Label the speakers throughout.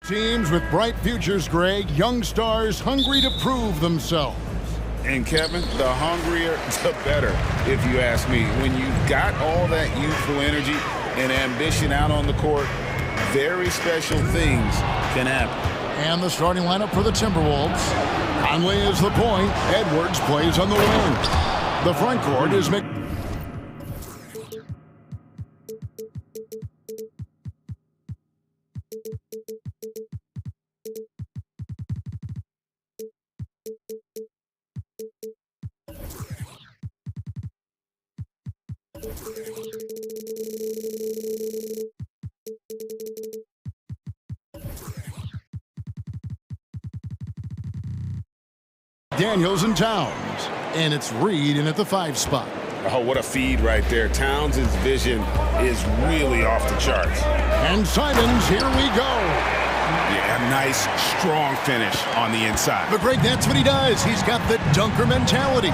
Speaker 1: Teams with bright futures, Greg, young stars hungry to prove themselves.
Speaker 2: And Kevin, the hungrier, the better, if you ask me. When you've got all that youthful energy and ambition out on the court, very special things can happen.
Speaker 1: And the starting lineup for the Timberwolves. Conley is the point. Edwards plays on the wing. The front court is Daniels and Towns. And it's Reed in at the 5 spot.
Speaker 2: Oh, what a feed right there. Towns' vision is really off the charts.
Speaker 1: And Simons, here we go.
Speaker 2: Yeah, a nice, strong finish on the inside.
Speaker 1: But Greg, that's what he does. He's got the dunker mentality.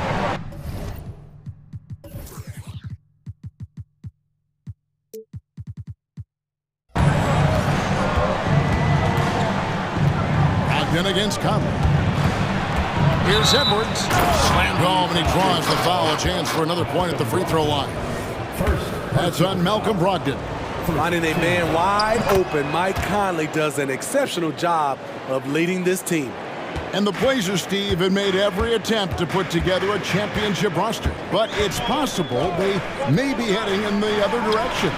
Speaker 1: Ogden against Conley. Here's Edwards. Slammed home, and he draws the foul. A chance for another point at the free throw line. That's on Malcolm Brogdon.
Speaker 3: Finding a man wide open, Mike Conley does an exceptional job of leading this team.
Speaker 1: And the Blazers, Steve, have made every attempt to put together a championship roster. But it's possible they may be heading in the other direction.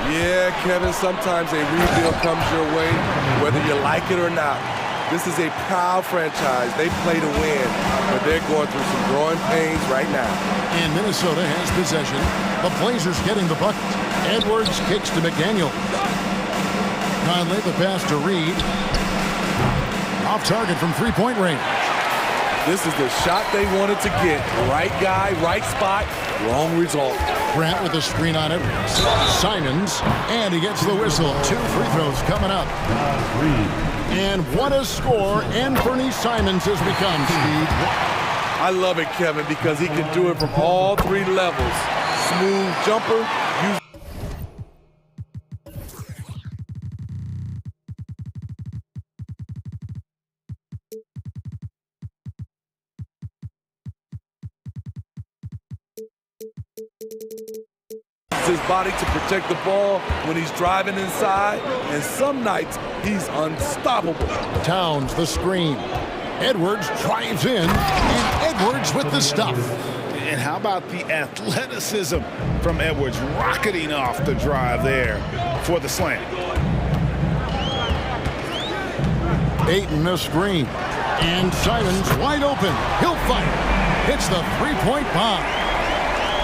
Speaker 3: Yeah, Kevin, sometimes a rebuild comes your way, whether you like it or not. This is a proud franchise. They play to win, but they're going through some growing pains right now.
Speaker 1: And Minnesota has possession. The Blazers getting the bucket. Edwards kicks to McDaniel. Conley, the pass to Reed. Off target from three-point range.
Speaker 3: This is the shot they wanted to get. Right guy, right spot, wrong result.
Speaker 1: Grant with a screen on Edwards. Simons, and he gets the whistle. 2 free throws coming up. And what a score Anthony Simons has become, Steve.
Speaker 3: I love it, Kevin, because he can do it from all 3 levels. Smooth jumper. His body to protect the ball when he's driving inside, and some nights he's unstoppable.
Speaker 1: Towns the screen. Edwards drives in, and Edwards with the stuff.
Speaker 2: And how about the athleticism from Edwards rocketing off the drive there for the slam.
Speaker 1: Ayton the screen, and Simons wide open. He'll fire. Hits the three-point bomb.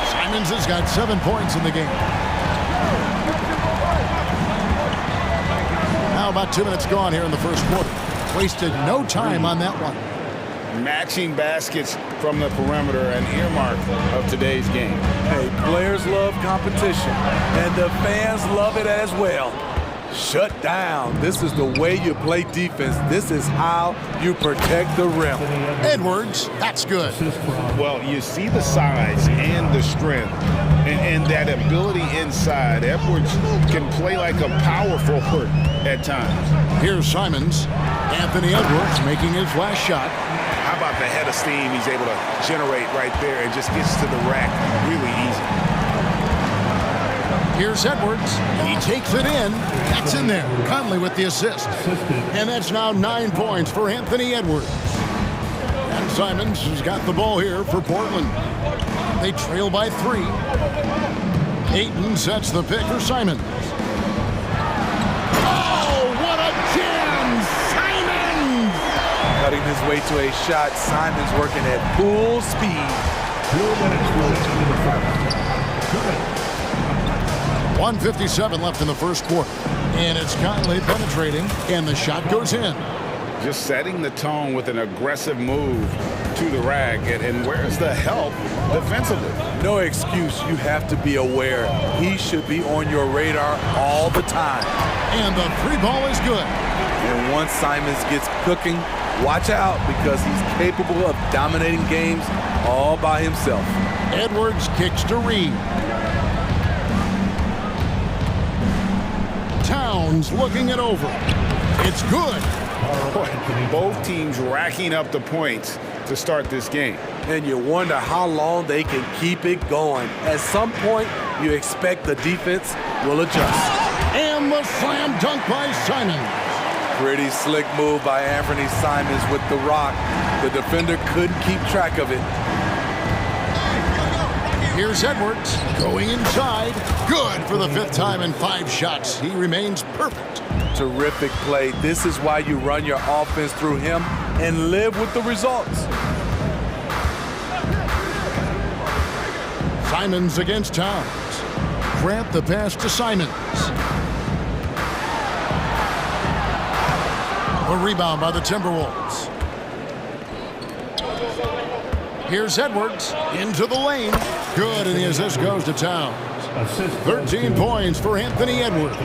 Speaker 1: Simons has got 7 points in the game. Now about 2 minutes gone here in the first quarter. Wasted no time on that one.
Speaker 2: Matching baskets from the perimeter, an earmark of today's game.
Speaker 3: Hey, players love competition, and the fans love it as well. Shut down. This is the way you play defense. This is how you protect the rim.
Speaker 1: Edwards, that's good.
Speaker 2: Well, you see the size and the strength and that ability inside. Edwards can play like a power forward at times.
Speaker 1: Here's Simons. Anthony Edwards making his last shot.
Speaker 2: How about the head of steam he's able to generate right there and just gets to the rack really easy.
Speaker 1: Here's Edwards. He takes it in. That's in there. Conley with the assist. And that's now 9 points for Anthony Edwards. And Simons has got the ball here for Portland. They trail by 3. Ayton sets the pick for Simons. Oh, what a jam! Simons!
Speaker 3: Cutting his way to a shot. Simons working at full speed.
Speaker 1: 1:57 left in the first quarter. And it's Conley penetrating, and the shot goes in.
Speaker 2: Just setting the tone with an aggressive move to the rack. And where's the help defensively?
Speaker 3: No excuse. You have to be aware. He should be on your radar all the time.
Speaker 1: And the 3 ball is good.
Speaker 3: And once Simons gets cooking, watch out, because he's capable of dominating games all by himself.
Speaker 1: Edwards kicks to Reed. Towns looking it over. It's good.
Speaker 2: Both teams racking up the points to start this game.
Speaker 3: And you wonder how long they can keep it going. At some point, you expect the defense will adjust.
Speaker 1: And the slam dunk by Simons.
Speaker 3: Pretty slick move by Anthony Simons with the rock. The defender couldn't keep track of it.
Speaker 1: Here's Edwards going inside. Good for the 5th time in 5 shots. He remains perfect.
Speaker 3: Terrific play. This is why you run your offense through him and live with the results.
Speaker 1: Simons against Towns. Grant the pass to Simons. A rebound by the Timberwolves. Here's Edwards into the lane. Good, and the assist goes to Towns. 13 points for Anthony Edwards.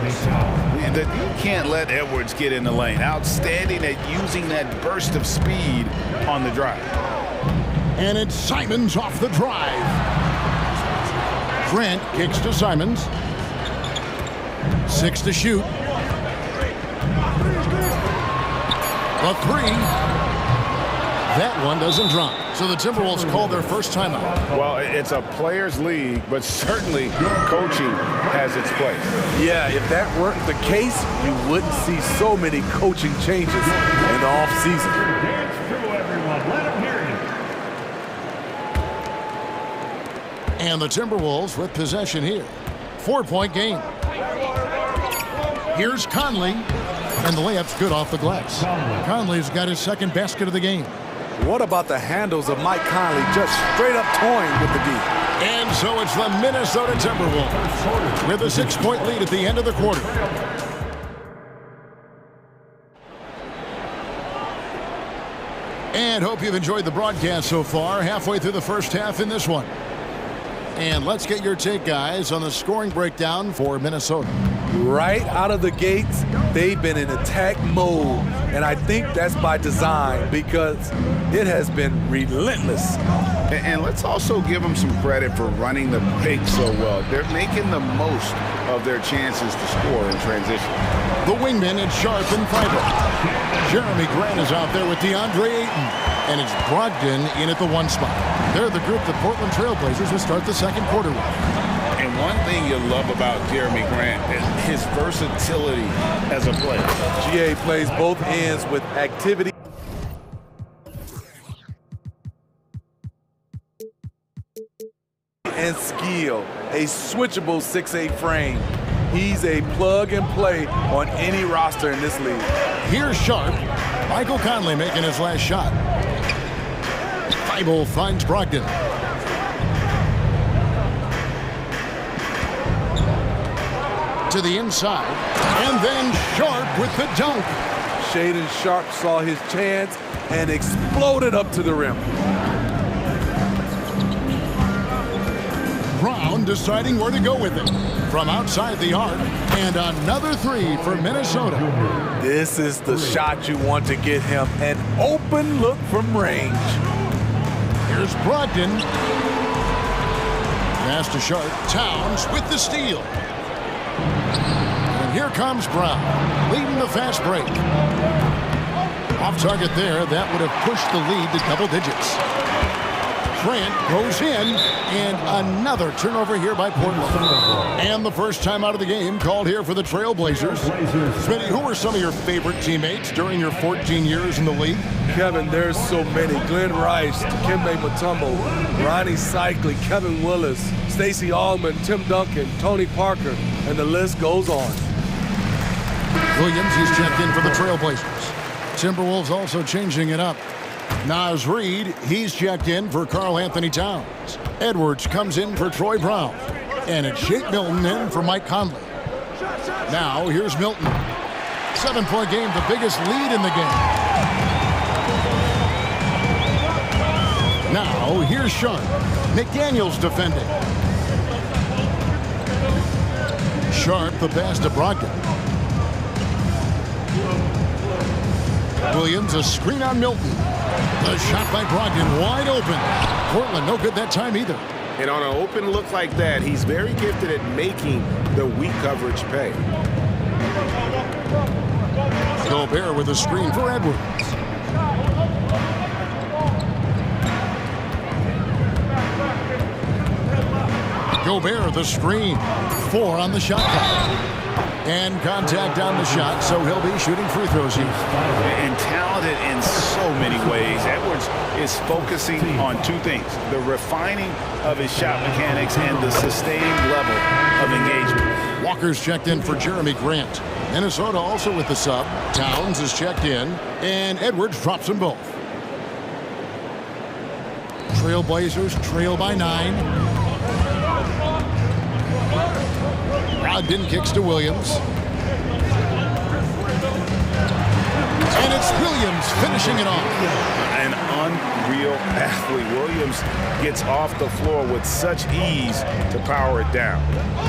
Speaker 2: You can't let Edwards get in the lane. Outstanding at using that burst of speed on the drive.
Speaker 1: And it's Simons off the drive. Grant kicks to Simons. 6 to shoot. A 3. That one doesn't drop. So the Timberwolves call their first timeout.
Speaker 2: Well, it's a players' league, but certainly coaching has its place.
Speaker 3: Yeah, if that weren't the case, you wouldn't see so many coaching changes in the offseason.
Speaker 4: Dance through, everyone. Let them hear you.
Speaker 1: And the Timberwolves with possession here. 4-point game. Here's Conley. And the layup's good off the glass. Conley's got his 2nd basket of the game.
Speaker 3: What about the handles of Mike Conley just straight up toying with the D?
Speaker 1: And so it's the Minnesota Timberwolves with a 6-point lead at the end of the quarter. And hope you've enjoyed the broadcast so far. Halfway through the first half in this one. And let's get your take, guys, on the scoring breakdown for Minnesota.
Speaker 3: Right out of the gates, they've been in attack mode. And I think that's by design because it has been relentless.
Speaker 2: And let's also give them some credit for running the break so well. They're making the most of their chances to score in transition.
Speaker 1: The wingman is sharp and vibrant. Jeremy Grant is out there with DeAndre Ayton. And it's Brogdon in at the 1 spot. They're the group the Portland Trailblazers will start the 2nd quarter with.
Speaker 2: And one thing you love about Jeremy Grant is his versatility as a player.
Speaker 3: GA plays both ends with activity and skill. A switchable 6'8" frame. He's a plug and play on any roster in this league.
Speaker 1: Here's Sharp. Michael Conley making his last shot. Thibault finds Brogdon. To the inside. And then Sharp with the dunk.
Speaker 3: Shaedon Sharp saw his chance and exploded up to the rim.
Speaker 1: Brown deciding where to go with it. From outside the arc. And another 3 for Minnesota.
Speaker 3: This is the shot you want to get him. An open look from range.
Speaker 1: Here's Brogdon. Pass to Sharp. Towns with the steal. And here comes Brown, leading the fast break. Off target there, that would have pushed the lead to double digits. Grant goes in, and another turnover here by Portland. And the first time out of the game called here for the Trailblazers. Smitty, who were some of your favorite teammates during your 14 years in the league?
Speaker 3: Kevin, there's so many. Glenn Rice, Dikembe Mutombo, Ronnie Cycli, Kevin Willis, Stacey Allman, Tim Duncan, Tony Parker, and the list goes on.
Speaker 1: Williams, he's checked in for the Trailblazers. Timberwolves also changing it up. Naz Reid, he's checked in for Karl Anthony Towns. Edwards comes in for Troy Brown. And it's Shake Milton in for Mike Conley. Now, here's Milton. 7-point game, the biggest lead in the game. Now, here's Sharp. McDaniels defending. Sharp, the pass to Brogdon. Williams, a screen on Milton. The shot by Brogdon, wide open. Portland, no good that time either.
Speaker 2: And on an open look like that, he's very gifted at making the weak coverage pay.
Speaker 1: Gobert with a screen for Edwards. Gobert the screen. 4 on the shot clock. And contact on the shot, so he'll be shooting free throws here.
Speaker 2: And talented in so many ways. Edwards is focusing on 2 things: the refining of his shot mechanics and the sustained level of engagement.
Speaker 1: Walker's checked in for Jeremy Grant. Minnesota also with the sub. Towns is checked in, and Edwards drops them both. Trailblazers trail by 9. Brogdon kicks to Williams. And it's Williams finishing it off.
Speaker 2: An unreal athlete. Williams gets off the floor with such ease to power it down.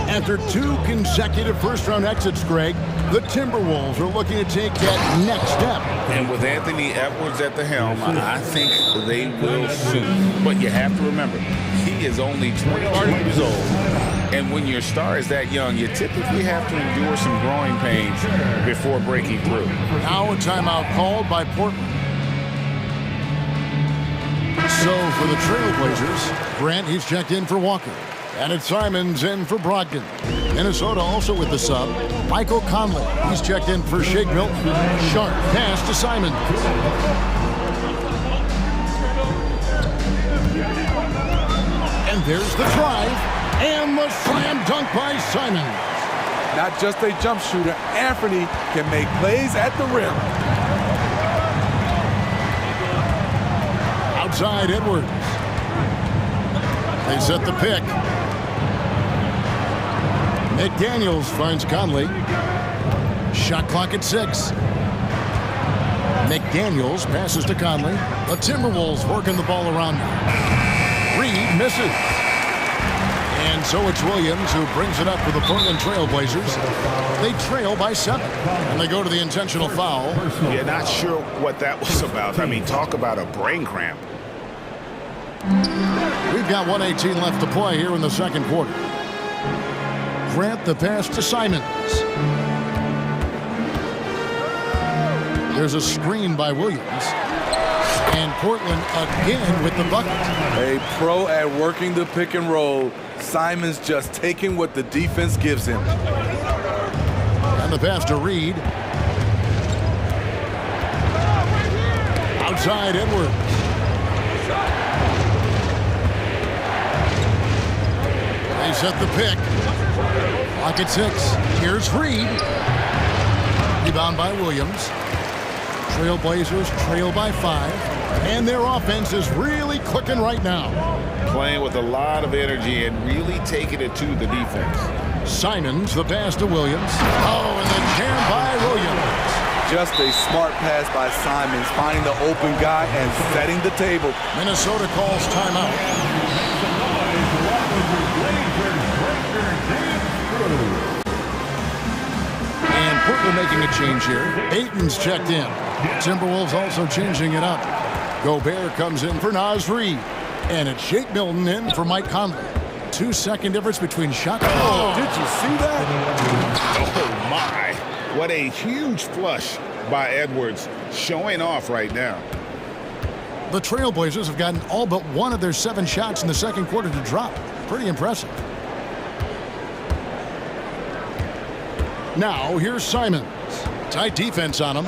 Speaker 1: After 2 consecutive first-round exits, Greg, the Timberwolves are looking to take that next step.
Speaker 2: And with Anthony Edwards at the helm, I think they will soon. But you have to remember, he is only 21 years old. And when your star is that young, you typically have to endure some growing pains before breaking through.
Speaker 1: Now a timeout called by Portland. So for the Trailblazers, Grant, he's checked in for Walker. And it's Simons in for Brogdon. Minnesota also with the sub. Michael Conley, he's checked in for Shake Milton. Sharp pass to Simons. And there's the drive. And the slam dunk by Simons.
Speaker 3: Not just a jump shooter, Anthony can make plays at the rim.
Speaker 1: Outside Edwards. They set the pick. McDaniels finds Conley. Shot clock at 6. McDaniels passes to Conley. The Timberwolves working the ball around now. Reed misses. And so it's Williams who brings it up for the Portland Trailblazers. They trail by 7. And they go to the intentional foul.
Speaker 2: Yeah, not sure what that was about. I mean, talk about a brain cramp.
Speaker 1: We've got 1:18 left to play here in the second quarter. Grant the pass to Simons. There's a screen by Williams. And Portland again with the bucket.
Speaker 3: A pro at working the pick and roll. Simons just taking what the defense gives him.
Speaker 1: And the pass to Reed. Outside Edwards. They set the pick. Clock at 6. Here's Reed. Rebound by Williams. Trailblazers trail by 5. And their offense is really clicking right now.
Speaker 2: Playing with a lot of energy and really taking it to the defense.
Speaker 1: Simons, the pass to Williams. Oh, and the jam by Williams.
Speaker 3: Just a smart pass by Simons, finding the open guy and setting the table.
Speaker 1: Minnesota calls timeout. And Portland making a change here. Ayton's checked in. Timberwolves also changing it up. Gobert comes in for Naz Reid. And it's Shake Milton in for Mike Conley. 2-second difference between shot.
Speaker 3: Oh, did you see that?
Speaker 2: Oh, my. What a huge flush by Edwards, showing off right now.
Speaker 1: The Trailblazers have gotten all but 1 of their 7 shots in the second quarter to drop. Pretty impressive. Now, here's Simons. Tight defense on him.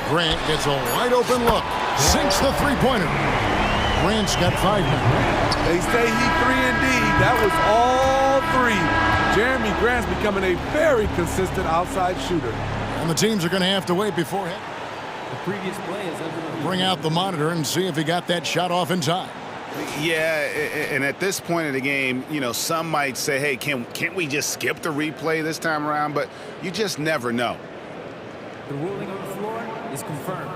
Speaker 1: Grant gets a wide open look. Sinks the three-pointer. Grant's got 5 now.
Speaker 3: They say he 3-and-D. That was all 3. Jeremy Grant's becoming a very consistent outside shooter.
Speaker 1: And the teams are going to have to wait before him.
Speaker 5: The previous play is
Speaker 1: bring out the monitor and see if he got that shot off in time.
Speaker 2: Yeah, and at this point in the game, you know, some might say, hey, can't we just skip the replay this time around? But you just never know.
Speaker 5: The ruling on the floor is confirmed.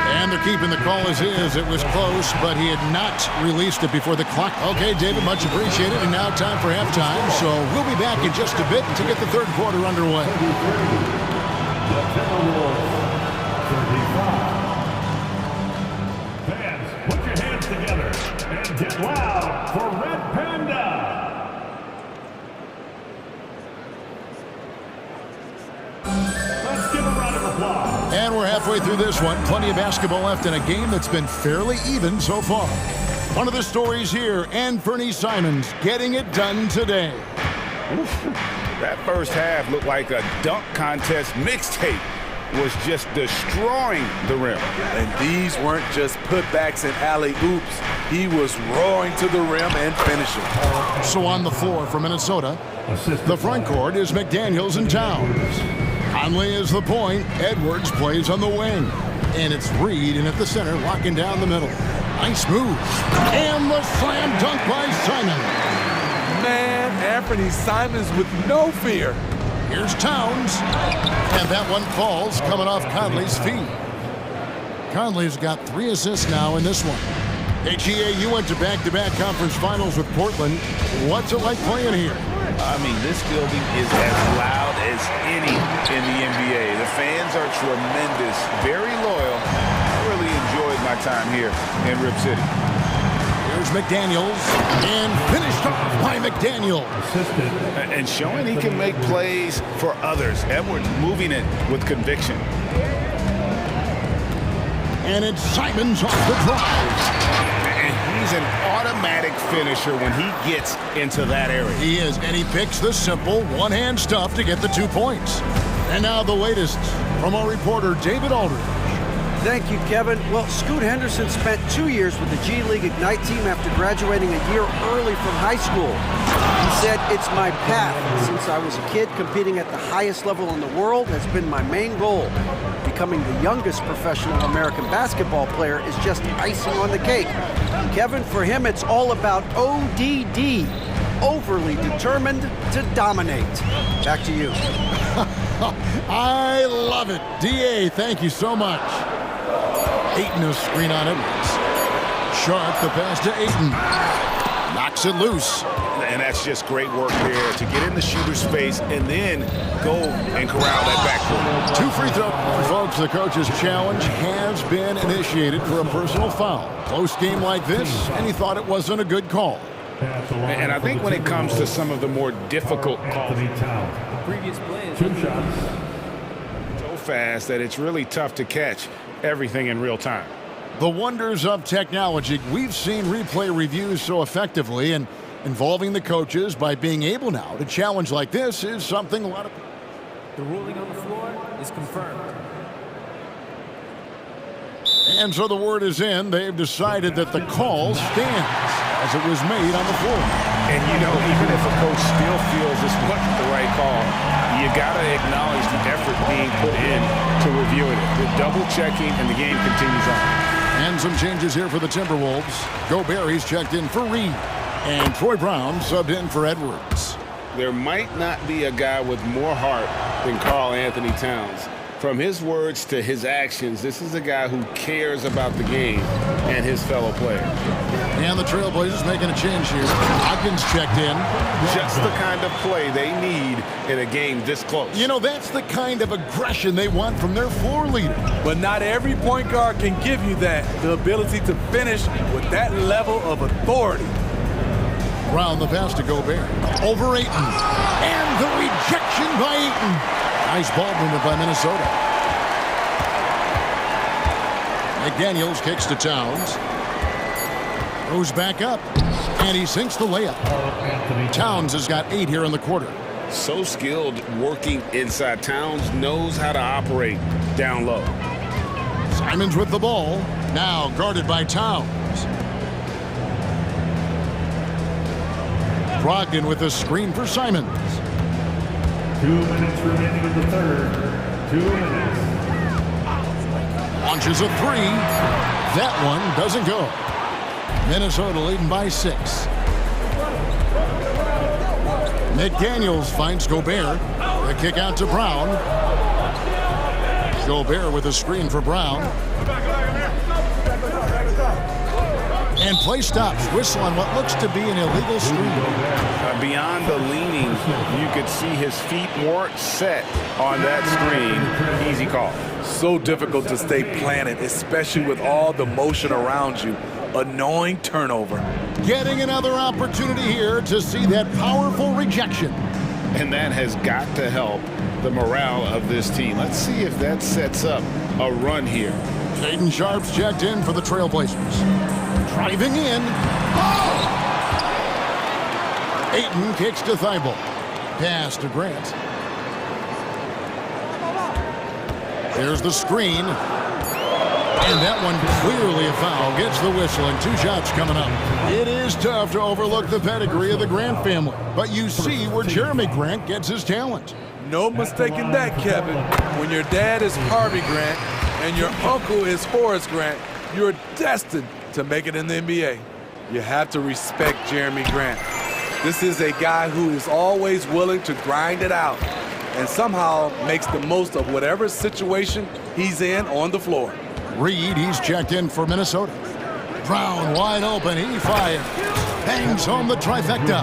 Speaker 1: And they're keeping the call as is. It was close, but he had not released it before the clock. Okay, David, much appreciated. And now time for halftime. So we'll be back in just a bit to get the third quarter underway.
Speaker 4: Fans, put your hands together and get loud for Red Panda.
Speaker 1: we're halfway through this one. Plenty of basketball left in a game that's been fairly even so far. One of the stories here, Anthony Simons getting it done today.
Speaker 2: That first half looked like a dunk contest mixtape. Was just destroying the rim.
Speaker 3: And these weren't just putbacks and alley-oops. He was roaring to the rim and finishing.
Speaker 1: So on the floor for Minnesota, the front court is McDaniels and Towns. Conley is the point. Edwards plays on the wing. And it's Reed in at the center, locking down the middle. Nice move. And the slam dunk by Simon.
Speaker 3: Man, Anthony Simons with no fear.
Speaker 1: Here's Towns. And that one falls coming off Conley's feet. Conley's got 3 assists now in this one. HEA, you went to back-to-back conference finals with Portland. What's it like playing here?
Speaker 2: I mean, this building is as loud as any in the NBA. The fans are tremendous, very loyal. I really enjoyed my time here in Rip City.
Speaker 1: Here's McDaniels, and finished off by McDaniels.
Speaker 2: And showing he can make plays for others. Edwards moving it with conviction.
Speaker 1: And it's Simons off the drive.
Speaker 2: And he's an automatic finisher when he gets into that area.
Speaker 1: He is, and he picks the simple one-hand stuff to get the 2 points. And now the latest from our reporter, David Aldridge.
Speaker 6: Thank you, Kevin. Well, Scoot Henderson spent 2 years with the G League Ignite team after graduating a year early from high school. He said, "It's my path. Since I was a kid, competing at the highest level in the world has been my main goal. Becoming the youngest professional American basketball player is just icing on the cake." Kevin, for him, it's all about ODD. Overly determined to dominate. Back to you.
Speaker 1: I love it. DA, thank you so much. Ayton a screen on Edwards. Sharp the pass to Ayton. Knocks it loose.
Speaker 2: And that's just great work there to get in the shooter's space and then go and corral that backcourt.
Speaker 1: 2 free throws. Folks, the coach's challenge has been initiated for a personal foul. Close game like this, and he thought it wasn't a good call.
Speaker 2: And I think when it comes to some of the more difficult calls,
Speaker 5: The previous play is
Speaker 4: 2 shots.
Speaker 2: so fast that it's really tough to catch everything in real time.
Speaker 1: The wonders of technology. We've seen replay reviews so effectively, and involving the coaches by being able now to challenge like this is something a lot of people.
Speaker 5: the ruling on the floor is confirmed.
Speaker 1: And so the word is in. They've decided that the call stands as it was made on the floor.
Speaker 2: And, you know, even if a coach still feels this wasn't the right call, you got to acknowledge the effort being put in to reviewing it. The double-checking, and the game continues on.
Speaker 1: And some changes here for the Timberwolves. Gobert checked in for Reed. And Troy Brown subbed in for Edwards.
Speaker 2: There might not be a guy with more heart than Karl Anthony Towns. From his words to his actions, this is a guy who cares about the game and his fellow players.
Speaker 1: And the Trailblazers making a change here. Hopkins checked in.
Speaker 2: Just the kind of play they need in a game this close.
Speaker 1: You know, that's the kind of aggression they want from their floor leader.
Speaker 3: But not every point guard can give you that, the ability to finish with that level of authority.
Speaker 1: Brown the pass to Gobert. Over Ayton. And the rejection by Ayton. Nice ball movement by Minnesota. McDaniels kicks to Towns. Goes back up. And he sinks the layup. Towns has got 8 here in the quarter.
Speaker 2: So skilled working inside. Towns knows how to operate down low.
Speaker 1: Simons with the ball. Now guarded by Towns. Brogdon with a screen for Simons.
Speaker 4: 2 minutes remaining in the third. 2 minutes.
Speaker 1: Launches a 3. That one doesn't go. Minnesota leading by 6. McDaniels finds Gobert. The kick out to Brown. Gobert with a screen for Brown. And play stops. Whistle on what looks to be an illegal screen.
Speaker 2: Beyond the leaning, you could see his feet more set on that screen. Easy call.
Speaker 3: So difficult to stay planted, especially with all the motion around you. Annoying turnover.
Speaker 1: Getting another opportunity here to see that powerful rejection.
Speaker 2: And that has got to help the morale of this team. Let's see if that sets up a run here.
Speaker 1: Jaden Sharp's checked in for the Trailblazers. Driving in. Oh! Ayton kicks to Thibault. Pass to Grant. There's the screen. And that one clearly a foul. Gets the whistle and 2 shots coming up. It is tough to overlook the pedigree of the Grant family. But you see where Jeremy Grant gets his talent.
Speaker 3: No mistaking that, Kevin. When your dad is Harvey Grant and your uncle is Horace Grant, you're destined to make it in the NBA. You have to respect Jeremy Grant. This is a guy who is always willing to grind it out and somehow makes the most of whatever situation he's in on the floor.
Speaker 1: Reed, he's checked in for Minnesota. Brown wide open, he fires. Bangs home the trifecta.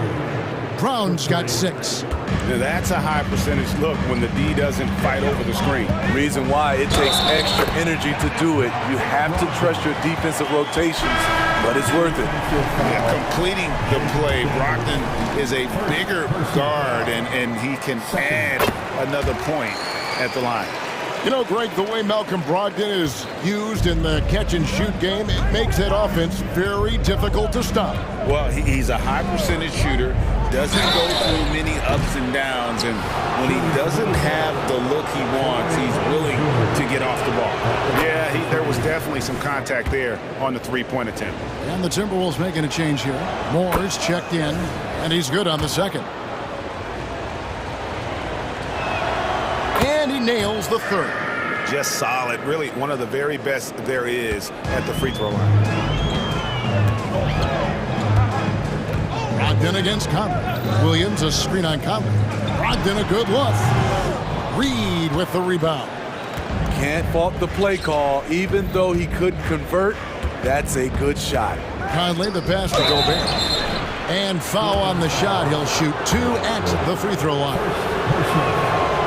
Speaker 1: Brown's got 6.
Speaker 2: Now that's a high percentage look when the D doesn't fight over the screen.
Speaker 3: Reason why it takes extra energy to do it. You have to trust your defensive rotations, but it's worth it.
Speaker 2: Yeah, completing the play, Brogdon is a bigger guard, and he can add another point at the line.
Speaker 1: You know, Greg, the way Malcolm Brogdon is used in the catch-and-shoot game, it makes that offense very difficult to stop.
Speaker 2: Well, he's a high-percentage shooter, doesn't go through many ups and downs, and when he doesn't have the look he wants, he's willing to get off the ball. Yeah, there was definitely some contact there on the three-point attempt.
Speaker 1: And the Timberwolves making a change here. Moore's checked in, and he's good on the second. And he nails the third.
Speaker 2: Just solid. Really one of the very best there is at the free throw line.
Speaker 1: Brogdon against Conley. Williams a screen on Conley. Brogdon a good look. Reed with the rebound.
Speaker 3: Can't fault the play call. Even though he couldn't convert, that's a good shot.
Speaker 1: Conley the pass to Gobert. And foul on the shot. He'll shoot 2 at the free throw line.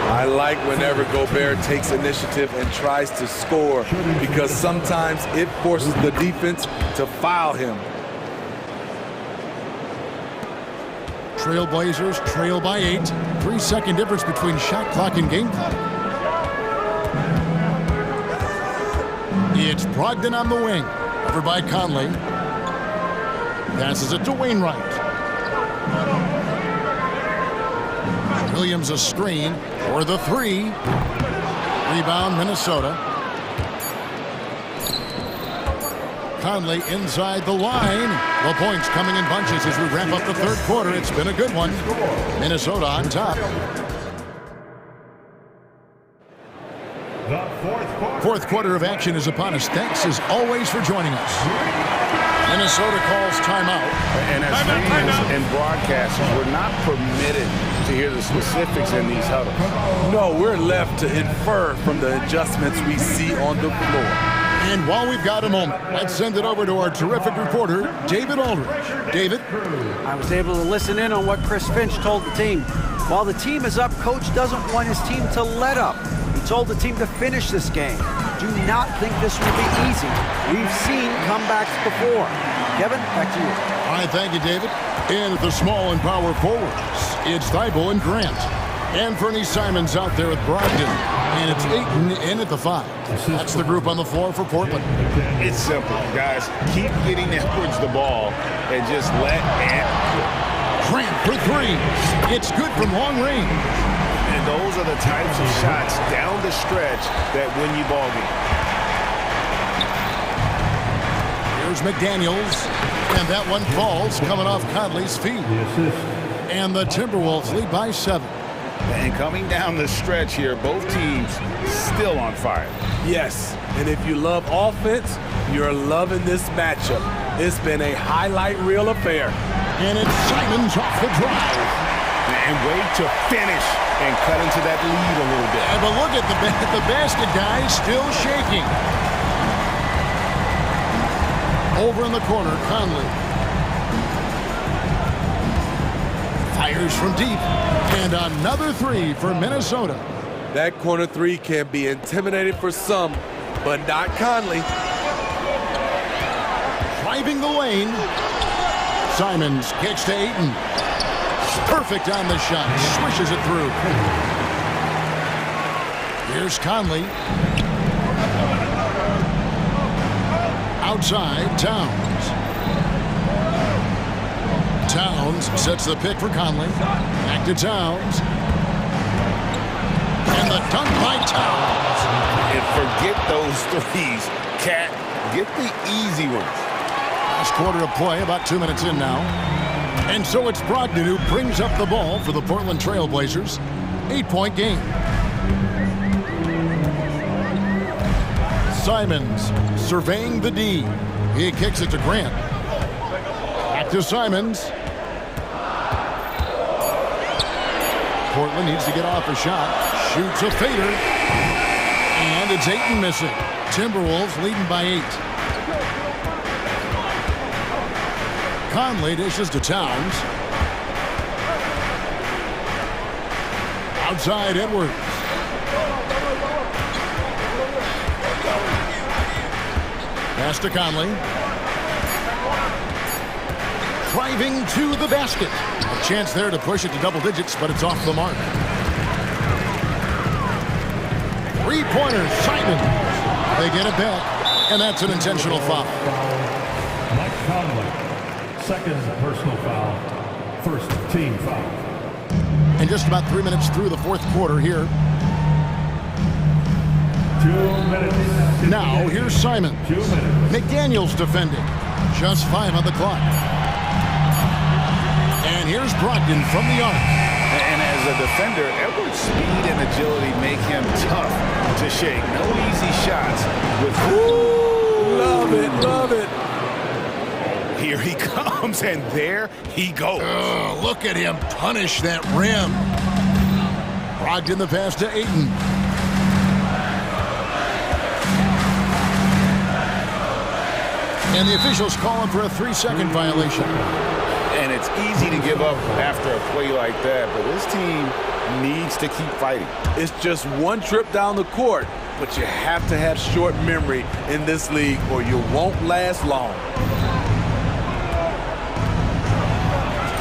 Speaker 3: I like whenever Gobert takes initiative and tries to score because sometimes it forces the defense to foul him.
Speaker 1: Trailblazers trail by 8. 3-second difference between shot clock and game clock. It's Brogdon on the wing. Over by Conley. Passes it to Wainwright. Williams a screen for the 3. Rebound Minnesota. Conley inside the line. The points coming in bunches as we wrap up the third quarter. It's been a good one. Minnesota on top. Fourth quarter of action is upon us. Thanks as always for joining us. Minnesota calls timeout.
Speaker 2: And as fans and broadcasters, we're not permitted to hear the specifics in these huddles.
Speaker 3: No, we're left to infer from the adjustments we see on the floor.
Speaker 1: And while we've got a moment, let's send it over to our terrific reporter, David Aldridge. David?
Speaker 6: I was able to listen in on what Chris Finch told the team. While the team is up, Coach doesn't want his team to let up. He told the team to finish this game. Do not think this will be easy. We've seen comebacks before. Kevin, back to you.
Speaker 1: All right, thank you, David. And at the small and power forwards, it's Thibault and Grant. And Fernie Simons out there with Brogdon. And it's Ayton in at the 5. That's the group on the floor for Portland.
Speaker 2: It's simple, guys. Keep getting towards the ball and just let Ant.
Speaker 1: Grant for 3. It's good from long range.
Speaker 2: And those are the types of shots down the stretch that win you ball games.
Speaker 1: Here's McDaniels. And that one falls coming off Conley's feet. And the Timberwolves lead by 7.
Speaker 2: And coming down the stretch here, both teams still on fire.
Speaker 3: Yes, and if you love offense, you're loving this matchup. It's been a highlight reel affair.
Speaker 1: And it's Simons off the drive.
Speaker 2: And wait to finish and cut into that lead a little bit.
Speaker 1: But look at the basket guy still shaking. Over in the corner, Conley. Fires from deep. And another 3 for Minnesota.
Speaker 3: That corner 3 can be intimidating for some, but not Conley.
Speaker 1: Driving the lane. Simons kicks to Ayton. Perfect on the shot. Swishes it through. Here's Conley. Outside, Towns. Towns sets the pick for Conley. Back to Towns. And the dunk by Towns.
Speaker 2: And forget those threes, Cat. Get the easy ones.
Speaker 1: Last quarter of play, about 2 minutes in now. And so it's Brogdon who brings up the ball for the Portland Trail Blazers. 8-point game. Simons surveying the D. He kicks it to Grant. Back to Simons. Portland needs to get off a shot. Shoots a fader. And it's Ayton missing. Timberwolves leading by 8. Conley dishes to Towns. Outside Edwards. Pass to Conley. Driving to the basket. A chance there to push it to double digits, but it's off the mark. Three-pointer, Simon. They get it back, and that's an intentional foul.
Speaker 4: Mike Conley, second personal foul, first team foul.
Speaker 1: And just about 3 minutes through the fourth quarter here.
Speaker 4: 2 minutes.
Speaker 1: Now, here's Simon.
Speaker 4: 2 minutes.
Speaker 1: McDaniels defending. Just 5 on the clock. And here's Brogdon from the arc.
Speaker 2: And as a defender, Edwards' speed and agility make him tough to shake. No easy shots.
Speaker 3: Love it, love it.
Speaker 2: Here he comes, and there he goes.
Speaker 1: Oh, look at him punish that rim. Brogdon the pass to Ayton. And the officials calling for a 3-second violation.
Speaker 2: And it's easy to give up after a play like that, but this team needs to keep fighting.
Speaker 3: It's just one trip down the court, but you have to have short memory in this league or you won't last long.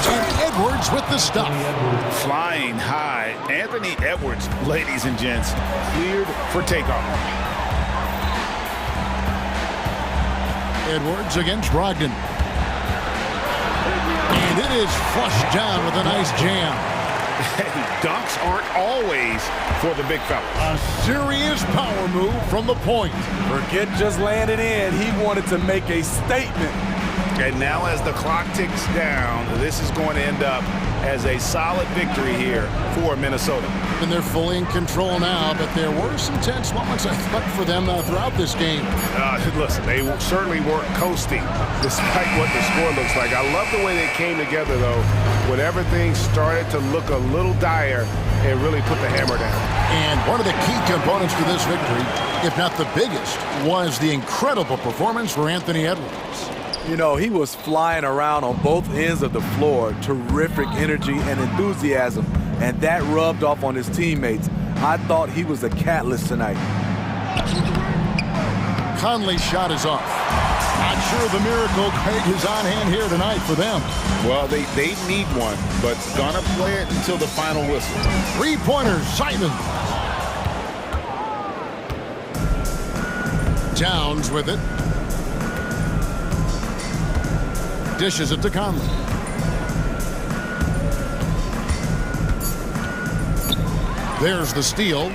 Speaker 1: And Edwards with the stuff.
Speaker 2: Flying high, Anthony Edwards, ladies and gents, cleared for takeoff.
Speaker 1: Edwards against Brogdon. And it is flushed down with a nice jam.
Speaker 2: Hey, dunks aren't always for the big fella.
Speaker 1: A serious power move from the point.
Speaker 3: Forget just laying it in. He wanted to make a statement.
Speaker 2: And now as the clock ticks down, this is going to end up as a solid victory here for Minnesota.
Speaker 1: And they're fully in control now, but there were some tense moments, I thought, for them throughout this game.
Speaker 2: Listen, they certainly weren't coasting despite what the score looks like. I love the way they came together, though. When everything started to look a little dire, it really put the hammer down.
Speaker 1: And one of the key components to this victory, if not the biggest, was the incredible performance for Anthony Edwards.
Speaker 3: You know, he was flying around on both ends of the floor. Terrific energy and enthusiasm, and that rubbed off on his teammates. I thought he was a catalyst tonight.
Speaker 1: Conley's shot is off. Not sure the miracle Craig is on hand here tonight for them.
Speaker 2: Well, they need one, but gonna play it until the final whistle.
Speaker 1: Three-pointer, Simon. Towns with it. Dishes it to Conley. There's the steal.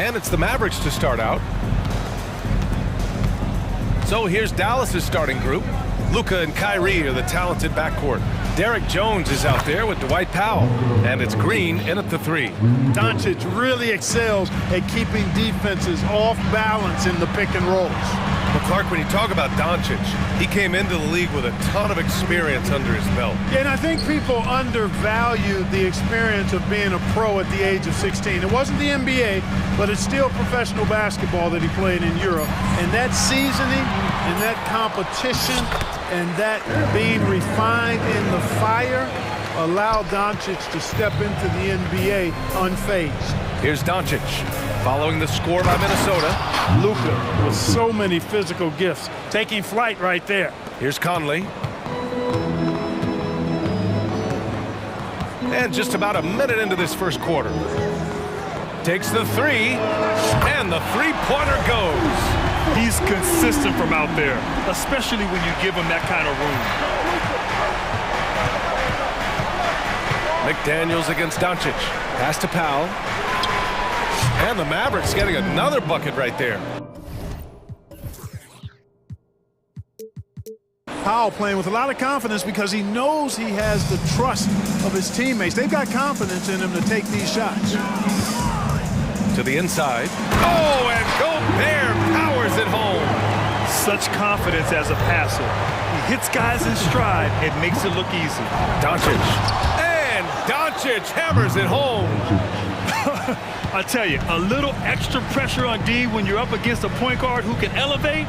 Speaker 7: And it's the Mavericks to start out. So here's Dallas's starting group. Luka and Kyrie are the talented backcourt. Derek Jones is out there with Dwight Powell. And it's Green in at the 3.
Speaker 8: Doncic really excels at keeping defenses off balance in the pick and rolls.
Speaker 7: Well, Clark, when you talk about Doncic, he came into the league with a ton of experience under his belt.
Speaker 8: Yeah, and I think people undervalue the experience of being a pro at the age of 16. It wasn't the NBA, but it's still professional basketball that he played in Europe. And that seasoning and that competition and that being refined in the fire allowed Doncic to step into the NBA unfazed.
Speaker 7: Here's Doncic, following the score by Minnesota.
Speaker 8: Luka with so many physical gifts, taking flight right there.
Speaker 7: Here's Conley. And just about a minute into this first quarter. Takes the 3, and the three-pointer goes.
Speaker 9: He's consistent from out there, especially when you give him that kind of room.
Speaker 7: McDaniels against Doncic. Pass to Powell. And the Mavericks getting another bucket right there.
Speaker 8: Powell playing with a lot of confidence because he knows he has the trust of his teammates. They've got confidence in him to take these shots.
Speaker 7: To the inside. Oh, and Gobert powers it home.
Speaker 9: Such confidence as a passer. He hits guys in stride. It makes it look easy.
Speaker 7: Doncic. And Doncic hammers it home.
Speaker 9: I tell you, a little extra pressure on D when you're up against a point guard who can elevate.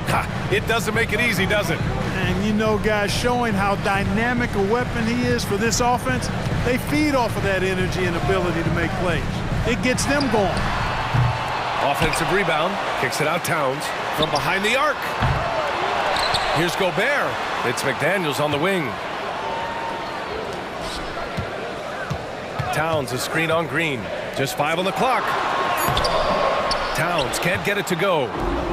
Speaker 7: It doesn't make it easy, does it?
Speaker 8: And you know, guys, showing how dynamic a weapon he is for this offense, they feed off of that energy and ability to make plays. It gets them going.
Speaker 7: Offensive rebound, kicks it out Towns from behind the arc. Here's Gobert. It's McDaniels on the wing. Towns a screen on Green. Just 5 on the clock. Towns can't get it to go.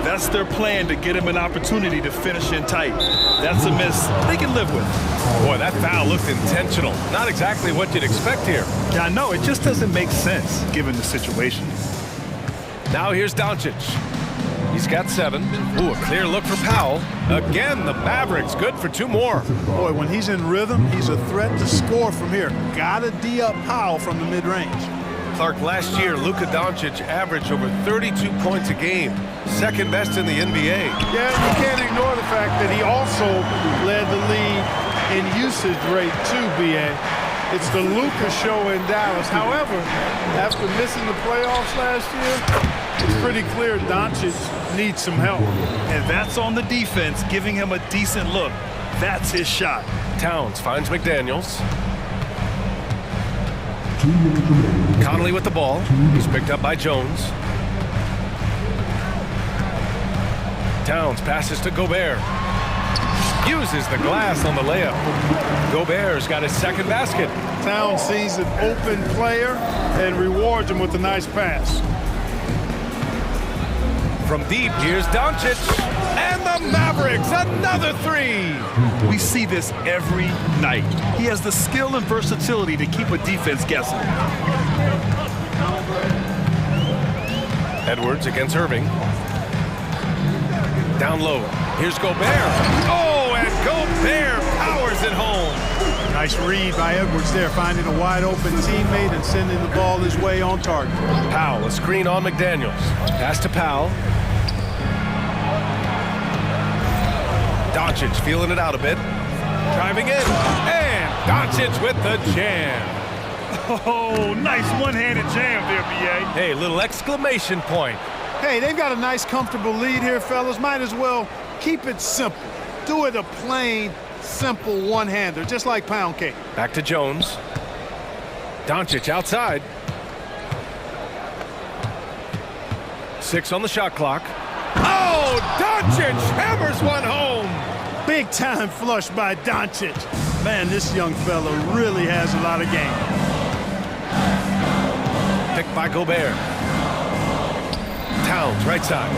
Speaker 9: That's their plan, to get him an opportunity to finish in tight. That's a miss they can live with.
Speaker 7: Boy, that foul looked intentional. Not exactly what you'd expect here.
Speaker 9: Yeah, I know. It just doesn't make sense given the situation.
Speaker 7: Now here's Doncic. He's got 7. Ooh, a clear look for Powell. Again, the Mavericks good for 2 more.
Speaker 8: Boy, when he's in rhythm, he's a threat to score from here. Gotta D up Powell from the mid-range.
Speaker 7: Clark, last year, Luka Doncic averaged over 32 points a game. Second best in the NBA.
Speaker 8: Yeah, you can't ignore the fact that he also led the league in usage rate too, B.A. It's the Luka show in Dallas. However, after missing the playoffs last year, it's pretty clear Doncic needs some help.
Speaker 9: And that's on the defense, giving him a decent look. That's his shot.
Speaker 7: Towns finds McDaniels. Conley with the ball. He's picked up by Jones. Towns passes to Gobert. Uses the glass on the layup. Gobert's got his second basket.
Speaker 8: Towns sees an open player and rewards him with a nice pass.
Speaker 7: From deep, here's Doncic. And the Mavericks, another 3.
Speaker 9: We see this every night. He has the skill and versatility to keep a defense guessing.
Speaker 7: Edwards against Irving. Down low. Here's Gobert. Oh, and Gobert powers it home.
Speaker 8: Nice read by Edwards there, finding a wide open teammate and sending the ball his way on target.
Speaker 7: Powell, a screen on McDaniels. Pass to Powell. Doncic feeling it out a bit. Driving in. And Doncic with the jam.
Speaker 9: Oh, nice one-handed jam there, B.A.
Speaker 7: Hey, little exclamation point.
Speaker 8: Hey, they've got a nice, comfortable lead here, fellas. Might as well keep it simple. Do it a plain, simple one-hander, just like pound cake.
Speaker 7: Back to Jones. Doncic outside. 6 on the shot clock. Oh, Doncic hammers one home.
Speaker 8: Big time flush by Doncic. Man, this young fella really has a lot of game.
Speaker 7: Picked by Gobert. Towns, right side.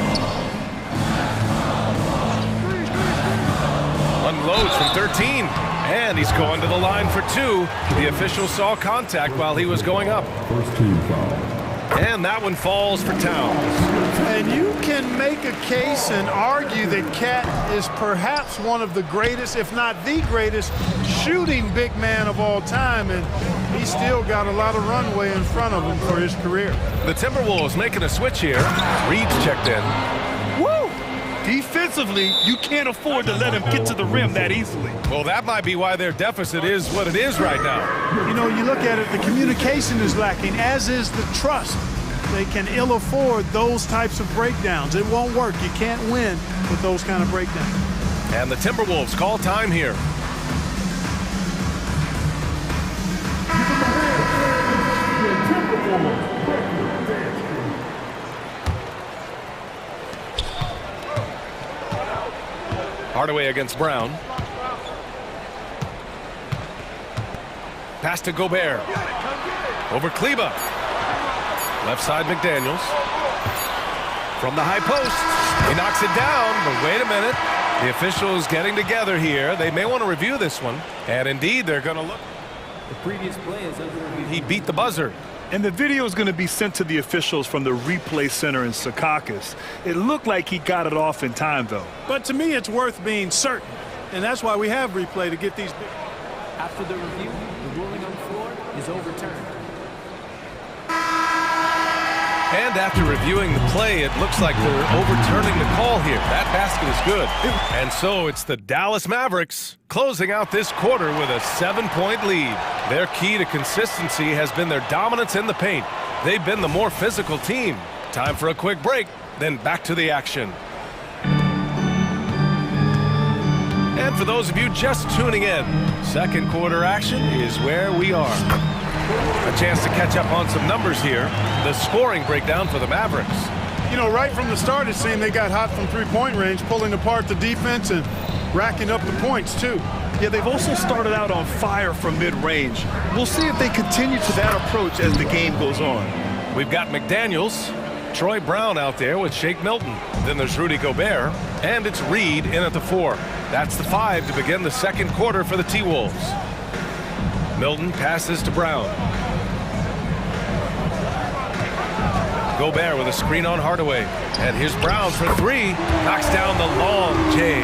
Speaker 7: Unloads from 13. And he's going to the line for 2. The official saw contact while he was going up.
Speaker 4: First team foul.
Speaker 7: And that one falls for Towns.
Speaker 8: And you can make a case and argue that Cat is perhaps one of the greatest, if not the greatest, shooting big man of all time, and he's still got a lot of runway in front of him for his career.
Speaker 7: The Timberwolves making a switch here. Reed's checked in.
Speaker 9: Woo! Defensively, you can't afford to let him get to the rim that easily.
Speaker 7: Well, that might be why their deficit is what it is right now.
Speaker 8: You know, you look at it, the communication is lacking, as is the trust. They can ill afford those types of breakdowns. It won't work. You can't win with those kind of breakdowns.
Speaker 7: And the Timberwolves call time here. Hardaway against Brown. Pass to Gobert. Over Kleba. Left side McDaniels. From the high post. He knocks it down, but wait a minute. The officials getting together here. They may want to review this one. And indeed, they're going to look.
Speaker 5: The previous play is under review.
Speaker 7: He beat the buzzer.
Speaker 9: And the video is going to be sent to the officials from the replay center in Secaucus. It looked like he got it off in time, though.
Speaker 8: But to me, it's worth being certain. And that's why we have replay to get these big.
Speaker 5: After the review, the ruling on the floor is overturned.
Speaker 7: And after reviewing the play, it looks like they're overturning the call here. That basket is good. And so it's the Dallas Mavericks closing out this quarter with a 7-point lead. Their key to consistency has been their dominance in the paint. They've been the more physical team. Time for a quick break, then back to the action. And for those of you just tuning in, second quarter action is where we are. A chance to catch up on some numbers here. The scoring breakdown for the Mavericks.
Speaker 8: You know, right from the start, it seemed they got hot from three-point range, pulling apart the defense and racking up the points, too.
Speaker 9: Yeah, they've also started out on fire from mid-range. We'll see if they continue to that approach as the game goes on.
Speaker 7: We've got McDaniels, Troy Brown out there with Shake Milton. Then there's Rudy Gobert, and it's Reed in at the 4. That's the 5 to begin the second quarter for the T-Wolves. Milton passes to Brown. Gobert with a screen on Hardaway. And here's Brown for 3. Knocks down the long J.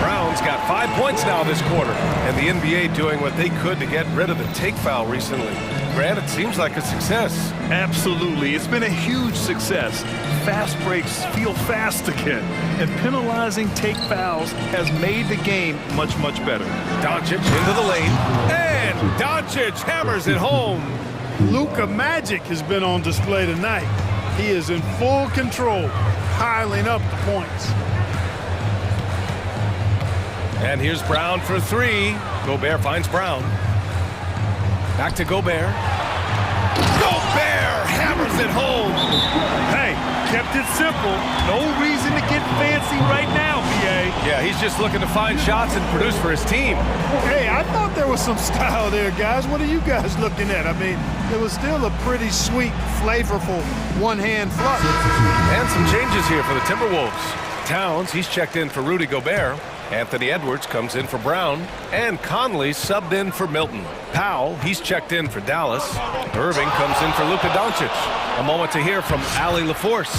Speaker 7: Brown's got 5 points now this quarter. And the NBA doing what they could to get rid of the take foul recently. Grant, it seems like a success.
Speaker 9: Absolutely. It's been a huge success. Fast breaks feel fast again. And penalizing take fouls has made the game much, much better.
Speaker 7: Doncic into the lane. And Doncic hammers it home.
Speaker 8: Luka Magic has been on display tonight. He is in full control, piling up the points.
Speaker 7: And here's Brown for 3. Gobert finds Brown. Back to Gobert. Gobert hammers it home.
Speaker 9: Hey, kept it simple. No reason to get fancy right now, BA.
Speaker 7: Yeah, he's just looking to find shots and produce for his team.
Speaker 8: Hey, I thought there was some style there, guys. What are you guys looking at? I mean, it was still a pretty sweet, flavorful one-hand flush.
Speaker 7: And some changes here for the Timberwolves. Towns, he's checked in for Rudy Gobert. Anthony Edwards comes in for Brown. And Conley subbed in for Milton. Powell, he's checked in for Dallas. Irving comes in for Luka Doncic. A moment to hear from Allie LaForce.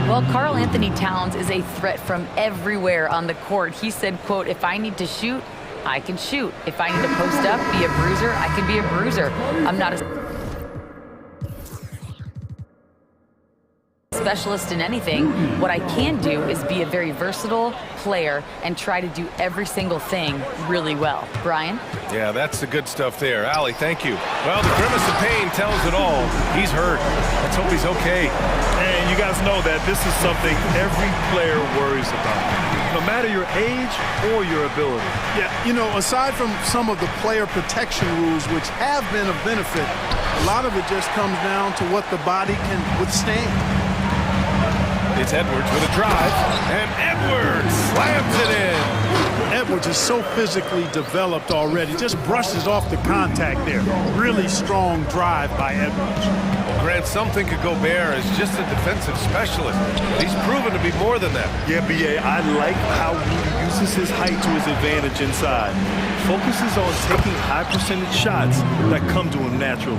Speaker 10: Well, Karl Anthony Towns is a threat from everywhere on the court. He said, quote, if I need to shoot, I can shoot. If I need to post up, be a bruiser, I can be a bruiser. I'm not a specialist in anything. What I can do is be a very versatile player and try to do every single thing really well. Brian?
Speaker 7: Yeah, that's the good stuff there. Allie, thank you. Well, the grimace of pain tells it all. He's hurt. Let's hope he's okay.
Speaker 9: And you guys know that this is something every player worries about, no matter your age or your ability.
Speaker 8: Yeah, you know, aside from some of the player protection rules, which have been of benefit, a lot of it just comes down to what the body can withstand.
Speaker 7: It's Edwards with a drive, and Edwards slams it in.
Speaker 8: Edwards is so physically developed already, just brushes off the contact there. Really strong drive by Edwards.
Speaker 7: Well, Grant, some think of Gobert as just a defensive specialist. He's proven to be more than that.
Speaker 9: Yeah, B.A., I like how he uses his height to his advantage inside. Focuses on taking high percentage shots that come to him naturally.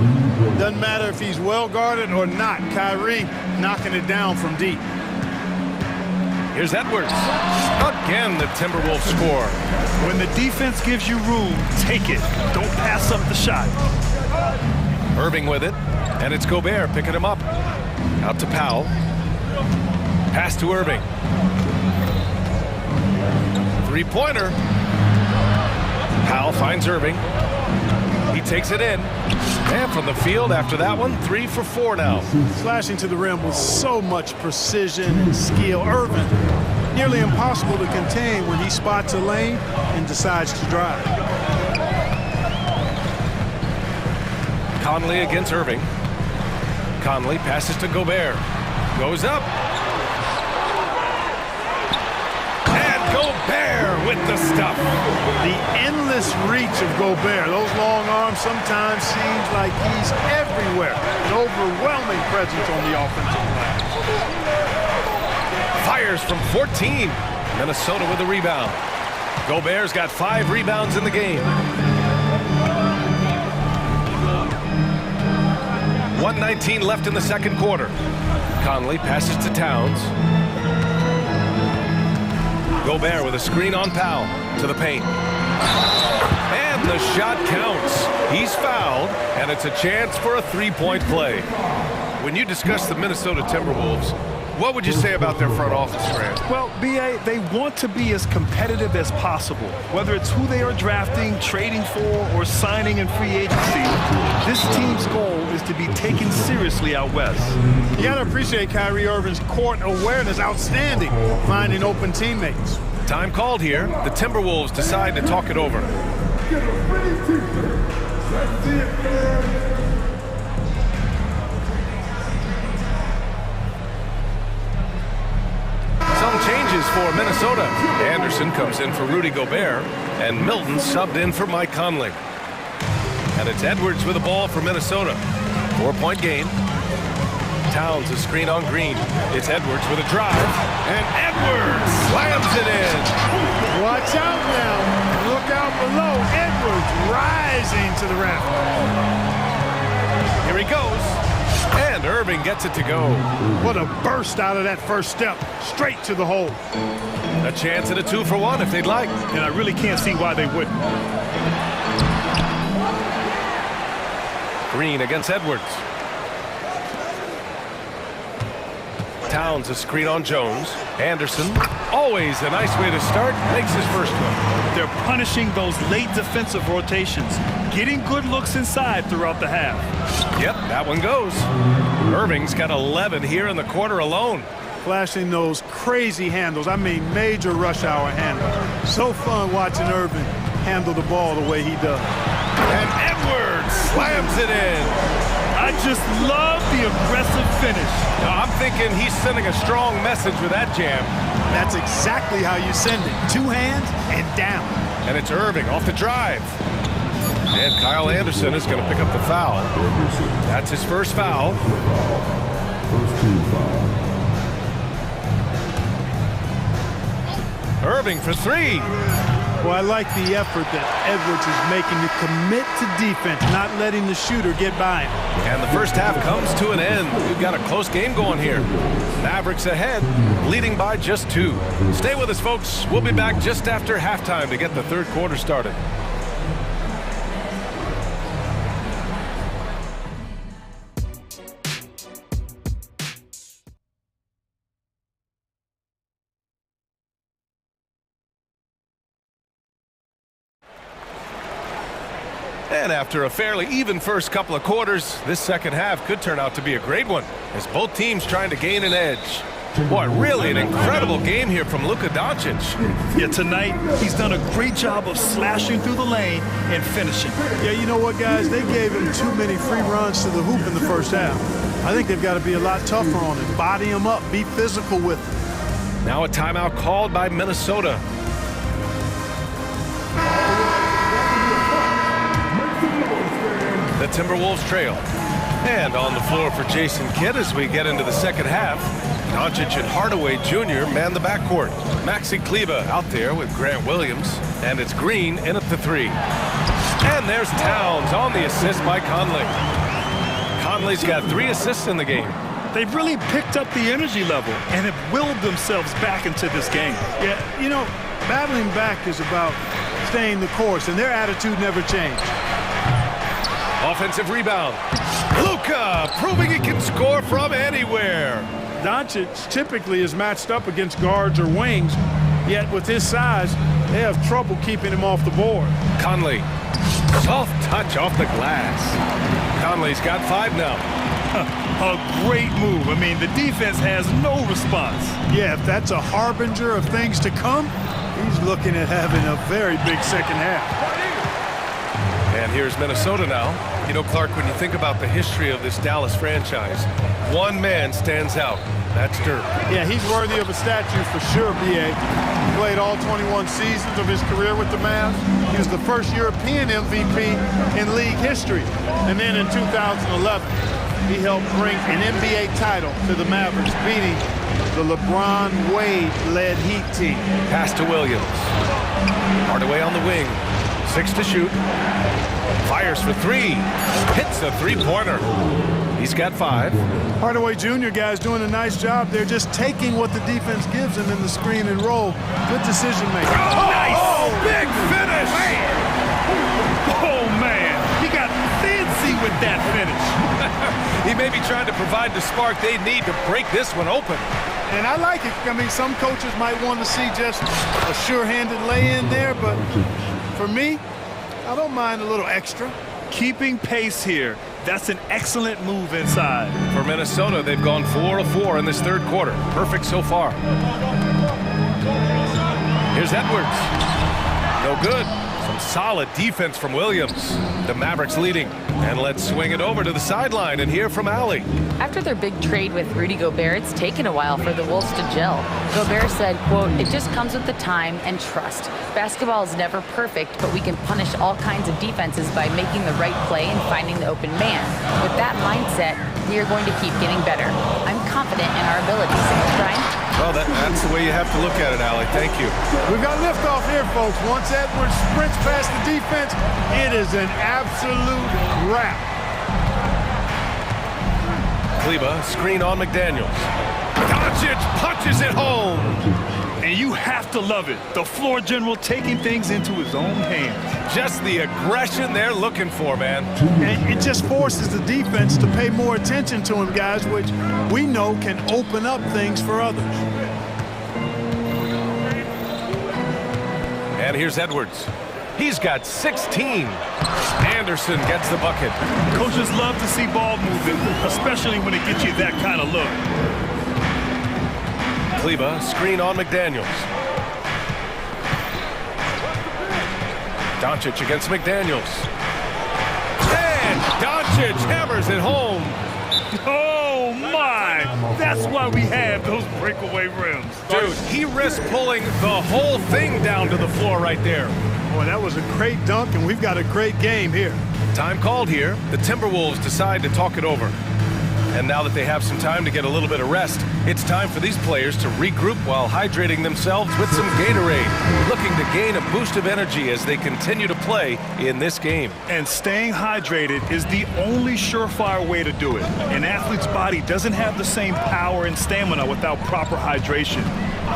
Speaker 8: Doesn't matter if he's well guarded or not. Kyrie knocking it down from deep.
Speaker 7: Here's Edwards. Again, the Timberwolves score.
Speaker 9: When the defense gives you room, take it. Don't pass up the shot.
Speaker 7: Irving with it, and it's Gobert picking him up. Out to Powell. Pass to Irving. Three-pointer. Powell finds Irving. He takes it in. And from the field after that one, 3 for 4 now.
Speaker 8: Slashing to the rim with so much precision and skill. Irving, nearly impossible to contain when he spots a lane and decides to drive.
Speaker 7: Conley against Irving. Conley passes to Gobert. Goes up. And Gobert with the stuff.
Speaker 8: The endless reach of Gobert. Those long arms sometimes seems like he's everywhere. An overwhelming presence on the offensive glass.
Speaker 7: Fires from 14. Minnesota with the rebound. Gobert's got 5 rebounds in the game. 1:19 left in the second quarter. Conley passes to Towns. Gobert with a screen on Powell to the paint. And the shot counts. He's fouled, and it's a chance for a three-point play. When you discuss the Minnesota Timberwolves, what would you say about their front office, Grant?
Speaker 9: Well, B.A., they want to be as competitive as possible. Whether it's who they are drafting, trading for, or signing in free agency, this team's goal is to be taken seriously out west.
Speaker 8: You got to appreciate Kyrie Irving's court awareness, outstanding, finding open teammates.
Speaker 7: Time called here. The Timberwolves decide to talk it over. Some changes for Minnesota. Anderson comes in for Rudy Gobert, and Milton subbed in for Mike Conley. And it's Edwards with the ball for Minnesota. 4-point game. Towns a screen on Green. It's Edwards with a drive, and Edwards slams it in.
Speaker 8: Watch out now. Look out below. Edwards rising to the rack.
Speaker 7: Here he goes. And Irving gets it to go.
Speaker 8: What a burst out of that first step. Straight to the hole.
Speaker 7: A chance at a 2-for-1 if they'd like.
Speaker 9: And I really can't see why they wouldn't.
Speaker 7: Green against Edwards. Towns a screen on Jones. Anderson, always a nice way to start, makes his first one.
Speaker 9: They're punishing those late defensive rotations, getting good looks inside throughout the half.
Speaker 7: Yep, that one goes. Irving's got 11 here in the quarter alone.
Speaker 8: Flashing those crazy handles. I mean, major rush hour handles. So fun watching Irving handle the ball the way he does.
Speaker 7: And Edwards slams it in.
Speaker 9: I just love the aggressive finish.
Speaker 7: I'm thinking he's sending a strong message with that jam.
Speaker 8: That's exactly how you send it. 2 hands and down.
Speaker 7: And it's Irving off the drive. And Kyle Anderson is going to pick up the foul. That's his first foul. Irving for 3.
Speaker 8: Well, I like the effort that Edwards is making to commit to defense, not letting the shooter get by him.
Speaker 7: And the first half comes to an end. We've got a close game going here. Mavericks ahead, leading by just 2. Stay with us, folks. We'll be back just after halftime to get the third quarter started. And after a fairly even first couple of quarters, this second half could turn out to be a great one, as both teams trying to gain an edge. Boy, really an incredible game here from Luka Doncic.
Speaker 9: Yeah, tonight he's done a great job of slashing through the lane and finishing.
Speaker 8: Yeah, you know what, guys? They gave him too many free runs to the hoop in the first half. I think they've got to be a lot tougher on him. Body him up, be physical with him.
Speaker 7: Now a timeout called by Minnesota. The Timberwolves trail. And on the floor for Jason Kidd as we get into the second half. Doncic and Hardaway Jr. man the backcourt. Maxi Kleber out there with Grant Williams. And it's Green in at the three. And there's Towns on the assist by Conley. Conley's got 3 assists in the game.
Speaker 9: They've really picked up the energy level and have willed themselves back into this game.
Speaker 8: Yeah, you know, battling back is about staying the course, and their attitude never changed.
Speaker 7: Offensive rebound. Luka proving he can score from anywhere.
Speaker 8: Doncic typically is matched up against guards or wings, yet with his size, they have trouble keeping him off the board.
Speaker 7: Conley, soft touch off the glass. Conley's got 5 now.
Speaker 9: A great move. I mean, the defense has no response.
Speaker 8: Yeah, if that's a harbinger of things to come, he's looking at having a very big second half.
Speaker 7: And here's Minnesota now. You know, Clark, when you think about the history of this Dallas franchise, one man stands out. That's Dirk.
Speaker 8: Yeah, he's worthy of a statue for sure, B.A. He played all 21 seasons of his career with the Mavs. He was the first European MVP in league history. And then in 2011, he helped bring an NBA title to the Mavericks, beating the LeBron Wade-led Heat team.
Speaker 7: Pass to Williams. Hardaway on the wing. 6 to shoot. Fires for 3. Hits a three-pointer. He's got 5.
Speaker 8: Hardaway Jr. guys doing a nice job. They're just taking what the defense gives them in the screen and roll. Good decision making.
Speaker 7: Oh, nice! Oh, big finish!
Speaker 9: Oh, man. He got fancy with that finish.
Speaker 7: He may be trying to provide the spark they need to break this one open.
Speaker 8: And I like it. I mean, some coaches might want to see just a sure-handed lay-in there, but for me, I don't mind a little extra.
Speaker 9: Keeping pace here. That's an excellent move inside.
Speaker 7: For Minnesota, they've gone 4 of 4 in this third quarter. Perfect so far. Here's Edwards. No good. Some solid defense from Williams. The Mavericks leading. And let's swing it over to the sideline and hear from Allie.
Speaker 10: After their big trade with Rudy Gobert, it's taken a while for the Wolves to gel. Gobert said, quote, "It just comes with the time and trust. Basketball is never perfect, but we can punish all kinds of defenses by making the right play and finding the open man. With that mindset, we are going to keep getting better. I'm confident in our abilities." Brian?
Speaker 7: Well, that's the way you have to look at it, Allie. Thank you.
Speaker 8: We've got liftoff here, folks. Once Edwards sprints past the defense, it is an absolute wrap.
Speaker 7: Kleber, screen on McDaniels. Doncic punches it home.
Speaker 9: And you have to love it. The floor general taking things into his own hands.
Speaker 7: Just the aggression they're looking for, man.
Speaker 8: And it just forces the defense to pay more attention to him, guys, which we know can open up things for others.
Speaker 7: And here's Edwards. He's got 16. Anderson gets the bucket.
Speaker 9: Coaches love to see ball movement, especially when it gets you that kind of look.
Speaker 7: Kleber, screen on McDaniels. Doncic against McDaniels. And Doncic hammers it home.
Speaker 9: Oh, my! That's why we have those breakaway rims.
Speaker 7: Dude, he risked pulling the whole thing down to the floor right there.
Speaker 8: Boy, that was a great dunk, and we've got a great game here.
Speaker 7: Time called here. The Timberwolves decide to talk it over. And now that they have some time to get a little bit of rest, it's time for these players to regroup while hydrating themselves with some Gatorade, looking to gain a boost of energy as they continue to play in this game.
Speaker 9: And staying hydrated is the only surefire way to do it. An athlete's body doesn't have the same power and stamina without proper hydration.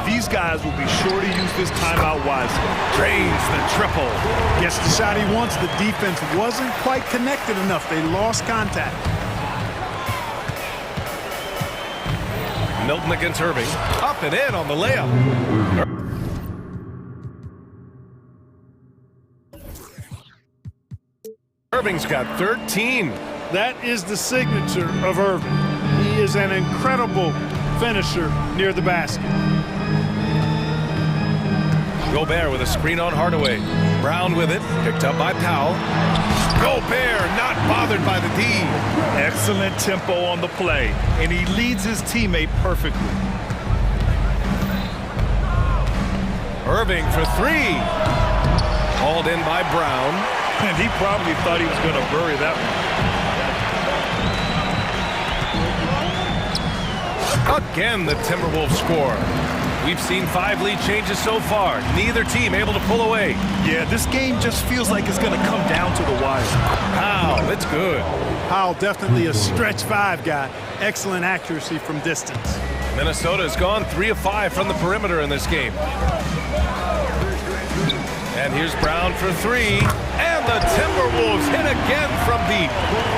Speaker 9: These guys will be sure to use this timeout wisely.
Speaker 7: Drains the triple.
Speaker 8: Gets the shot he wants. The defense wasn't quite connected enough. They lost contact.
Speaker 7: Milton against Irving. Up and in on the layup. Irving's got 13.
Speaker 8: That is the signature of Irving. He is an incredible finisher near the basket.
Speaker 7: Gobert with a screen on Hardaway. Brown with it. Picked up by Powell. Gobert not bothered by the D.
Speaker 9: Excellent tempo on the play, and he leads his teammate perfectly.
Speaker 7: Irving for 3. Called in by Brown.
Speaker 9: And he probably thought he was going to bury that
Speaker 7: Again, the Timberwolves score. We've seen 5 lead changes so far. Neither team able to pull away.
Speaker 9: Yeah, this game just feels like it's going to come down to the wire.
Speaker 7: Powell, it's good.
Speaker 8: Powell definitely a stretch 5 guy. Excellent accuracy from distance.
Speaker 7: Minnesota has gone 3 of 5 from the perimeter in this game. And here's Brown for 3. And the Timberwolves hit again from deep.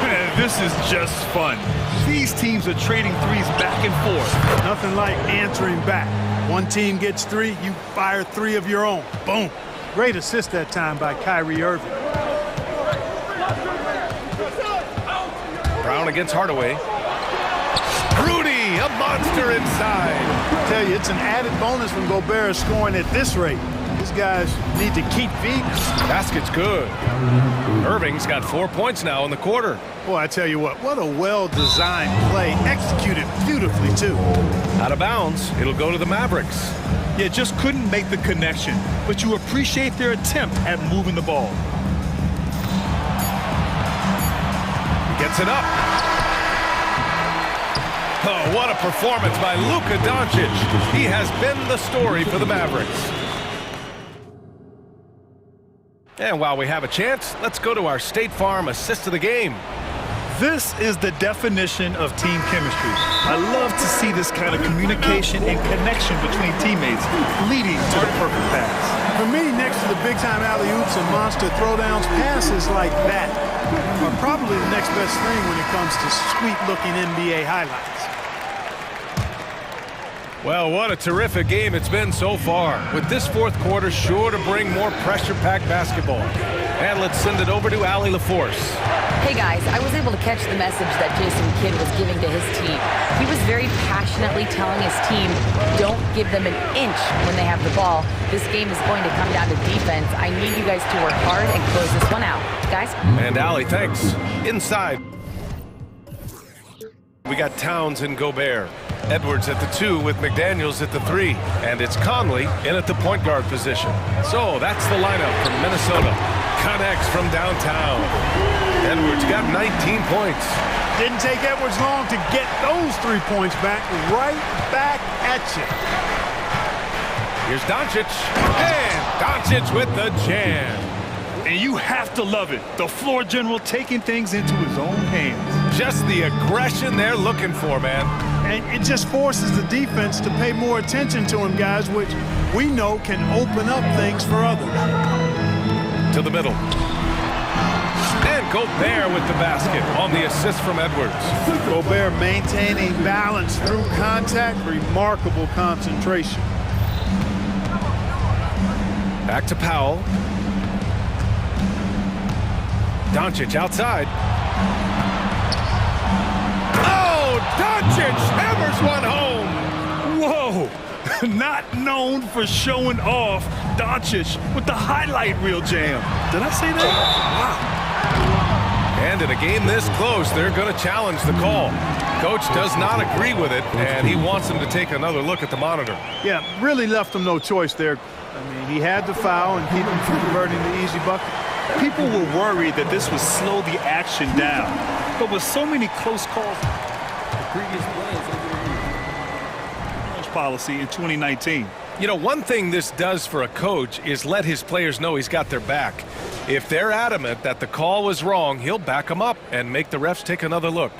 Speaker 9: Man, this is just fun. These teams are trading threes back and forth.
Speaker 8: Nothing like answering back. One team gets 3, you fire 3 of your own. Boom. Great assist that time by Kyrie Irving.
Speaker 7: Brown against Hardaway. Rudy, a monster inside.
Speaker 8: I tell you, it's an added bonus when Gobert is scoring at this rate. These guys need to keep feeding.
Speaker 7: Basket's good. Irving's got 4 points now in the quarter.
Speaker 8: Boy, I tell you what a well-designed play. Executed beautifully, too.
Speaker 7: Out of bounds, it'll go to the Mavericks.
Speaker 9: Yeah, just couldn't make the connection, but you appreciate their attempt at moving the ball.
Speaker 7: Gets it up. Oh, what a performance by Luka Doncic. He has been the story for the Mavericks. And while we have a chance, let's go to our State Farm assist of the game.
Speaker 9: This is the definition of team chemistry. I love to see this kind of communication and connection between teammates leading to the perfect pass.
Speaker 8: For me, next to the big-time alley-oops and monster throwdowns, passes like that are probably the next best thing when it comes to sweet-looking NBA highlights.
Speaker 7: Well, what a terrific game it's been so far, with this fourth quarter sure to bring more pressure-packed basketball. And let's send it over to Allie LaForce.
Speaker 10: Hey guys, I was able to catch the message that Jason Kidd was giving to his team. He was very passionately telling his team, don't give them an inch when they have the ball. This game is going to come down to defense. I need you guys to work hard and close this one out. Guys?
Speaker 7: And Allie, thanks. Inside. We got Towns and Gobert. Edwards at the 2 with McDaniels at the 3. And it's Conley in at the point guard position. So that's the lineup from Minnesota. Connects from downtown. Edwards got 19 points.
Speaker 8: Didn't take Edwards long to get those 3 points back. Right back at you.
Speaker 7: Here's Doncic. And Doncic with the jam.
Speaker 9: And you have to love it. The floor general taking things into his own hands.
Speaker 7: Just the aggression they're looking for, man.
Speaker 8: And it just forces the defense to pay more attention to him, guys, which we know can open up things for others.
Speaker 7: To the middle. And Gobert with the basket on the assist from Edwards.
Speaker 8: Gobert maintaining balance through contact, remarkable concentration.
Speaker 7: Back to Powell. Doncic outside. Oh, Doncic hammers one home.
Speaker 9: Whoa, not known for showing off. Doncic with the highlight reel jam. Did I say that? Wow.
Speaker 7: And in a game this close, they're going to challenge the call. Coach does not agree with it, and he wants him to take another look at the monitor.
Speaker 8: Yeah, really left him no choice there. I mean, he had to foul and keep him from converting the easy bucket.
Speaker 9: People were worried that this would slow the action down. But with so many close calls, the previous policy in 2019.
Speaker 7: You know, one thing this does for a coach is let his players know he's got their back. If they're adamant that the call was wrong, he'll back them up and make the refs take another look.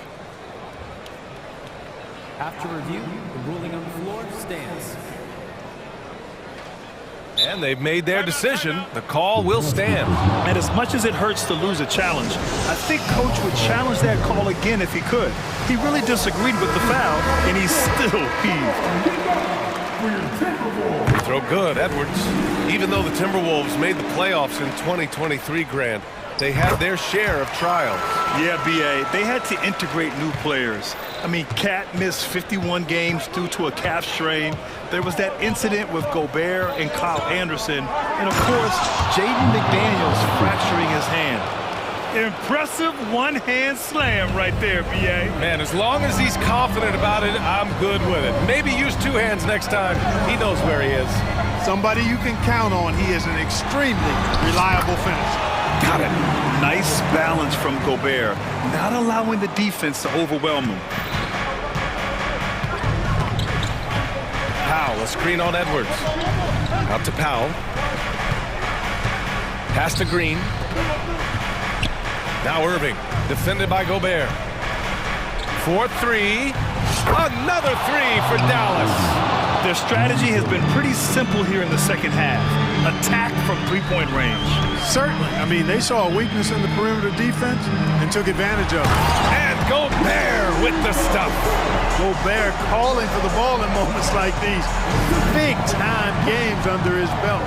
Speaker 5: After review, the ruling on the floor stands.
Speaker 7: And they've made their decision. The call will stand.
Speaker 9: And as much as it hurts to lose a challenge, I think Coach would challenge that call again if he could. He really disagreed with the foul, and he's still peeved.
Speaker 7: Throw good, Edwards. Even though the Timberwolves made the playoffs in 2023, Grant, they had their share of trials.
Speaker 9: Yeah, B.A., they had to integrate new players. I mean, Cat missed 51 games due to a calf strain. There was that incident with Gobert and Kyle Anderson. And, of course, Jaden McDaniels fracturing his hand. Impressive one-hand slam right there, B.A.
Speaker 7: Man, as long as he's confident about it, I'm good with it. Maybe use 2 hands next time. He knows where he is.
Speaker 8: Somebody you can count on. He is an extremely reliable finisher.
Speaker 9: Got it. Nice balance from Gobert, not allowing the defense to overwhelm him.
Speaker 7: a screen on Edwards. Out to Powell. Pass to Green. Now Irving, defended by Gobert. 4-3. Another three for Dallas.
Speaker 9: Their strategy has been pretty simple here in the second half. Attack from three-point range.
Speaker 8: Certainly. I mean, they saw a weakness in the perimeter defense and took advantage of it.
Speaker 7: And Gobert with the stuff.
Speaker 8: Gobert calling for the ball in moments like these. Big-time games under his belt.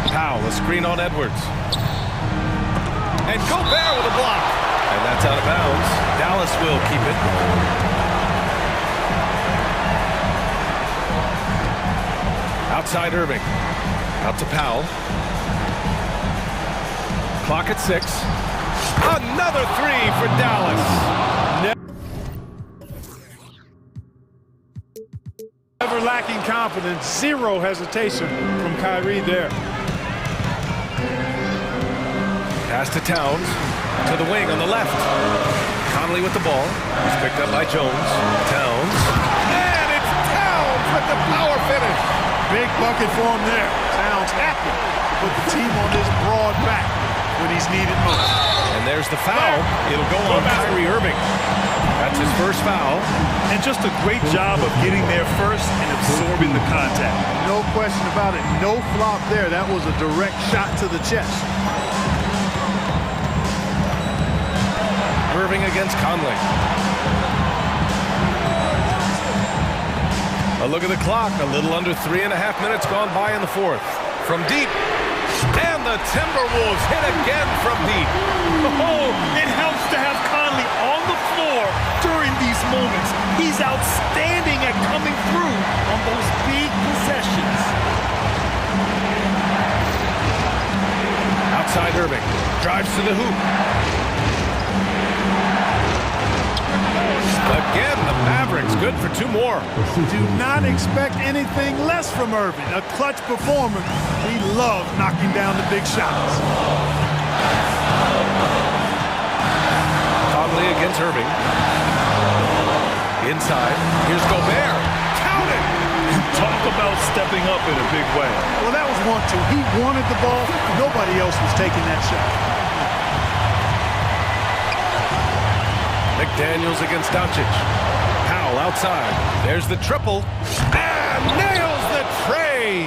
Speaker 7: Powell, a screen on Edwards. And Gobert with a block. And that's out of bounds. Dallas will keep it. Outside Irving. Out to Powell. Clock at 6. Another three for Dallas.
Speaker 8: Never lacking confidence. Zero hesitation from Kyrie there.
Speaker 7: Pass to Towns. To the wing on the left. Conley with the ball. He's picked up by Jones. Towns. And it's Towns with the power finish.
Speaker 8: Big bucket for him there. Towns happy to put the team on his broad back when he's needed most.
Speaker 7: And there's the foul. It'll go on Kyrie Irving. That's his first foul.
Speaker 9: And just a great job of getting there first and absorbing the contact.
Speaker 8: No question about it. No flop there. That was a direct shot to the chest.
Speaker 7: Irving against Conley. A look at the clock. A little under 3.5 minutes gone by in the fourth. From deep. And the Timberwolves hit again from deep.
Speaker 9: Oh, it helps to have Conley on the floor during these moments. He's outstanding at coming through on those big possessions.
Speaker 7: Outside Irving. Drives to the hoop. Again, the Mavericks good for 2 more.
Speaker 8: Do not expect anything less from Irving. A clutch performer. He loves knocking down the big shots.
Speaker 7: Conley against Irving. Inside. Here's Gobert. Count it!
Speaker 9: Talk about stepping up in a big way.
Speaker 8: Well, that was 1-2. He wanted the ball. Nobody else was taking that shot.
Speaker 7: McDaniels against Doncic. Powell outside. There's the triple. And nails the tray.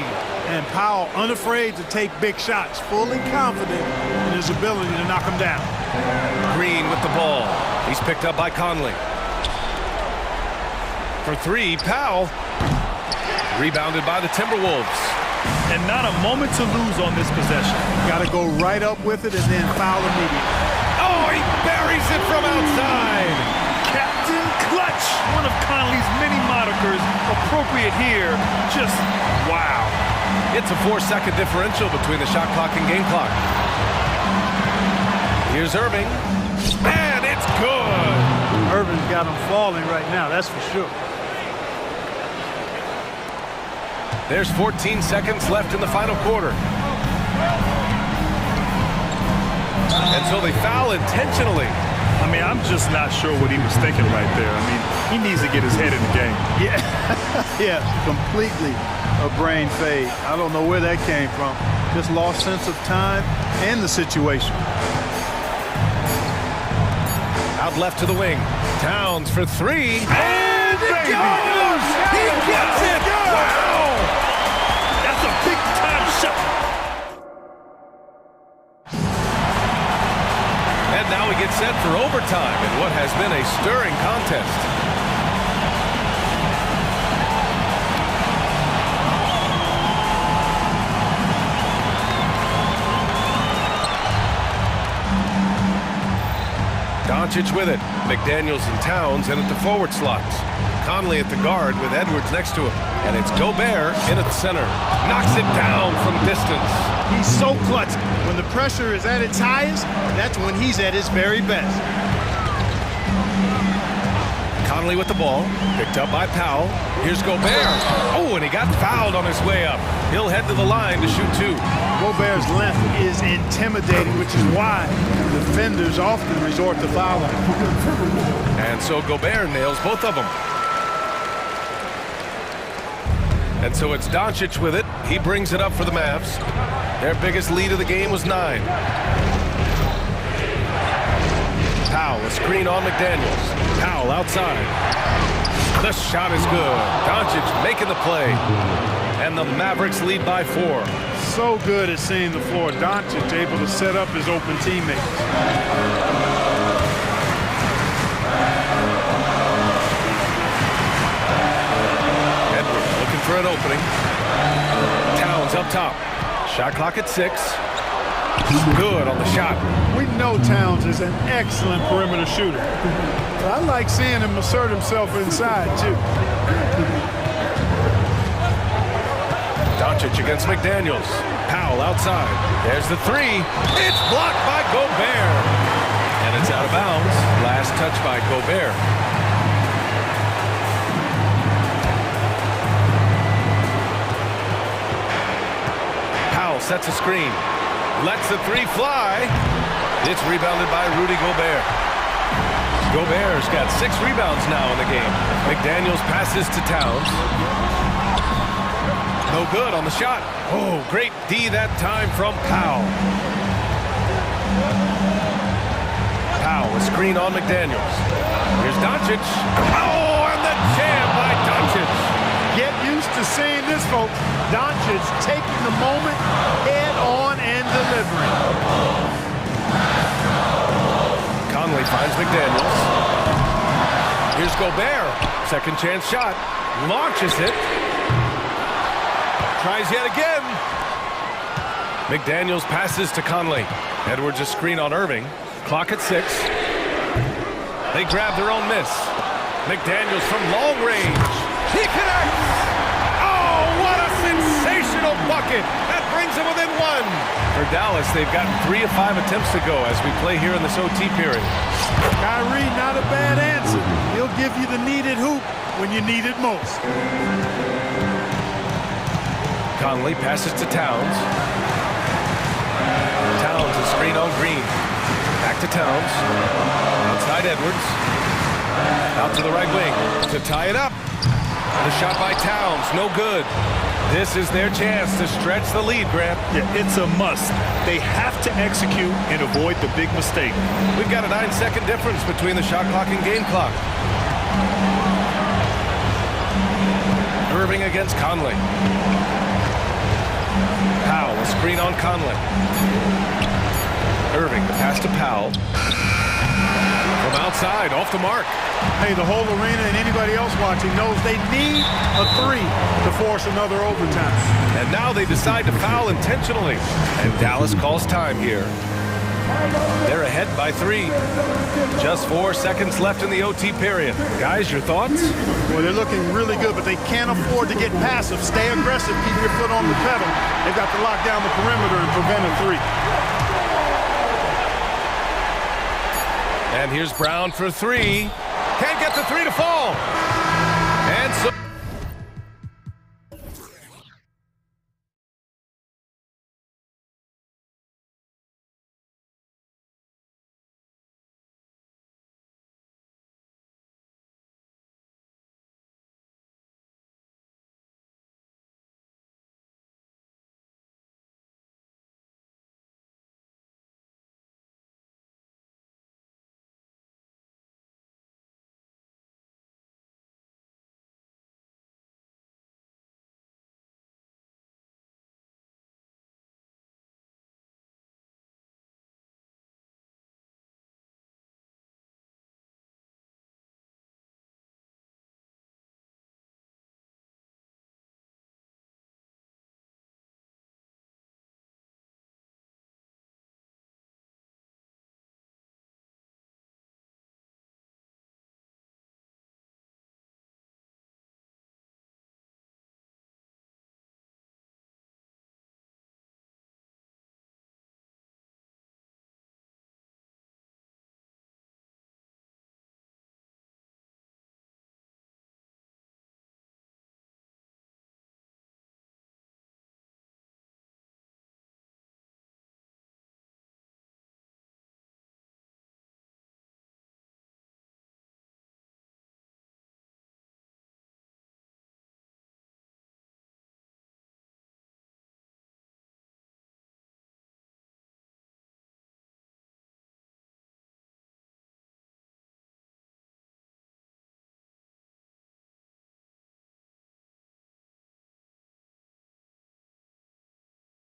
Speaker 8: And Powell unafraid to take big shots, fully confident in his ability to knock them down.
Speaker 7: Green with the ball. He's picked up by Conley. For 3, Powell. Rebounded by the Timberwolves.
Speaker 9: And not a moment to lose on this possession.
Speaker 8: Got to go right up with it and then foul immediately.
Speaker 7: Oh, he buries it from outside.
Speaker 9: Captain Clutch, one of Conley's many monikers, appropriate here. Just wow.
Speaker 7: It's a 4-second differential between the shot clock and game clock. Here's Irving. And it's good.
Speaker 8: Irving's got him falling right now, that's for sure.
Speaker 7: There's 14 seconds left in the final quarter. And so they foul intentionally.
Speaker 9: I mean, I'm just not sure what he was thinking right there. I mean, he needs to get his head in the game.
Speaker 8: Yeah, yeah, completely a brain fade. I don't know where that came from. Just lost sense of time and the situation.
Speaker 7: Out left to the wing. Towns for 3. And it goes! He gets it! Wow!
Speaker 9: That's a big-time shot.
Speaker 7: And now we get set for overtime in what has been a stirring contest. Doncic with it. McDaniels and Towns in at the forward slots. Conley at the guard with Edwards next to him. And it's Gobert in at the center. Knocks it down from distance.
Speaker 8: He's so clutch. When the pressure is at its highest, that's when he's at his very best.
Speaker 7: Conley with the ball. Picked up by Powell. Here's Gobert. Oh, and he got fouled on his way up. He'll head to the line to shoot 2.
Speaker 8: Gobert's length is intimidating, which is why defenders often resort to fouling.
Speaker 7: And so Gobert nails both of them. And so it's Doncic with it. He brings it up for the Mavs. Their biggest lead of the game was 9. Powell, a screen on McDaniels. Powell outside. The shot is good. Doncic making the play. And the Mavericks lead by 4.
Speaker 8: So good at seeing the floor. Doncic able to set up his open teammates.
Speaker 7: Edwards looking for an opening. Towns up top. Shot clock at 6. Good on the shot.
Speaker 8: We know Towns is an excellent perimeter shooter. But I like seeing him assert himself inside, too.
Speaker 7: Doncic against McDaniels. Powell outside. There's the 3. It's blocked by Gobert. And it's out of bounds. Last touch by Gobert. Powell sets a screen. Lets the 3 fly. It's rebounded by Rudy Gobert. Gobert's got 6 rebounds now in the game. McDaniels passes to Towns. No good on the shot. Oh, great D that time from Powell. Powell, a screen on McDaniels. Here's Doncic. Oh, and the jam by Doncic.
Speaker 8: Get used to seeing this, folks. Doncic taking the moment head on and delivering.
Speaker 7: Conley finds McDaniels. Here's Gobert. Second chance shot. Launches it. Tries yet again. McDaniels passes to Conley. Edwards a screen on Irving. Clock at 6. They grab their own miss. McDaniels from long range. He connects. Oh, what a sensational bucket. That brings them within 1. For Dallas, they've gotten 3 of 5 attempts to go as we play here in this OT period.
Speaker 8: Kyrie, not a bad answer. He'll give you the needed hoop when you need it most.
Speaker 7: Conley passes to Towns. Towns, a screen on Green. Back to Towns. Outside Edwards. Out to the right wing to tie it up. The shot by Towns, no good. This is their chance to stretch the lead, Grant.
Speaker 9: Yeah, it's a must. They have to execute and avoid the big mistake.
Speaker 7: We've got a 9-second difference between the shot clock and game clock. Irving against Conley. Powell, a screen on Conley. Irving, the pass to Powell. From outside, off the mark.
Speaker 8: Hey, the whole arena and anybody else watching knows they need a 3 to force another overtime.
Speaker 7: And now they decide to foul intentionally. And Dallas calls time here. They're ahead by 3. Just 4 seconds left in the OT period. Guys, your thoughts?
Speaker 8: Well, they're looking really good, but they can't afford to get passive. Stay aggressive, keep your foot on the pedal. They've got to lock down the perimeter and prevent a 3.
Speaker 7: And here's Brown for 3. Can't get the 3 to fall. And so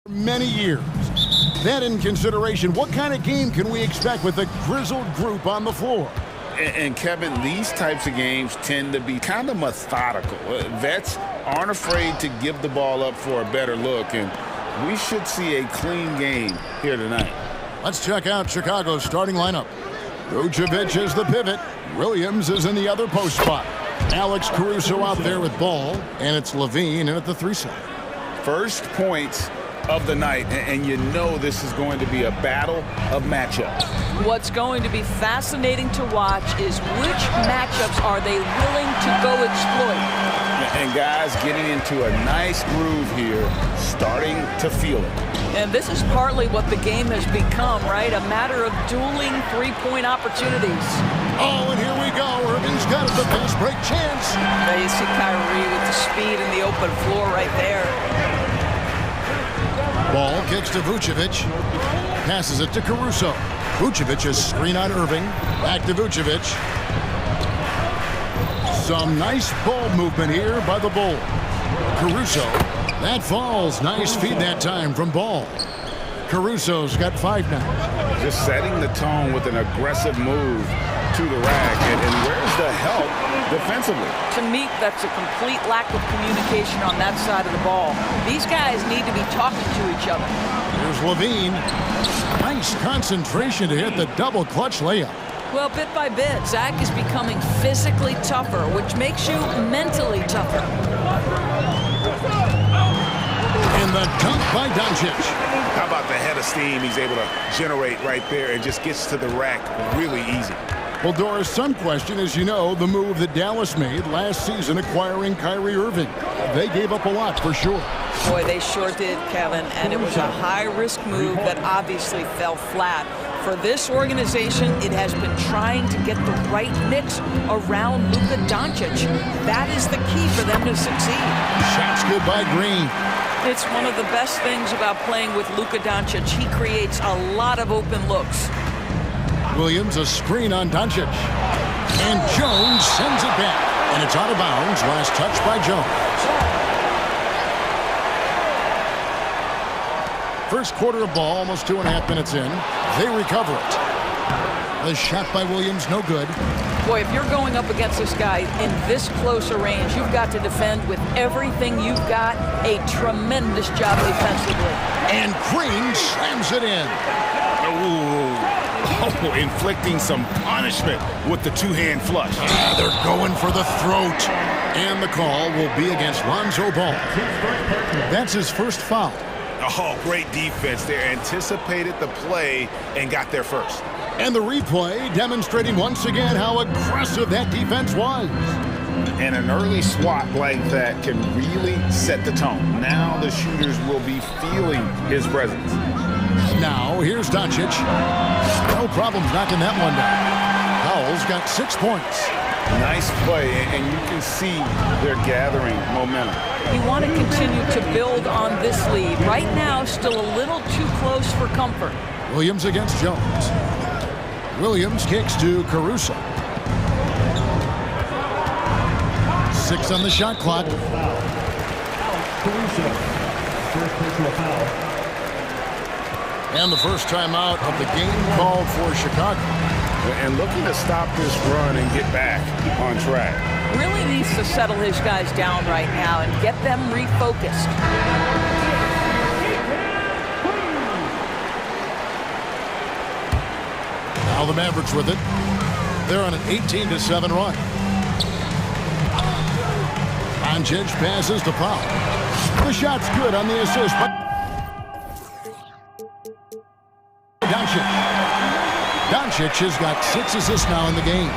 Speaker 1: Many years. That in consideration, what kind of game can we expect with a grizzled group on the floor?
Speaker 2: And Kevin, these types of games tend to be kind of methodical. Vets aren't afraid to give the ball up for a better look, and we should see a clean game here tonight.
Speaker 1: Let's check out Chicago's starting lineup. Vucevic is the pivot. Williams is in the other post spot. Alex Caruso out there with ball, and it's Levine in at the 3 side.
Speaker 2: First points of the night, and you know this is going to be a battle of matchups.
Speaker 5: What's going to be fascinating to watch is which matchups are they willing to go exploit.
Speaker 2: And guys getting into a nice groove here, starting to feel it.
Speaker 5: And this is partly what the game has become, right? A matter of dueling three-point opportunities.
Speaker 1: Oh, and here we go. Irving's got the fast break chance.
Speaker 5: There you see Kyrie with the speed and the open floor right there.
Speaker 1: Ball kicks to Vucevic. Passes it to Caruso. Vucevic is screen on Irving. Back to Vucevic. Some nice ball movement here by the Bull. Caruso. That falls. Nice feed that time from Ball. Caruso's got 5 now.
Speaker 2: Just setting the tone with an aggressive move to the rack. And where's the help defensively?
Speaker 5: To me, that's a complete lack of communication on that side of the ball. These guys need to be talking to each other.
Speaker 1: Here's Levine. Nice concentration to hit the double clutch layup.
Speaker 5: Well, bit by bit, Zach is becoming physically tougher, which makes you mentally tougher.
Speaker 1: And the dunk by Doncic.
Speaker 2: How about the head of steam he's able to generate right there and just gets to the rack really easy.
Speaker 1: Well, Doris, some question, as you know, the move that Dallas made last season acquiring Kyrie Irving. They gave up a lot for sure.
Speaker 5: Boy, they sure did, Kevin, and it was a high-risk move that obviously fell flat. For this organization, it has been trying to get the right mix around Luka Doncic. That is the key for them to succeed.
Speaker 1: Shots good by Green.
Speaker 5: It's one of the best things about playing with Luka Doncic. He creates a lot of open looks.
Speaker 1: Williams, a screen on Doncic. And Jones sends it back. And it's out of bounds. Last touch by Jones. First quarter of ball, almost 2.5 minutes in. They recover it. The shot by Williams, no good.
Speaker 5: Boy, if you're going up against this guy in this close a range, you've got to defend with everything you've got. A tremendous job defensively.
Speaker 1: And Green slams it in.
Speaker 2: Oh, inflicting some punishment with the two-hand flush.
Speaker 1: Yeah, they're going for the throat. And the call will be against Lonzo Ball. That's his first foul.
Speaker 2: Oh, great defense there. Anticipated the play and got there first.
Speaker 1: And the replay demonstrating once again how aggressive that defense was.
Speaker 2: And an early swat like that can really set the tone. Now the shooters will be feeling his presence.
Speaker 1: Now here's Doncic. No problems knocking that one down. Powell's got 6 points.
Speaker 2: Nice play, and you can see they're gathering momentum.
Speaker 5: You want to continue to build on this lead. Right now, still a little too close for comfort.
Speaker 1: Williams against Jones. Williams kicks to Caruso. 6 on the shot clock. And the first timeout of the game called for Chicago.
Speaker 2: And looking to stop this run and get back on track.
Speaker 5: Really needs to settle his guys down right now and get them refocused.
Speaker 1: Now the Mavericks with it. They're on an 18-7 run. Doncic passes to Powell. The shot's good on the assist. Doncic has got 6 assists now in the game.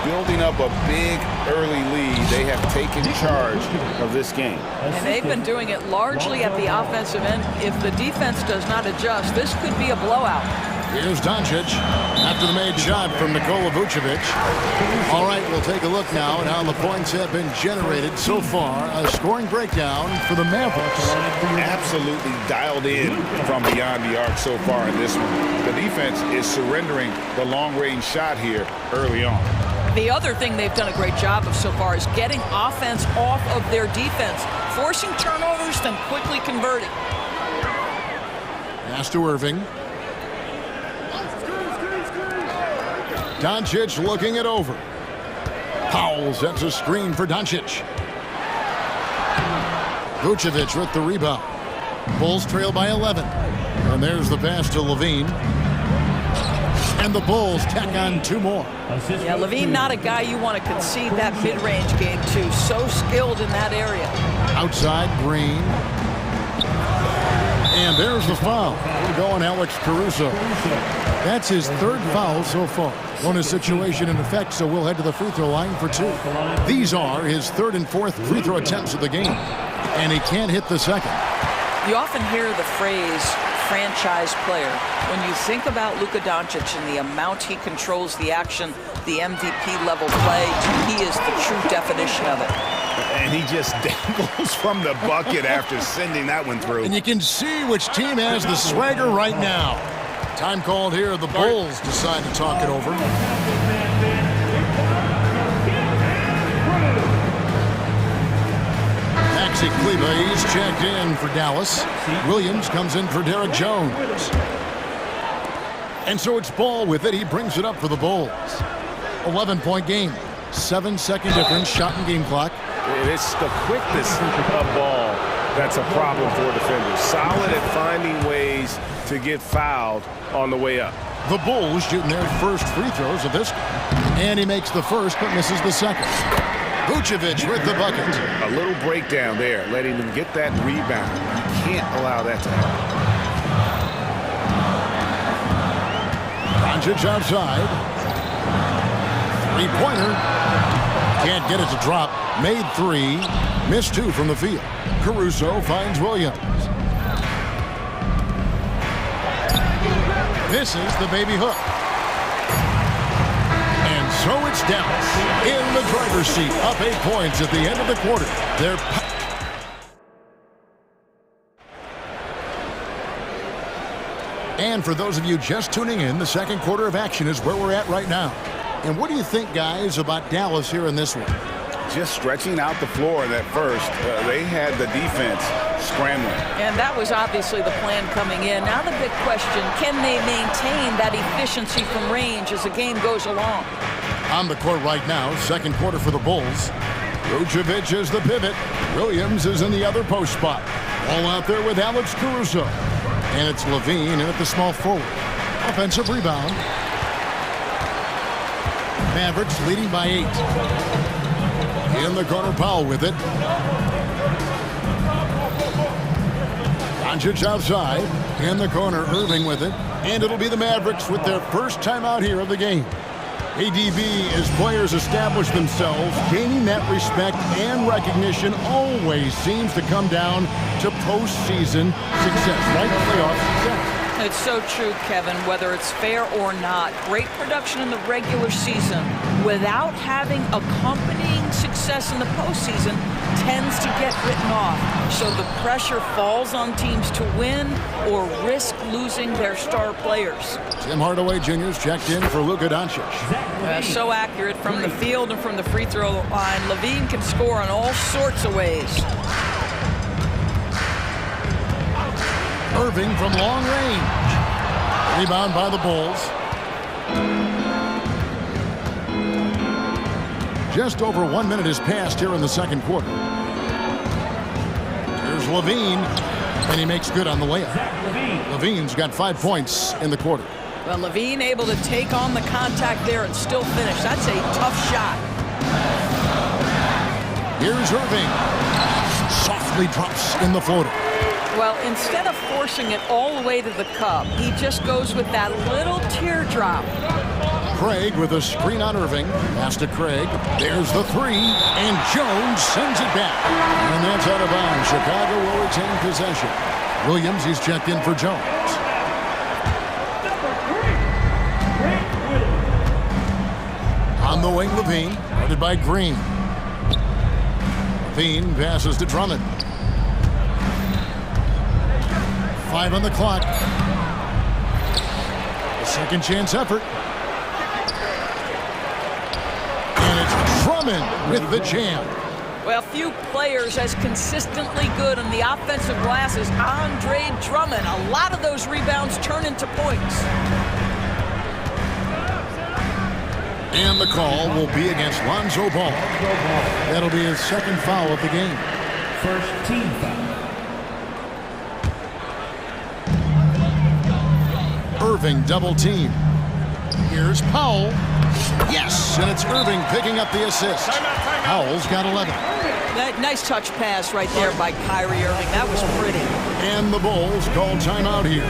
Speaker 2: Building up a big early lead, they have taken charge of this game.
Speaker 5: And they've been doing it largely at the offensive end. If the defense does not adjust, this could be a blowout.
Speaker 1: Here's Doncic after the made shot from Nikola Vucevic. All right, we'll take a look now at how the points have been generated so far. A scoring breakdown for the Mavericks.
Speaker 2: Absolutely dialed in from beyond the arc so far in this one. The defense is surrendering the long-range shot here early on.
Speaker 5: The other thing they've done a great job of so far is getting offense off of their defense, forcing turnovers, then quickly converting.
Speaker 1: Pass to Irving. Doncic looking it over. Powell sets a screen for Doncic. Vucevic with the rebound. Bulls trail by 11. And there's the pass to Levine. And the Bulls tack on 2 more.
Speaker 5: Yeah, Levine not a guy you want to concede that mid-range game to. So skilled in that area.
Speaker 1: Outside, Green. And there's the foul. We're going Alex Caruso. That's his 3rd foul so far. One is situation in effect, so we'll head to the free throw line for 2. These are his 3rd and 4th free throw attempts of the game. And he can't hit the second.
Speaker 5: You often hear the phrase franchise player. When you think about Luka Doncic and the amount he controls the action, the MVP level play, he is the true definition of it.
Speaker 2: And he just dangles from the bucket after sending that one through.
Speaker 1: And you can see which team has the swagger right now. Time called here. The Bulls decide to talk it over. Maxi Kleber, he's checked in for Dallas. Williams comes in for Derek Jones. And so it's Ball with it. He brings it up for the Bulls. 11-point game. 7-second difference, shot and game clock.
Speaker 7: It's the quickness of Ball that's a problem for defenders. Solid at finding ways to get fouled on the way up.
Speaker 1: The Bulls shooting their first free throws of this. And he makes the first but misses the second. Vucevic with the bucket.
Speaker 2: A little breakdown there, letting them get that rebound. You can't allow that to happen.
Speaker 1: Doncic outside. 3-pointer. Can't get it to drop. Made 3. Missed 2 from the field. Caruso finds Williams. This is the baby hook. And so it's Dallas in the driver's seat, up 8 points at the end of the quarter. And for those of you just tuning in, the second quarter of action is where we're at right now. And what do you think, guys, about Dallas here in this one?
Speaker 2: Just stretching out the floor in that first. They had the defense scrambling.
Speaker 5: And that was obviously the plan coming in. Now the big question, can they maintain that efficiency from range as the game goes along?
Speaker 1: On the court right now, second quarter for the Bulls. Vucevic is the pivot. Williams is in the other post spot. All out there with Alex Caruso. And it's Levine in at the small forward. Offensive rebound. Mavericks leading by 8. In the corner, Powell with it. Doncic outside. In the corner, Irving with it. And it'll be the Mavericks with their first timeout here of the game. ADB, as players establish themselves, gaining that respect and recognition always seems to come down to postseason success, right? Playoff success.
Speaker 5: It's so true, Kevin, whether it's fair or not. Great production in the regular season without having accompanying success in the postseason tends to get written off. So the pressure falls on teams to win or risk losing their star players.
Speaker 1: Tim Hardaway Jr. is checked in for Luka Doncic.
Speaker 5: So accurate from the field and from the free throw line. Levine can score on all sorts of ways.
Speaker 1: Irving from long range. Rebound by the Bulls. Just over 1 minute has passed here in the second quarter. Here's Levine, and he makes good on the layup. Levine's got 5 points in the quarter.
Speaker 5: Well, Levine able to take on the contact there and still finish. That's a tough shot.
Speaker 1: Here's Irving. Softly drops in the floater.
Speaker 5: Well, instead of forcing it all the way to the cup, he just goes with that little teardrop.
Speaker 1: Craig with a screen on Irving. Pass to Craig. There's the 3, and Jones sends it back. And that's out of bounds. Chicago will retain possession. Williams, he's checked in for Jones. On the wing, Levine, guarded by Green. Levine passes to Drummond. 5 on the clock. A second chance effort. And it's Drummond with the jam.
Speaker 5: Well, few players as consistently good on the offensive glass as Andre Drummond. A lot of those rebounds turn into points.
Speaker 1: And the call will be against Lonzo Ball. That'll be his second foul of the game.
Speaker 4: First team foul.
Speaker 1: Irving double team. Here's Powell. Yes, and it's Irving picking up the assist. Powell's got 11.
Speaker 5: That nice touch pass right there by Kyrie Irving. That was pretty.
Speaker 1: And the Bulls call timeout here.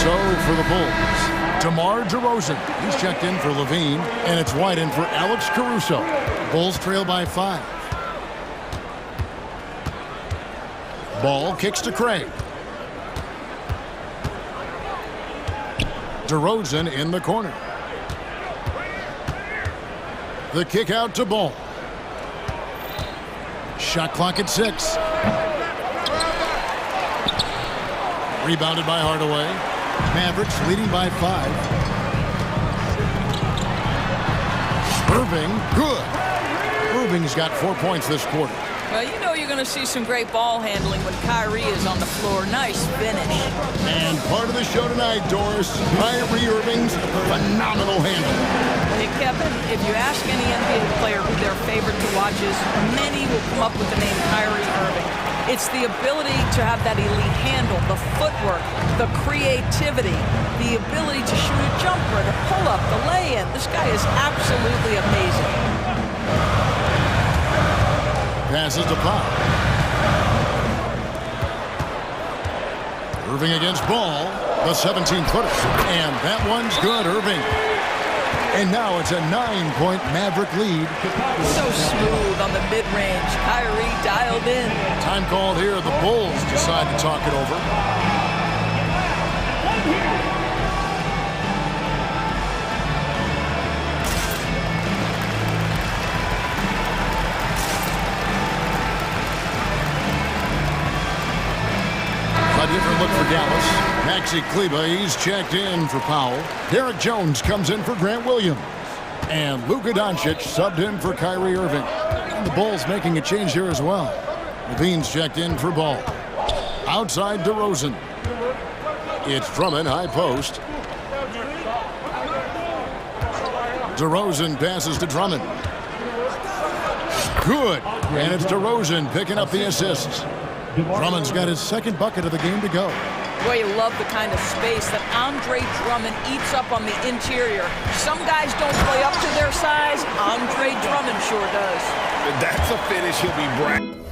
Speaker 1: So for the Bulls, DeMar DeRozan. He's checked in for Levine, and it's White in for Alex Caruso. Bulls trail by 5. Ball kicks to Craig. DeRozan in the corner. The kick out to Ball. Shot clock at 6. Rebounded by Hardaway. Mavericks leading by 5. Irving, good. Irving's got 4 points this quarter.
Speaker 5: Well, you know you're going to see some great ball handling when Kyrie is on the floor. Nice finish.
Speaker 1: And part of the show tonight, Doris, Kyrie Irving's phenomenal handle.
Speaker 5: Hey, Kevin, if you ask any NBA player who their favorite to watch is, many will come up with the name Kyrie Irving. It's the ability to have that elite handle, the footwork, the creativity, the ability to shoot a jumper, the pull-up, the lay-in. This guy is absolutely amazing.
Speaker 1: Passes to Pop. Irving against Ball, the 17-footer. And that one's good, Irving. And now it's a 9-point Maverick lead.
Speaker 5: So smooth on the mid-range. Kyrie dialed in.
Speaker 1: Time called here. The Bulls decide to talk it over. A different look for Dallas. Maxi Kleber, he's checked in for Powell. Derek Jones comes in for Grant Williams. And Luka Doncic subbed in for Kyrie Irving. And the Bulls making a change here as well. Levine's checked in for Ball. Outside DeRozan. It's Drummond, high post. DeRozan passes to Drummond. Good. And it's DeRozan picking up the assists. Drummond's got his second bucket of the game to go.
Speaker 5: Boy, you love the kind of space that Andre Drummond eats up on the interior. Some guys don't play up to their size. Andre Drummond sure does.
Speaker 2: That's a finish he'll be bragging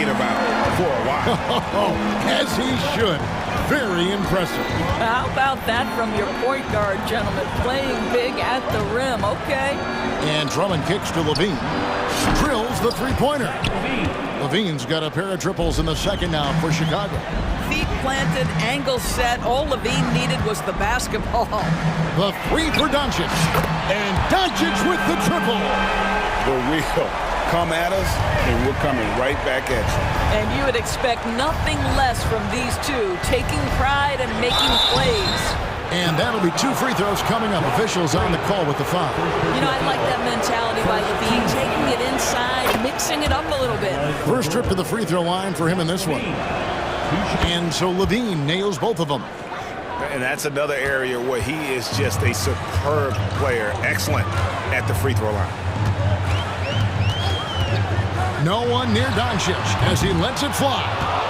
Speaker 2: about for a while.
Speaker 1: As he should. Very impressive.
Speaker 5: How about that from your point guard, gentlemen? Playing big at the rim, okay?
Speaker 1: And Drummond kicks to Levine. Drills the three-pointer. Levine's got a pair of triples in the second now for Chicago.
Speaker 5: Feet planted, angle set. All Levine needed was the basketball.
Speaker 1: The three for Doncic. And Doncic with the triple.
Speaker 2: The real. Come at us, and we're coming right back at you.
Speaker 5: And you would expect nothing less from these two, taking pride and making plays.
Speaker 1: And that'll be 2 free throws coming up. Officials on the call with the foul.
Speaker 5: You know, I like that mentality by Levine, taking it inside, mixing it up a little bit.
Speaker 1: First trip to the free throw line for him in this one. And so Levine nails both of them.
Speaker 2: And that's another area where he is just a superb player, excellent at the free throw line.
Speaker 1: No one near Doncic as he lets it fly.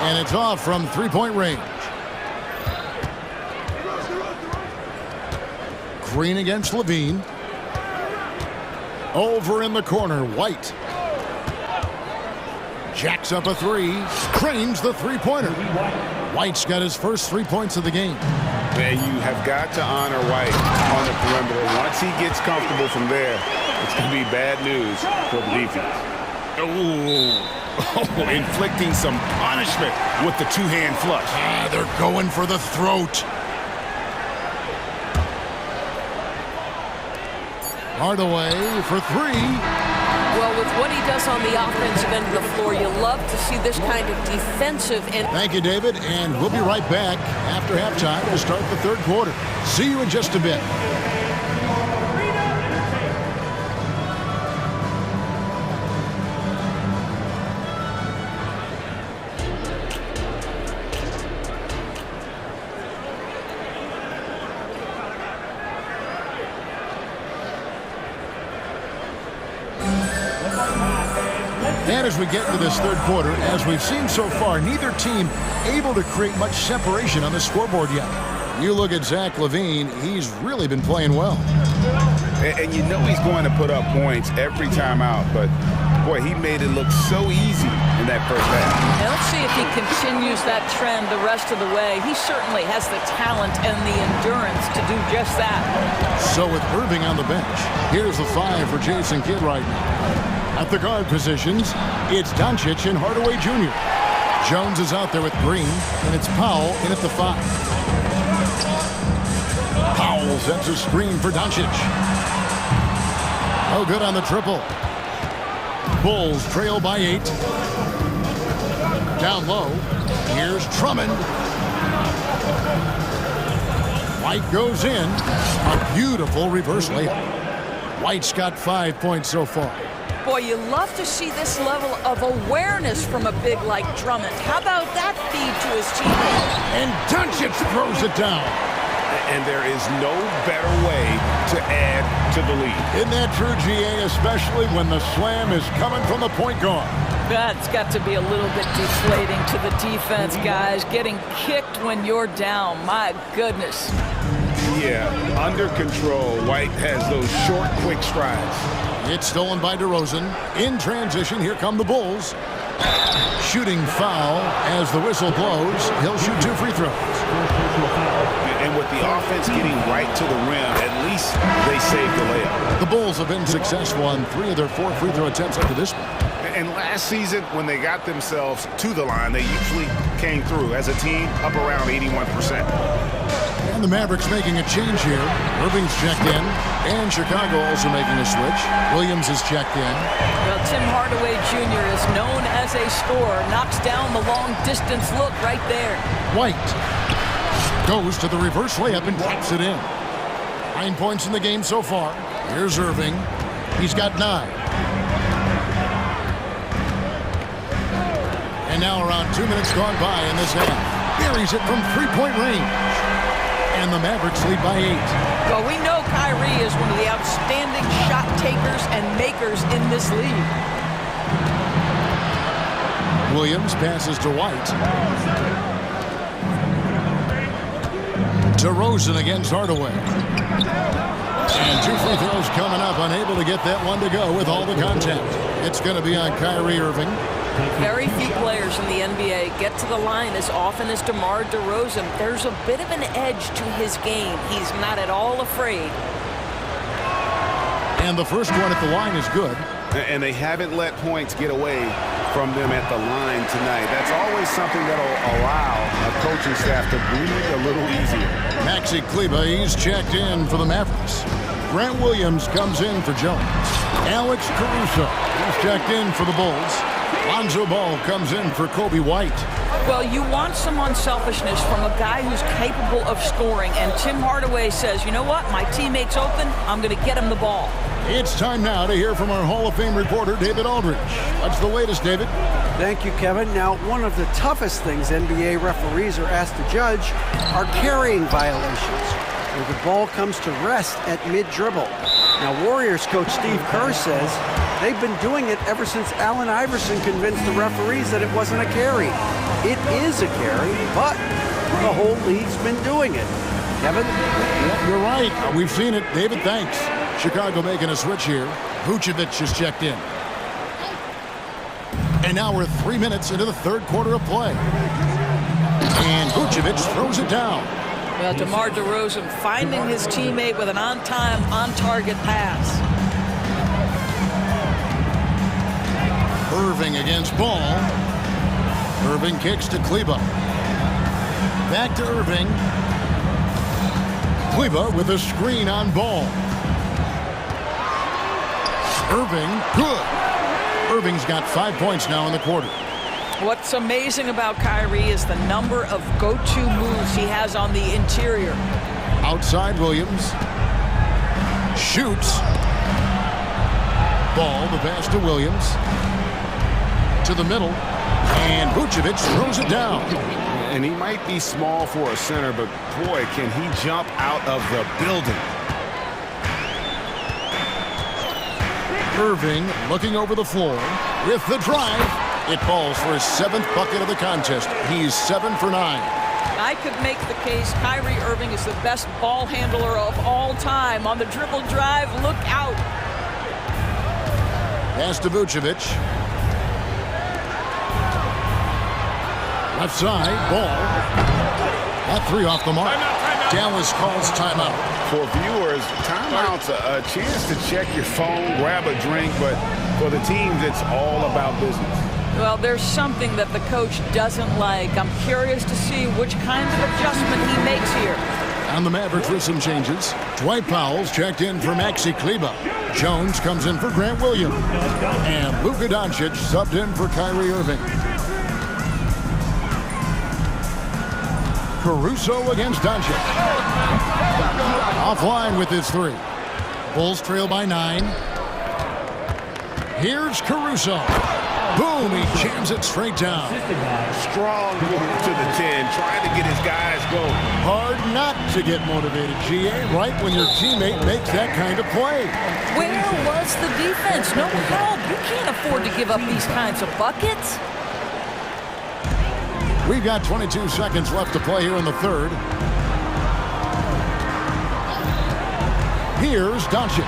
Speaker 1: And it's off from three-point range. Green against Levine. Over in the corner, White. Jacks up a three. Cranes the three-pointer. White's got his first 3 points of the game.
Speaker 2: Man, you have got to honor White on the perimeter. Once he gets comfortable from there, it's going to be bad news for the defense.
Speaker 1: Oh,
Speaker 2: inflicting some punishment with the two-hand flush.
Speaker 1: They're going for the throat. Hardaway for three.
Speaker 5: Well, with what he does on the offensive end of the floor, you love to see this kind of defensive.
Speaker 1: Thank you, David, and we'll be right back after halftime to start the third quarter. See you in just a bit. And as we get into this third quarter, as we've seen so far, neither team able to create much separation on the scoreboard yet. You look at Zach LaVine, he's really been playing well.
Speaker 2: And you know he's going to put up points every time out, but boy, he made it look so easy in that first half.
Speaker 5: Now let's see if he continues that trend the rest of the way. He certainly has the talent and the endurance to do just that.
Speaker 1: So with Irving on the bench, here's the 5 for Jason Kidd right now. At the guard positions, it's Doncic and Hardaway Jr. Jones is out there with Green, and it's Powell in at the 5. Powell sets a screen for Doncic. Oh, good on the triple. Bulls trail by 8. Down low, here's Drummond. White goes in. A beautiful reverse layup. White's got 5 points so far.
Speaker 5: Boy, you love to see this level of awareness from a big like Drummond. How about that feed to his teammate?
Speaker 1: And Doncic throws it down.
Speaker 2: And there is no better way to add to the lead.
Speaker 1: Isn't that true, GA, especially when the slam is coming from the point guard?
Speaker 5: That's got to be a little bit deflating to the defense, guys. Getting kicked when you're down. My goodness.
Speaker 2: Yeah, under control. White has those short, quick strides.
Speaker 1: It's stolen by DeRozan. In transition, here come the Bulls. Shooting foul as the whistle blows. He'll shoot 2 free throws.
Speaker 2: And with the offense getting right to the rim, at least they saved the layup.
Speaker 1: The Bulls have been successful on 3 of their 4 free throw attempts up to this point.
Speaker 2: And last season, when they got themselves to the line, they usually came through as a team up around 81%.
Speaker 1: And the Mavericks making a change here. Irving's checked in, and Chicago also making a switch. Williams is checked in.
Speaker 5: Well, Tim Hardaway Jr. is known as a scorer. Knocks down the long-distance look right there.
Speaker 1: White goes to the reverse layup and taps it in. 9 points in the game so far. Here's Irving. He's got 9. And now around 2 minutes gone by in this half. Buries it from three-point range. And the Mavericks lead by 8.
Speaker 5: Well, we know Kyrie is one of the outstanding shot takers and makers in this league.
Speaker 1: Williams passes to White. DeRozan against Hardaway. And 2 free throws coming up, unable to get that one to go with all the contact. It's going to be on Kyrie Irving.
Speaker 5: Very few players in the NBA get to the line as often as DeMar DeRozan. There's a bit of an edge to his game. He's not at all afraid.
Speaker 1: And the first one at the line is good.
Speaker 2: And they haven't let points get away from them at the line tonight. That's always something that'll allow a coaching staff to breathe a little easier.
Speaker 1: Maxi Kleber, he's checked in for the Mavericks. Grant Williams comes in for Jones. Alex Caruso, he's checked in for the Bulls. Lonzo Ball comes in for Kobe White.
Speaker 5: Well, you want some unselfishness from a guy who's capable of scoring, and Tim Hardaway says, you know what, my teammate's open, I'm going to get him the ball.
Speaker 1: It's time now to hear from our Hall of Fame reporter, David Aldridge. What's the latest, David?
Speaker 6: Thank you, Kevin. Now, one of the toughest things NBA referees are asked to judge are carrying violations, where the ball comes to rest at mid-dribble. Now, Warriors coach Steve Kerr says they've been doing it ever since Allen Iverson convinced the referees that it wasn't a carry. It is a carry, but the whole league's been doing it. Kevin?
Speaker 1: Yep, you're right. We've seen it. David, thanks. Chicago making a switch here. Vucevic is checked in. And now we're 3 minutes into the third quarter of play. And Vucevic throws it down.
Speaker 5: Well, DeMar DeRozan finding his teammate with an on-time, on-target pass.
Speaker 1: Irving against Ball. Irving kicks to Kleber. Back to Irving. Kleber with a screen on Ball. Irving, good. Irving's got 5 points now in the quarter.
Speaker 5: What's amazing about Kyrie is the number of go-to moves he has on the interior.
Speaker 1: Outside Williams. Shoots. Ball, the pass to Williams. To the middle. And Vucevic throws it down.
Speaker 2: And he might be small for a center, but boy, can he jump out of the building.
Speaker 1: Irving looking over the floor with the drive. It falls for his 7th bucket of the contest. He's 7 for 9.
Speaker 5: I could make the case Kyrie Irving is the best ball handler of all time. On the dribble drive, look out.
Speaker 1: Pass to Vucevic. Left side, ball. That 3 off the mark. Dallas calls timeout.
Speaker 2: For viewers, timeout's a chance to check your phone, grab a drink, but for the teams, it's all about business.
Speaker 5: Well, there's something that the coach doesn't like. I'm curious to see which kind of adjustment he makes here.
Speaker 1: And the Mavericks with some changes. Dwight Powell's checked in for Maxi Kleber. Jones comes in for Grant Williams. And Luka Doncic subbed in for Kyrie Irving. Caruso against Doncic. Offline with his 3. Bulls trail by 9. Here's Caruso. Boom, he jams it straight down.
Speaker 2: Strong move to the 10, trying to get his guys going.
Speaker 1: Hard not to get motivated, GA, right when your teammate makes that kind of play.
Speaker 5: Where was the defense? No help. You can't afford to give up these kinds of buckets.
Speaker 1: We've got 22 seconds left to play here in the 3rd. Here's Doncic.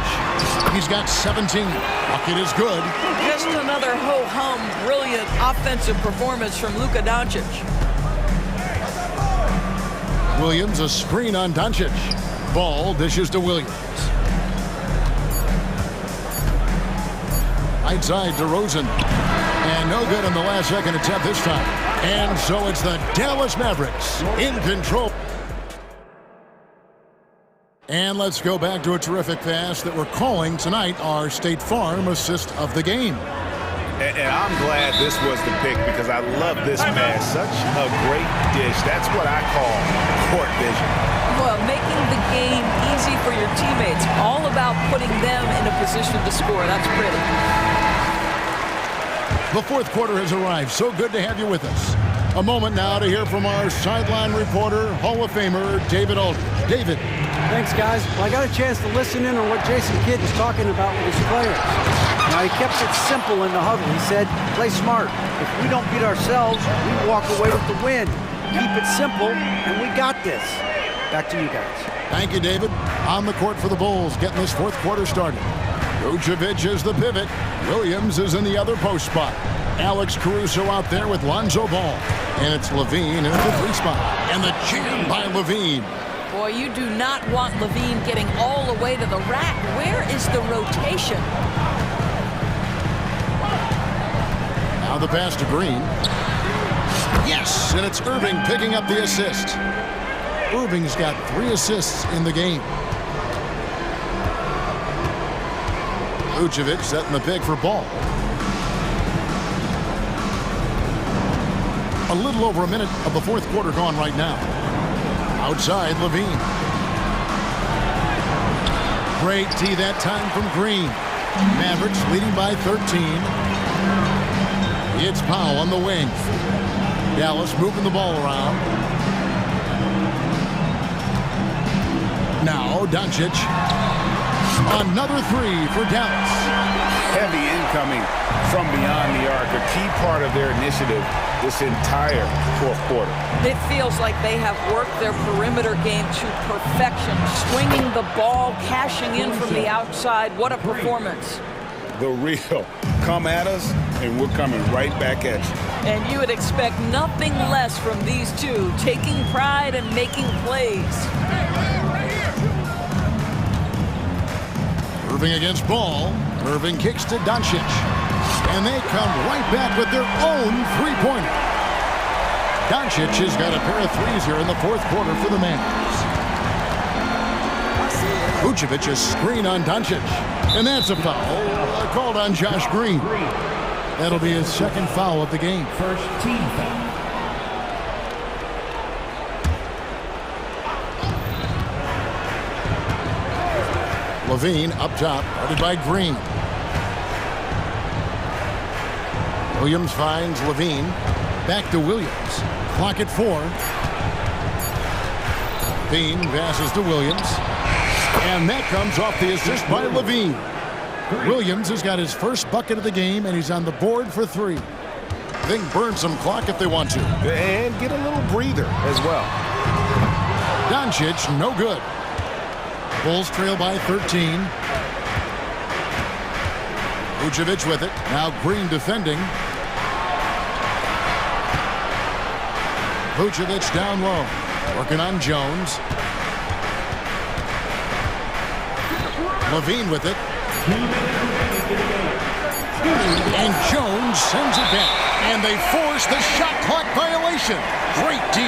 Speaker 1: He's got 17. Bucket is good.
Speaker 5: Just another ho-hum, brilliant offensive performance from Luka Doncic.
Speaker 1: Williams, a screen on Doncic. Ball dishes to Williams. Right side to Rosen. And no good on the last second attempt this time. And so it's the Dallas Mavericks in control. And let's go back to a terrific pass that we're calling tonight our State Farm assist of the game.
Speaker 2: And I'm glad this was the pick because I love this pass. Such a great dish. That's what I call court vision.
Speaker 5: Well, making the game easy for your teammates. All about putting them in a position to score. That's pretty.
Speaker 1: The 4th quarter has arrived. So good to have you with us. A moment now to hear from our sideline reporter, Hall of Famer, David Aldridge. David.
Speaker 6: Thanks, guys. Well, I got a chance to listen in on what Jason Kidd was talking about with his players. Now, he kept it simple in the huddle. He said, play smart. If we don't beat ourselves, we walk away with the win. Keep it simple, and we got this. Back to you guys.
Speaker 1: Thank you, David. On the court for the Bulls, getting this 4th quarter started. Vucevic is the pivot. Williams is in the other post spot. Alex Caruso out there with Lonzo Ball. And it's Levine in the 3 spot. And the jam by Levine.
Speaker 5: Boy, you do not want Levine getting all the way to the rack. Where is the rotation?
Speaker 1: Now the pass to Green. Yes, and it's Irving picking up the assist. Irving's got 3 assists in the game. Vucevic setting the pick for Ball. A little over a minute of the 4th quarter gone right now. Outside, Levine. Great D that time from Green. Mavericks leading by 13. It's Powell on the wing. Dallas moving the ball around. Now Doncic. Another 3 for Dallas.
Speaker 2: Heavy incoming from beyond the arc, a key part of their initiative this entire 4th quarter.
Speaker 5: It feels like they have worked their perimeter game to perfection, swinging the ball, cashing in from the outside. What a performance.
Speaker 2: The real come at us, and we're coming right back at you.
Speaker 5: And you would expect nothing less from these two, taking pride and making plays.
Speaker 1: Irving against Ball. Irving kicks to Doncic. And they come right back with their own 3-pointer. Doncic has got a pair of 3s here in the 4th quarter for the Mavericks. Vucevic a screen on Doncic. And that's a foul called on Josh Green. That'll be his second foul of the game.
Speaker 4: First team foul.
Speaker 1: Levine up top, guarded by Green. Williams finds Levine. Back to Williams. Clock at 4. Levine passes to Williams. And that comes off the assist by Levine. Williams has got his first bucket of the game, and he's on the board for 3. They can burn some clock if they want to.
Speaker 7: And get a little breather as well.
Speaker 1: Doncic, no good. Bulls trail by 13. Vucevic with it. Now Green defending. Vucevic down low. Working on Jones. Levine with it. And Jones sends it back. And they force the shot clock violation. Great D.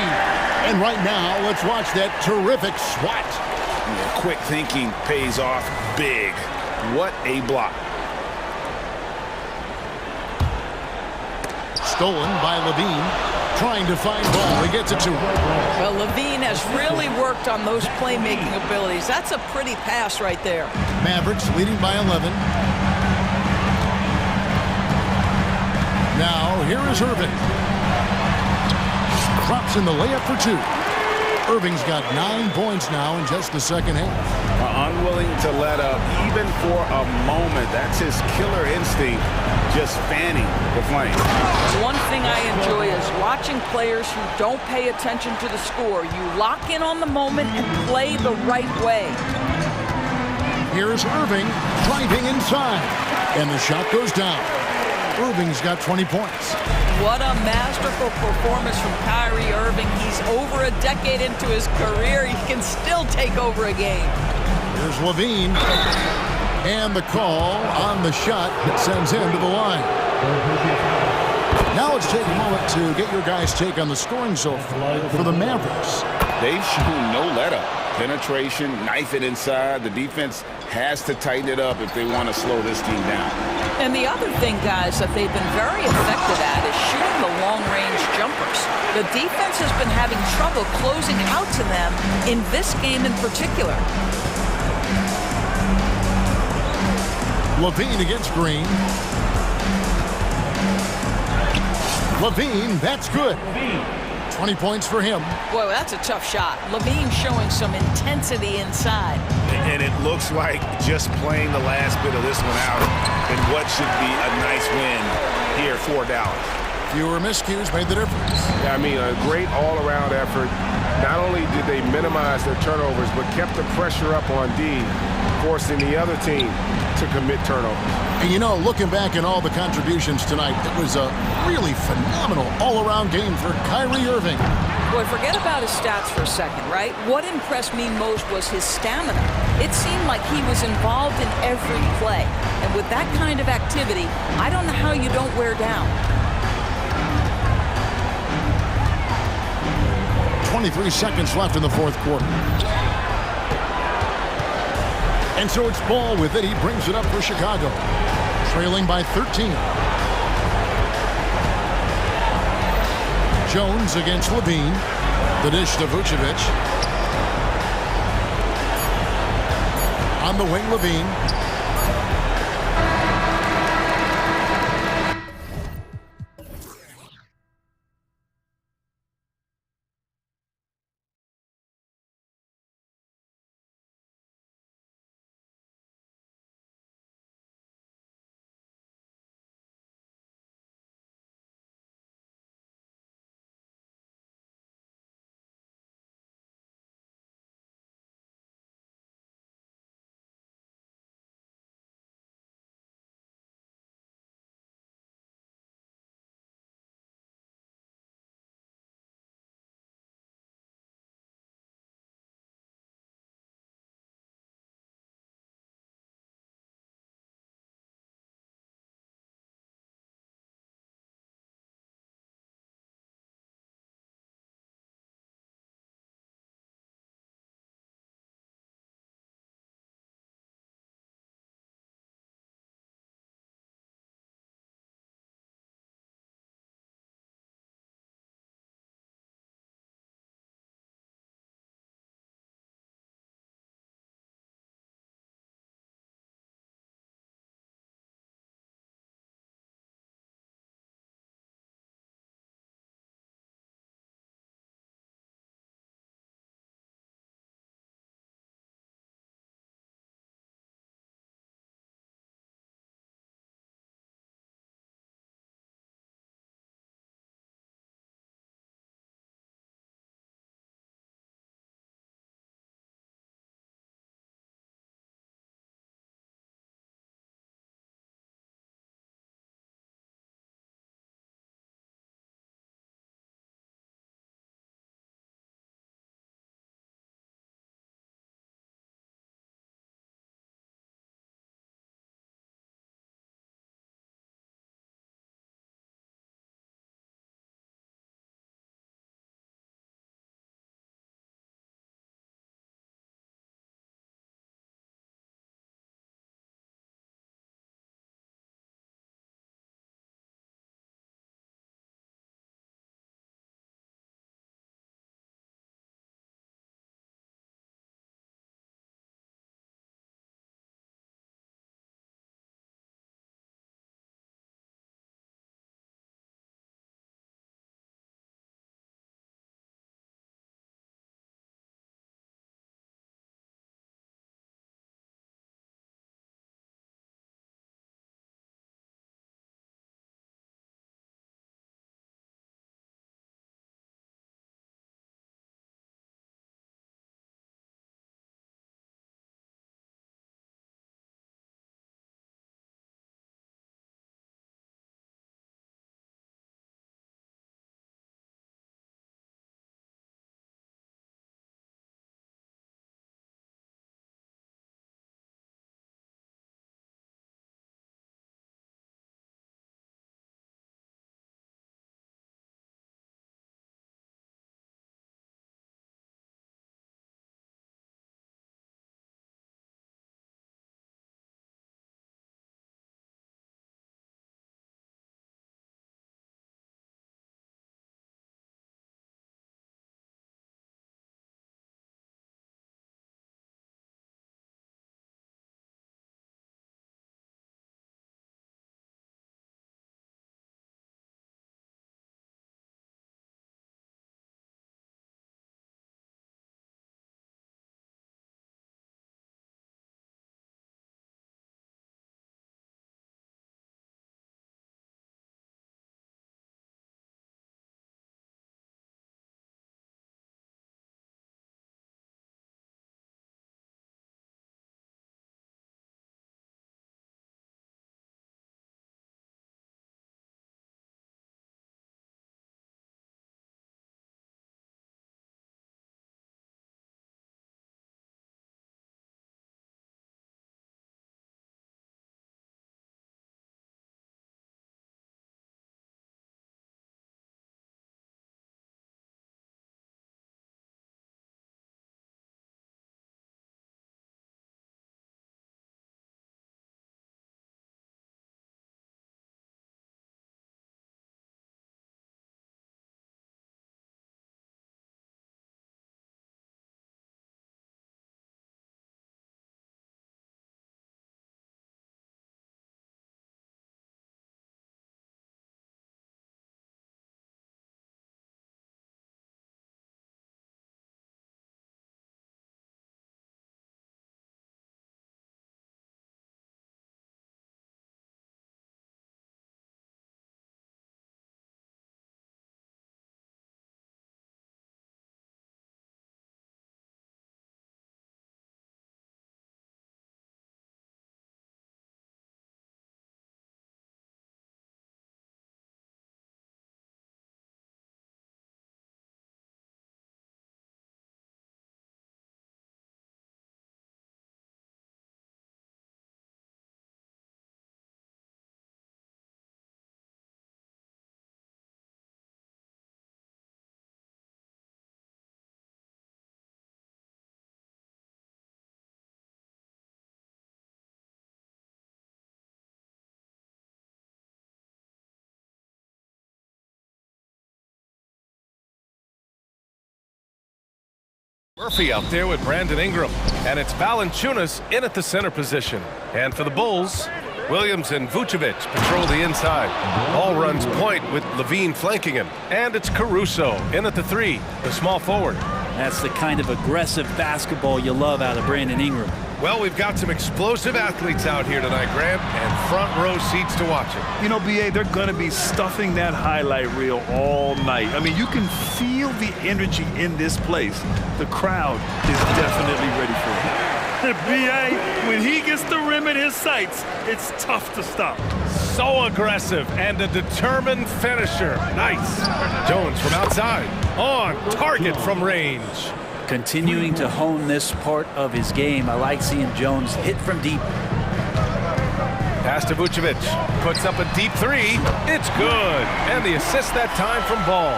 Speaker 1: And right now, let's watch that terrific swat.
Speaker 2: Yeah, quick thinking pays off big. What a block.
Speaker 1: Stolen by Levine. Trying to find ball. He gets it to him.
Speaker 5: Well, Levine has really worked on those playmaking abilities. That's a pretty pass right there.
Speaker 1: Mavericks leading by 11. Now, here is Irving. Drops in the layup for 2. Irving's got 9 points now in just the second half.
Speaker 2: Unwilling to let up even for a moment. That's his killer instinct, just fanning the flame.
Speaker 5: One thing I enjoy is watching players who don't pay attention to the score. You lock in on the moment and play the right way.
Speaker 1: Here's Irving driving inside. And the shot goes down. Irving's got 20 points.
Speaker 5: What a masterful performance from Kyrie Irving. He's over a decade into his career. He can still take over a game.
Speaker 1: Here's Levine. And the call on the shot that sends him to the line. Now let's take a moment to get your guys' take on the scoring so far for the Mavericks.
Speaker 2: They've shown no let-up. Penetration, knife it inside. The defense has to tighten it up if they want to slow this team down.
Speaker 5: And the other thing, guys, that they've been very effective at is shooting the long-range jumpers. The defense has been having trouble closing out to them in this game in particular.
Speaker 1: Levine against Green. Levine, that's good. 20 points for him.
Speaker 5: Boy, that's a tough shot. Levine showing some intensity inside.
Speaker 7: And it looks like just playing the last bit of this one out in what should be a nice win here for Dallas.
Speaker 1: Fewer miscues made the difference.
Speaker 11: I mean, a great all-around effort. Not only did they minimize their turnovers, but kept the pressure up on D, forcing the other team to commit turnovers.
Speaker 1: And you know, looking back at all the contributions tonight, it was a really phenomenal all-around game for Kyrie Irving.
Speaker 5: Boy, forget about his stats for a second, right? What impressed me most was his stamina. It seemed like he was involved in every play. And with that kind of activity, I don't know how you don't wear down.
Speaker 1: 23 seconds left in the fourth quarter. And so it's Ball with it. He brings it up for Chicago. Trailing by 13. Jones against Levine. The dish to Vucevic. On the wing, Levine.
Speaker 7: Murphy out there with Brandon Ingram. And it's Valanciunas in at the center position. And for the Bulls, Williams and Vucevic patrol the inside. Ball runs point with Levine flanking him. And it's Caruso in at the 3, the small forward.
Speaker 12: That's the kind of aggressive basketball you love out of Brandon Ingram.
Speaker 7: Well, we've got some explosive athletes out here tonight, Graham, and front row seats to watch it.
Speaker 9: You know, BA, they're going to be stuffing that highlight reel all night. I mean, you can feel the energy in this place. The crowd is definitely ready for it. BA, when he gets the rim in his sights, it's tough to stop.
Speaker 7: So aggressive and a determined finisher. Nice. Jones from outside. On target from range.
Speaker 12: Continuing to hone this part of his game. I like seeing Jones hit from deep.
Speaker 7: Pass to Vucevic. Puts up a deep 3. It's good. And the assist that time from Ball.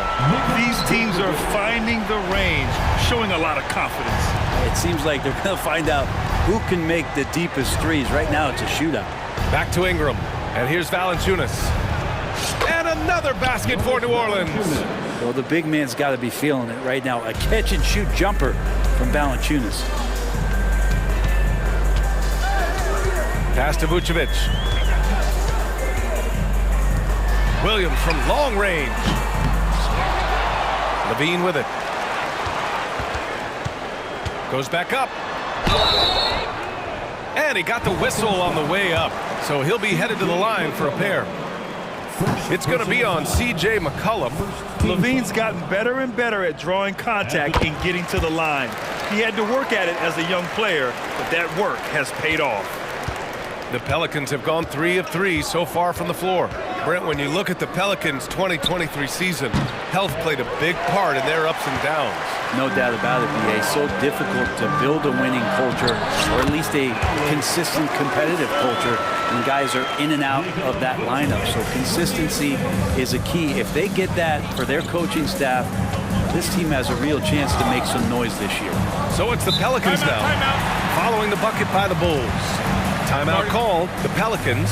Speaker 9: These teams are finding the range, showing a lot of confidence.
Speaker 12: It seems like they're going to find out who can make the deepest threes. Right now, it's a shootout.
Speaker 7: Back to Ingram. And here's Valanciunas. And another basket for New Orleans.
Speaker 12: Well, the big man's got to be feeling it right now. A catch-and-shoot jumper from Valanciunas.
Speaker 7: Pass to Vucevic. Williams from long range. Levine with it. Goes back up. And he got the whistle on the way up. So he'll be headed to the line for a pair. It's going to be on C.J. McCollum.
Speaker 9: Levine's gotten better and better at drawing contact and getting to the line. He had to work at it as a young player, but that work has paid off.
Speaker 7: The Pelicans have gone 3 of 3 so far from the floor. Brent, when you look at the Pelicans' 2023 season, health played a big part in their ups and downs.
Speaker 12: No doubt about it, BA. So difficult to build a winning culture, or at least a consistent competitive culture, when guys are in and out of that lineup. So consistency is a key. If they get that for their coaching staff, this team has a real chance to make some noise this year.
Speaker 7: So it's the Pelicans now, following the bucket by the Bulls. Timeout called, the Pelicans.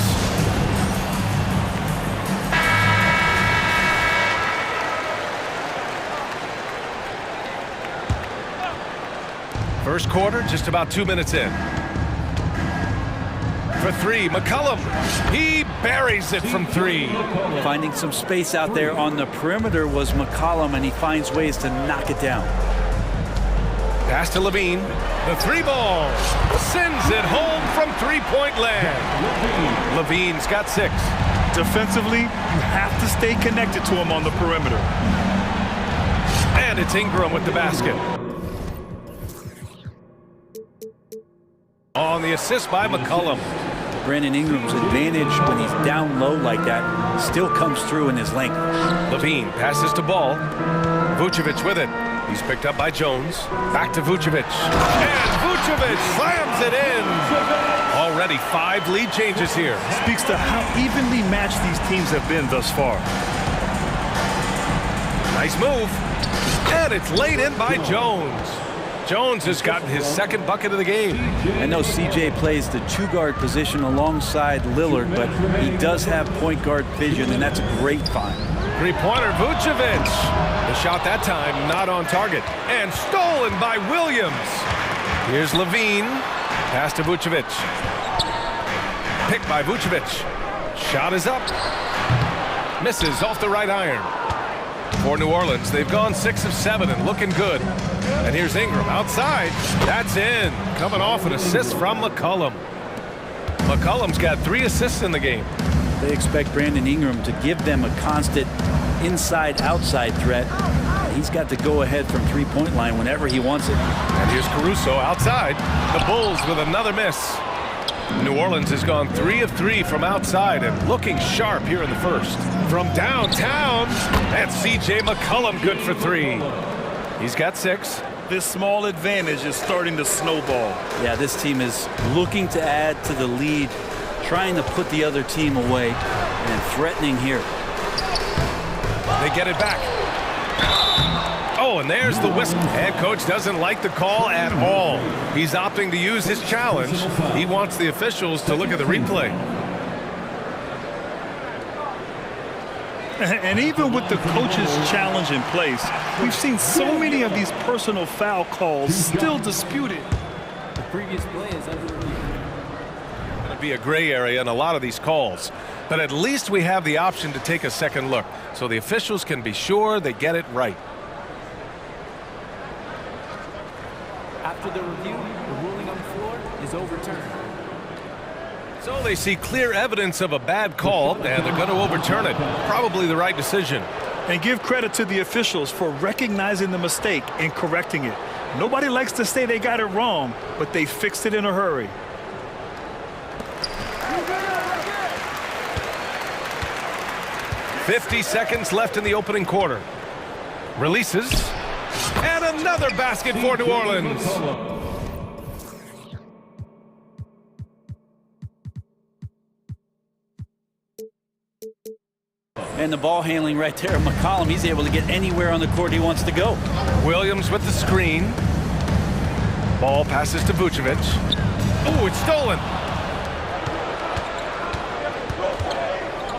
Speaker 7: First quarter, just about 2 minutes in. For 3, McCollum. He buries it from 3.
Speaker 12: Finding some space out there on the perimeter was McCollum, and he finds ways to knock it down.
Speaker 7: Pass to Levine. The 3 ball. Sends it home from three-point land. Levine's got 6.
Speaker 9: Defensively, you have to stay connected to him on the perimeter.
Speaker 7: And it's Ingram with the basket. On the assist by McCollum.
Speaker 12: Brandon Ingram's advantage when he's down low like that still comes through in his length.
Speaker 7: Levine passes to Ball. Vucevic with it. He's picked up by Jones. Back to Vucevic. And Vucevic slams it in. Already 5 lead changes here.
Speaker 9: Speaks to how evenly matched these teams have been thus far.
Speaker 7: Nice move. And it's laid in by Jones. Jones has gotten his 2nd bucket of the game.
Speaker 12: I know CJ plays the 2-guard position alongside Lillard, but he does have point guard vision, and that's a great find.
Speaker 7: 3-pointer, Vucevic. The shot that time not on target. And stolen by Williams. Here's Levine. Pass to Vucevic. Picked by Vucevic. Shot is up. Misses off the right iron. For New Orleans, they've gone 6 of 7 and looking good. And here's Ingram outside. That's in. Coming off an assist from McCollum. McCollum's got 3 assists in the game.
Speaker 12: They expect Brandon Ingram to give them a constant inside-outside threat. He's got to go ahead from three-point line whenever he wants it.
Speaker 7: And here's Caruso outside. The Bulls with another miss. New Orleans has gone 3 of 3 from outside and looking sharp here in the first. From downtown, that's C.J. McCollum good for 3. He's got 6.
Speaker 9: This small advantage is starting to snowball.
Speaker 12: Yeah, this team is looking to add to the lead, trying to put the other team away, and threatening here.
Speaker 7: They get it back. Oh, and there's the whistle. Head coach doesn't like the call at all. He's opting to use his challenge. He wants the officials to look at the replay.
Speaker 9: And even with the coach's challenge in place, we've seen so many of these personal foul calls still disputed.
Speaker 13: The previous play is under review.
Speaker 7: Going to be a gray area in a lot of these calls, but at least we have the option to take a second look, so the officials can be sure they get it right.
Speaker 13: After the review, the ruling on the floor is overturned.
Speaker 7: So they see clear evidence of a bad call, and they're going to overturn it. Probably the right decision.
Speaker 9: And give credit to the officials for recognizing the mistake and correcting it. Nobody likes to say they got it wrong, but they fixed it in a hurry.
Speaker 7: "50 seconds left in the opening quarter. Releases. And another basket for New Orleans.
Speaker 12: And the ball handling right there, McCollum, he's able to get anywhere on the court he wants to go.
Speaker 7: Williams with the screen. Ball passes to Vucevic. Oh, it's stolen.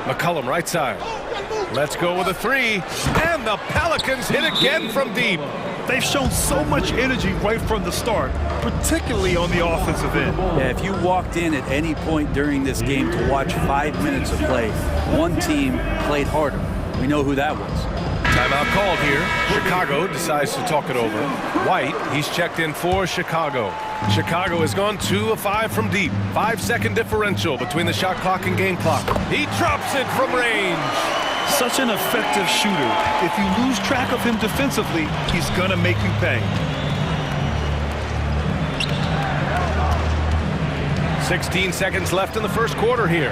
Speaker 7: McCollum right side. Let's go with a three. And the Pelicans hit again from deep.
Speaker 9: They've shown so much energy right from the start, particularly on the offensive end.
Speaker 12: Yeah, if you walked in at any point during this game to watch 5 minutes of play, one team played harder. We know who that was.
Speaker 7: Timeout called here. Chicago decides to talk it over. White, he's checked in for Chicago. Chicago has gone 2 of 5 from deep. 5-second differential between the shot clock and game clock. He drops it from range.
Speaker 9: Such an effective shooter. If you lose track of him defensively, he's gonna make you pay.
Speaker 7: 16 seconds left in the first quarter here.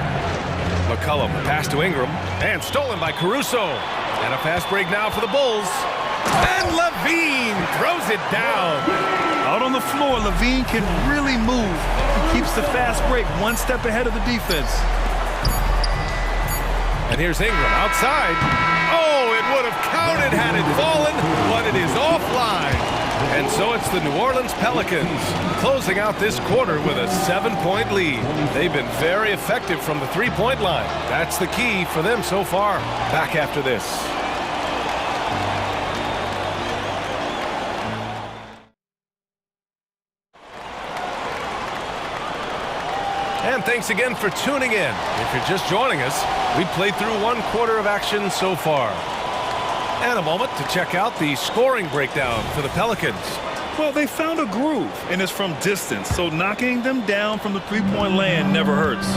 Speaker 7: McCollum, pass to Ingram, and stolen by Caruso. And a fast break now for the Bulls. And Levine throws it down.
Speaker 9: Out on the floor, Levine can really move. He keeps the fast break one step ahead of the defense.
Speaker 7: And here's Ingram outside. Oh, it would have counted had it fallen, but it is offline. And so it's the New Orleans Pelicans closing out this quarter with a 7-point lead. They've been very effective from the three-point line. That's the key for them so far. Back after this. And thanks again for tuning in. If you're just joining us, we've played through 1 quarter of action so far. And a moment to check out the scoring breakdown for the Pelicans.
Speaker 9: Well, they found a groove, and it's from distance, so knocking them down from the three-point land never hurts.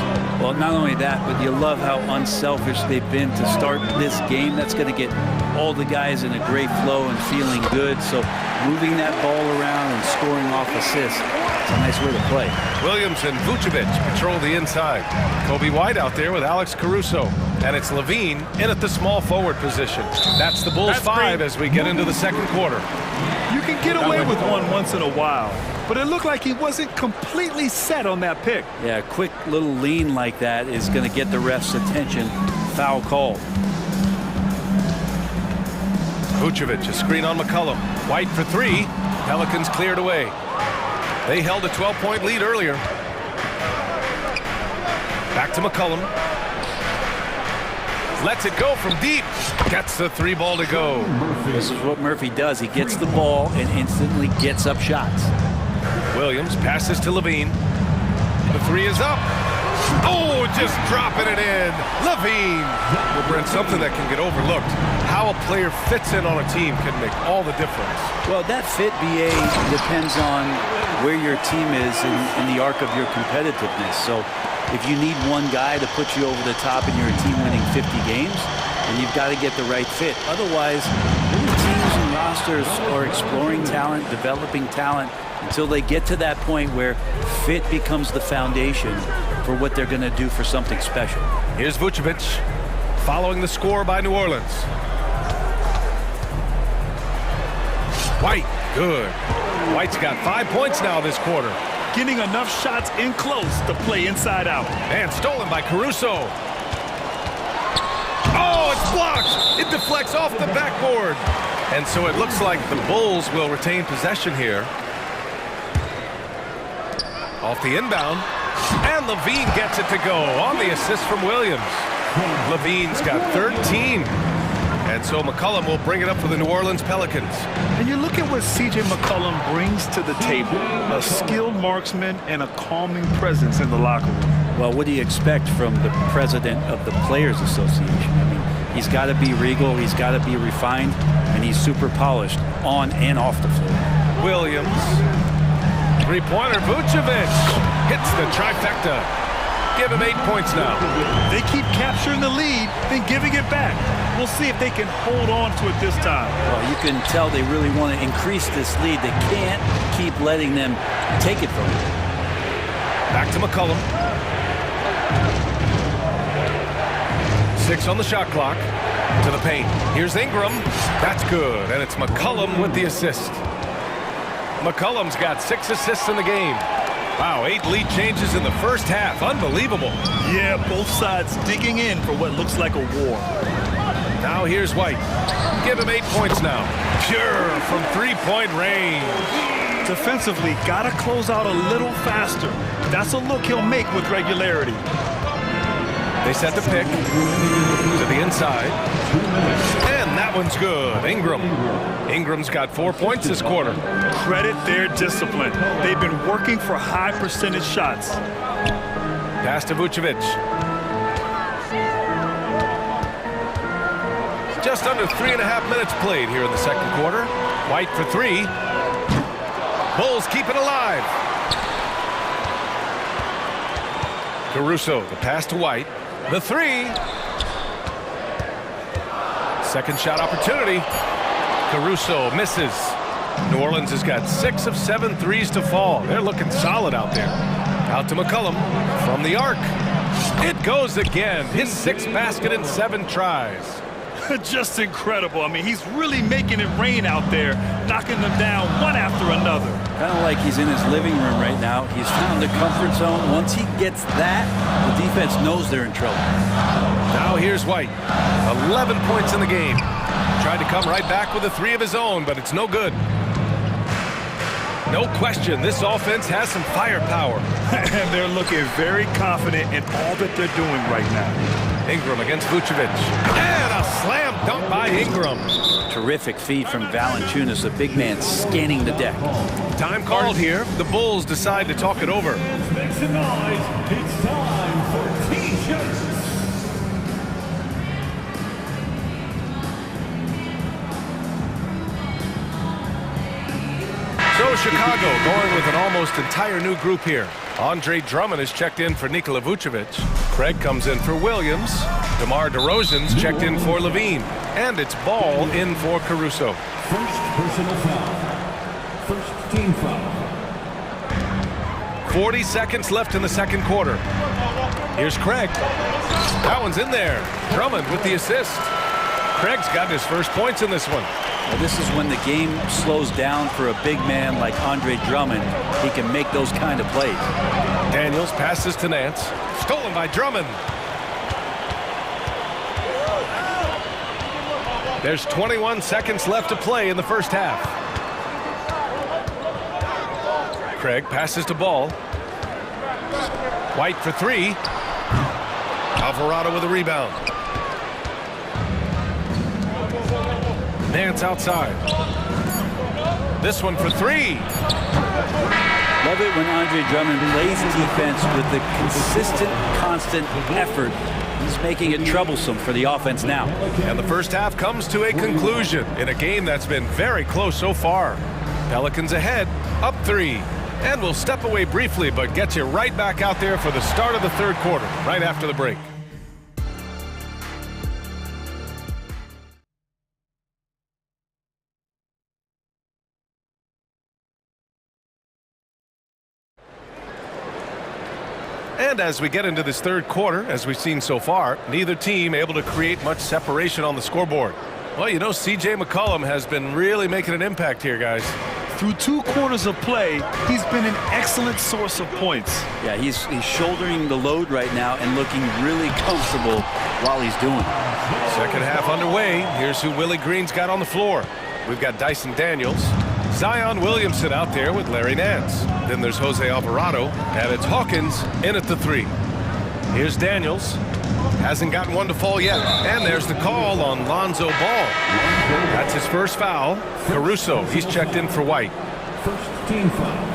Speaker 12: Well, not only that, but you love how unselfish they've been to start this game. That's going to get all the guys in a great flow and feeling good. So moving that ball around and scoring off assists, it's a nice way to play.
Speaker 7: Williams and Vucevic patrol the inside. Kobe White out there with Alex Caruso. And it's Levine in at the small forward position. That's the Bulls 5 as we get into the second quarter.
Speaker 9: You can get away with one once in a while, but it looked like he wasn't completely set on that pick.
Speaker 12: Yeah, a quick little lean like that is going to get the ref's attention. Foul call.
Speaker 7: Vucevic, a screen on McCollum. White for 3. Pelicans cleared away. They held a 12-point lead earlier. Back to McCollum. Lets it go from deep. Gets the 3 ball to go.
Speaker 12: This is what Murphy does. He gets the ball and instantly gets up shots.
Speaker 7: Williams passes to Levine. The 3 is up. Oh, just dropping it in. Levine. Well, Brent, something that can get overlooked. How a player fits in on a team can make all the difference.
Speaker 12: Well, that fit, BA, depends on where your team is in the arc of your competitiveness. So if you need one guy to put you over the top and you're a team winning 50 games, then you've got to get the right fit. Otherwise, many teams and rosters are exploring talent, developing talent, until they get to that point where fit becomes the foundation for what they're going to do for something special.
Speaker 7: Here's Vucevic following the score by New Orleans. White, good. White's got 5 points now this quarter.
Speaker 9: Getting enough shots in close to play inside out.
Speaker 7: And stolen by Caruso. Oh, it's blocked. It deflects off the backboard. And so it looks like the Bulls will retain possession here. Off the inbound. And Levine gets it to go on the assist from Williams. Levine's got 13. And so McCollum will bring it up for the New Orleans Pelicans.
Speaker 9: And you look at what C.J. McCollum brings to the table. A skilled marksman and a calming presence in the locker room.
Speaker 12: Well, what do you expect from the president of the Players Association? I mean, he's got to be regal, he's got to be refined, and he's super polished on and off the floor.
Speaker 7: Williams. Three-pointer, Vucevic hits the trifecta. Give him 8 points now.
Speaker 9: They keep capturing the lead, then giving it back. We'll see if they can hold on to it this time.
Speaker 12: Well, you can tell they really want to increase this lead. They can't keep letting them take it from them.
Speaker 7: Back to McCollum. 6 on the shot clock. To the paint. Here's Ingram. That's good. And it's McCollum with the assist. McCollum's got 6 assists in the game. Wow, 8 lead changes in the first half. Unbelievable.
Speaker 9: Yeah, both sides digging in for what looks like a war.
Speaker 7: Now here's White. Give him 8 points now. Pure from three-point range.
Speaker 9: Defensively, got to close out a little faster. That's a look he'll make with regularity.
Speaker 7: They set the pick to the inside. And that one's good. Ingram. Ingram's got 4 points this quarter.
Speaker 9: Credit their discipline. They've been working for high percentage shots.
Speaker 7: Pass to Vucevic. Just under 3.5 minutes played here in the second quarter. White for 3. Bulls keep it alive. Caruso, the pass to White. The 3. Second shot opportunity. Caruso misses. New Orleans has got 6 of 7 threes to fall. They're looking solid out there. Out to McCollum from the arc. It goes again. His 6th basket in 7 tries.
Speaker 9: Just incredible. I mean, he's really making it rain out there, knocking them down one after another.
Speaker 12: Kind of like he's in his living room right now. He's found the comfort zone. Once he gets that, the defense knows they're in trouble.
Speaker 7: Now here's White. 11 points in the game. Tried to come right back with a 3 of his own, but it's no good. No question, this offense has some firepower.
Speaker 9: And they're looking very confident in all that they're doing right now.
Speaker 7: Ingram against Vucevic. And a slam dunk by Ingram.
Speaker 12: Terrific feed from Valanciunas, the big man scanning the deck.
Speaker 7: Time called here. The Bulls decide to talk it over.
Speaker 4: Tonight, it's time for T-shirts.
Speaker 7: So Chicago going with an almost entire new group here. Andre Drummond is checked in for Nikola Vucevic. Craig comes in for Williams. DeMar DeRozan's checked in for Levine. And it's Ball in for Caruso.
Speaker 4: First personal foul. First team foul.
Speaker 7: 40 seconds left in the second quarter. Here's Craig. That one's in there. Drummond with the assist. Craig's got his first points in this one.
Speaker 12: Well, this is when the game slows down for a big man like Andre Drummond. He can make those kind of plays.
Speaker 7: Daniels passes to Nance. Stolen by Drummond. There's 21 seconds left to play in the first half. Craig passes to Ball. White for 3. Alvarado with a rebound. Nance outside. This one for 3.
Speaker 12: Love it when Andre Drummond plays defense with the consistent, constant effort. He's making it troublesome for the offense now.
Speaker 7: And the first half comes to a conclusion in a game that's been very close so far. Pelicans ahead, up 3. And we'll step away briefly, but get you right back out there for the start of the third quarter, right after the break. And as we get into this third quarter, as we've seen so far, neither team able to create much separation on the scoreboard. Well, you know, C.J. McCollum has been really making an impact here, guys.
Speaker 9: Through 2 quarters of play, he's been an excellent source of points.
Speaker 12: Yeah, he's shouldering the load right now and looking really comfortable while he's doing it.
Speaker 7: Second half underway. Here's who Willie Green's got on the floor. We've got Dyson Daniels. Zion Williamson out there with Larry Nance. Then there's Jose Alvarado, and it's Hawkins in at the 3. Here's Daniels. Hasn't gotten one to fall yet. And there's the call on Lonzo Ball. That's his first foul. Caruso, he's checked in for White.
Speaker 4: First team foul.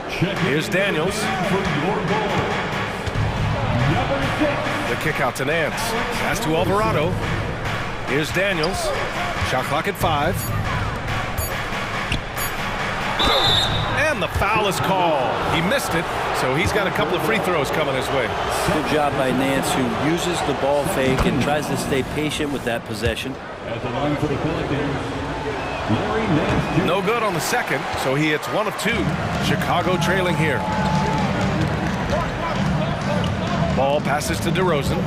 Speaker 7: Here's Daniels. The kick out to Nance. Pass to Alvarado. Here's Daniels. Shot clock at 5. And the foul is called. He missed it, so he's got a couple of free throws coming his way.
Speaker 12: Good job by Nance, who uses the ball fake and tries to stay patient with that possession.
Speaker 4: At the line for the Pelicans,
Speaker 7: no good on the second, so he hits 1 of 2. Chicago trailing here. Ball passes to DeRozan.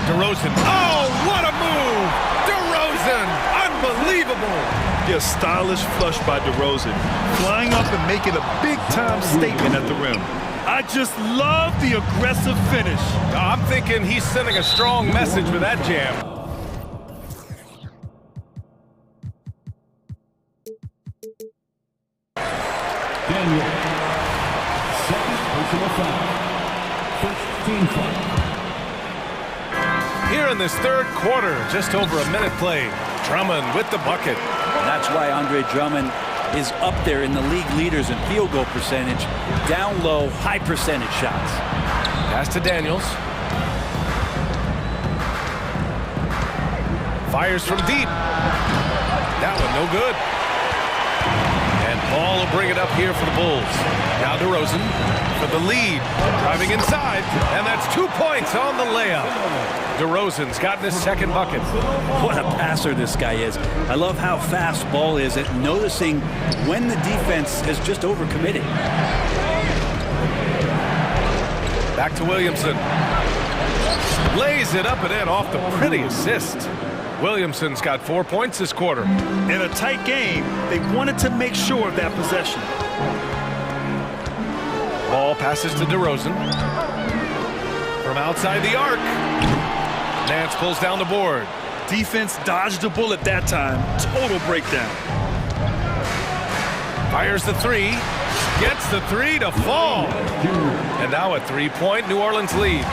Speaker 7: DeRozan. Oh, what a move! DeRozan! Unbelievable!
Speaker 9: A stylish flush by DeRozan, flying up and making a big-time statement at the rim. I just love the aggressive finish.
Speaker 7: I'm thinking he's sending a strong message with that jam.
Speaker 4: Daniel. Second personal foul. First team foul.
Speaker 7: Here in this third quarter, just over a minute played. Drummond with the bucket.
Speaker 12: That's why Andre Drummond is up there in the league leaders in field goal percentage. Down low, high percentage shots.
Speaker 7: Pass to Daniels. Fires from deep. That one no good. And Ball will bring it up here for the Bulls. Now DeRozan for the lead. Driving inside. And that's 2 points on the layup. DeRozan's gotten his second bucket.
Speaker 12: What a passer this guy is. I love how fast Ball is at noticing when the defense has just overcommitted.
Speaker 7: Back to Williamson. Lays it up and in off the pretty assist. Williamson's got 4 points this quarter.
Speaker 9: In a tight game, they wanted to make sure of that possession.
Speaker 7: Ball passes to DeRozan. From outside the arc. Nance pulls down the board.
Speaker 9: Defense dodged a bullet that time. Total breakdown.
Speaker 7: Fires the 3. Gets the 3 to fall. And now a 3-point New Orleans lead.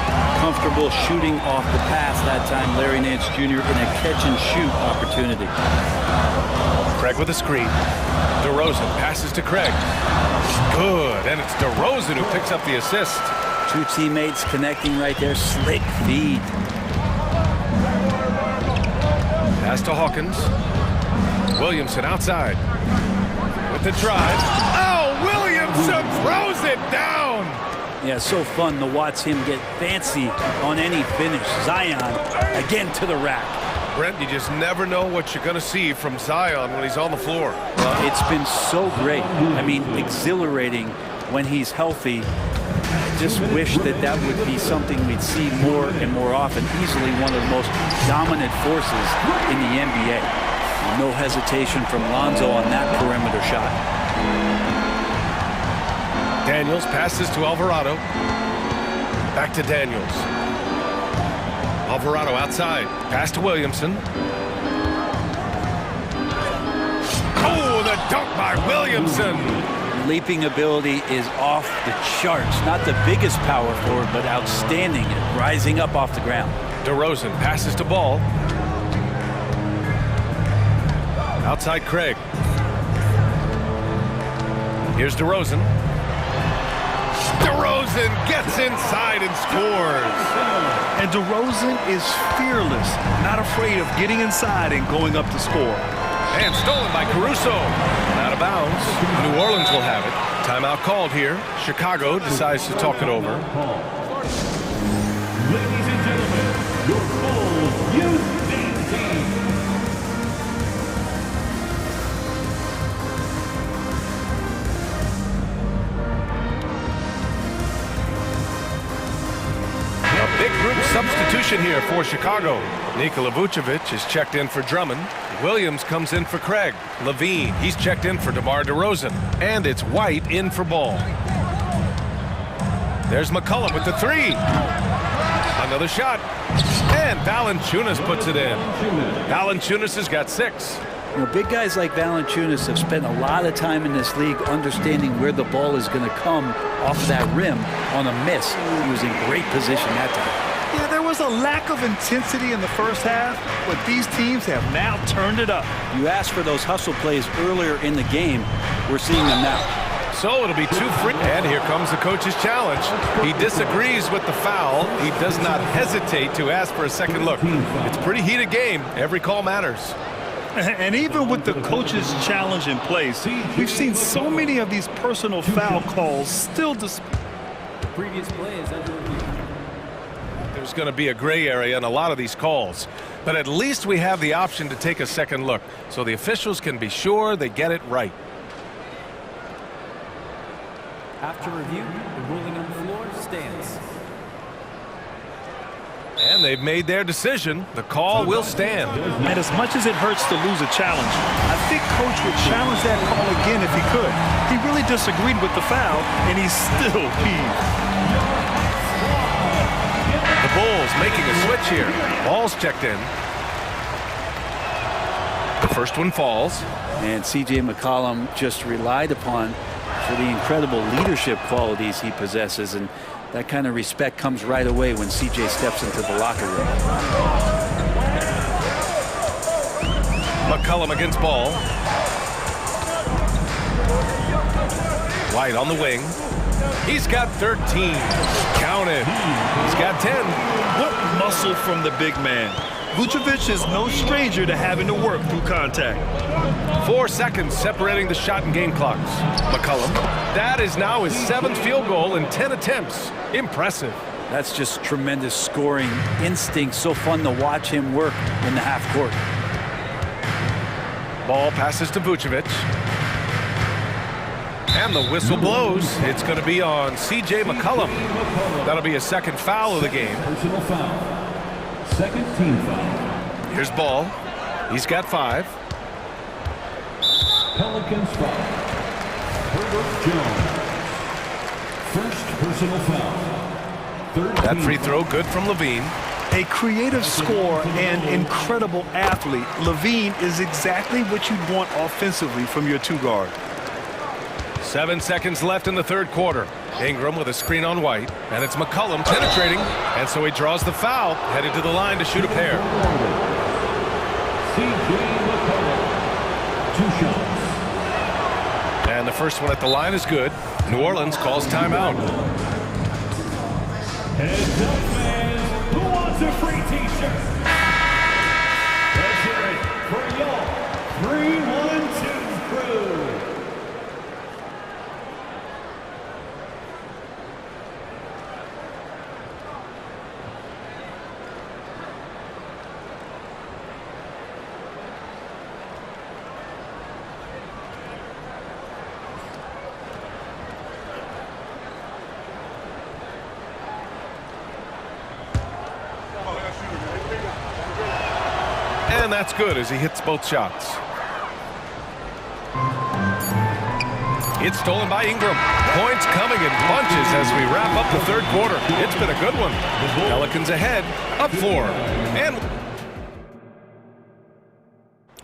Speaker 12: Comfortable shooting off the pass that time. Larry Nance Jr. in a catch-and-shoot opportunity.
Speaker 7: Craig with a screen. DeRozan passes to Craig. Good. And it's DeRozan who picks up the assist.
Speaker 12: 2 teammates connecting right there. Slick feed.
Speaker 7: Pass to Hawkins. Williamson outside. With the drive. Oh, Williamson throws it down!
Speaker 12: Yeah, so fun to watch him get fancy on any finish. Zion, again to the rack.
Speaker 7: Brent, you just never know what you're going to see from Zion when he's on the floor.
Speaker 12: Well, it's been so great. I mean, exhilarating when he's healthy. I just wish that that would be something we'd see more and more often. Easily one of the most dominant forces in the NBA. No hesitation from Lonzo on that perimeter shot.
Speaker 7: Daniels passes to Alvarado. Back to Daniels. Alvarado outside. Pass to Williamson. Oh, the dunk by Williamson.
Speaker 12: Leaping ability is off the charts. Not the biggest power forward, but outstanding at rising up off the ground.
Speaker 7: DeRozan passes to Ball. Outside Craig. Here's DeRozan. DeRozan gets inside and scores.
Speaker 9: And DeRozan is fearless, not afraid of getting inside and going up to score.
Speaker 7: And stolen by Caruso. Out of bounds. New Orleans will have it. Timeout called here. Chicago decides to talk it over.
Speaker 4: Ladies and gentlemen, your Bulls Youth team.
Speaker 7: Big group substitution here for Chicago. Nikola Vucevic is checked in for Drummond. Williams comes in for Craig. Levine, he's checked in for DeMar DeRozan. And it's White in for Ball. There's McCollum with the 3. Another shot. And Valanciunas puts it in. Valanciunas has got 6.
Speaker 12: You know, big guys like Valanciunas have spent a lot of time in this league understanding where the ball is going to come off that rim on a miss. He was in great position that time.
Speaker 9: Yeah, there was a lack of intensity in the first half, but these teams have now turned it up.
Speaker 12: You asked for those hustle plays earlier in the game. We're seeing them now.
Speaker 7: So it'll be 2 free. And here comes the coach's challenge. He disagrees with the foul. He does not hesitate to ask for a second look. It's a pretty heated game. Every call matters.
Speaker 9: And even with the coach's challenge in place, we've seen so many of these personal foul calls still
Speaker 13: Previous play is under review.
Speaker 7: There's going to be a gray area in a lot of these calls. But at least we have the option to take a second look, so the officials can be sure they get it right.
Speaker 13: After review, the ruling on the floor stands.
Speaker 7: And they've made their decision. The call will stand.
Speaker 9: And as much as it hurts to lose a challenge, I think Coach would challenge that call again if he could. He really disagreed with the foul, and he's still peeved.
Speaker 7: The Bulls making a switch here. Ball's checked in. The first one falls.
Speaker 12: And C.J. McCollum just relied upon for the incredible leadership qualities he possesses, and that kind of respect comes right away when C.J. steps into the locker room.
Speaker 7: McCollum against ball. White on the wing. He's got 13. Count it. He's got 10.
Speaker 9: What muscle from the big man. Vucevic is no stranger to having to work through contact.
Speaker 7: 4 seconds separating the shot and game clocks. McCollum. That is now his 7th field goal in 10 attempts. Impressive.
Speaker 12: That's just tremendous scoring instinct. So fun to watch him work in the half court.
Speaker 7: Ball passes to Vucevic. And the whistle blows. It's going to be on C.J. McCollum. That'll be a second foul of the game.
Speaker 4: Personal foul. Second team foul.
Speaker 7: Here's Ball. He's got 5.
Speaker 4: Pelicans foul. Herbert Jones. First personal foul.
Speaker 7: That free throw good from Levine.
Speaker 9: A creative scorer and incredible athlete, Levine is exactly what you'd want offensively from your 2-guard.
Speaker 7: 7 seconds left in the third quarter. Ingram with a screen on White, and it's McCollum penetrating, and so he draws the foul, headed to the line to shoot a pair.
Speaker 4: C.J. McCollum. 2 shots.
Speaker 7: And the first one at the line is good. New Orleans calls timeout.
Speaker 4: Heads up, fans. Who wants a free t-shirt? Let's hear it for y'all. 3-1-2 crew.
Speaker 7: And that's good as he hits both shots. It's stolen by Ingram. Points coming in bunches as we wrap up the third quarter. It's been a good one. Pelicans ahead, up 4.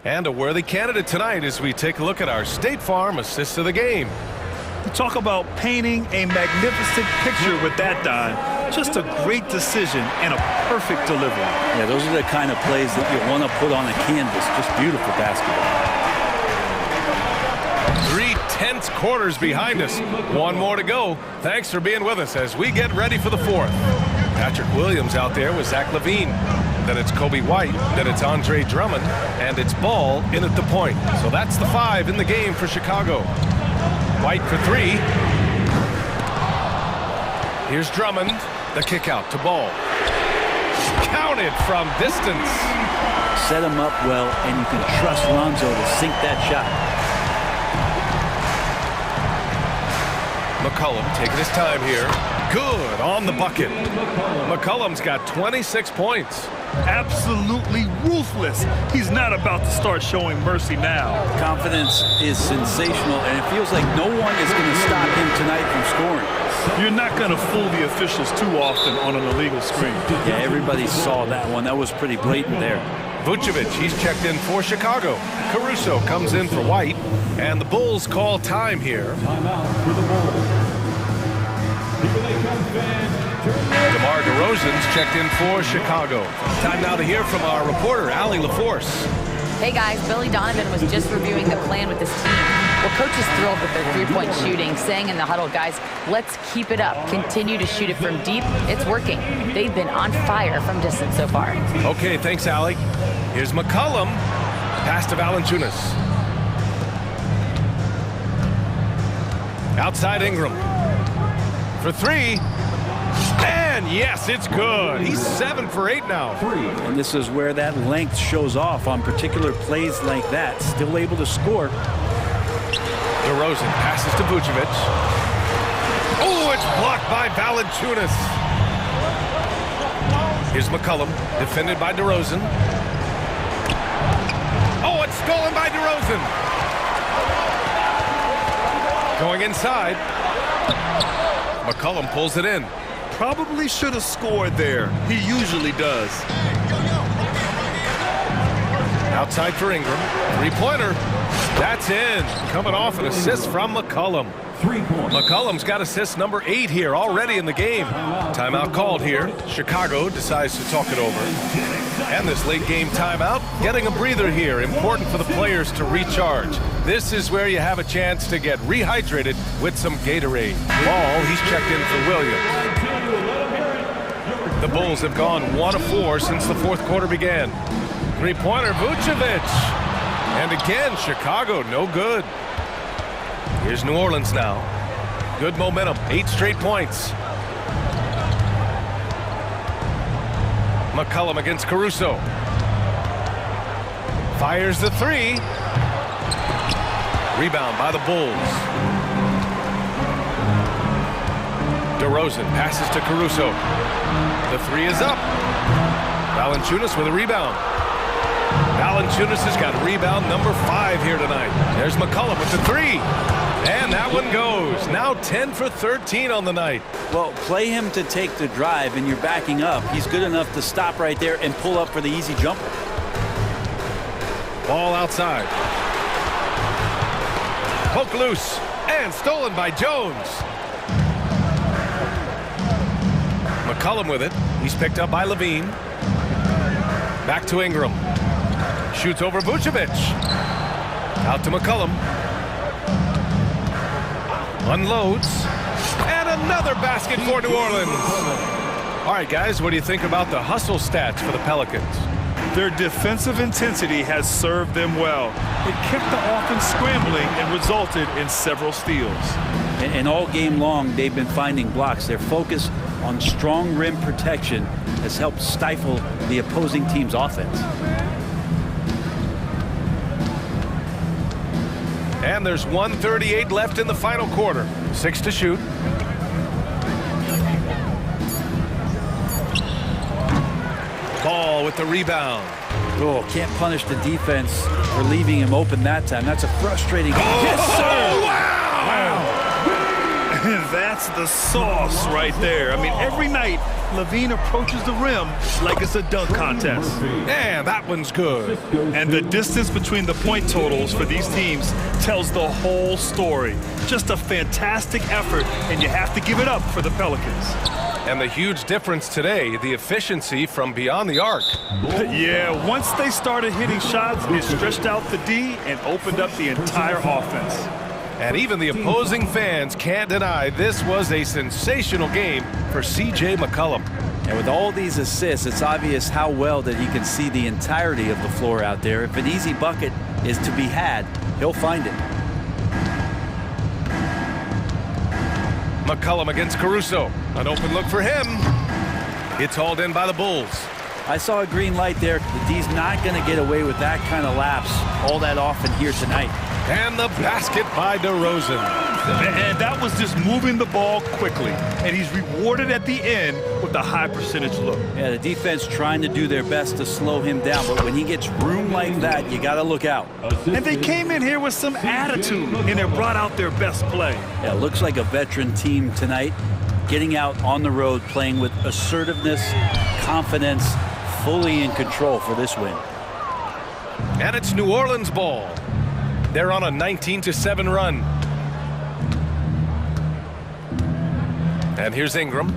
Speaker 7: And a worthy candidate tonight as we take a look at our State Farm assist of the game.
Speaker 9: You talk about painting a magnificent picture with that dime. Just a great decision and a perfect delivery.
Speaker 12: Yeah, those are the kind of plays that you want to put on a canvas. Just beautiful basketball.
Speaker 7: 3 tense quarters behind us. 1 more to go. Thanks for being with us as we get ready for the 4th. Patrick Williams out there with Zach LaVine. Then it's Kobe White. Then it's Andre Drummond. And it's Ball in at the point. So that's the 5 in the game for Chicago. White for 3. Here's Drummond. The kick out to Ball. Counted from distance.
Speaker 12: Set him up well, and you can trust Lonzo to sink that shot.
Speaker 7: McCollum taking his time here. Good on the bucket. McCollum's got 26 points.
Speaker 9: Absolutely ruthless. He's not about to start showing mercy now.
Speaker 12: Confidence is sensational, and it feels like no one is going to stop him tonight from scoring.
Speaker 9: You're not going to fool the officials too often on an illegal screen.
Speaker 12: Yeah, everybody saw that one. That was pretty blatant there.
Speaker 7: Vucevic, he's checked in for Chicago. Caruso comes in for White, and the Bulls call time here.
Speaker 4: Timeout for the Bulls. Here they come, fans.
Speaker 7: DeMar DeRozan's checked in for Chicago. Time now to hear from our reporter, Allie LaForce.
Speaker 10: Hey guys, Billy Donovan was just reviewing the plan with his team. Well, coach is thrilled with their three-point shooting, saying in the huddle, guys, let's keep it up. Continue to shoot it from deep. It's working. They've been on fire from distance so far.
Speaker 7: Okay, thanks, Allie. Here's McCollum. Pass to Valanciunas. Outside Ingram. For three. And yes, it's good. He's 7 for 8 now.
Speaker 12: And this is where that length shows off on particular plays like that. Still able to score.
Speaker 7: DeRozan passes to Vucevic. Oh, it's blocked by Valanciunas. Here's McCollum, defended by DeRozan. Oh, it's stolen by DeRozan. Going inside. McCollum pulls it in.
Speaker 9: Probably should have scored there. He usually does.
Speaker 7: Outside for Ingram. Three-pointer. That's in. Coming off an assist from McCollum.
Speaker 4: 3 points.
Speaker 7: McCollum's got assist number 8 here already in the game. Timeout called here. Chicago decides to talk it over. And this late game timeout, getting a breather here. Important for the players to recharge. This is where you have a chance to get rehydrated with some Gatorade. Ball, he's checked in for Williams. The Bulls have gone 1 of 4 since the fourth quarter began. Three-pointer, Vucevic. And again, Chicago, no good. Here's New Orleans now. Good momentum, 8 straight points. McCollum against Caruso. Fires the three. Rebound by the Bulls. DeRozan passes to Caruso. The three is up. Valanciunas with a rebound. Valanciunas has got rebound number 5 here tonight. There's McCollum with the three. And that one goes. Now 10 for 13 on the night.
Speaker 12: Well, play him to take the drive and you're backing up. He's good enough to stop right there and pull up for the easy jumper.
Speaker 7: Ball outside. Poke loose. And stolen by Jones. McCollum with it. He's picked up by Levine. Back to Ingram. Shoots over Vucevic. Out to McCollum. Unloads. And another basket for New Orleans. All right, guys, what do you think about the hustle stats for the Pelicans?
Speaker 9: Their defensive intensity has served them well. It kept the offense scrambling and resulted in several steals.
Speaker 12: And all game long, they've been finding blocks. Their focus on strong rim protection has helped stifle the opposing team's offense.
Speaker 7: And there's 1:38 left in the final quarter. 6 to shoot. Ball with the rebound.
Speaker 12: Oh, can't punish the defense for leaving him open that time. That's a frustrating.
Speaker 7: Oh,
Speaker 12: yes, sir!
Speaker 7: Wow!
Speaker 9: That's the sauce right there. I mean, every night, Levine approaches the rim like it's a dunk contest.
Speaker 7: And that one's good.
Speaker 9: And the distance between the point totals for these teams tells the whole story. Just a fantastic effort, and you have to give it up for the Pelicans.
Speaker 7: And the huge difference today, the efficiency from beyond the arc.
Speaker 9: Yeah, once they started hitting shots, it stretched out the D and opened up the entire offense.
Speaker 7: And even the opposing fans can't deny this was a sensational game for C.J. McCollum.
Speaker 12: And with all these assists, it's obvious how well that he can see the entirety of the floor out there. If an easy bucket is to be had, he'll find it.
Speaker 7: McCollum against Caruso. An open look for him. It's hauled in by the Bulls.
Speaker 12: I saw a green light there. The D's not going to get away with that kind of lapse all that often here tonight.
Speaker 7: And the basket by DeRozan.
Speaker 9: And that was just moving the ball quickly. And he's rewarded at the end with a high percentage look.
Speaker 12: Yeah, the defense trying to do their best to slow him down. But when he gets room like that, you got to look out.
Speaker 9: And they came in here with some attitude, and they brought out their best play.
Speaker 12: Yeah, it looks like a veteran team tonight, getting out on the road, playing with assertiveness, confidence, fully in control for this win.
Speaker 7: And it's New Orleans ball. They're on a 19-7 run. And here's Ingram.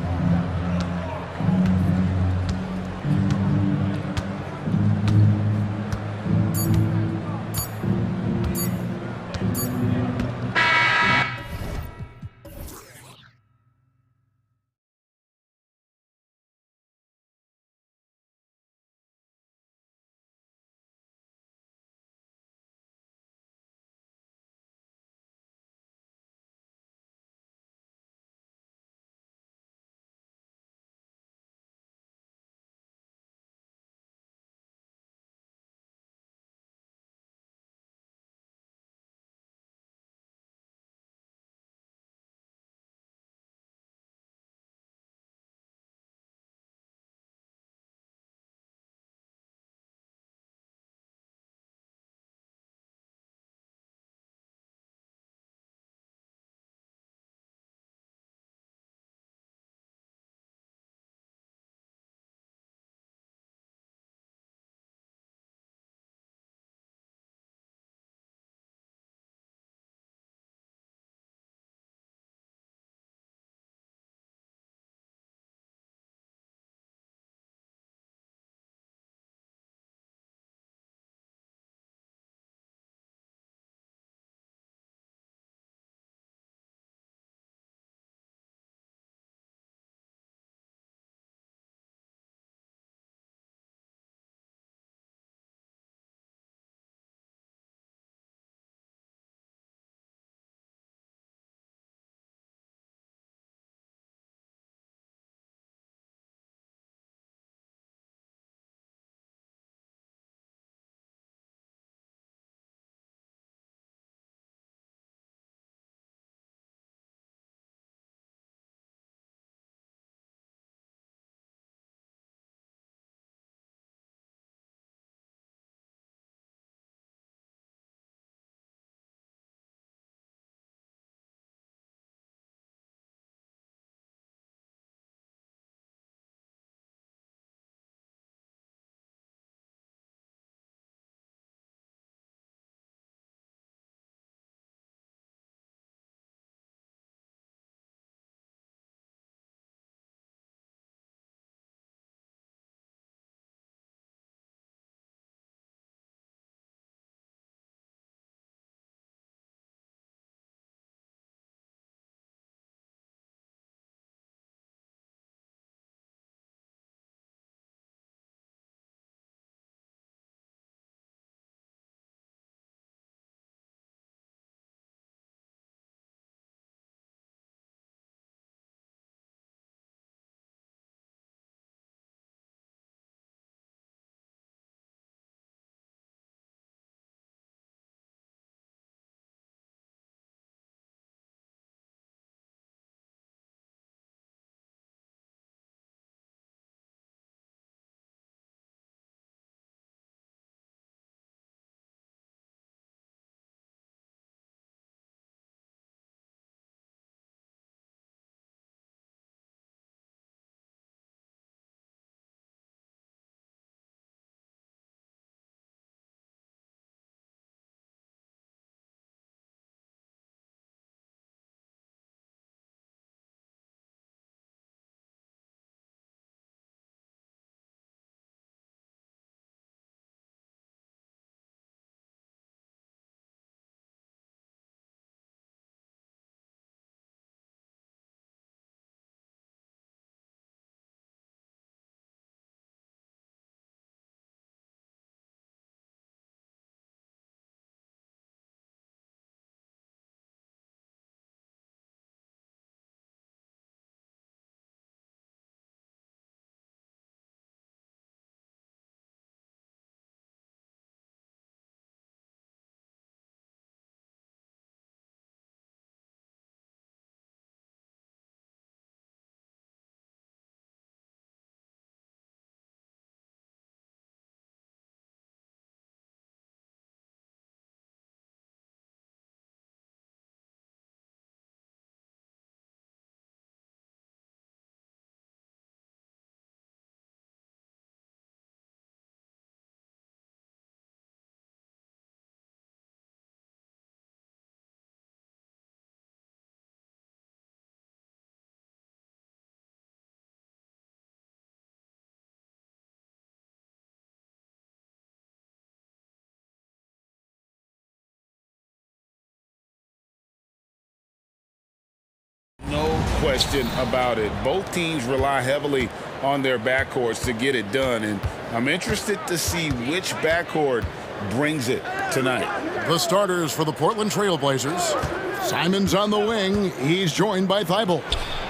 Speaker 2: question about it. Both teams rely heavily on their backcourts to get it done, and I'm interested to see which backcourt brings it tonight.
Speaker 1: The starters for the Portland Trailblazers. Simons on the wing. He's joined by Thibault.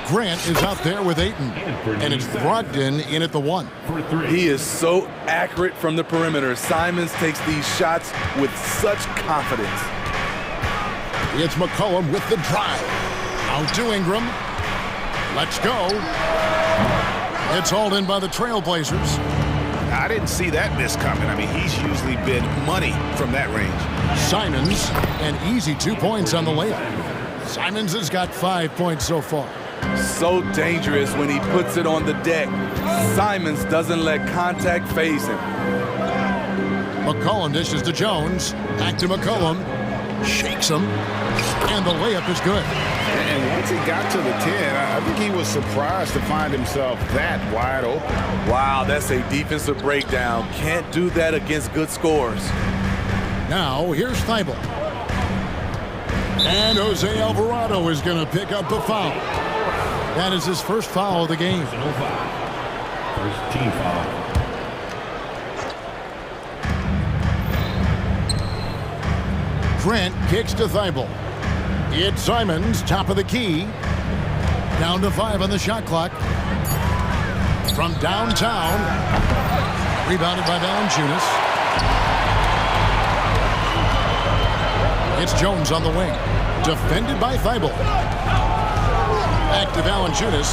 Speaker 1: Grant is out there with Ayton, and it's Brogdon in at the 1.
Speaker 3: He is so accurate from the perimeter. Simons takes these shots with such confidence.
Speaker 1: It's McCollum with the drive. Out to Ingram. Let's go. It's hauled in by the Trailblazers.
Speaker 2: I didn't see that miss coming. I mean, he's usually been money from that range.
Speaker 1: Simons, an easy 2 points on the layup. Simons has got 5 points so far.
Speaker 3: So dangerous when he puts it on the deck. Simons doesn't let contact faze him.
Speaker 1: McCollum dishes to Jones. Back to McCollum. Shakes him. And the layup is good.
Speaker 2: And once he got to the 10, I think he was surprised to find himself that wide open.
Speaker 3: Wow, that's a defensive breakdown. Can't do that against good scores.
Speaker 1: Now, here's Thibault. And Jose Alvarado is going to pick up the foul. That is his first foul of the game.
Speaker 4: First team foul.
Speaker 1: Grant kicks to Thibault. It's Simons, top of the key. Down to 5 on the shot clock. From downtown. Rebounded by Valanciunas. It's Jones on the wing. Defended by Thibault. Back to Valanciunas.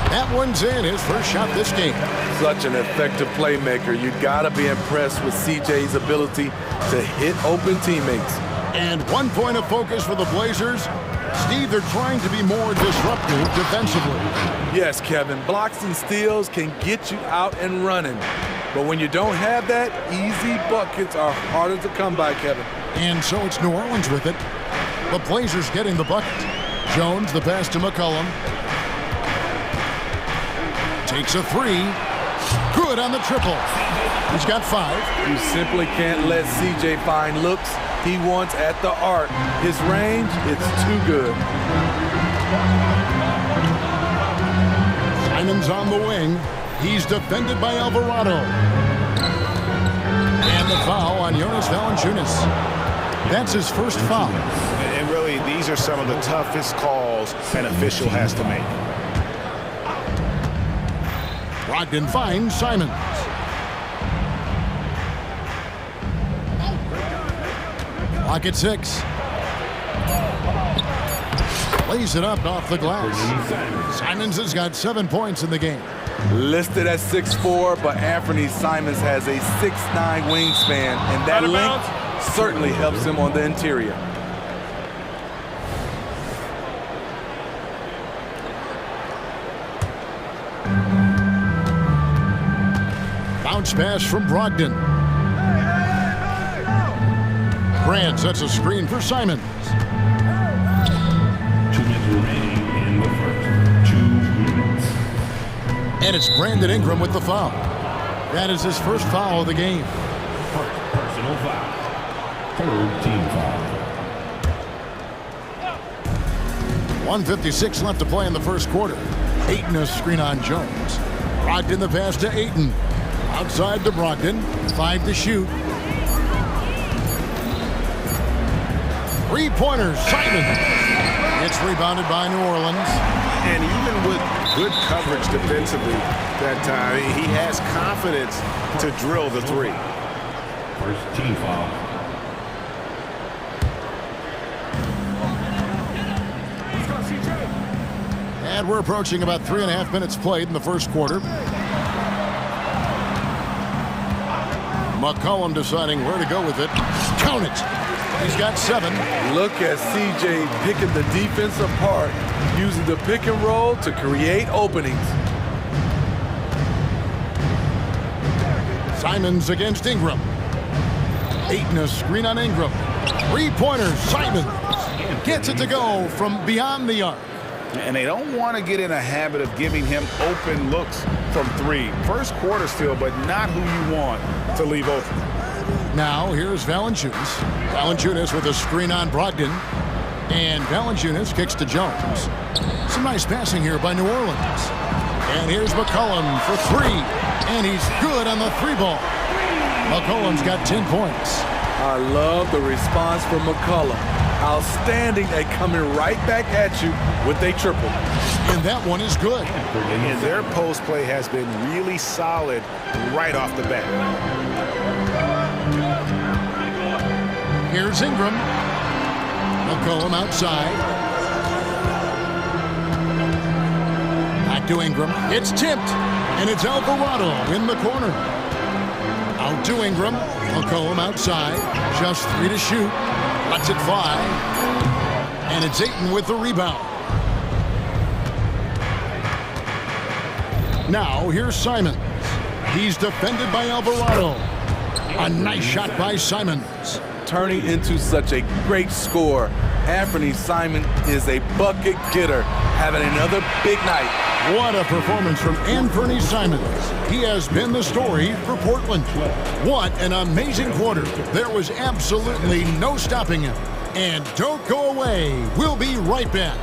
Speaker 1: That one's in, his first shot this game.
Speaker 3: Such an effective playmaker. You gotta be impressed with CJ's ability to hit open teammates.
Speaker 1: And 1 point of focus for the Blazers. Steve, they're trying to be more disruptive defensively.
Speaker 3: Yes, Kevin. Blocks and steals can get you out and running. But when you don't have that, easy buckets are harder to come by, Kevin.
Speaker 1: And so it's New Orleans with it. The Blazers getting the bucket. Jones, the pass to McCollum. Takes a 3. Good on the triple. He's got 5.
Speaker 3: You simply can't let CJ find looks he wants at the arc. His range, it's too good.
Speaker 1: Simons on the wing. He's defended by Alvarado. And the foul on Jonas Valanciunas. That's his first foul.
Speaker 2: And really, these are some of the toughest calls an official has to make.
Speaker 1: Brogdon finds Simons. Clock at 6. Lays it up off the glass. Simons has got 7 points in the game.
Speaker 3: Listed at 6'4", but Anthony Simons has a 6'9" wingspan, and that length certainly helps him on the interior.
Speaker 1: Bounce pass from Brogdon. Grant sets a screen for Simons.
Speaker 4: 2 minutes remaining in the first. 2 minutes.
Speaker 1: And it's Brandon Ingram with the foul. That is his first foul of the game.
Speaker 4: First personal foul. Third team foul.
Speaker 1: 1:56 left to play in the first quarter. Ayton a screen on Jones. Brogdon the pass to Ayton. Outside to Brogdon. 5 to shoot. 3-pointers. Simons. It's rebounded by New Orleans.
Speaker 2: And even with good coverage defensively that time, he has confidence to drill the 3.
Speaker 4: First team foul.
Speaker 1: And we're approaching about 3.5 minutes played in the first quarter. McCollum deciding where to go with it. Count it. He's got 7.
Speaker 3: Look at CJ picking the defense apart, using the pick and roll to create openings.
Speaker 1: Simons against Ingram. Ayton a screen on Ingram. 3-pointers. Simons gets it to go from beyond the arc.
Speaker 2: And they don't want to get in a habit of giving him open looks from 3. First quarter still, but not who you want to leave open.
Speaker 1: Now here's Valanciunas. Valanciunas with a screen on Brogdon. And Valanciunas kicks to Jones. Some nice passing here by New Orleans. And here's McCollum for three. And he's good on the three ball. McCollum's got 10 points.
Speaker 3: I love the response from McCollum. Outstanding at coming right back at you with a triple.
Speaker 1: And that one is good.
Speaker 11: And their post play has been really solid right off the bat.
Speaker 1: Here's Ingram. McCollum outside. Back to Ingram. It's tipped. And it's Alvarado in the corner. Out to Ingram. McCollum outside. Just 3 to shoot. Lets it fly. And it's Ayton with the rebound. Now here's Simons. He's defended by Alvarado. A nice shot by Simons.
Speaker 3: Turning into such a great scorer. Anthony Simons is a bucket getter, having another big night.
Speaker 1: What a performance from Anthony Simons. He has been the story for Portland. What an amazing quarter. There was absolutely no stopping him. And don't go away. We'll be right back.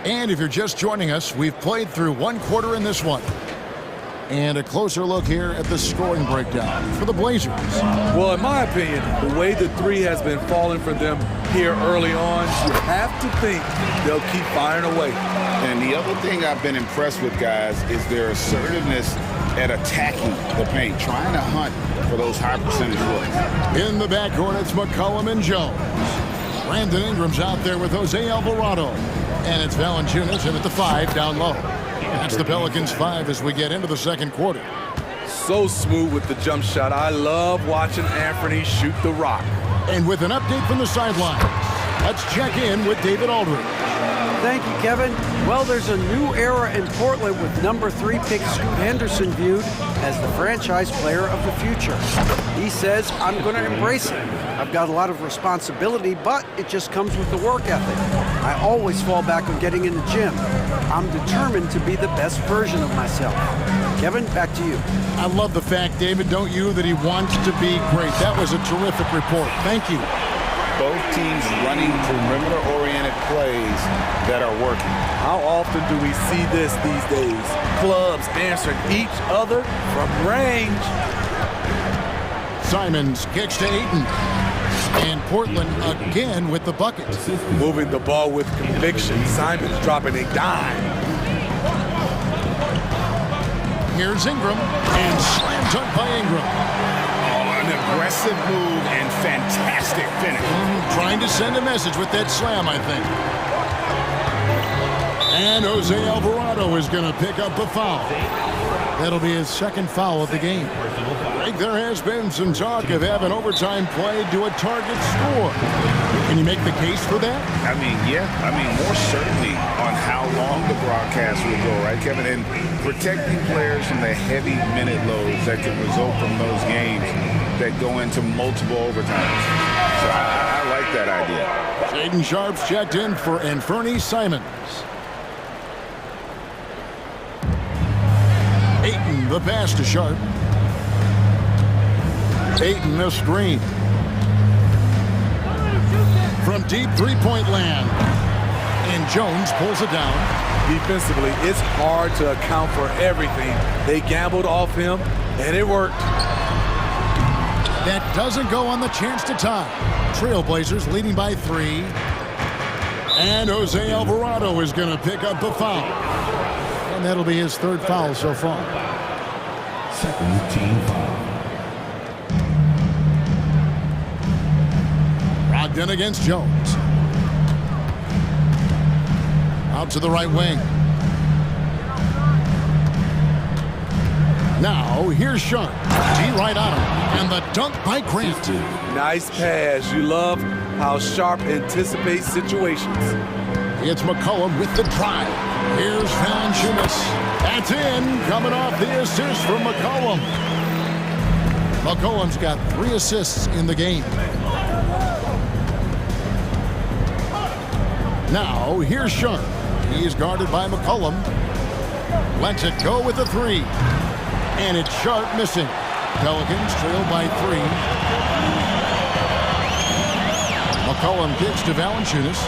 Speaker 1: And if you're just joining us, we've played through one quarter in this one. And a closer look here at the scoring breakdown for the Blazers.
Speaker 3: Well, in my opinion, the way the three has been falling for them here early on, you have to think they'll keep firing away.
Speaker 2: And the other thing I've been impressed with, guys, is their assertiveness at attacking the paint, trying to hunt for those high percentage looks.
Speaker 1: In the backcourt, it's McCollum and Jones. Brandon Ingram's out there with Jose Alvarado. And it's Valanciunas in at the 5 down low. That's the Pelicans 5 as we get into the second quarter.
Speaker 3: So smooth with the jump shot. I love watching Anthony shoot the rock.
Speaker 1: And with an update from the sideline, let's check in with David Aldridge.
Speaker 6: Thank you, Kevin. Well, there's a new era in Portland with number 3 pick Scoot Henderson viewed as the franchise player of the future. He says, I'm going to embrace it. I've got a lot of responsibility, but it just comes with the work ethic. I always fall back on getting in the gym. I'm determined to be the best version of myself. Kevin, back to you.
Speaker 1: I love the fact, David, don't you, that he wants to be great. That was a terrific report. Thank you.
Speaker 2: Both teams running perimeter-oriented plays that are working.
Speaker 3: How often do we see this these days? Clubs answering each other from range.
Speaker 1: Simons kicks to Ayton. And Portland again with the bucket.
Speaker 3: Moving the ball with conviction. Simons dropping a dime.
Speaker 1: Here's Ingram. And slam dunk by Ingram.
Speaker 2: An aggressive move and fantastic finish.
Speaker 1: Trying to send a message with that slam, I think. And Jose Alvarado is going to pick up a foul. That'll be his second foul of the game. I think there has been some talk of having overtime play to a target score. Can you make the case for that?
Speaker 2: I mean, yeah. I mean, more certainly on how long the broadcast will go, right, Kevin? And protecting players from the heavy minute loads that can result from those games that go into multiple overtimes. So I like that idea.
Speaker 1: Shaden Sharp's checked in for Anthony Simons. Ayton, the pass to Sharp. Ayton, the screen. From deep three-point land. And Jones pulls it down.
Speaker 3: Defensively, it's hard to account for everything. They gambled off him, and it worked.
Speaker 1: That doesn't go on the chance to tie. Trailblazers leading by 3. And Jose Alvarado is going to pick up the foul. And that'll be his third foul so far.
Speaker 4: Second team foul.
Speaker 1: Brogdon against Jones. Out to the right wing. Now, here's Sharp. D right on him. And the dunk by Grant.
Speaker 3: Nice pass. You love how Sharp anticipates situations.
Speaker 1: It's McCollum with the drive. Here's Valanciunas. That's in. Coming off the assist from McCollum. McCollum's got 3 assists in the game. Now, here's Sharp. He is guarded by McCollum. Lets it go with a 3. And it's Sharp missing. Pelicans trail by 3. McCollum kicks to Valanciunas.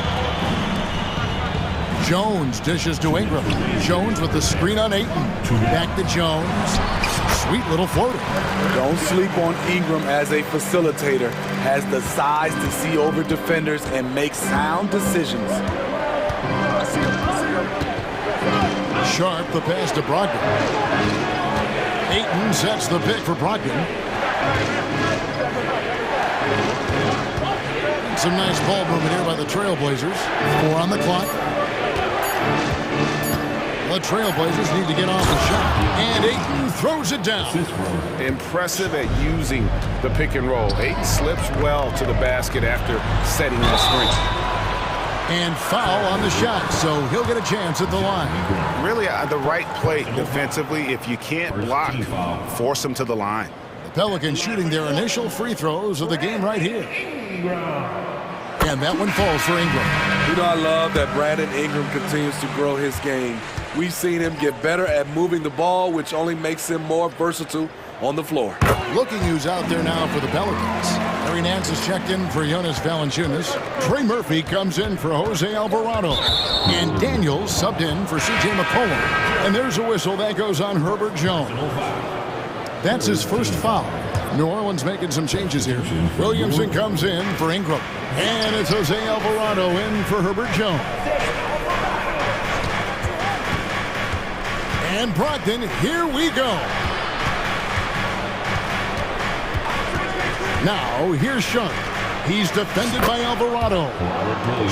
Speaker 1: Jones dishes to Ingram. Jones with the screen on Ayton. Back to Jones. Sweet little floater.
Speaker 3: Don't sleep on Ingram as a facilitator. Has the size to see over defenders and make sound decisions.
Speaker 1: Sharp the pass to Brogdon. Ayton sets the pick for Brogdon. Some nice ball movement here by the Trailblazers. 4 on the clock. The Trailblazers need to get off the shot. And Ayton throws it down.
Speaker 11: Impressive at using the pick and roll. Ayton slips well to the basket after setting the screen.
Speaker 1: And foul on the shot, so he'll get a chance at the line.
Speaker 11: Really the right play defensively. If you can't block, force him to the line.
Speaker 1: The Pelicans shooting their initial free throws of the game right here. And that one falls for Ingram.
Speaker 3: You know, I love that Brandon Ingram continues to grow his game. We've seen him get better at moving the ball, which only makes him more versatile on the floor.
Speaker 1: Looking who's out there now for the Pelicans. Larry Nance is checked in for Jonas Valanciunas. Trey Murphy comes in for Jose Alvarado. And Daniels subbed in for C.J. McCollum. And there's a whistle that goes on Herbert Jones. That's his first foul. New Orleans making some changes here. Williamson comes in for Ingram. And it's Jose Alvarado in for Herbert Jones. And Brogdon, here we go. Now, here's Sharp. He's defended by Alvarado.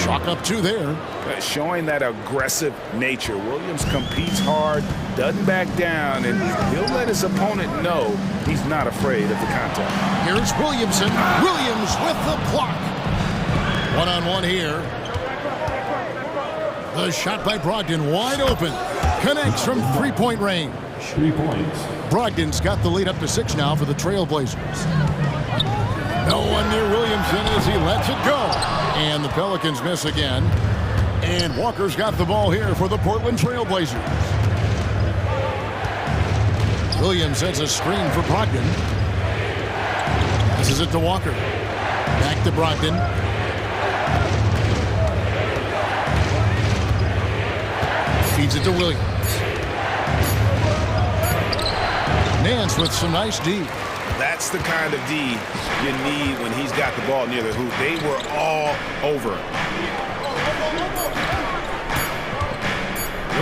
Speaker 1: Chalk up 2 there.
Speaker 11: Showing that aggressive nature. Williams competes hard, doesn't back down, and he'll let his opponent know he's not afraid of the contact.
Speaker 1: Here's Williamson. Williams with the block. One-on-one here. The shot by Brogdon wide open. Connects from 3-point range.
Speaker 4: 3 points.
Speaker 1: Brogdon's got the lead up to 6 now for the Trailblazers. No one near Williamson as he lets it go. And the Pelicans miss again. And Walker's got the ball here for the Portland Trailblazers. Williams sets a screen for Brogdon. Passes it to Walker. Back to Brogdon. Feeds it to Williams. Nance with some nice D.
Speaker 11: That's the kind of D you need when he's got the ball near the hoop. They were all over him.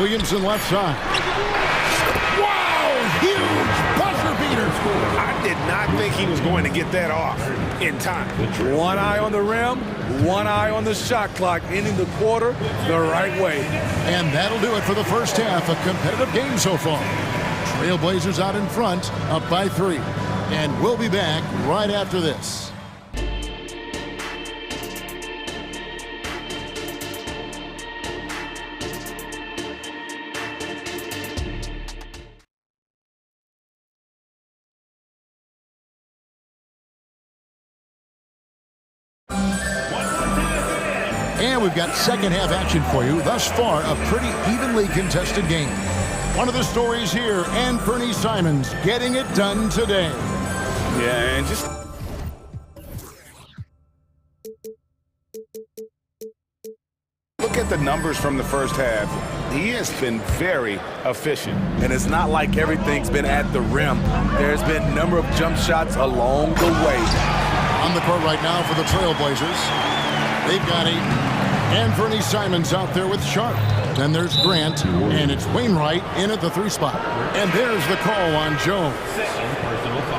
Speaker 1: Williamson left side. Wow! Huge buzzer beater.
Speaker 11: I did not think he was going to get that off in time.
Speaker 3: One eye on the rim, one eye on the shot clock, ending the quarter the right way.
Speaker 1: And that'll do it for the first half. A competitive game so far. Trailblazers out in front, up by 3. And we'll be back right after this. And we've got second half action for you. Thus far, a pretty evenly contested game. One of the stories here, Anthony Simons getting it done today.
Speaker 11: Yeah, and just look at the numbers from the first half. He has been very efficient.
Speaker 3: And it's not like everything's been at the rim. There's been a number of jump shots along the way.
Speaker 1: On the court right now for the Trailblazers. They've got Anthony Simons out there with Sharp. Then there's Grant, and it's Wainwright in at the 3 spot. And there's the call on Jones.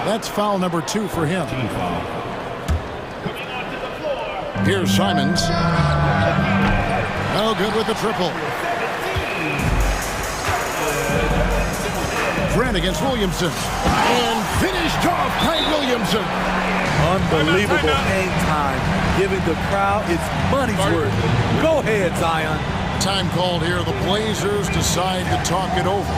Speaker 1: That's foul number 2 for him. Here's Simons. Oh, good with the triple. Grant against Williamson. And finished off by Williamson.
Speaker 3: Unbelievable hang time, giving the crowd its money's worth. Go ahead, Zion.
Speaker 1: Time called here. The Blazers decide to talk it over.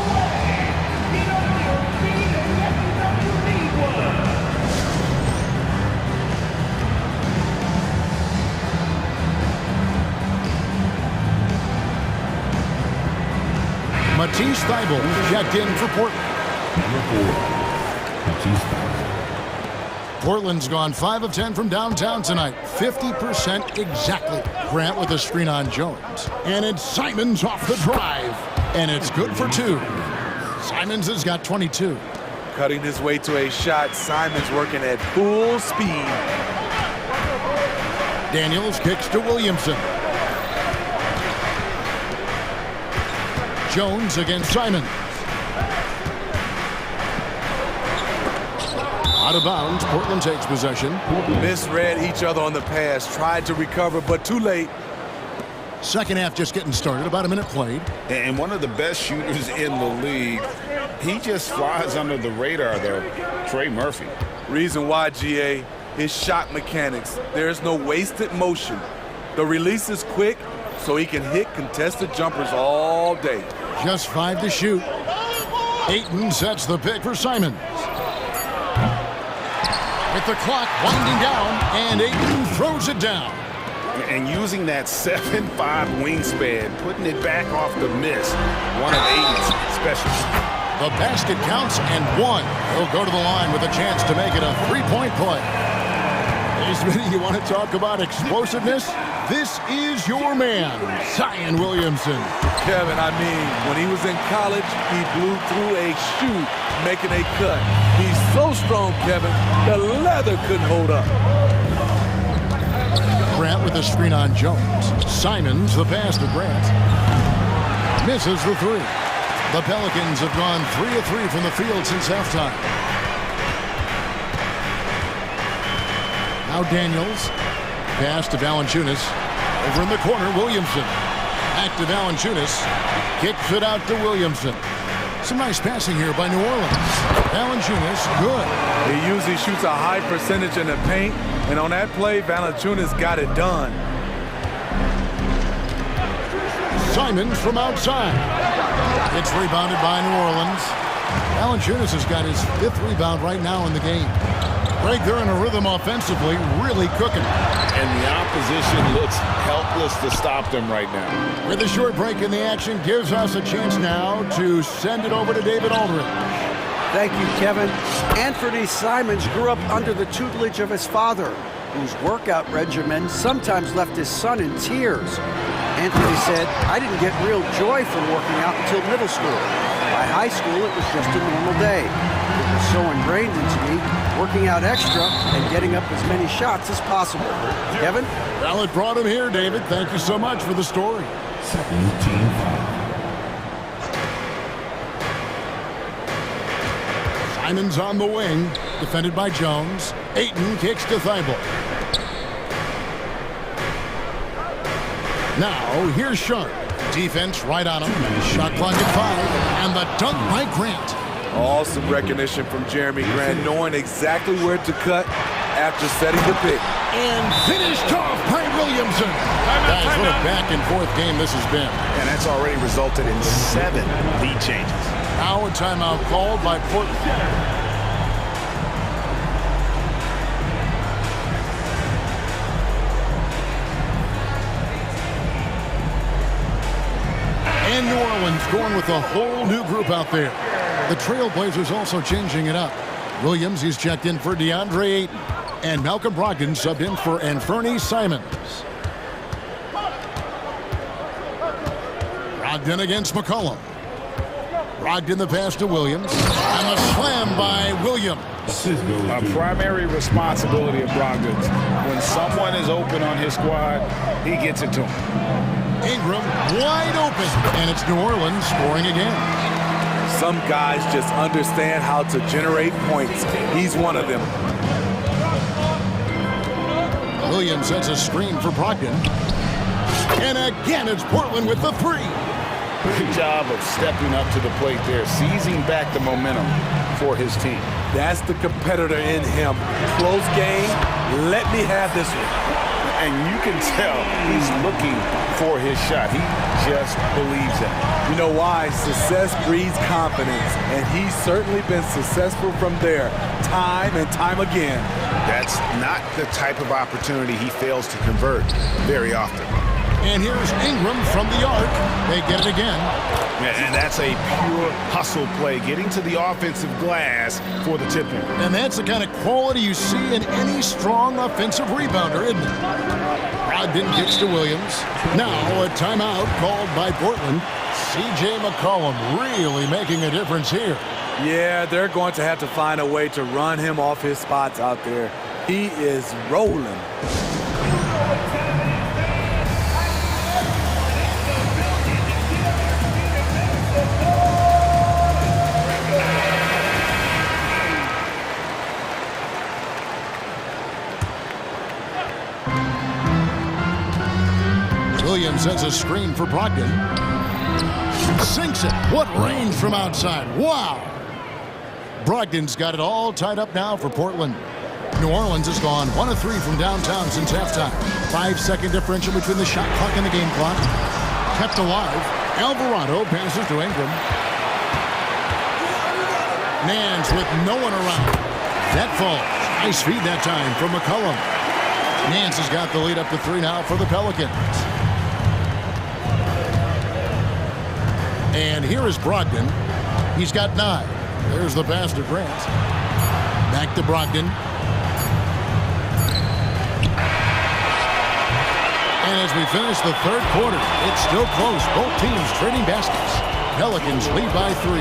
Speaker 1: Matisse Thybulle checked in for Portland.
Speaker 4: Number 4, Matisse Thybulle.
Speaker 1: Portland's gone 5 of 10 from downtown tonight. 50% exactly. Grant with a screen on Jones. And it's Simons off the drive. And it's good for 2. Simons has got 22.
Speaker 3: Cutting his way to a shot. Simons working at full speed.
Speaker 1: Daniels kicks to Williamson. Jones against Simons. Out of bounds, Portland takes possession.
Speaker 3: Misread each other on the pass. Tried to recover, but too late.
Speaker 1: Second half just getting started. About a minute played.
Speaker 2: And one of the best shooters in the league. He just flies under the radar, though. Trey Murphy.
Speaker 3: Reason why, GA, his shot mechanics. There's no wasted motion. The release is quick, so he can hit contested jumpers all day.
Speaker 1: Just 5 to shoot. Ayton sets the pick for Simons. With the clock winding down, and Ayton throws it down.
Speaker 2: And using that 7'5" wingspan, putting it back off the miss. One of Ayton's specials.
Speaker 1: The basket counts and 1. He'll go to the line with a chance to make it a 3-point play. Hey, Smitty, you want to talk about explosiveness? This is your man, Zion Williamson.
Speaker 3: Kevin, I mean, when he was in college, he blew through a shoe making a cut. He's so strong, Kevin, the leather couldn't hold up.
Speaker 1: Grant with a screen on Jones. Simons, the pass to Grant. Misses the 3. The Pelicans have gone 3 of 3 from the field since halftime. Now Daniels. Pass to Valanciunas. Over in the corner, Williamson. Back to Valanciunas. Kicks it out to Williamson. Some nice passing here by New Orleans. Valanciunas, good.
Speaker 3: He usually shoots a high percentage in the paint, and on that play, Valanciunas got it done.
Speaker 1: Simons from outside. It's rebounded by New Orleans. Valanciunas has got his 5th rebound right now in the game. Greg, they're in a rhythm offensively, really cooking.
Speaker 2: And the opposition looks helpless to stop them right now.
Speaker 1: With a short break in the action, gives us a chance now to send it over to David Aldridge.
Speaker 6: Thank you, Kevin. Anthony Simons grew up under the tutelage of his father, whose workout regimen sometimes left his son in tears. Anthony said, "I didn't get real joy from working out until middle school. By high school, it was just a normal day. It was so ingrained into me, working out extra and getting up as many shots as possible." Kevin?
Speaker 1: Well, it brought him here, David. Thank you so much for the story.
Speaker 4: Second team foul.
Speaker 1: Simons on the wing, defended by Jones. Ayton kicks to Thibault. Now, here's Sharp. Defense right on him. Shot clock at 5, and the dunk by Grant.
Speaker 3: Awesome recognition from Jeremy Grant, knowing exactly where to cut after setting the pick.
Speaker 1: And finished off by Williamson. Guys, what a back-and-forth game this has been.
Speaker 2: And that's already resulted in 7 lead changes.
Speaker 1: Now a timeout called by Portland. And New Orleans going with a whole new group out there. The Trailblazers also changing it up. Williams, he's checked in for DeAndre Ayton. And Malcolm Brogdon subbed in for Anthony Simons. Brogdon against McCollum. Brogdon the pass to Williams. And the slam by Williams.
Speaker 2: A primary responsibility of Brogdon's. When someone is open on his squad, he gets it to him.
Speaker 1: Ingram wide open. And it's New Orleans scoring again.
Speaker 3: Some guys just understand how to generate points. He's one of them.
Speaker 1: Williams sets a screen for Brogdon. And again, it's Portland with the 3.
Speaker 2: Good job of stepping up to the plate there, seizing back the momentum for his team.
Speaker 3: That's the competitor in him. Close game, let me have this one.
Speaker 2: And you can tell he's looking for his shot. He just believes it.
Speaker 3: You know why? Success breeds confidence, and he's certainly been successful from there, time and time again.
Speaker 2: That's not the type of opportunity he fails to convert very often.
Speaker 1: And here's Ingram from the arc. They get it again.
Speaker 2: And that's a pure hustle play, getting to the offensive glass for the tip-in.
Speaker 1: And that's the kind of quality you see in any strong offensive rebounder, isn't it? Brogdon kicks to Williams. Now a timeout called by Portland. C.J. McCollum really making a difference here.
Speaker 3: Yeah, they're going to have to find a way to run him off his spots out there. He is rolling.
Speaker 1: Williams has a screen for Brogdon. Sinks it. What range from outside. Wow. Brogdon's got it all tied up now for Portland. New Orleans has gone 1 of 3 from downtown since halftime. 5-second differential between the shot clock and the game clock. Kept alive. Alvarado passes to Ingram. Nance with no one around. That falls. Nice feed that time from McCollum. Nance has got the lead up to 3 now for the Pelicans. And here is Brogdon. He's got 9. There's the pass to Grant. Back to Brogdon. And as we finish the third quarter, it's still close. Both teams trading baskets. Pelicans lead by 3.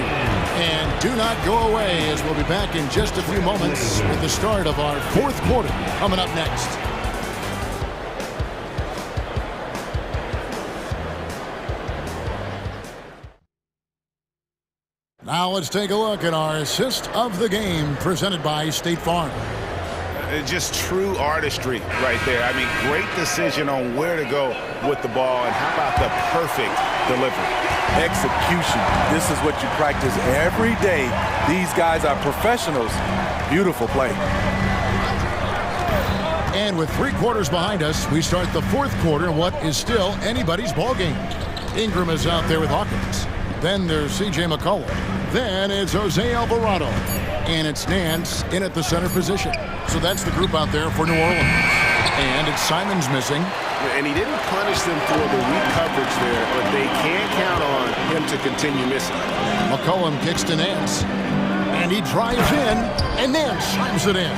Speaker 1: And do not go away, as we'll be back in just a few moments with the start of our fourth quarter coming up next. Now let's take a look at our assist of the game presented by State Farm.
Speaker 2: Just true artistry right there. I mean, great decision on where to go with the ball, and how about the perfect delivery?
Speaker 3: Execution. This is what you practice every day. These guys are professionals. Beautiful play.
Speaker 1: And with 3 quarters behind us, we start the fourth quarter in what is still anybody's ball game. Ingram is out there with Hawkins. Then there's C.J. McCollum. Then it's Jose Alvarado. And it's Nance in at the center position. So that's the group out there for New Orleans. And it's Simons missing.
Speaker 11: And he didn't punish them for the weak coverage there, but they can't count on him to continue missing.
Speaker 1: McCollum kicks to Nance. And he drives in, and Nance slams it in.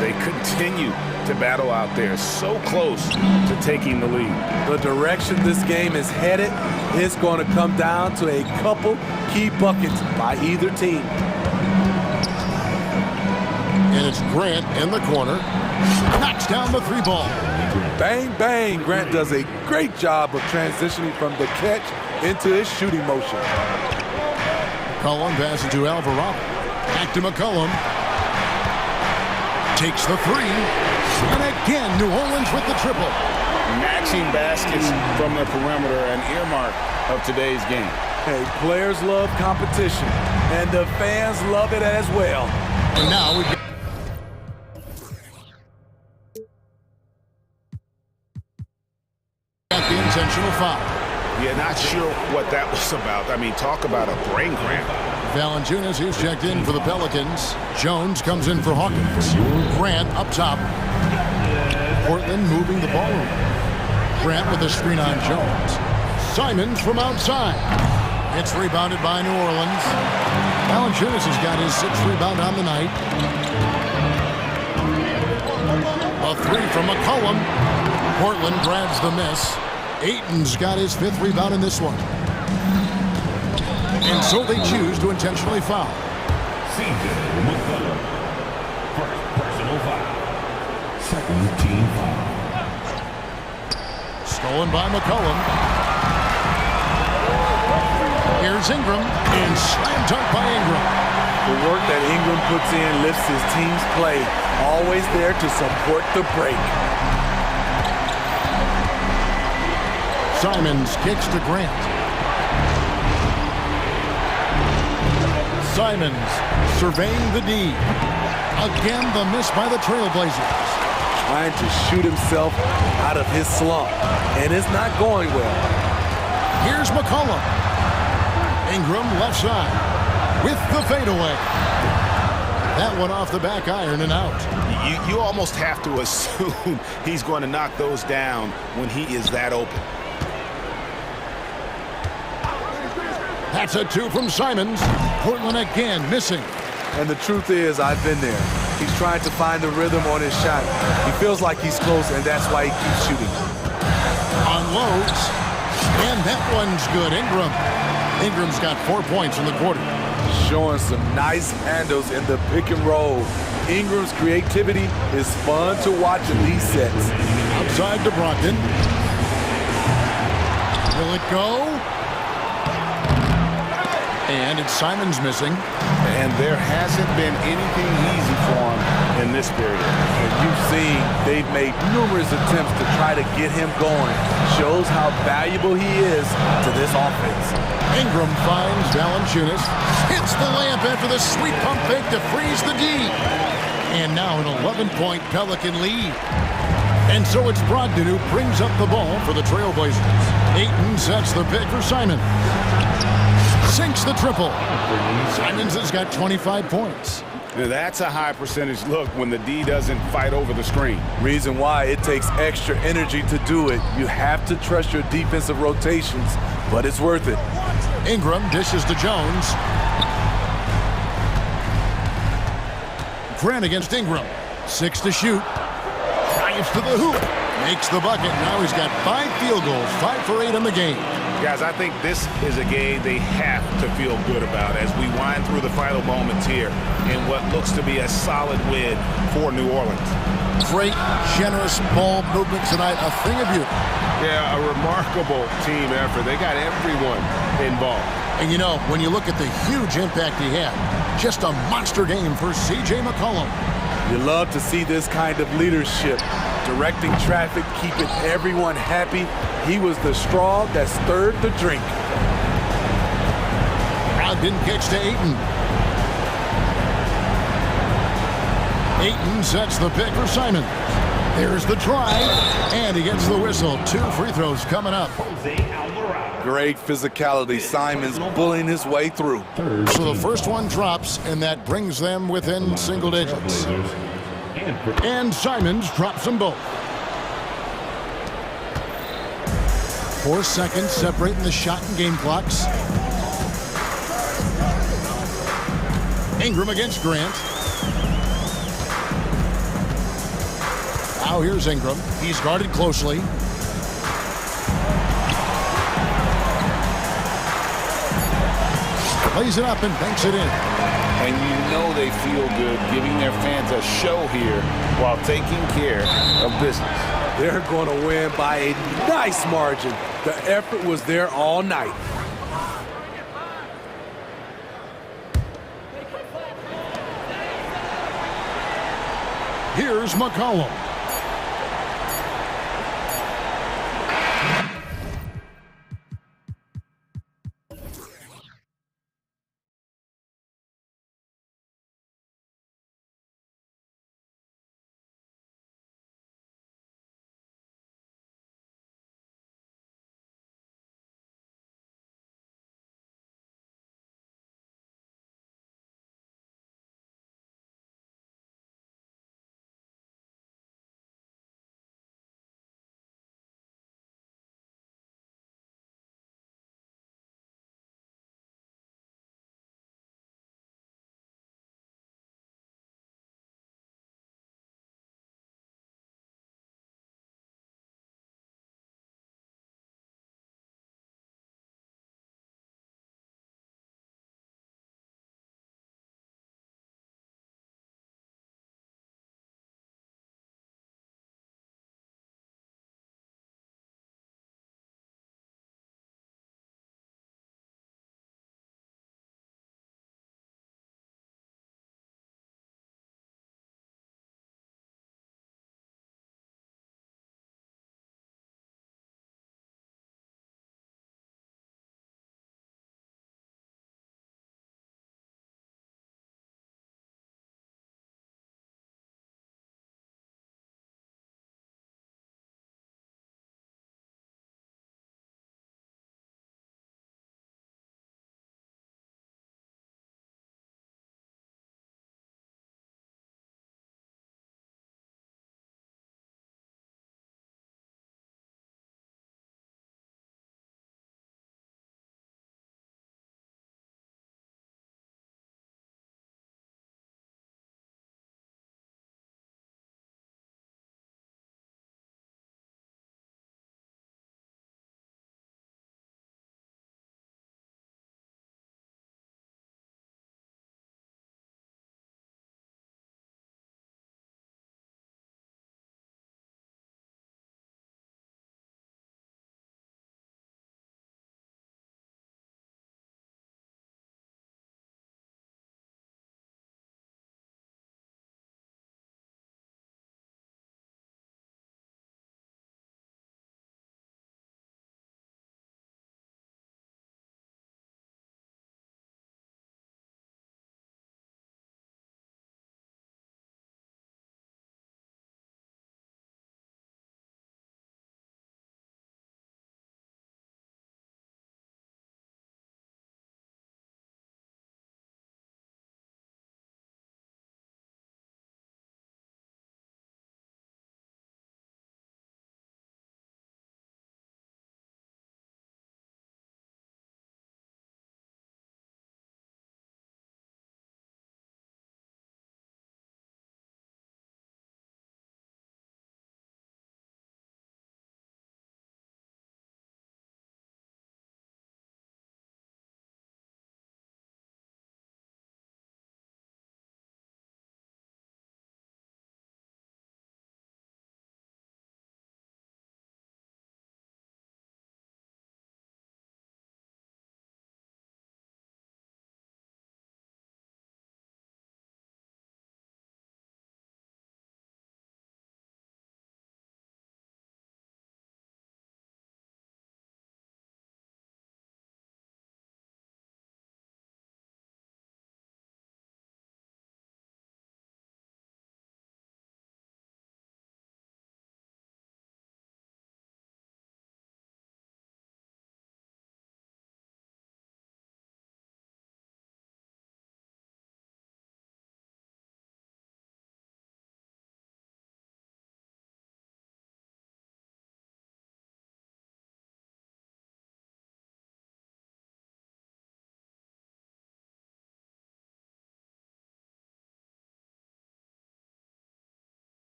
Speaker 2: They continue to battle out there, so close to taking the lead.
Speaker 3: The direction this game is headed is going to come down to a couple key buckets by either team.
Speaker 1: And it's Grant in the corner. Knocks down the 3 ball.
Speaker 3: Bang, bang. Grant does a great job of transitioning from the catch into his shooting motion.
Speaker 1: McCollum passes to Alvarado. Back to McCollum. Takes the 3. And again, New Orleans with the triple.
Speaker 2: Matching baskets from the perimeter, an earmark of today's game.
Speaker 3: Hey, players love competition, and the fans love it as well.
Speaker 1: And now we've got the intentional foul.
Speaker 2: Yeah, not sure what that was about. I mean, talk about a brain cramp.
Speaker 1: Valanciunas, he's checked in for the Pelicans. Jones comes in for Hawkins. Grant up top. Portland moving the ball over. Grant with a screen on Jones. Simons from outside. It's rebounded by New Orleans. Valanciunas has got his 6th rebound on the night. A 3 from McCollum. Portland grabs the miss. Ayton's got his 5th rebound in this one. And so they choose to intentionally foul.
Speaker 4: Personal foul. Second team foul.
Speaker 1: Stolen by McCollum. Here's Ingram, and slam dunk by Ingram.
Speaker 3: The work that Ingram puts in lifts his team's play. Always there to support the break.
Speaker 1: Simons kicks to Grant. Simons surveying the D. Again, the miss by the Trailblazers.
Speaker 3: Trying to shoot himself out of his slump, and it's not going well.
Speaker 1: Here's McCollum. Ingram left side with the fadeaway. That one off the back iron and out.
Speaker 2: You almost have to assume he's going to knock those down when he is that open.
Speaker 1: That's a 2 from Simons. Portland again missing.
Speaker 3: And the truth is, I've been there. He's trying to find the rhythm on his shot. He feels like he's close, and that's why he keeps shooting.
Speaker 1: Unloads. And that one's good. Ingram's got 4 points in the quarter.
Speaker 3: Showing some nice handles in the pick and roll. Ingram's creativity is fun to watch in these sets.
Speaker 1: Outside to Brogdon. Will it go? And it's Simons missing.
Speaker 2: And there hasn't been anything easy for him in this period.
Speaker 3: And you've seen they've made numerous attempts to try to get him going. Shows how valuable he is to this offense.
Speaker 1: Ingram finds Valanciunas. Hits the layup after the sweet pump fake to freeze the D. And now an 11-point Pelican lead. And so it's Brogdon who brings up the ball for the Trailblazers. Ayton sets the pick for Simon. Sinks the triple. Simons has got 25 points.
Speaker 2: Now that's a high percentage look when the D doesn't fight over the screen.
Speaker 3: Reason why it takes extra energy to do it. You have to trust your defensive rotations, but it's worth it.
Speaker 1: Ingram dishes to Jones. Grant against Ingram. 6 to shoot. Drives to the hoop. Makes the bucket. Now he's got 5 field goals. 5 for 8 in the game.
Speaker 2: Guys, I think this is a game they have to feel good about as we wind through the final moments here in what looks to be a solid win for New Orleans.
Speaker 1: Great, generous ball movement tonight. A thing of beauty.
Speaker 11: Yeah, a remarkable team effort. They got everyone involved.
Speaker 1: And you know, when you look at the huge impact he had, just a monster game for C.J. McCollum.
Speaker 3: You love to see this kind of leadership. Directing traffic, keeping everyone happy. He was the straw that stirred the drink.
Speaker 1: Brogdon kicks to Ayton. Ayton sets the pick for Simon. There's the try, and he gets the whistle. 2 free throws coming up.
Speaker 3: Great physicality. Simons bullying his way through.
Speaker 1: So the first one drops, and that brings them within single digits. And Simons drops them both. 4 seconds separating the shot and game clocks. Ingram against Grant. Now here's Ingram. He's guarded closely. Plays it up and banks it in.
Speaker 2: And you know they feel good giving their fans a show here while taking care of business.
Speaker 3: They're going to win by a nice margin. The effort was there all night.
Speaker 1: Here's McCollum.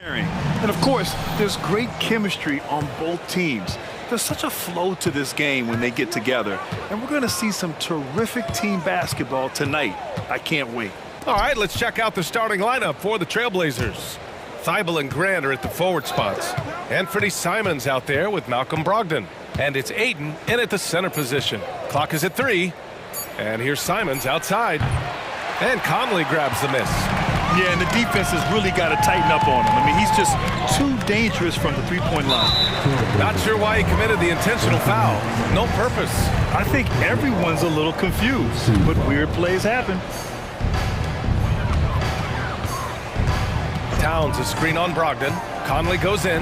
Speaker 9: And of course, there's great chemistry on both teams. There's such a flow to this game when they get together. And we're going to see some terrific team basketball tonight. I can't wait.
Speaker 7: All right, let's check out the starting lineup for the Trailblazers. Thibault and Grant are at the forward spots. Anthony Simons out there with Malcolm Brogdon. And it's Ayton in at the center position. Clock is at 3. And here's Simons outside. And Conley grabs the miss.
Speaker 9: Yeah, and the defense has really got to tighten up on him. I mean, he's just too dangerous from the three-point line.
Speaker 7: Not sure why he committed the intentional foul. No purpose.
Speaker 9: I think everyone's a little confused, but weird plays happen.
Speaker 7: Towns a screen on Brogdon. Conley goes in.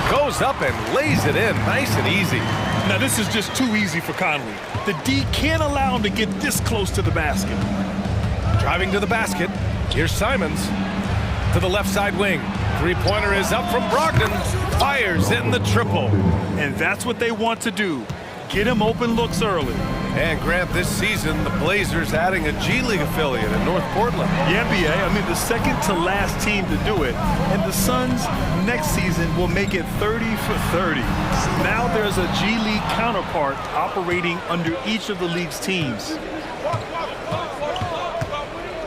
Speaker 7: Goes up and lays it in. Nice and easy.
Speaker 9: Now, this is just too easy for Conley. The D can't allow him to get this close to the basket.
Speaker 7: Driving to the basket. Here's Simons to the left side wing. Three-pointer is up from Brogdon. Fires in the triple.
Speaker 9: And that's what they want to do. Get him open looks early.
Speaker 7: And Grant, this season, the Blazers adding a G League affiliate in North Portland.
Speaker 9: Yeah, NBA, I mean, the second to last team to do it. And the Suns next season will make it 30 for 30. Now there's a G League counterpart operating under each of the league's teams.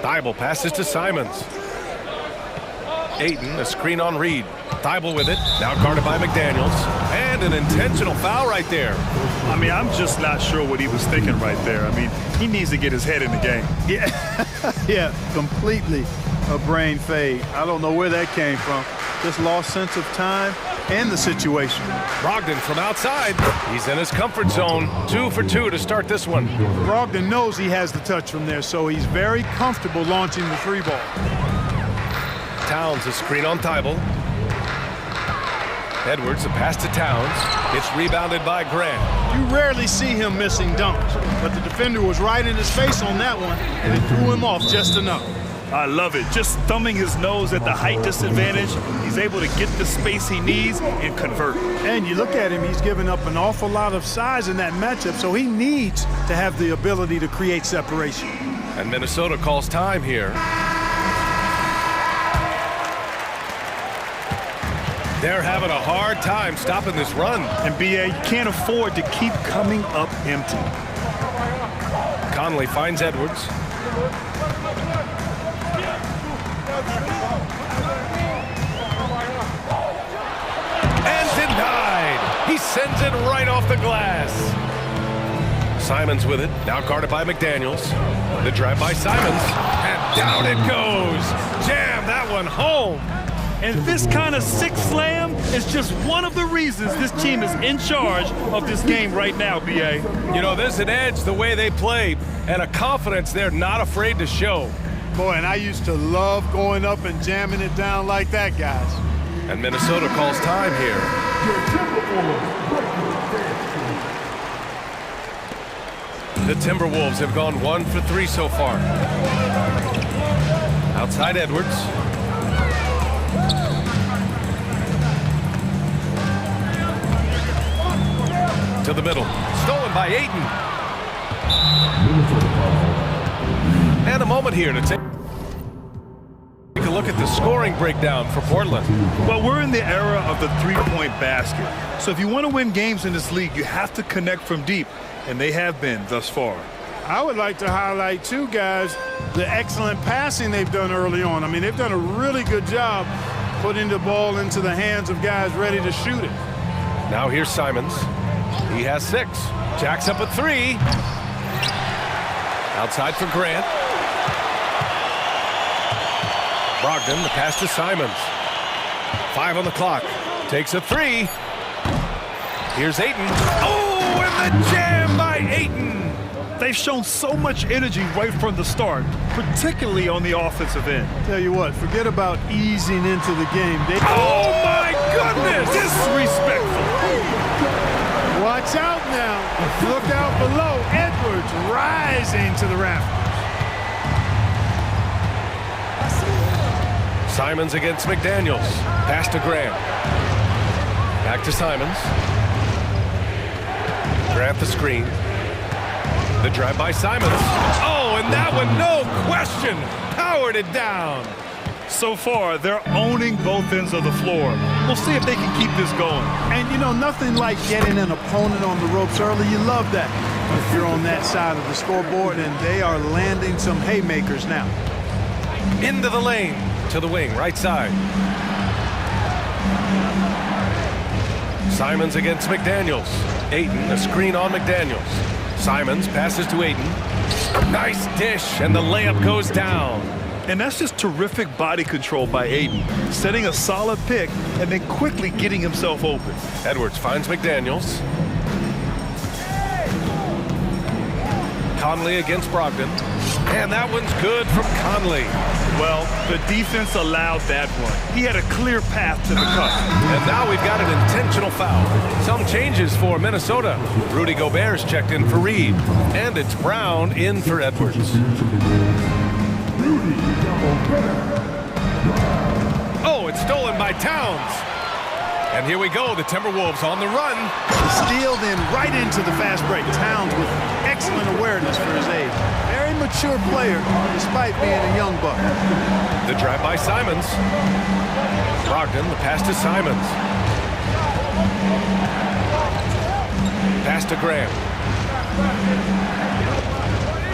Speaker 7: Thibault passes to Simons. Ayton, a screen on Reed. Thibault with it, now guarded by McDaniels. And an intentional foul right there.
Speaker 9: I mean, I'm just not sure what he was thinking right there. I mean, he needs to get his head in the game.
Speaker 8: Yeah, completely a brain fade. I don't know where that came from. Just lost sense of time and the situation.
Speaker 7: Brogdon from outside. He's in his comfort zone. 2 for 2 to start this one.
Speaker 8: Brogdon knows he has the touch from there, so he's very comfortable launching the three ball.
Speaker 7: Towns a screen on Thibault. Edwards, a pass to Towns. It's rebounded by Grant.
Speaker 8: You rarely see him missing dunks, but the defender was right in his face on that one, and it threw him off just enough.
Speaker 9: I love it. Just thumbing his nose at the height disadvantage, he's able to get the space he needs and convert.
Speaker 8: And you look at him, he's given up an awful lot of size in that matchup, so he needs to have the ability to create separation.
Speaker 7: And Minnesota calls time here. They're having a hard time stopping this run.
Speaker 9: And BA, you can't afford to keep coming up empty.
Speaker 7: Conley finds Edwards. And denied. He sends it right off the glass. Simons with it, now guarded by McDaniels. The drive by Simons, and down it goes. Jam that one home.
Speaker 9: And this kind of sick slam is just one of the reasons this team is in charge of this game right now, BA.
Speaker 7: You know, there's an edge the way they play and a confidence they're not afraid to show.
Speaker 8: Boy, and I used to love going up and jamming it down like that, guys.
Speaker 7: And Minnesota calls time here. The Timberwolves have gone 1 for 3 so far. Outside Edwards. To the middle. Stolen by Ayton. And a moment here to take a look at the scoring breakdown for Portland.
Speaker 9: Well, we're in the era of the three-point basket. So if you want to win games in this league, you have to connect from deep, and they have been thus far.
Speaker 8: I would like to highlight, too, guys, the excellent passing they've done early on. I mean, they've done a really good job putting the ball into the hands of guys ready to shoot it.
Speaker 7: Now here's Simons. He has 6. Jacks up a 3. Outside for Grant. Brogdon, the pass to Simons. 5 on the clock. Takes a 3. Here's Ayton. Oh, and the jam by Ayton.
Speaker 9: They've shown so much energy right from the start, particularly on the offensive end.
Speaker 8: Tell you what, forget about easing into the game.
Speaker 7: Oh, my goodness!
Speaker 9: Disrespectful.
Speaker 8: Watch out now. Look out below. Edwards rising to the rafters.
Speaker 7: Simons against McDaniels. Pass to Grant. Back to Simons. Grant the screen. The drive by Simons. Oh, and that one, no question, powered it down.
Speaker 9: So far, they're owning both ends of the floor. We'll see if they can keep this going.
Speaker 8: And, you know, nothing like getting an opponent on the ropes early. You love that if you're on that side of the scoreboard, and they are landing some haymakers now.
Speaker 7: Into the lane, to the wing, right side. Simons against McDaniels. Ayton, a screen on McDaniels. Simons passes to Ayton. Nice dish, and the layup goes down.
Speaker 9: And that's just terrific body control by Ayton, setting a solid pick and then quickly getting himself open.
Speaker 7: Edwards finds McDaniels. Conley against Brogdon. And that one's good from Conley.
Speaker 9: Well, the defense allowed that one. He had a clear path to the cup.
Speaker 7: And now we've got an intentional foul. Some changes for Minnesota. Rudy Gobert's checked in for Reed. And it's Brown in for Edwards. Oh, it's stolen by Towns. And here we go, the Timberwolves on the run.
Speaker 8: The steal then right into the fast break. Towns with excellent awareness for his age. Very mature player, despite being a young buck.
Speaker 7: The drive by Simons. Brogdon, the pass to Simons. Pass to Graham.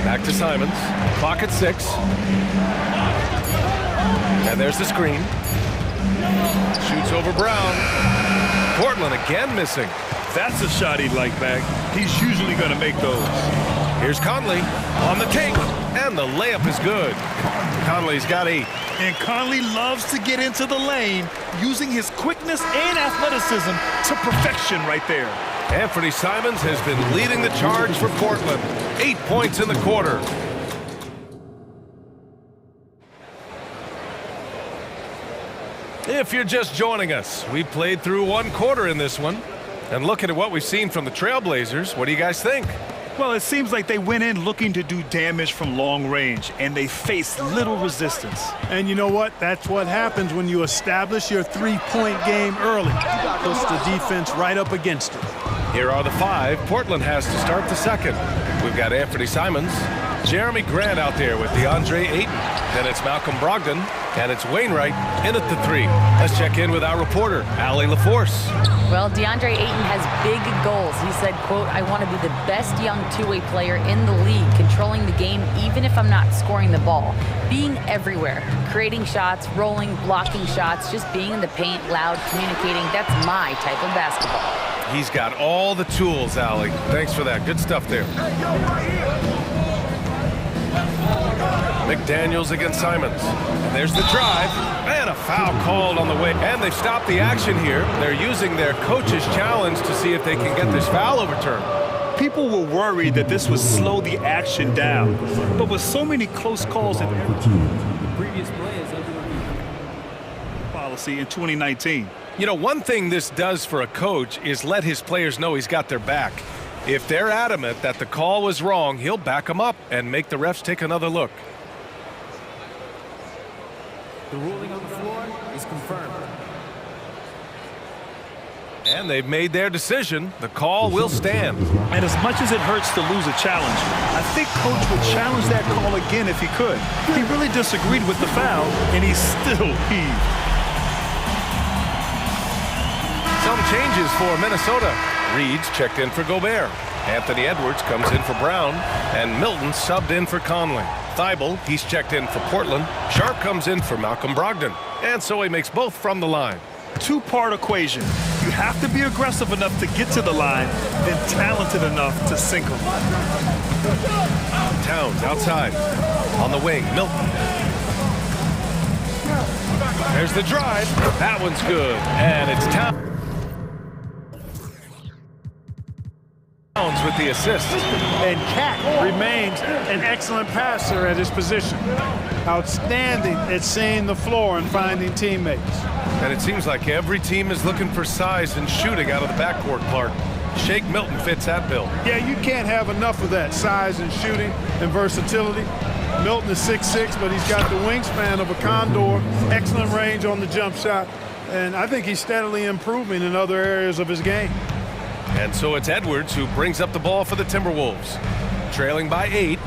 Speaker 7: Back to Simons. Clock at 6. And there's the screen. Shoots over Brown. Portland again missing.
Speaker 9: That's a shot he'd like back. He's usually going to make those.
Speaker 7: Here's Conley on the take, and the layup is good. Conley's got 8.
Speaker 9: And Conley loves to get into the lane, using his quickness and athleticism to perfection right there.
Speaker 7: Anthony Simons has been leading the charge for Portland. 8 points in the quarter. If you're just joining us, we played through 1 quarter in this one. And looking at what we've seen from the Trailblazers, what do you guys think?
Speaker 9: Well, it seems like they went in looking to do damage from long range, and they faced little resistance.
Speaker 8: And you know what? That's what happens when you establish your three-point game early. Puts the defense right up against it.
Speaker 7: Here are the 5 Portland has to start the second. We've got Anthony Simons, Jeremy Grant out there with DeAndre Ayton. Then it's Malcolm Brogdon, and it's Wainwright in at the 3. Let's check in with our reporter, Allie LaForce.
Speaker 10: Well, DeAndre Ayton has big goals. He said, quote, I want to be the best young two-way player in the league, controlling the game even if I'm not scoring the ball. Being everywhere, creating shots, rolling, blocking shots, just being in the paint, loud, communicating, that's my type of basketball.
Speaker 7: He's got all the tools, Allie. Thanks for that. Good stuff there. McDaniels against Simons. And there's the drive. And a foul called on the way. And they've stopped the action here. They're using their coach's challenge to see if they can get this foul overturned.
Speaker 9: People were worried that this would slow the action down. But with so many close calls in
Speaker 13: The previous play is under review.
Speaker 9: policy in 2019.
Speaker 7: You know, one thing this does for a coach is let his players know he's got their back. If they're adamant that the call was wrong, he'll back them up and make the refs take another look.
Speaker 13: The ruling on the floor is confirmed.
Speaker 7: And they've made their decision. The call will stand.
Speaker 9: And as much as it hurts to lose a challenge, I think Coach would challenge that call again if he could. He really disagreed with the foul, and he still heaved.
Speaker 7: Some changes for Minnesota. Reed's checked in for Gobert. Anthony Edwards comes in for Brown. And Milton subbed in for Conley. Thibault, he's checked in for Portland. Sharp comes in for Malcolm Brogdon. And so he makes both from the line.
Speaker 9: Two-part equation. You have to be aggressive enough to get to the line, then talented enough to sink them.
Speaker 7: Towns outside. On the wing, Milton. There's the drive. That one's good. And it's Towns with the assist.
Speaker 8: And Cat remains an excellent passer at his position. Outstanding at seeing the floor and finding teammates.
Speaker 7: And it seems like every team is looking for size and shooting out of the backcourt, Clark. Shake Milton fits that bill.
Speaker 8: Yeah, you can't have enough of that size and shooting and versatility. Milton is 6'6", but he's got the wingspan of a condor, excellent range on the jump shot, and I think he's steadily improving in other areas of his game.
Speaker 7: And so it's Edwards who brings up the ball for the Timberwolves. Trailing by 8.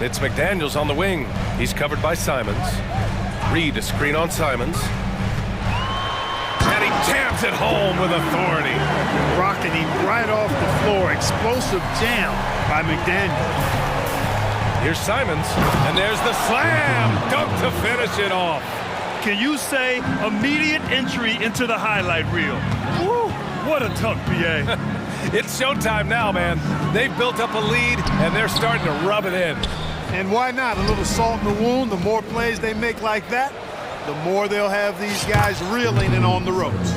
Speaker 7: It's McDaniels on the wing. He's covered by Simons. Reed, a screen on Simons. And he jams it home with authority.
Speaker 8: Rocking him right off the floor. Explosive jam by McDaniels.
Speaker 7: Here's Simons, and there's the slam. Dunk to finish it off.
Speaker 9: Can you say immediate entry into the highlight reel? Woo, what a dunk, BA.
Speaker 7: It's showtime now, man. They've built up a lead, and they're starting to rub it in.
Speaker 8: And why not? A little salt in the wound. The more plays they make like that, the more they'll have these guys reeling and on the ropes.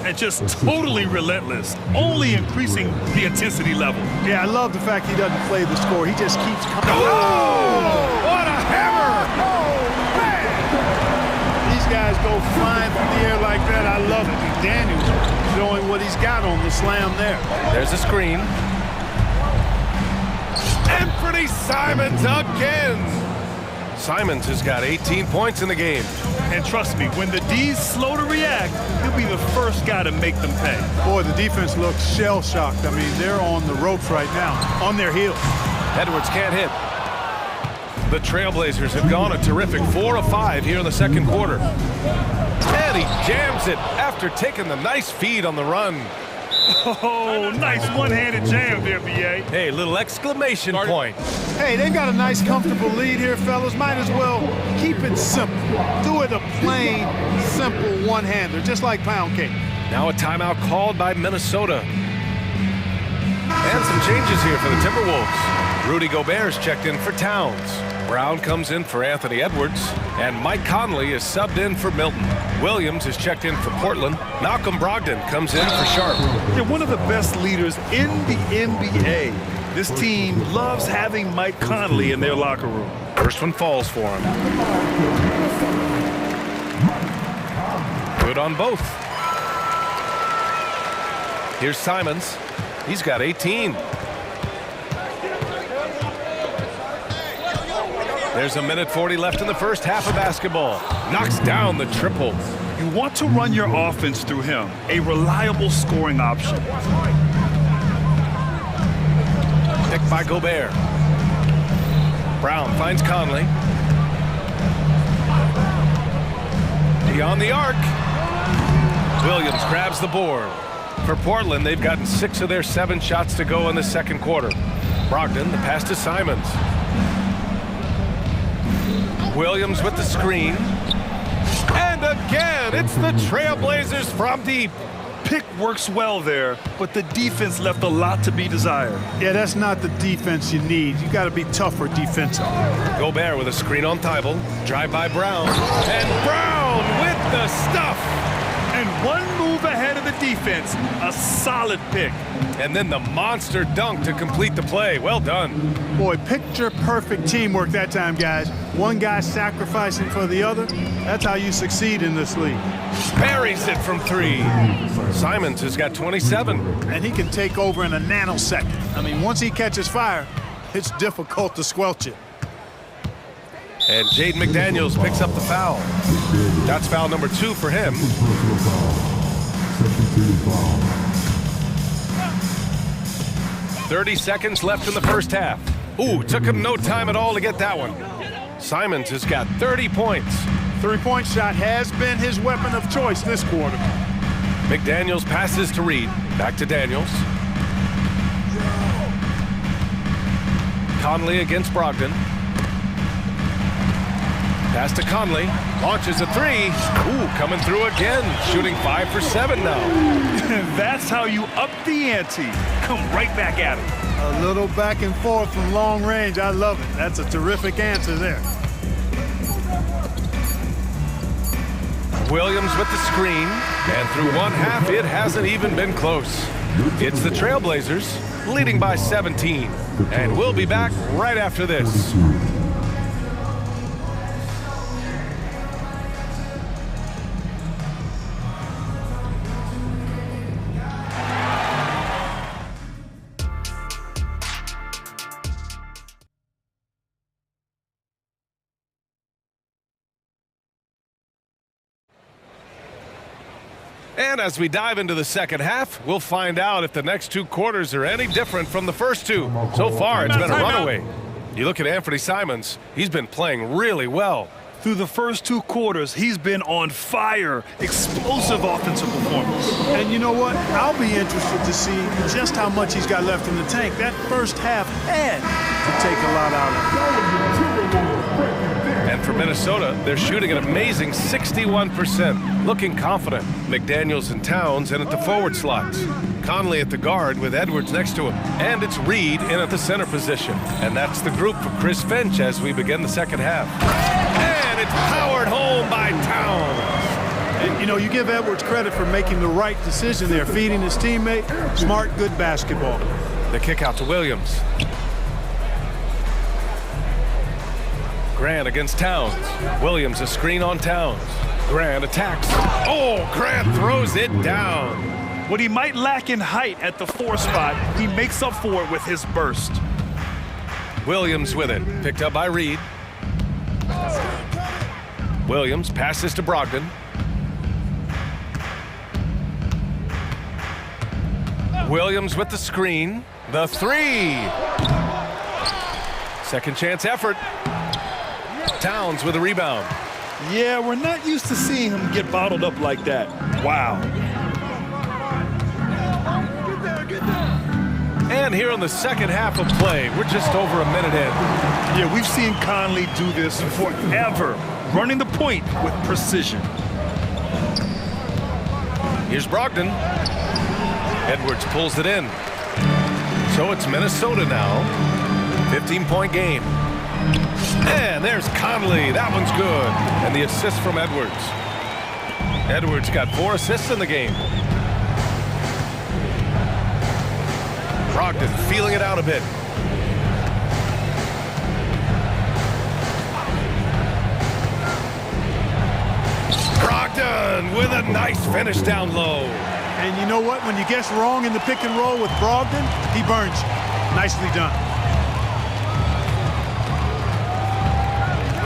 Speaker 9: And just totally relentless, only increasing the intensity level.
Speaker 8: Yeah, I love the fact he doesn't play the score. He just keeps coming.
Speaker 7: Oh! What a hammer!
Speaker 8: Oh, man! These guys go flying through the air like that. I love it. McDaniels showing what he's got on the slam there.
Speaker 7: There's a screen. Anthony Simons again! Simons has got 18 points in the game.
Speaker 9: And trust me, when the D's slow to react, he'll be the first guy to make them pay.
Speaker 8: Boy, the defense looks shell-shocked. I mean, they're on the ropes right now, on their heels.
Speaker 7: Edwards can't hit. The Trailblazers have gone a terrific 4 of 5 here in the second quarter. And he jams it after taking the nice feed on the run.
Speaker 9: Oh, nice one-handed jam there, B.A.
Speaker 7: Hey, little exclamation point.
Speaker 8: Hey, they've got a nice, comfortable lead here, fellas. Might as well keep it simple. Do it a plain, simple one-hander, just like pound cake.
Speaker 7: Now a timeout called by Minnesota. And some changes here for the Timberwolves. Rudy Gobert's checked in for Towns. Brown comes in for Anthony Edwards. And Mike Conley is subbed in for Milton. Williams is checked in for Portland. Malcolm Brogdon comes in for Sharp.
Speaker 9: They're one of the best leaders in the NBA. This team loves having Mike Conley in their locker room.
Speaker 7: First one falls for him. Good on both. Here's Simons. He's got 18. There's a minute 40 left in the first half of basketball. Knocks down the triple.
Speaker 9: You want to run your offense through him, a reliable scoring option.
Speaker 7: Picked by Gobert. Brown finds Conley. Beyond the arc. Williams grabs the board. For Portland, they've gotten 6 of their 7 shots to go in the second quarter. Brogdon, the pass to Simons. Williams with the screen. And again, it's the Trailblazers from deep.
Speaker 9: Pick works well there, but the defense left a lot to be desired.
Speaker 8: Yeah, that's not the defense you need. You got to be tougher defensive.
Speaker 7: Gobert with a screen on Thibault. Drive by Brown. And Brown with the stuff.
Speaker 9: And one move ahead of the defense. A solid pick.
Speaker 7: And then the monster dunk to complete the play. Well done.
Speaker 8: Boy, picture perfect teamwork that time, guys. One guy sacrificing for the other. That's how you succeed in this league.
Speaker 7: Buries it from 3. Simons has got 27.
Speaker 8: And he can take over in a nanosecond. I mean, once he catches fire, it's difficult to squelch it.
Speaker 7: And Jaden McDaniels picks up the foul. That's foul number 2 for him. 30 seconds left in the first half. Ooh, took him no time at all to get that one. Simons has got 30 points.
Speaker 8: Three-point shot has been his weapon of choice this quarter.
Speaker 7: McDaniels passes to Reed. Back to Daniels. Conley against Brogdon. Pass to Conley. Launches a 3. Ooh, coming through again. Shooting 5 for 7 now.
Speaker 9: That's how you up the ante. Come right back at it.
Speaker 8: A little back and forth from long range. I love it. That's a terrific answer there.
Speaker 7: Williams with the screen. And through one half, it hasn't even been close. It's the Trailblazers leading by 17. And we'll be back right after this. And as we dive into the second half, we'll find out if the next 2 quarters are any different from the first 2. So far, it's been a runaway. You look at Anthony Simons, he's been playing really well.
Speaker 9: Through the first 2 quarters, he's been on fire. Explosive offensive performance.
Speaker 8: And you know what? I'll be interested to see just how much he's got left in the tank. That first half had to take a lot out of him.
Speaker 7: And for Minnesota, they're shooting an amazing 61%, looking confident. McDaniels and Towns in at the forward slots. Conley at the guard with Edwards next to him. And it's Reed in at the center position. And that's the group for Chris Finch as we begin the second half. And it's powered home by Towns.
Speaker 8: And, you know, you give Edwards credit for making the right decision there, feeding his teammate. Smart, good basketball.
Speaker 7: The kick out to Williams. Grant against Towns. Williams a screen on Towns. Grant attacks. Oh, Grant throws it down.
Speaker 9: What he might lack in height at the 4 spot, he makes up for it with his burst.
Speaker 7: Williams with it. Picked up by Reed. Williams passes to Brogdon. Williams with the screen. The 3. Second chance effort. Towns with a rebound.
Speaker 9: Yeah, we're not used to seeing him get bottled up like that. Wow.
Speaker 7: And here in the second half of play, we're just over a minute in.
Speaker 9: Yeah, we've seen Conley do this forever, running the point with precision.
Speaker 7: Here's Brogdon. Edwards pulls it in. So it's Minnesota now. 15-point game. And there's Conley. That one's good. And the assist from Edwards. Edwards got 4 assists in the game. Brogdon feeling it out a bit. Brogdon with a nice finish down low.
Speaker 8: And you know what? When you guess wrong in the pick and roll with Brogdon, he burns you. Nicely done.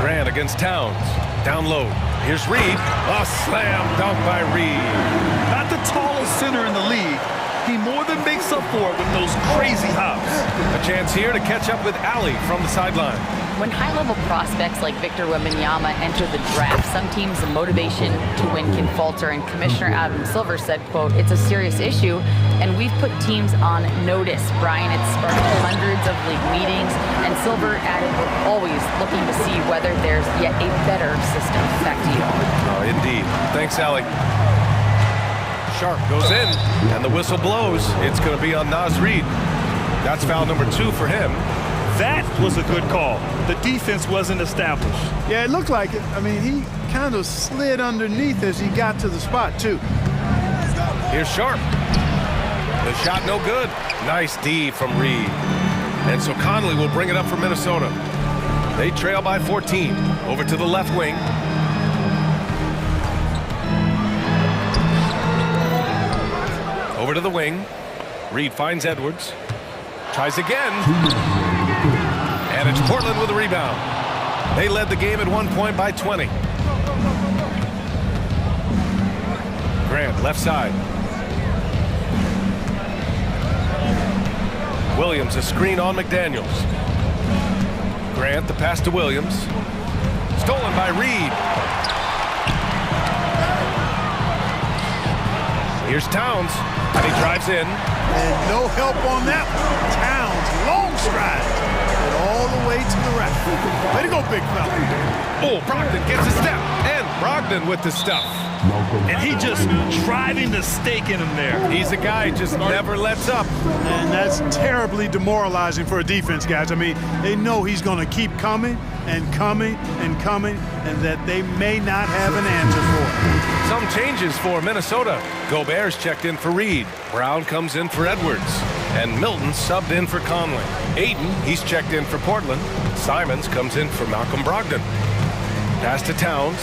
Speaker 7: Grant against Towns. Down low. Here's Reed. A slam dunk by Reed.
Speaker 9: Not the tallest center in the league. He more than makes up for it with those crazy hops.
Speaker 7: A chance here to catch up with Ali from the sideline.
Speaker 10: When high-level prospects like Victor Wembanyama enter the draft, some teams' motivation to win can falter, and Commissioner Adam Silver said, quote, "It's a serious issue, and we've put teams on notice." Brian, it's sparked hundreds of league meetings, and Silver added, "We're always looking to see whether there's yet a better system." Back to you.
Speaker 7: Oh, indeed. Thanks, Ali. Sharp goes in, and the whistle blows. It's going to be on Naz Reid. That's foul number 2 for him.
Speaker 9: That was a good call. The defense wasn't established.
Speaker 8: Yeah, it looked like it. I mean, he kind of slid underneath as he got to the spot, too.
Speaker 7: Here's Sharp. The shot no good. Nice D from Reed. And so Conley will bring it up for Minnesota. They trail by 14. Over to the left wing. Over to the wing. Reed finds Edwards. Tries again. And it's Portland with a rebound. They led the game at one point by 20. Grant, left side. Williams, a screen on McDaniels. Grant, the pass to Williams. Stolen by Reed. Here's Towns, and he drives in.
Speaker 8: And no help on that one. Towns, long stride. All the way to the rack. Way to go, big fella.
Speaker 7: Oh, Brogdon gets a step. And Brogdon with the stuff.
Speaker 9: And he just driving the stake in him there.
Speaker 7: He's a guy who just never lets up.
Speaker 8: And that's terribly demoralizing for a defense, guys. I mean, they know he's going to keep coming and coming and coming, and that they may not have an answer for it.
Speaker 7: Some changes for Minnesota. Gobert's checked in for Reed. Brown comes in for Edwards. And Milton subbed in for Conley. Aiden, he's checked in for Portland. Simons comes in for Malcolm Brogdon. Pass to Towns.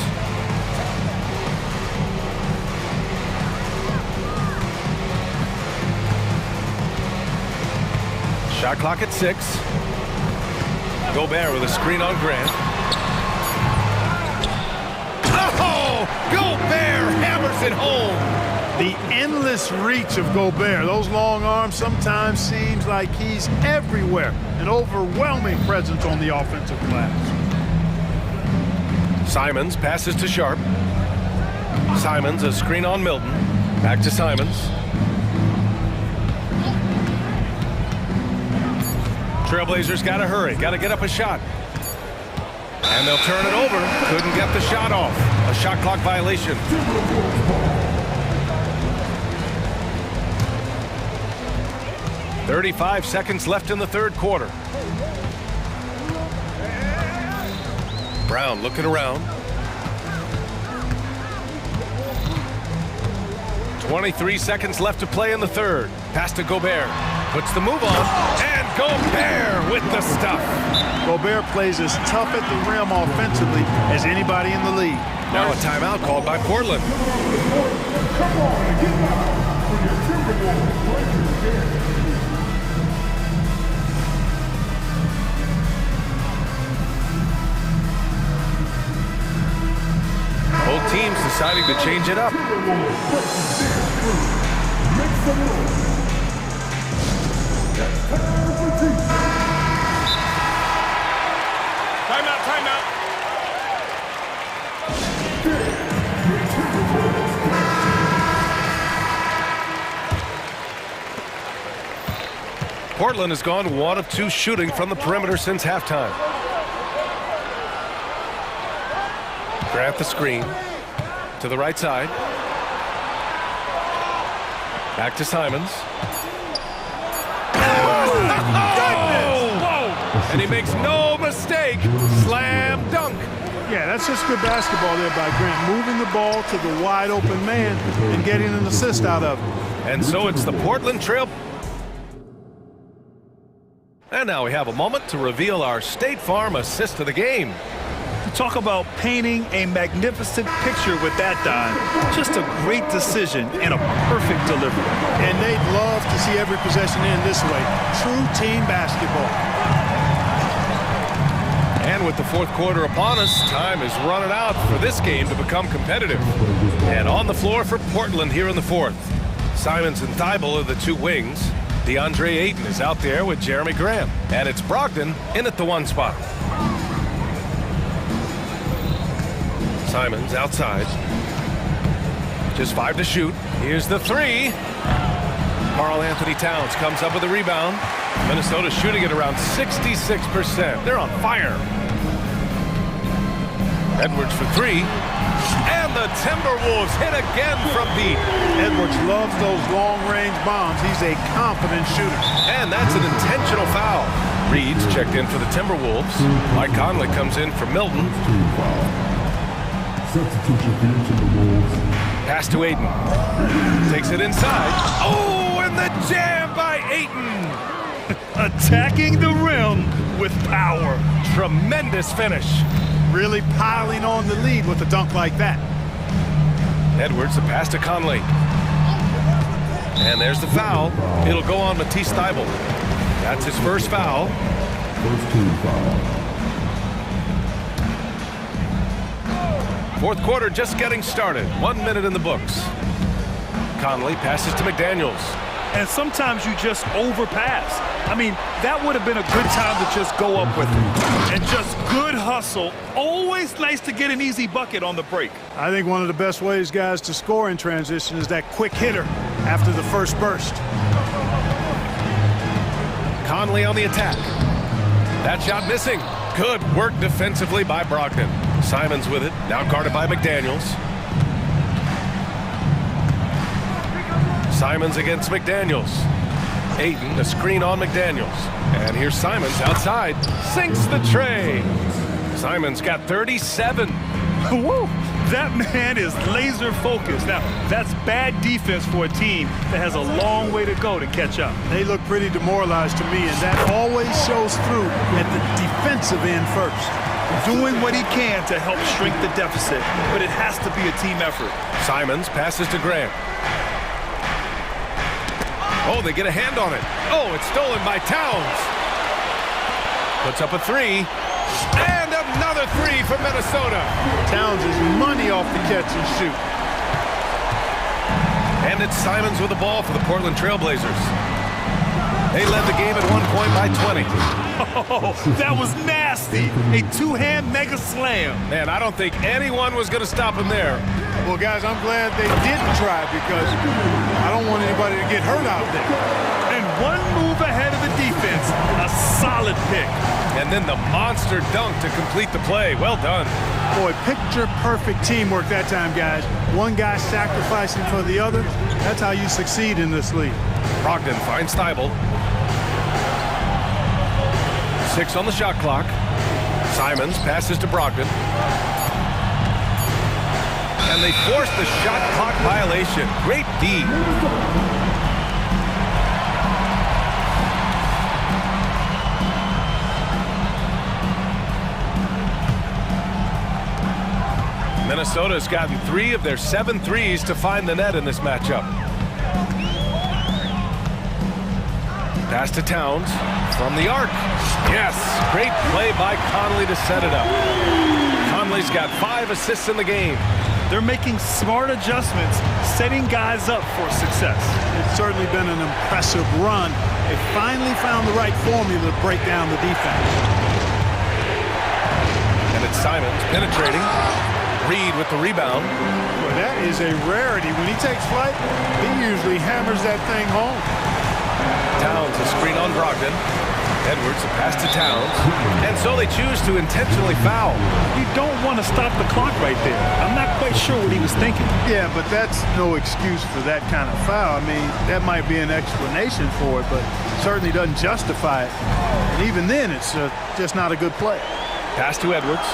Speaker 7: Shot clock at 6. Gobert with a screen on Grant. Oh! Oh, Gobert hammers it home.
Speaker 8: The endless reach of Gobert. Those long arms sometimes seems like he's everywhere. An overwhelming presence on the offensive glass.
Speaker 7: Simons passes to Sharp. Simons, a screen on Milton. Back to Simons. Trailblazers got to hurry. Got to get up a shot. And they'll turn it over. Couldn't get the shot off. A shot clock violation. "35 seconds left in the third quarter. Brown looking around. 23 seconds left to play in the third. Pass to Gobert. Puts the move on. And Gobert with the stuff.
Speaker 8: Gobert plays as tough at the rim offensively as anybody in the league.
Speaker 7: Now a timeout called by Portland. Both teams deciding to change it up. Timeout. Portland has gone 1 of 2 shooting from the perimeter since halftime. Grant the screen to the right side. Back to Simons. And he makes no mistake. Slam dunk.
Speaker 8: Yeah, that's just good basketball there by Grant. Moving the ball to the wide open man and getting an assist out of it.
Speaker 7: And so it's the Portland Trail. And now we have a moment to reveal our State Farm assist of the game.
Speaker 9: Talk about painting a magnificent picture with that, Don. Just a great decision and a perfect delivery.
Speaker 8: And they'd love to see every possession end this way. True team basketball.
Speaker 7: And with the fourth quarter upon us, time is running out for this game to become competitive. And on the floor for Portland here in the fourth. Simons and Thibault are the 2 wings. DeAndre Ayton is out there with Jeremy Grant. And it's Brogdon in at the 1 spot. Simons outside. Just 5 to shoot. Here's the 3. Karl Anthony Towns comes up with a rebound. Minnesota shooting at around 66%. They're on fire. Edwards for 3. And the Timberwolves hit again from deep.
Speaker 8: Edwards loves those long-range bombs. He's a confident shooter.
Speaker 7: And that's an intentional foul. Reed's checked in for the Timberwolves. Mike Conley comes in for Milton. Pass to Ayton. Takes it inside. Oh, and the jam by Ayton.
Speaker 9: Attacking the rim with power.
Speaker 7: Tremendous finish.
Speaker 8: Really piling on the lead with a dunk like that.
Speaker 7: Edwards, the pass to Conley. And there's the foul. It'll go on Matisse Thybulle. That's his first foul.
Speaker 14: First team foul.
Speaker 7: Fourth quarter just getting started. 1 minute in the books. Conley passes to McDaniels.
Speaker 9: And sometimes you just overpass. I mean, that would have been a good time to just go up with it. And just good hustle. Always nice to get an easy bucket on the break.
Speaker 8: I think one of the best ways, guys, to score in transition is that quick hitter after the first burst.
Speaker 7: Conley on the attack. That shot missing. Good work defensively by Brogdon. Simons with it. Now guarded by McDaniels. Simons against McDaniels. Ayton, a screen on McDaniels. And here's Simons outside. Sinks the tray. Simons got 37.
Speaker 9: Woo! That man is laser focused. Now, that's bad defense for a team that has a long way to go to catch up.
Speaker 8: They look pretty demoralized to me, and that always shows through at the defensive end first.
Speaker 9: Doing what he can to help shrink the deficit, but it has to be a team effort.
Speaker 7: Simons passes to Grant. Oh, they get a hand on it. Oh, it's stolen by Towns. Puts up a 3. And another Another three for Minnesota.
Speaker 8: Towns is money off the catch and shoot.
Speaker 7: And it's Simons with the ball for the Portland Trailblazers. They led the game at one point by 20.
Speaker 9: Oh, that was nasty. A two-hand mega slam.
Speaker 7: Man, I don't think anyone was going to stop him there.
Speaker 8: Well, guys, I'm glad they didn't try because I don't want anybody to get hurt out there.
Speaker 9: And one move ahead of the defense. A solid pick.
Speaker 7: And then the monster dunk to complete the play. Well done.
Speaker 8: Boy, picture-perfect teamwork that time, guys. One guy sacrificing for the other. That's how you succeed in this league.
Speaker 7: Brogdon finds Thibault. 6 on the shot clock. Simons passes to Brogdon. And they force the shot clock violation. Great D. Minnesota's gotten 3 of their 7 threes to find the net in this matchup. Pass to Towns from the arc. Yes, great play by Conley to set it up. Conley's got 5 assists in the game.
Speaker 9: They're making smart adjustments, setting guys up for success.
Speaker 8: It's certainly been an impressive run. They finally found the right formula to break down the defense.
Speaker 7: And it's Simons penetrating. Reed with the rebound.
Speaker 8: Well, that is a rarity. When he takes flight, he usually hammers that thing home.
Speaker 7: Towns a screen on Brogdon. Edwards a pass to Towns. And so they choose to intentionally foul.
Speaker 9: You don't want to stop the clock right there. I'm not quite sure what he was thinking.
Speaker 8: Yeah, but that's no excuse for that kind of foul. I mean, that might be an explanation for it, but certainly doesn't justify it. And even then, it's just not a good play.
Speaker 7: Pass to Edwards.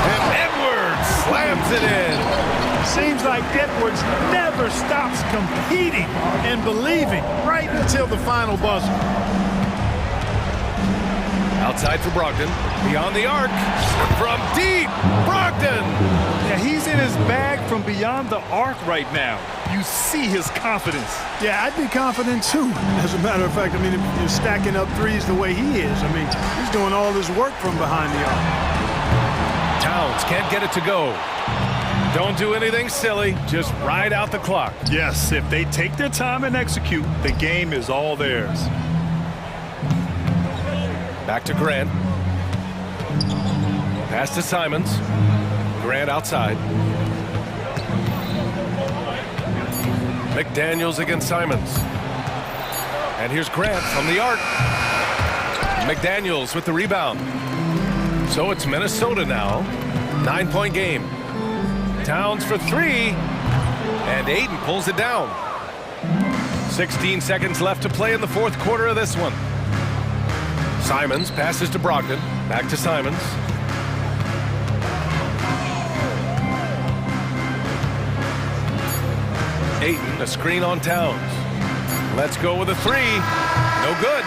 Speaker 7: And Edwards slams it in.
Speaker 8: Seems like Edwards never stops competing and believing right until the final buzzer.
Speaker 7: Outside for Brogdon. Beyond the arc. From deep. Brogdon.
Speaker 9: Yeah, he's in his bag from beyond the arc right now. You see his confidence.
Speaker 8: Yeah, I'd be confident too. As a matter of fact, I mean, if you're stacking up threes the way he is, I mean, he's doing all this work from behind the arc.
Speaker 7: Towns can't get it to go. Don't do anything silly. Just ride out the clock.
Speaker 9: Yes, if they take their time and execute, the game is all theirs.
Speaker 7: Back to Grant. Pass to Simons. Grant outside. McDaniels against Simons. And here's Grant from the arc. McDaniels with the rebound. So it's Minnesota now. 9-point game. Towns for 3. And Ayton pulls it down. 16 seconds left to play in the fourth quarter of this one. Simons passes to Brogdon. Back to Simons. Ayton, a screen on Towns. Let's go with a 3. No good.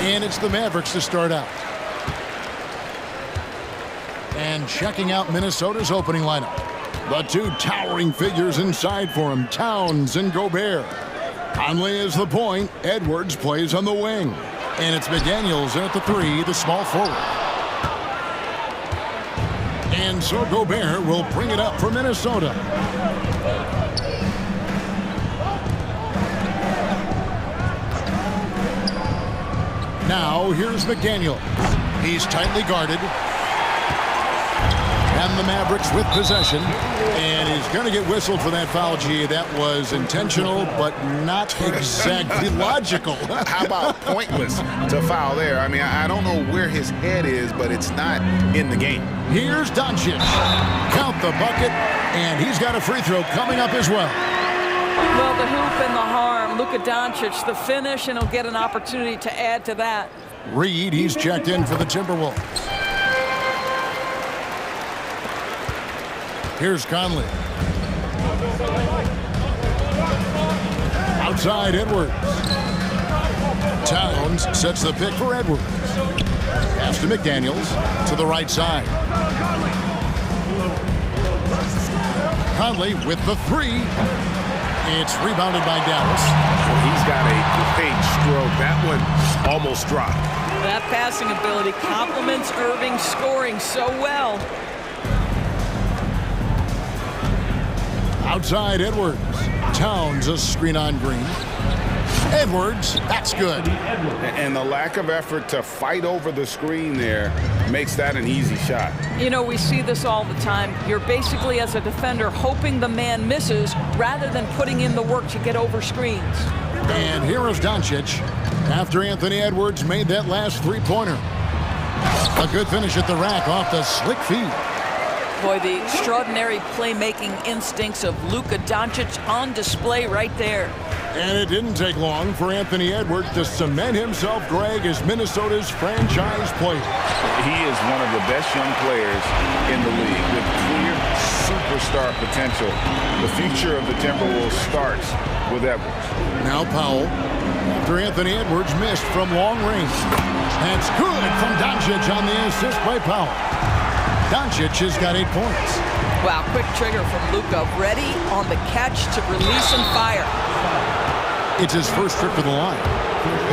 Speaker 1: And it's the Mavericks to start out. And checking out Minnesota's opening lineup. The two towering figures inside for him, Towns and Gobert. Conley is the point. Edwards plays on the wing. And it's McDaniels at the three, the small forward. And so Gobert will bring it up for Minnesota. Now here's McDaniels. He's tightly guarded. And the Mavericks with possession. And he's going to get whistled for that foul, G. That was intentional, but not exactly logical.
Speaker 2: How about pointless to foul there? I mean, I don't know where his head is, but it's not in the game.
Speaker 1: Here's Doncic. Count the bucket, and he's got a free throw coming up as well.
Speaker 5: Well, the hoop and the harm. Luka Doncic, the finish, and he'll get an opportunity to add to that.
Speaker 1: Reed, he's checked in for the Timberwolves. Here's Conley. Outside Edwards. Towns sets the pick for Edwards. Pass to McDaniels to the right side. Conley with the three. It's rebounded by Dallas.
Speaker 11: He's got a great stroke. That one almost dropped.
Speaker 5: That passing ability complements Irving's scoring so well.
Speaker 1: Outside Edwards. Towns a screen on Green. Edwards, that's good.
Speaker 2: And the lack of effort to fight over the screen there makes that an easy shot.
Speaker 5: You know, we see this all the time. You're basically, as a defender, hoping the man misses rather than putting in the work to get over screens.
Speaker 1: And here is Doncic after Anthony Edwards made that last three-pointer. A good finish at the rack off the slick feed.
Speaker 5: Boy, the extraordinary playmaking instincts of Luka Doncic on display right there.
Speaker 1: And it didn't take long for Anthony Edwards to cement himself, Greg, as Minnesota's franchise player.
Speaker 2: He is one of the best young players in the league with clear superstar potential. The future of the Timberwolves starts with Edwards.
Speaker 1: Now Powell, after Anthony Edwards missed from long range. That's good from Doncic on the assist by Powell. Doncic has got 8 points.
Speaker 5: Wow, quick trigger from Luka. Ready on the catch to release and fire.
Speaker 1: It's his first trip to the line.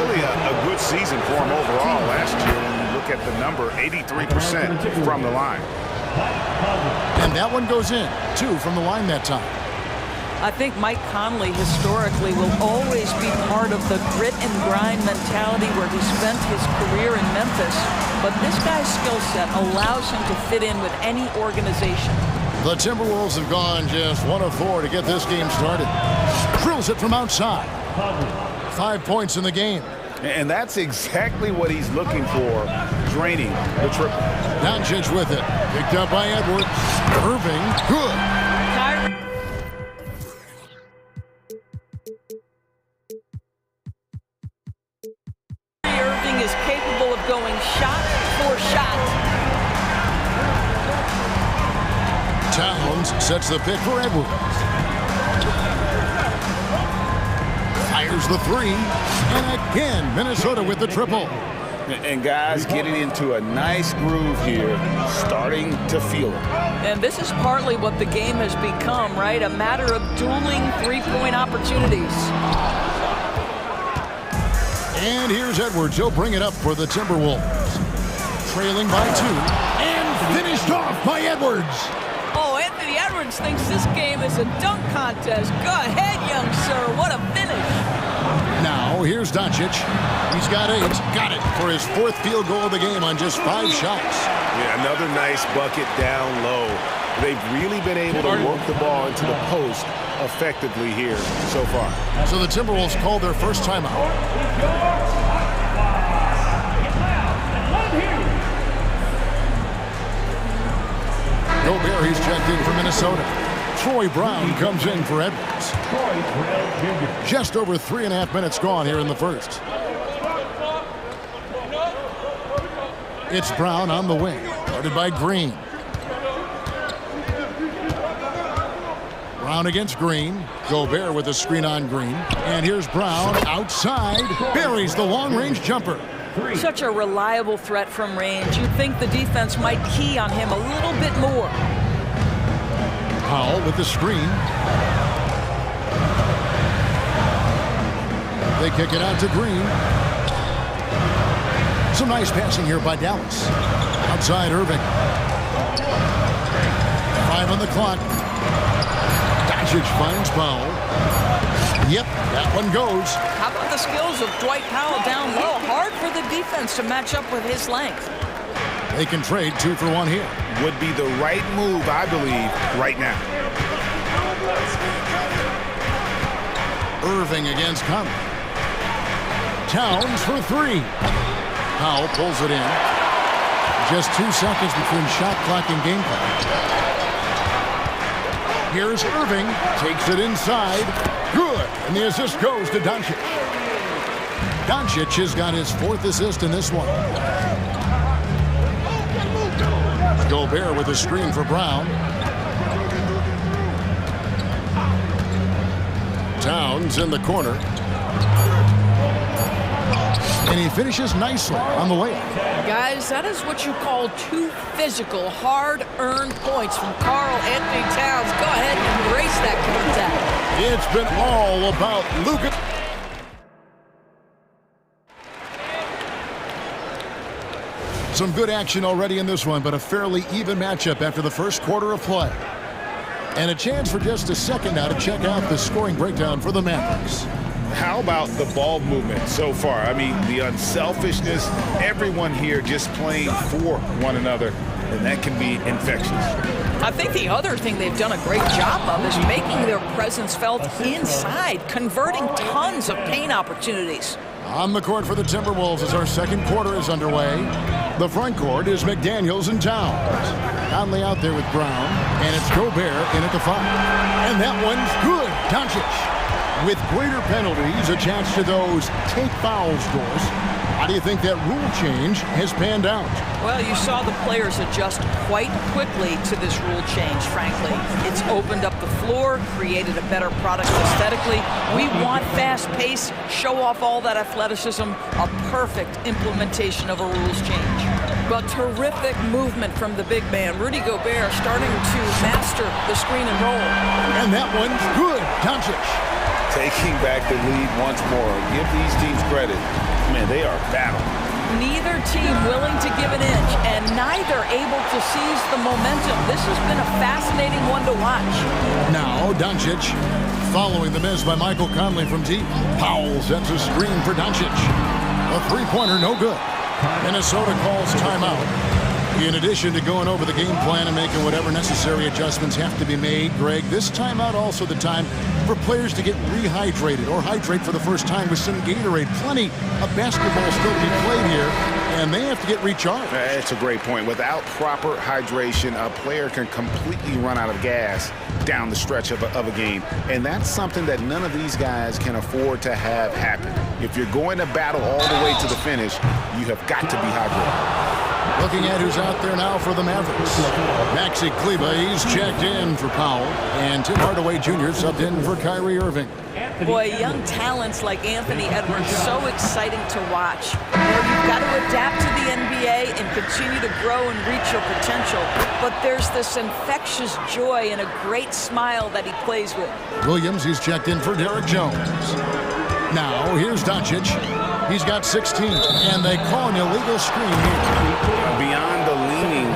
Speaker 2: Really a good season for him overall last year when you look at the number, 83% from the line.
Speaker 1: And that one goes in, 2 from the line that time.
Speaker 5: I think Mike Conley historically will always be part of the grit and grind mentality where he spent his career in Memphis. But this guy's skill set allows him to fit in with any organization.
Speaker 1: The Timberwolves have gone just 1 of 4 to get this game started. Drills it from outside. 5 points in the game.
Speaker 2: And that's exactly what he's looking for, draining the triple.
Speaker 1: Doncic with it. Picked up by Edwards. Irving, good.
Speaker 5: Irving is capable of going shot for shot.
Speaker 1: Towns sets the pick for Edwards. Fires the three. And again, Minnesota with the triple.
Speaker 2: And guys getting into a nice groove here, starting to feel it.
Speaker 5: And this is partly what the game has become, right? A matter of dueling three-point opportunities.
Speaker 1: And here's Edwards. He'll bring it up for the Timberwolves. Trailing by 2. And finished off by Edwards.
Speaker 5: Oh, Anthony Edwards thinks this game is a dunk contest. Go ahead, young sir. What a finish.
Speaker 1: Now, here's Doncic. He's got 8. Got it for his 4th field goal of the game on just 5 shots.
Speaker 11: Yeah, another nice bucket down low. They've really been able to work the ball into the post effectively here so far.
Speaker 1: So the Timberwolves called their first timeout. Gobert, he's checked in for Minnesota. Troy Brown comes in for Edwards. Just over 3.5 minutes gone here in the first. It's Brown on the wing, guarded by Green. Brown against Green. Gobert with a screen on Green. And here's Brown outside. Buries the long-range jumper.
Speaker 5: Such a reliable threat from range. You'd think the defense might key on him a little bit more.
Speaker 1: Powell with the screen. They kick it out to Green. Some nice passing here by Dallas. Outside Irving. 5 on the clock. Doncic finds Powell. Yep, that one goes.
Speaker 5: How about the skills of Dwight Powell down low? Hard for the defense to match up with his length.
Speaker 1: They can trade 2 for 1 here.
Speaker 2: Would be the right move, I believe, right now.
Speaker 1: Irving against Conley. Towns for 3. Powell pulls it in. Just 2 seconds between shot clock and game clock. Here's Irving. Takes it inside. Good. And the assist goes to Doncic. Doncic has got his 4th assist in this one. Gobert with a screen for Brown. Towns in the corner. And he finishes nicely on the layup.
Speaker 5: Guys, that is what you call 2 physical, hard-earned points from Karl Anthony Towns. Go ahead and embrace that contact.
Speaker 1: It's been all about Luka. Some good action already in this one, but a fairly even matchup after the first quarter of play. And a chance for just a second now to check out the scoring breakdown for the Mavericks.
Speaker 2: How about the ball movement so far? I mean, the unselfishness, everyone here just playing for one another, and that can be infectious.
Speaker 5: I think the other thing they've done a great job of is making their presence felt inside, converting tons of paint opportunities.
Speaker 1: On the court for the Timberwolves as our second quarter is underway. The front court is McDaniels and Towns. Conley out there with Brown, and it's Gobert in at the 5. And that one's good. Doncic. With greater penalties attached to those take foul scores, how do you think that rule change has panned out?
Speaker 5: Well, you saw the players adjust quite quickly to this rule change, frankly. It's opened up the floor, created a better product aesthetically. We want fast pace, show off all that athleticism, a perfect implementation of a rules change. But terrific movement from the big man, Rudy Gobert, starting to master the screen and roll.
Speaker 1: And that one's good. Doncic.
Speaker 2: Taking back the lead once more. Give these teams credit. Man, they are battling.
Speaker 5: Neither team willing to give an inch, and neither able to seize the momentum. This has been a fascinating one to watch.
Speaker 1: Now, Doncic, following the miss by Michael Conley from deep. Powell sends a screen for Doncic. A 3-pointer, no good. Minnesota calls timeout. In addition to going over the game plan and making whatever necessary adjustments have to be made, Greg, this timeout also the time for players to get rehydrated or hydrate for the first time with some Gatorade. Plenty of basketball still to be played here, and they have to get recharged.
Speaker 2: That's a great point. Without proper hydration, a player can completely run out of gas down the stretch of a game, and that's something that none of these guys can afford to have happen. If you're going to battle all the way to the finish, you have got to be hydrated.
Speaker 1: Looking at who's out there now for the Mavericks. Maxi Kleber, he's checked in for Powell. And Tim Hardaway Jr. subbed in for Kyrie Irving.
Speaker 5: Boy, young talents like Anthony Edwards, so exciting to watch. You know, you've got to adapt to the NBA and continue to grow and reach your potential. But there's this infectious joy and a great smile that he plays with.
Speaker 1: Williams, he's checked in for Derek Jones. Now, here's Doncic. He's got 16, and they call an illegal screen here.
Speaker 11: Beyond the leaning,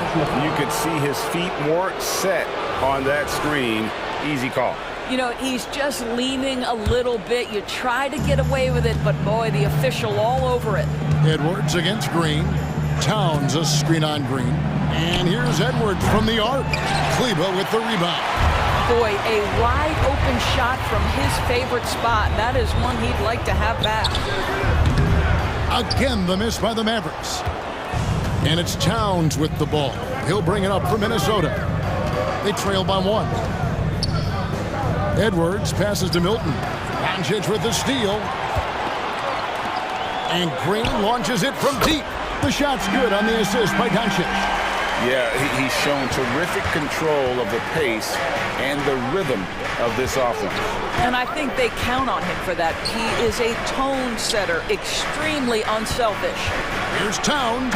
Speaker 11: you could see his feet more set on that screen. Easy call.
Speaker 5: You know, he's just leaning a little bit. You try to get away with it, but boy, the official all over it.
Speaker 1: Edwards against Green. Towns a screen on Green. And here's Edwards from the arc. Kleber with the rebound.
Speaker 5: Boy, a wide open shot from his favorite spot. That is one he'd like to have back.
Speaker 1: Again, the miss by the Mavericks. And it's Towns with the ball. He'll bring it up for Minnesota. They trail by 1. Edwards passes to Milton. Doncic with the steal. And Green launches it from deep. The shot's good on the assist by Doncic.
Speaker 2: Yeah, he's shown terrific control of the pace and the rhythm of this offense.
Speaker 5: And I think they count on him for that. He is a tone setter, extremely unselfish.
Speaker 1: Here's Towns.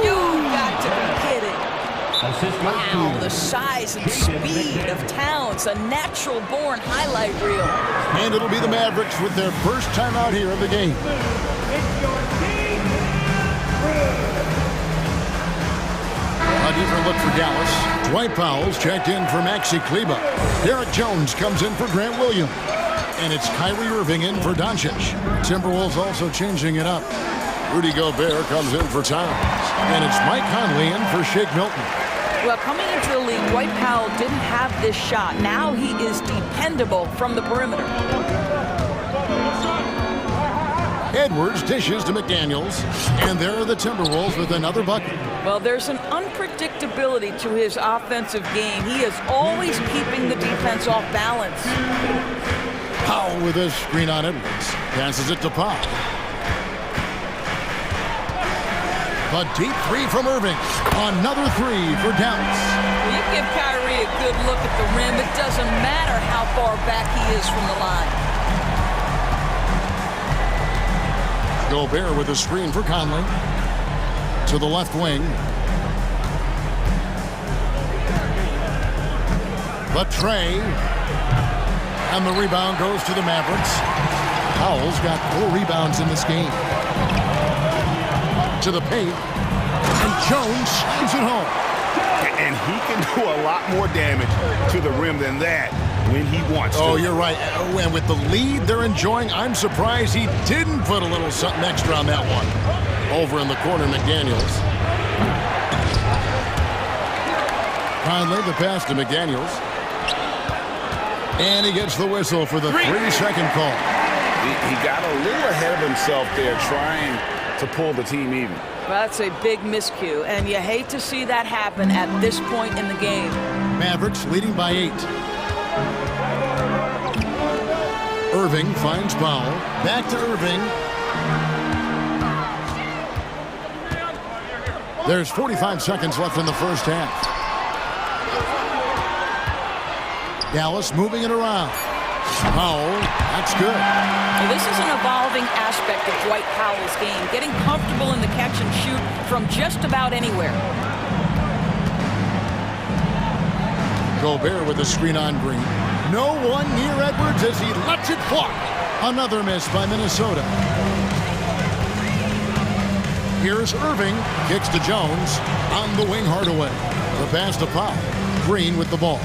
Speaker 5: You got to be kidding. Wow, the size and speed of Towns, a natural-born highlight reel.
Speaker 1: And it'll be the Mavericks with their first time out here of the game. A different look for Dallas. Dwight Powell's checked in for Maxi Kleba. Derek Jones comes in for Grant Williams. And it's Kyrie Irving in for Doncic. Timberwolves also changing it up. Rudy Gobert comes in for Towns. And it's Mike Conley in for Shake Milton.
Speaker 5: Well, coming into the league, Dwight Powell didn't have this shot. Now he is dependable from the perimeter.
Speaker 1: Edwards dishes to McDaniels, and there are the Timberwolves with another bucket.
Speaker 5: Well, there's an unpredictability to his offensive game. He is always keeping the defense off balance.
Speaker 1: Powell with a screen on Edwards. Passes it to Powell. A deep three from Irving. Another three for Dallas.
Speaker 5: Well, you give Kyrie a good look at the rim. It doesn't matter how far back he is from the line.
Speaker 1: Gobert with a screen for Conley. To the left wing. But Trey. And the rebound goes to the Mavericks. Powell's got 4 rebounds in this game. To the paint. And Jones shoots it home.
Speaker 11: And he can do a lot more damage to the rim than that when he wants to.
Speaker 1: Oh, you're right. And with the lead they're enjoying, I'm surprised he didn't put a little something extra on that one. Over in the corner, McDaniels. Conley, the pass to McDaniels. And he gets the whistle for the 3-second call.
Speaker 2: He got a little ahead of himself there trying to pull the team even.
Speaker 5: Well, that's a big miscue, and you hate to see that happen at this point in the game.
Speaker 1: Mavericks leading by 8. Irving finds Powell. Back to Irving. There's 45 seconds left in the first half. Dallas moving it around. Powell, that's good.
Speaker 5: Well, this is an evolving aspect of Dwight Powell's game, getting comfortable in the catch and shoot from just about anywhere.
Speaker 1: Gobert with a screen on Green. No one near Edwards as he lets it fly. Another miss by Minnesota. Here's Irving. Kicks to Jones. On the wing, Hardaway. The pass to Powell. Green with the ball.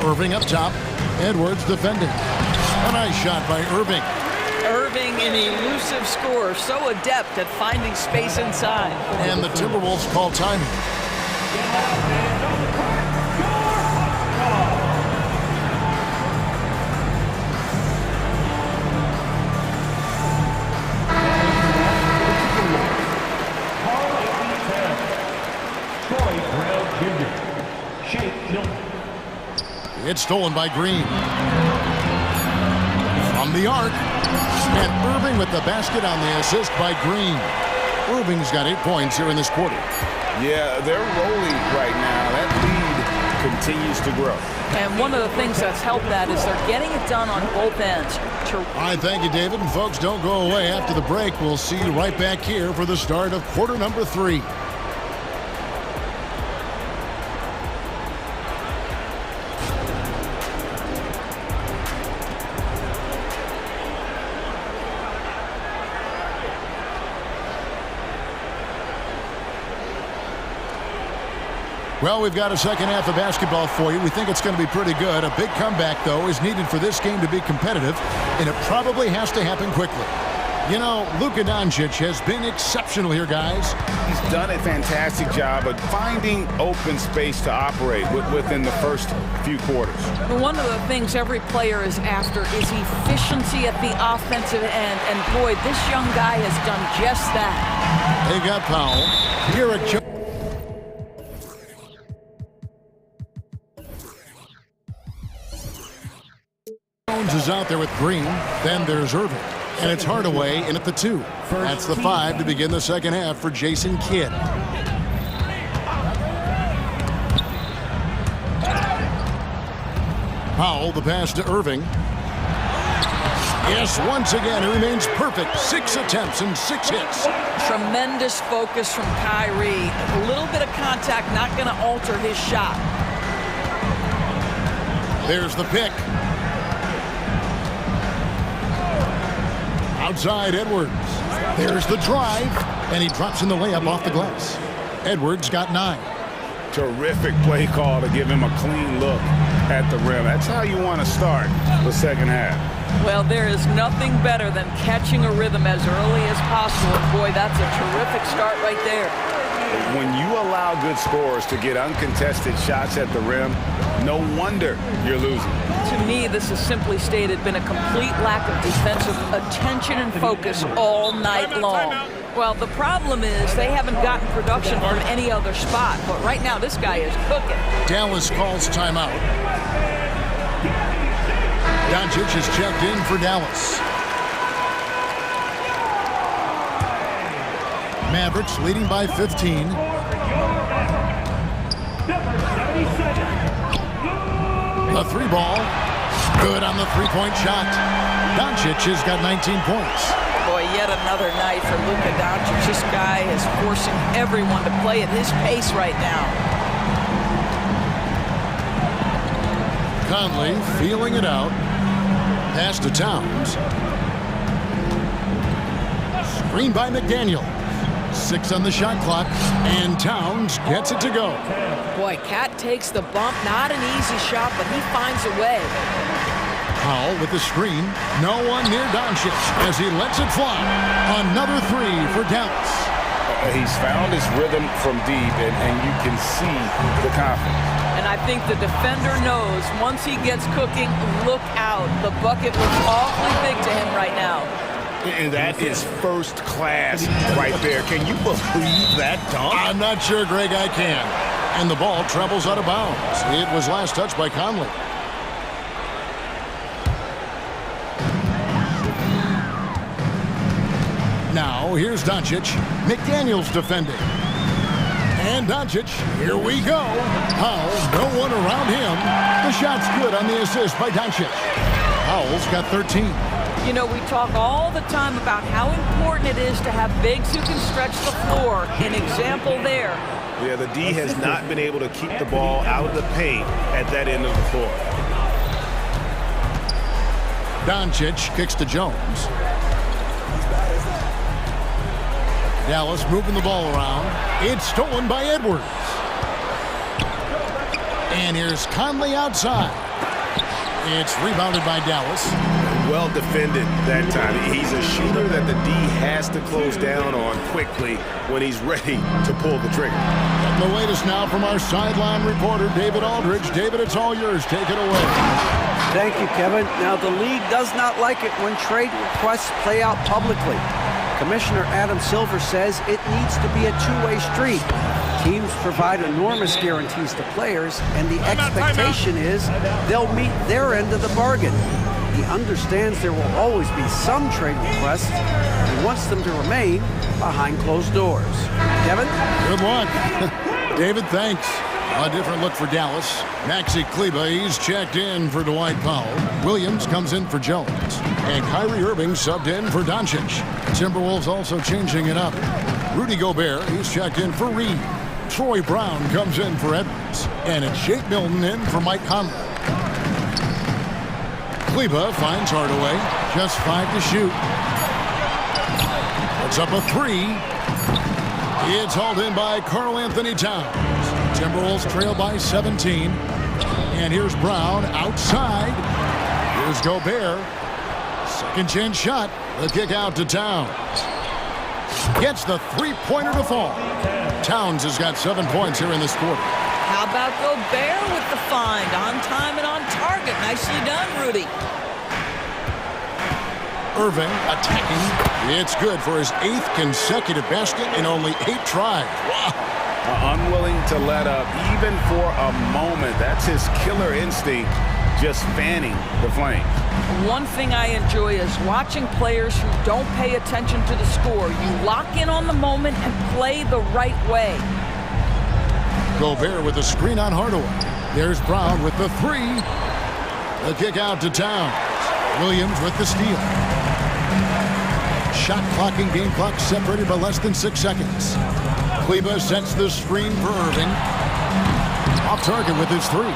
Speaker 1: Irving up top. Edwards defending. A nice shot by Irving.
Speaker 5: Irving, an elusive scorer, so adept at finding space inside.
Speaker 1: And the Timberwolves call timing. It's stolen by Green. From the arc. And Irving with the basket on the assist by Green. Irving's got 8 points here in this quarter.
Speaker 2: Yeah, they're rolling right now. That lead continues to grow.
Speaker 5: And one of the things that's helped that is they're getting it done on both ends.
Speaker 1: All right, thank you, David. And folks, don't go away. After the break, we'll see you right back here for the start of quarter number 3. Well, we've got a second half of basketball for you. We think it's going to be pretty good. A big comeback, though, is needed for this game to be competitive, and it probably has to happen quickly. You know, Luka Doncic has been exceptional here, guys.
Speaker 2: He's done a fantastic job of finding open space to operate within the first few quarters.
Speaker 5: One of the things every player is after is efficiency at the offensive end, and boy, this young guy has done just that.
Speaker 1: They got Powell. Here at Jones. Jones is out there with Green. Then there's Irving. And it's Hardaway in at the 2. That's the 5 to begin the second half for Jason Kidd. Powell, the pass to Irving. Yes, once again, he remains perfect. 6 attempts and 6 hits.
Speaker 5: Tremendous focus from Kyrie. A little bit of contact, not going to alter his shot.
Speaker 1: There's the pick. Outside Edwards. There's the drive. And he drops in the layup off the glass. Edwards got 9.
Speaker 2: Terrific play call to give him a clean look at the rim. That's how you want to start the second half.
Speaker 5: Well, there is nothing better than catching a rhythm as early as possible. And boy, that's a terrific start right there.
Speaker 2: When you allow good scorers to get uncontested shots at the rim, no wonder you're losing.
Speaker 5: To me, this has simply stated been a complete lack of defensive attention and focus all night long. Well, the problem is they haven't gotten production from any other spot. But right now, this guy is cooking.
Speaker 1: Dallas calls timeout. Doncic is checked in for Dallas. Mavericks leading by 15. A 3-ball. Good on the 3-point shot. Doncic has got 19 points.
Speaker 5: Boy, yet another night for Luka Doncic. This guy is forcing everyone to play at his pace right now.
Speaker 1: Conley feeling it out. Pass to Towns. Screen by McDaniel. 6 on the shot clock, and Towns gets it to go.
Speaker 5: Boy, Cat takes the bump. Not an easy shot, but he finds a way.
Speaker 1: Powell with the screen. No one near Doncic as he lets it fly. Another 3 for Dallas.
Speaker 2: He's found his rhythm from deep, and you can see the confidence.
Speaker 5: And I think the defender knows once he gets cooking, look out. The bucket looks awfully big to him right now.
Speaker 11: And that is first class right there. Can you believe that dunk?
Speaker 1: I'm not sure, Greg, I can. And the ball travels out of bounds. It was last touched by Conley. Now, here's Doncic. McDaniel's defending. And Doncic, here we go. Powell, no one around him. The shot's good on the assist by Doncic. Powell's got 13.
Speaker 5: You know, we talk all the time about how important it is to have bigs who can stretch the floor. An example there.
Speaker 11: Yeah, the D has not been able to keep the ball out of the paint at that end of the floor.
Speaker 1: Doncic kicks to Jones. Dallas moving the ball around. It's stolen by Edwards. And here's Conley outside. It's rebounded by Dallas.
Speaker 11: Well defended that time. He's a shooter that the D has to close down on quickly when he's ready to pull the trigger.
Speaker 1: And the latest now from our sideline reporter, David Aldridge. David, it's all yours. Take it away.
Speaker 6: Thank you, Kevin. Now, the league does not like it when trade requests play out publicly. Commissioner Adam Silver says it needs to be a two-way street. Teams provide enormous guarantees to players, and the expectation is they'll meet their end of the bargain. He understands there will always be some trade requests and wants them to remain behind closed doors. Kevin?
Speaker 1: Good luck. David, thanks. A different look for Dallas. Maxi Kleber, he's checked in for Dwight Powell. Williams comes in for Jones. And Kyrie Irving subbed in for Doncic. Timberwolves also changing it up. Rudy Gobert, he's checked in for Reed. Troy Brown comes in for Edwards. And it's Shake Milton in for Mike Conley. Kleber finds Hardaway. Just 5 to shoot. Puts up a 3. It's hauled in by Karl Anthony Towns. Timberwolves trail by 17. And here's Brown outside. Here's Gobert. Second chance shot. The kick out to Towns. Gets the three-pointer to fall. Towns has got 7 points here in this quarter.
Speaker 5: How about Gobert with the find? On time and on target. Nicely done, Rudy.
Speaker 1: Irving attacking. It's good for his 8th consecutive basket in only 8 tries. Wow.
Speaker 2: Unwilling to let up even for a moment. That's his killer instinct. just fanning the flames.
Speaker 5: One thing I enjoy is watching players who don't pay attention to the score. You lock in on the moment and play the right way.
Speaker 1: Gobert with a screen on Hardaway. There's Brown with the three. The kick out to Towns. Williams with the steal. Shot clock and game clock separated by less than 6 seconds. Kleba sets the screen for Irving. Off target with his three.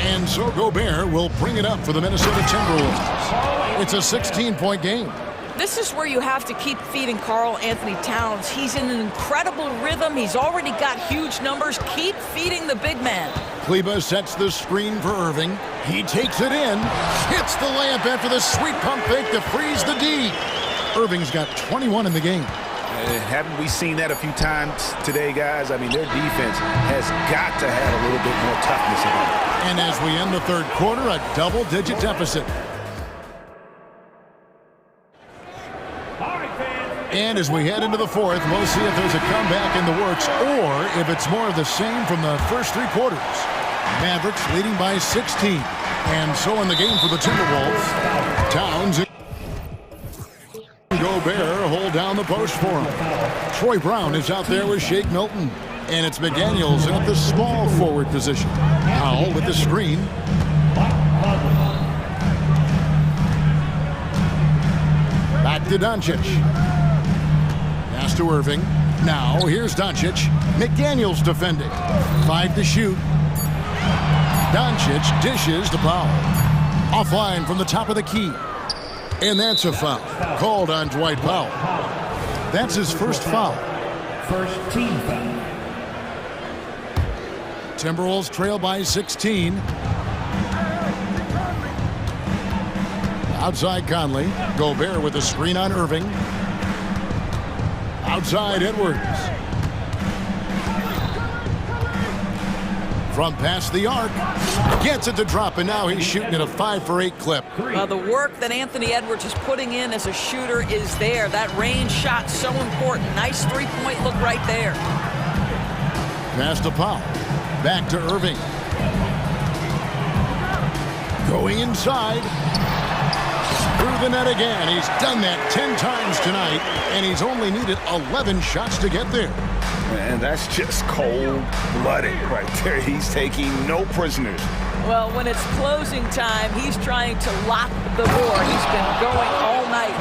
Speaker 1: And so Gobert will bring it up for the Minnesota Timberwolves. It's a 16-point game.
Speaker 5: This is where you have to keep feeding Karl Anthony Towns. He's in an incredible rhythm. He's already got huge numbers. Keep feeding the big man.
Speaker 1: Kleba sets the screen for Irving. He takes it in. Hits the layup after the sweet pump fake to freeze the D. Irving's got 21 in the game.
Speaker 2: Haven't we seen that a few times today, guys? I mean, their defense has got to have a little bit more toughness about it.
Speaker 1: And as we end the third quarter, a double-digit deficit. And as we head into the fourth, we'll see if there's a comeback in the works or if it's more of the same from the first three quarters. Mavericks leading by 16. And so in the game for the Timberwolves, Towns and Gobert hold down the post for him. Troy Brown is out there with Shake Milton. And it's McDaniels at the small forward position. Powell with the screen. Back to Doncic. Pass to Irving. Now here's Doncic. McDaniels defending. 5 to shoot. Doncic dishes to Powell. Offline from the top of the key. And that's a foul. Called on Dwight Powell. That's his first foul.
Speaker 4: First team foul.
Speaker 1: Timberwolves trail by 16. Outside Conley. Gobert with a screen on Irving. Outside Edwards. From past the arc. Gets it to drop, and now he's shooting at a 5-for-8 clip.
Speaker 5: The work that Anthony Edwards is putting in as a shooter is there. That range shot so important. Nice three-point look right there.
Speaker 1: Pass to Powell. Back to Irving. Going inside. Through the net again. He's done that 10 times tonight, and he's only needed 11 shots to get there.
Speaker 2: And that's just cold-blooded right there. He's taking no prisoners.
Speaker 5: Well, when it's closing time, he's trying to lock the door. He's been going all night.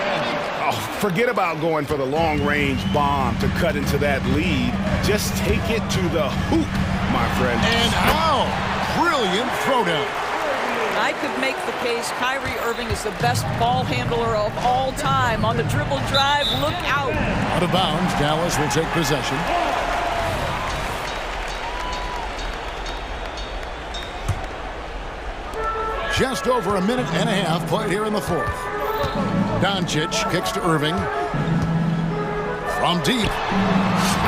Speaker 2: Oh, forget about going for the long-range bomb to cut into that lead. Just take it to the hoop, my friend.
Speaker 1: And how? Brilliant throwdown.
Speaker 5: I could make the case Kyrie Irving is the best ball handler of all time. On the dribble drive, look out.
Speaker 1: Out of bounds, Dallas will take possession. Just over a minute and a half played here in the fourth. Doncic kicks to Irving. From deep.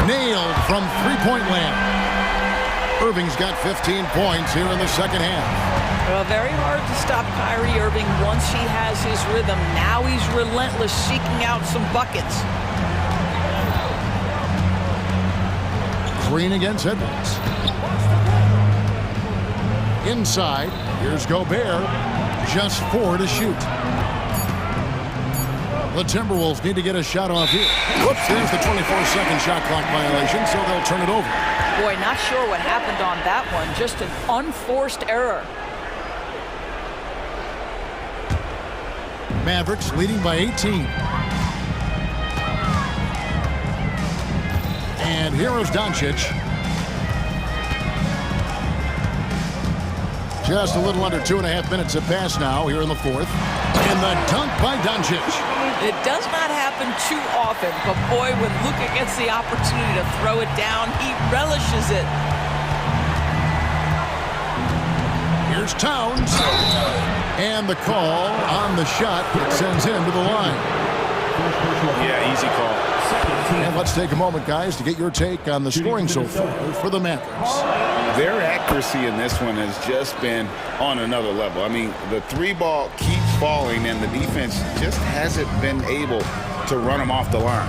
Speaker 1: Nailed from three-point land. Irving's got 15 points here in the second half.
Speaker 5: Well, very hard to stop Kyrie Irving once he has his rhythm. Now he's relentless, seeking out some buckets.
Speaker 1: Green against Edwards. Inside, here's Gobert. Just 4 to shoot. The Timberwolves need to get a shot off here. Whoops, there's the 24-second shot clock violation, so they'll turn it over.
Speaker 5: Boy, not sure what happened on that one. Just an unforced error.
Speaker 1: Mavericks leading by 18. And here is Doncic. Just a little under 2.5 minutes have passed now here in the fourth. And the dunk by Doncic.
Speaker 5: It does not happen too often, but boy, when Luka gets the opportunity to throw it down, he relishes it.
Speaker 1: Here's Towns. And the call on the shot that sends him to the line.
Speaker 2: Yeah, easy call.
Speaker 1: And let's take a moment, guys, to get your take on the scoring so far for the Mavericks.
Speaker 2: Their accuracy in this one has just been on another level. I mean, the three ball keeps falling, and the defense just hasn't been able to run them off the line.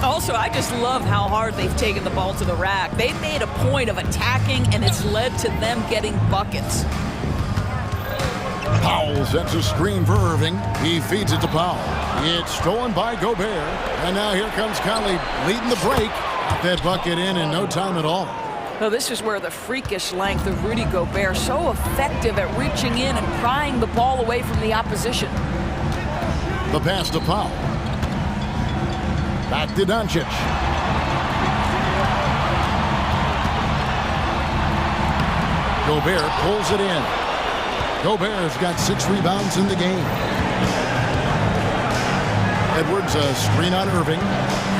Speaker 5: Also, I just love how hard they've taken the ball to the rack. They've made a point of attacking, and it's led to them getting buckets.
Speaker 1: Powell sets a screen for Irving. He feeds it to Powell. It's stolen by Gobert. And now here comes Conley leading the break. Got that bucket in no time at all.
Speaker 5: So this is where the freakish length of Rudy Gobert, so effective at reaching in and prying the ball away from the opposition.
Speaker 1: The pass to Powell. Back to Doncic. Gobert pulls it in. Gobert's got 6 rebounds in the game. Edwards, a screen on Irving.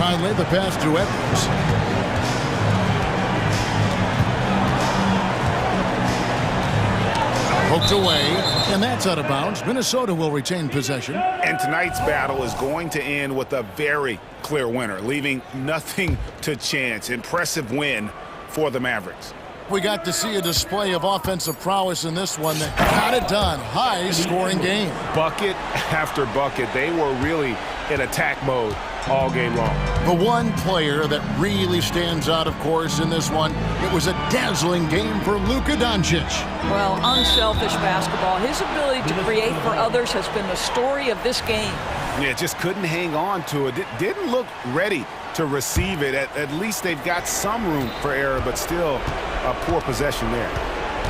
Speaker 1: Conley, the pass to Edwards. Poked away, and that's out of bounds. Minnesota will retain possession.
Speaker 2: And tonight's battle is going to end with a very clear winner, leaving nothing to chance. Impressive win for the Mavericks.
Speaker 1: We got to see a display of offensive prowess in this one that got it done. High-scoring game.
Speaker 11: Bucket after bucket. They were really in attack mode all game long.
Speaker 1: The one player that really stands out, of course, in this one, it was a dazzling game for Luka Doncic.
Speaker 5: Well, unselfish basketball. His ability to create for others has been the story of this game.
Speaker 2: Yeah, just couldn't hang on to it. Didn't look ready to receive it. At least they've got some room for error, but still a poor possession there.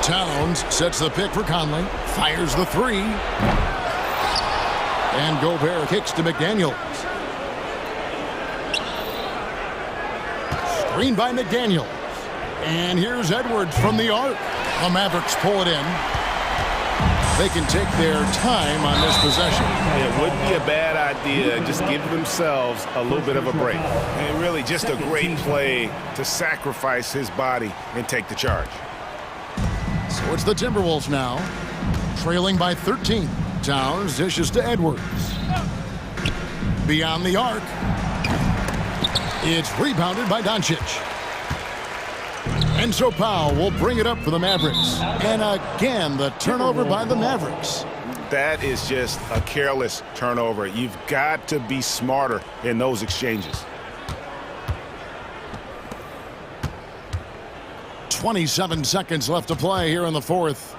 Speaker 1: Towns sets the pick for Conley, fires the 3. And Gobert kicks to McDaniels. Screen by McDaniels. And here's Edwards from the arc. The Mavericks pull it in. They can take their time on this possession.
Speaker 2: It wouldn't be a bad idea. Just give themselves a little bit of a break. And really just a great play to sacrifice his body and take the charge.
Speaker 1: So it's the Timberwolves now, trailing by 13. Towns dishes to Edwards. Beyond the arc. It's rebounded by Doncic. And so Powell will bring it up for the Mavericks. And again, the turnover by the Mavericks.
Speaker 2: That is just a careless turnover. You've got to be smarter in those exchanges.
Speaker 1: 27 seconds left to play here in the fourth.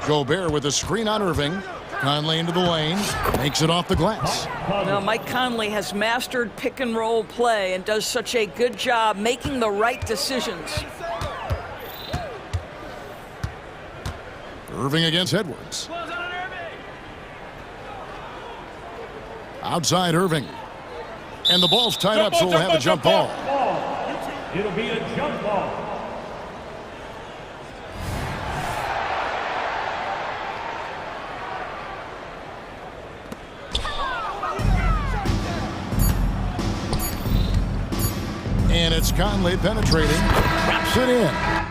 Speaker 1: Gobert with a screen on Irving. Conley into the lane, makes it off the glass.
Speaker 5: Now, Mike Conley has mastered pick and roll play and does such a good job making the right decisions.
Speaker 1: Irving against Edwards. Outside Irving. And the ball's tied up, so we'll have a jump ball.
Speaker 4: It'll be a jump ball.
Speaker 1: And it's Conley penetrating, wraps it in.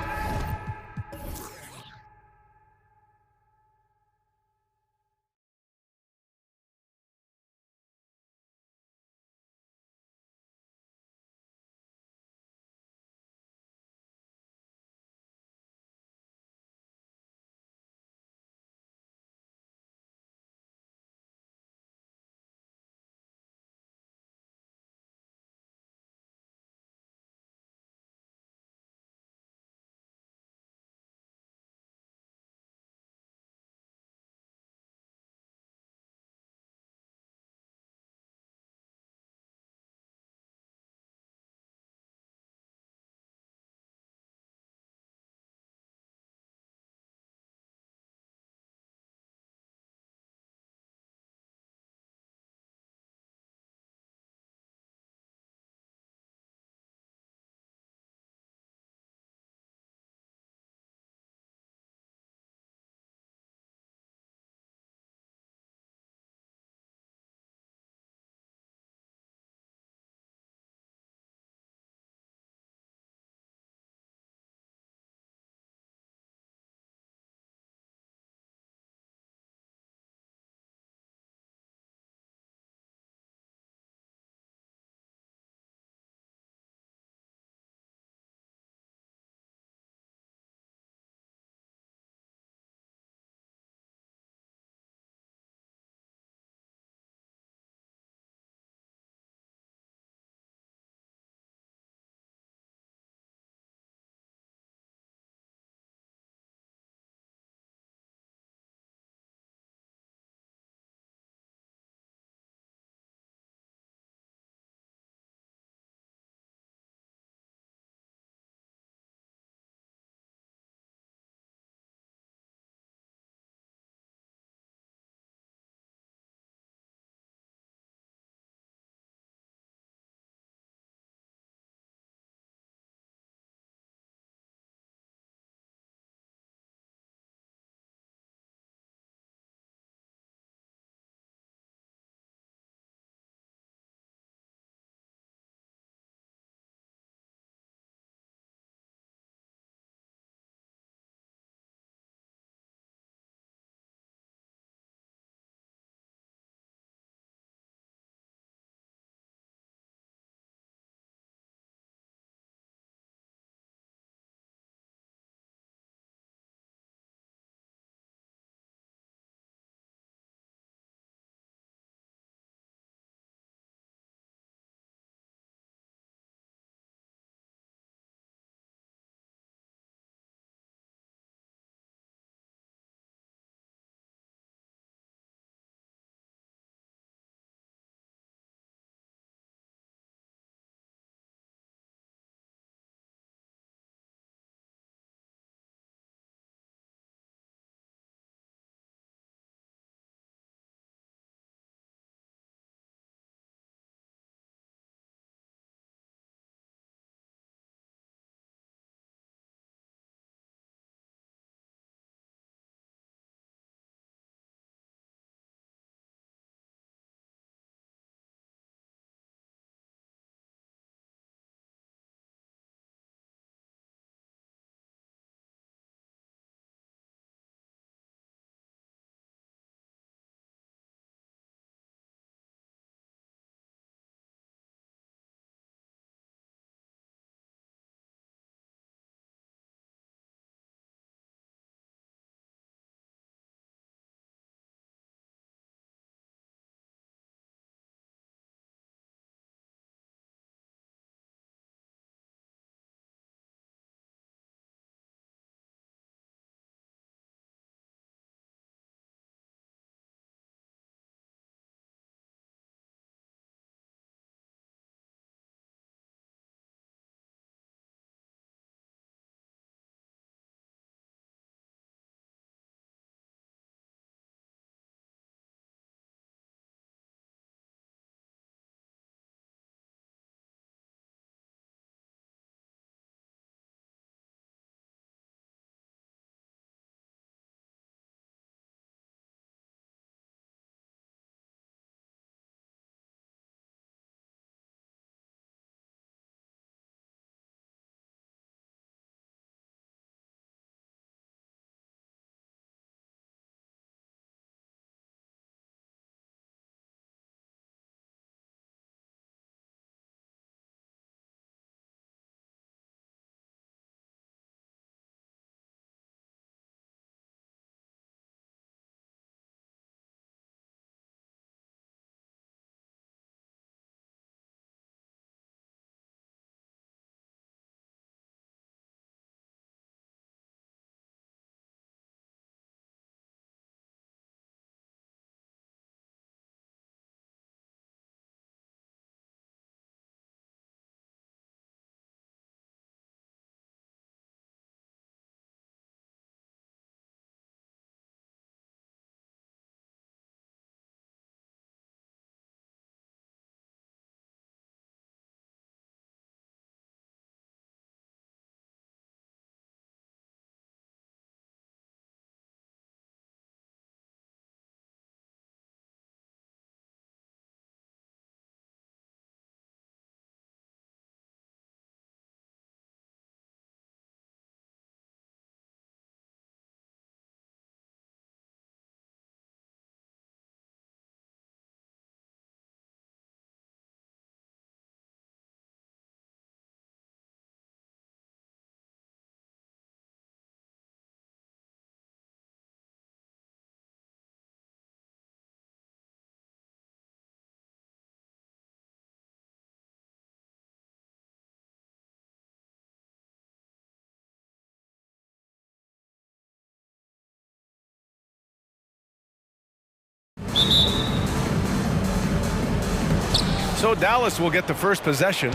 Speaker 7: So Dallas will get the first possession.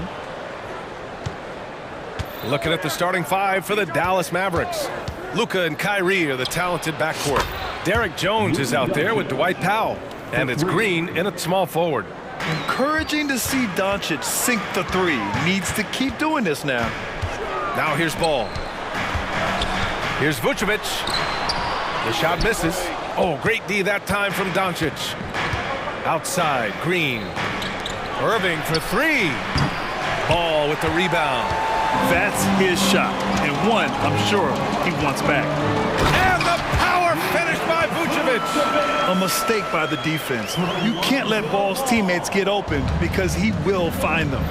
Speaker 7: Looking at the starting five for the Dallas Mavericks. Luka and Kyrie are the talented backcourt. Derek Jones is out there with Dwight Powell. And it's Green in at small forward.
Speaker 9: Encouraging to see Doncic sink the three. Needs to keep doing this now.
Speaker 7: Now here's Ball. Here's Vucevic. The shot misses. Oh, great D that time from Doncic. Outside, Green. Irving for three. Ball with the rebound.
Speaker 9: That's his shot. And one, I'm sure, he wants back.
Speaker 7: And the power finish by Vucevic.
Speaker 9: A mistake by the defense. You can't let Ball's teammates get open because he will find them.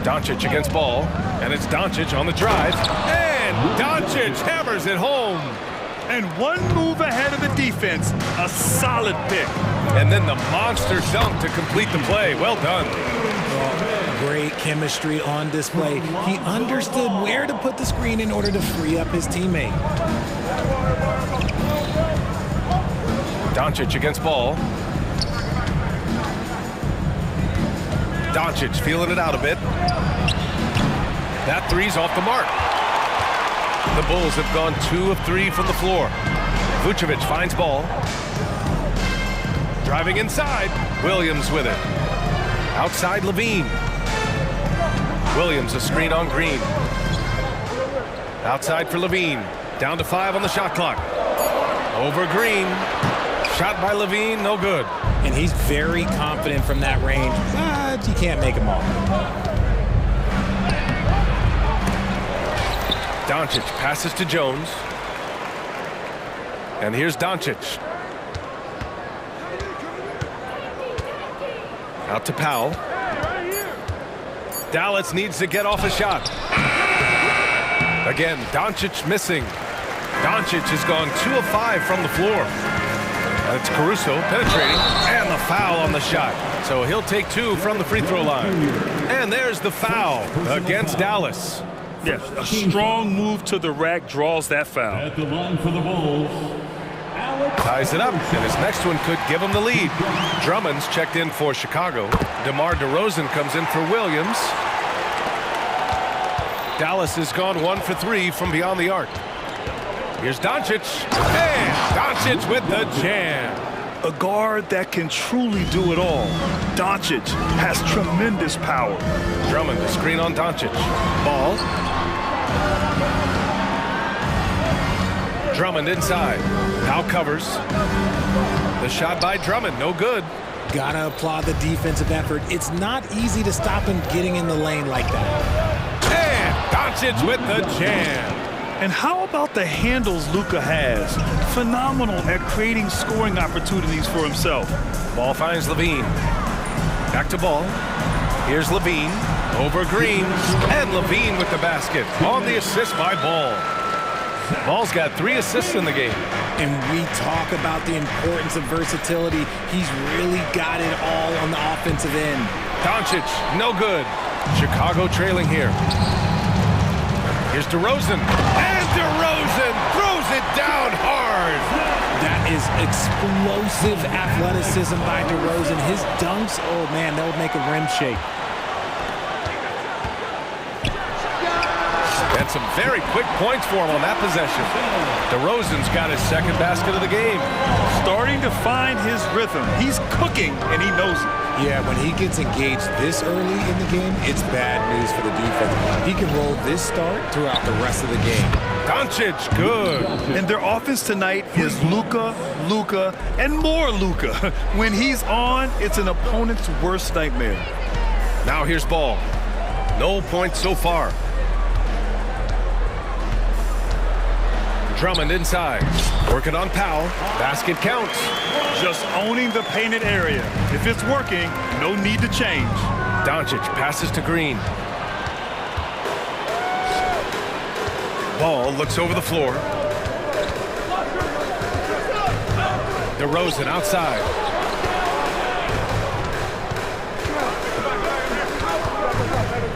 Speaker 7: Doncic against Ball. And it's Doncic on the drive. And Doncic hammers it home.
Speaker 9: And one move ahead of the defense. A solid pick.
Speaker 7: And then the monster dunk to complete the play. Well done.
Speaker 15: Great chemistry on display. He understood where to put the screen in order to free up his teammate.
Speaker 7: Doncic against Ball. Doncic feeling it out a bit. That three's off the mark. The Bulls have gone 2 of 3 from the floor. Vucevic finds Ball. Driving inside. Williams with it. Outside Levine. Williams a screen on Green. Outside for Levine. Down to 5 on the shot clock. Over Green. Shot by Levine, no good.
Speaker 15: And he's very confident from that range, but you can't make him all.
Speaker 7: Doncic passes to Jones. And here's Doncic. Out to Powell. Dallas needs to get off a shot. Again, Doncic missing. Doncic has gone 2 of 5 from the floor. And it's Caruso penetrating. And the foul on the shot. So he'll take 2 from the free throw line. And there's the foul against Dallas.
Speaker 9: Yes, a strong move to the rack draws that foul.
Speaker 4: At the line for the Bulls,
Speaker 7: Ties it up, and his next one could give him the lead. Drummond's checked in for Chicago. DeMar DeRozan comes in for Williams. Dallas has gone 1 for 3 from beyond the arc. Here's Doncic. And Doncic with the jam.
Speaker 9: A guard that can truly do it all. Doncic has tremendous power.
Speaker 7: Drummond, the screen on Doncic. Ball. Drummond inside. Now covers. The shot by Drummond, no good.
Speaker 15: Gotta applaud the defensive effort. It's not easy to stop him getting in the lane like that.
Speaker 7: And Doncic with the jam.
Speaker 9: And how about the handles Luka has? Phenomenal at creating scoring opportunities for himself.
Speaker 7: Ball finds Levine. Back to Ball. Here's Levine. Over Green. And Levine with the basket. On the assist by Ball. Ball's got 3 assists in the game.
Speaker 15: And we talk about the importance of versatility. He's really got it all on the offensive end.
Speaker 7: Doncic, no good. Chicago trailing here. Here's DeRozan. And DeRozan throws it down hard.
Speaker 15: That is explosive athleticism by DeRozan. His dunks, oh man, that would make a rim shake.
Speaker 7: And some very quick points for him on that possession. DeRozan's got his 2nd basket of the game.
Speaker 9: Starting to find his rhythm. He's cooking, and he knows it.
Speaker 15: Yeah, when he gets engaged this early in the game, it's bad news for the defense. He can roll this start throughout the rest of the game.
Speaker 7: Doncic, good.
Speaker 9: And their offense tonight is Luka, Luka, and more Luka. When he's on, it's an opponent's worst nightmare.
Speaker 7: Now here's Ball. No points so far. Drummond inside. Working on Powell. Basket counts.
Speaker 9: Just owning the painted area. If it's working, no need to change.
Speaker 7: Doncic passes to Green. Ball looks over the floor. DeRozan outside.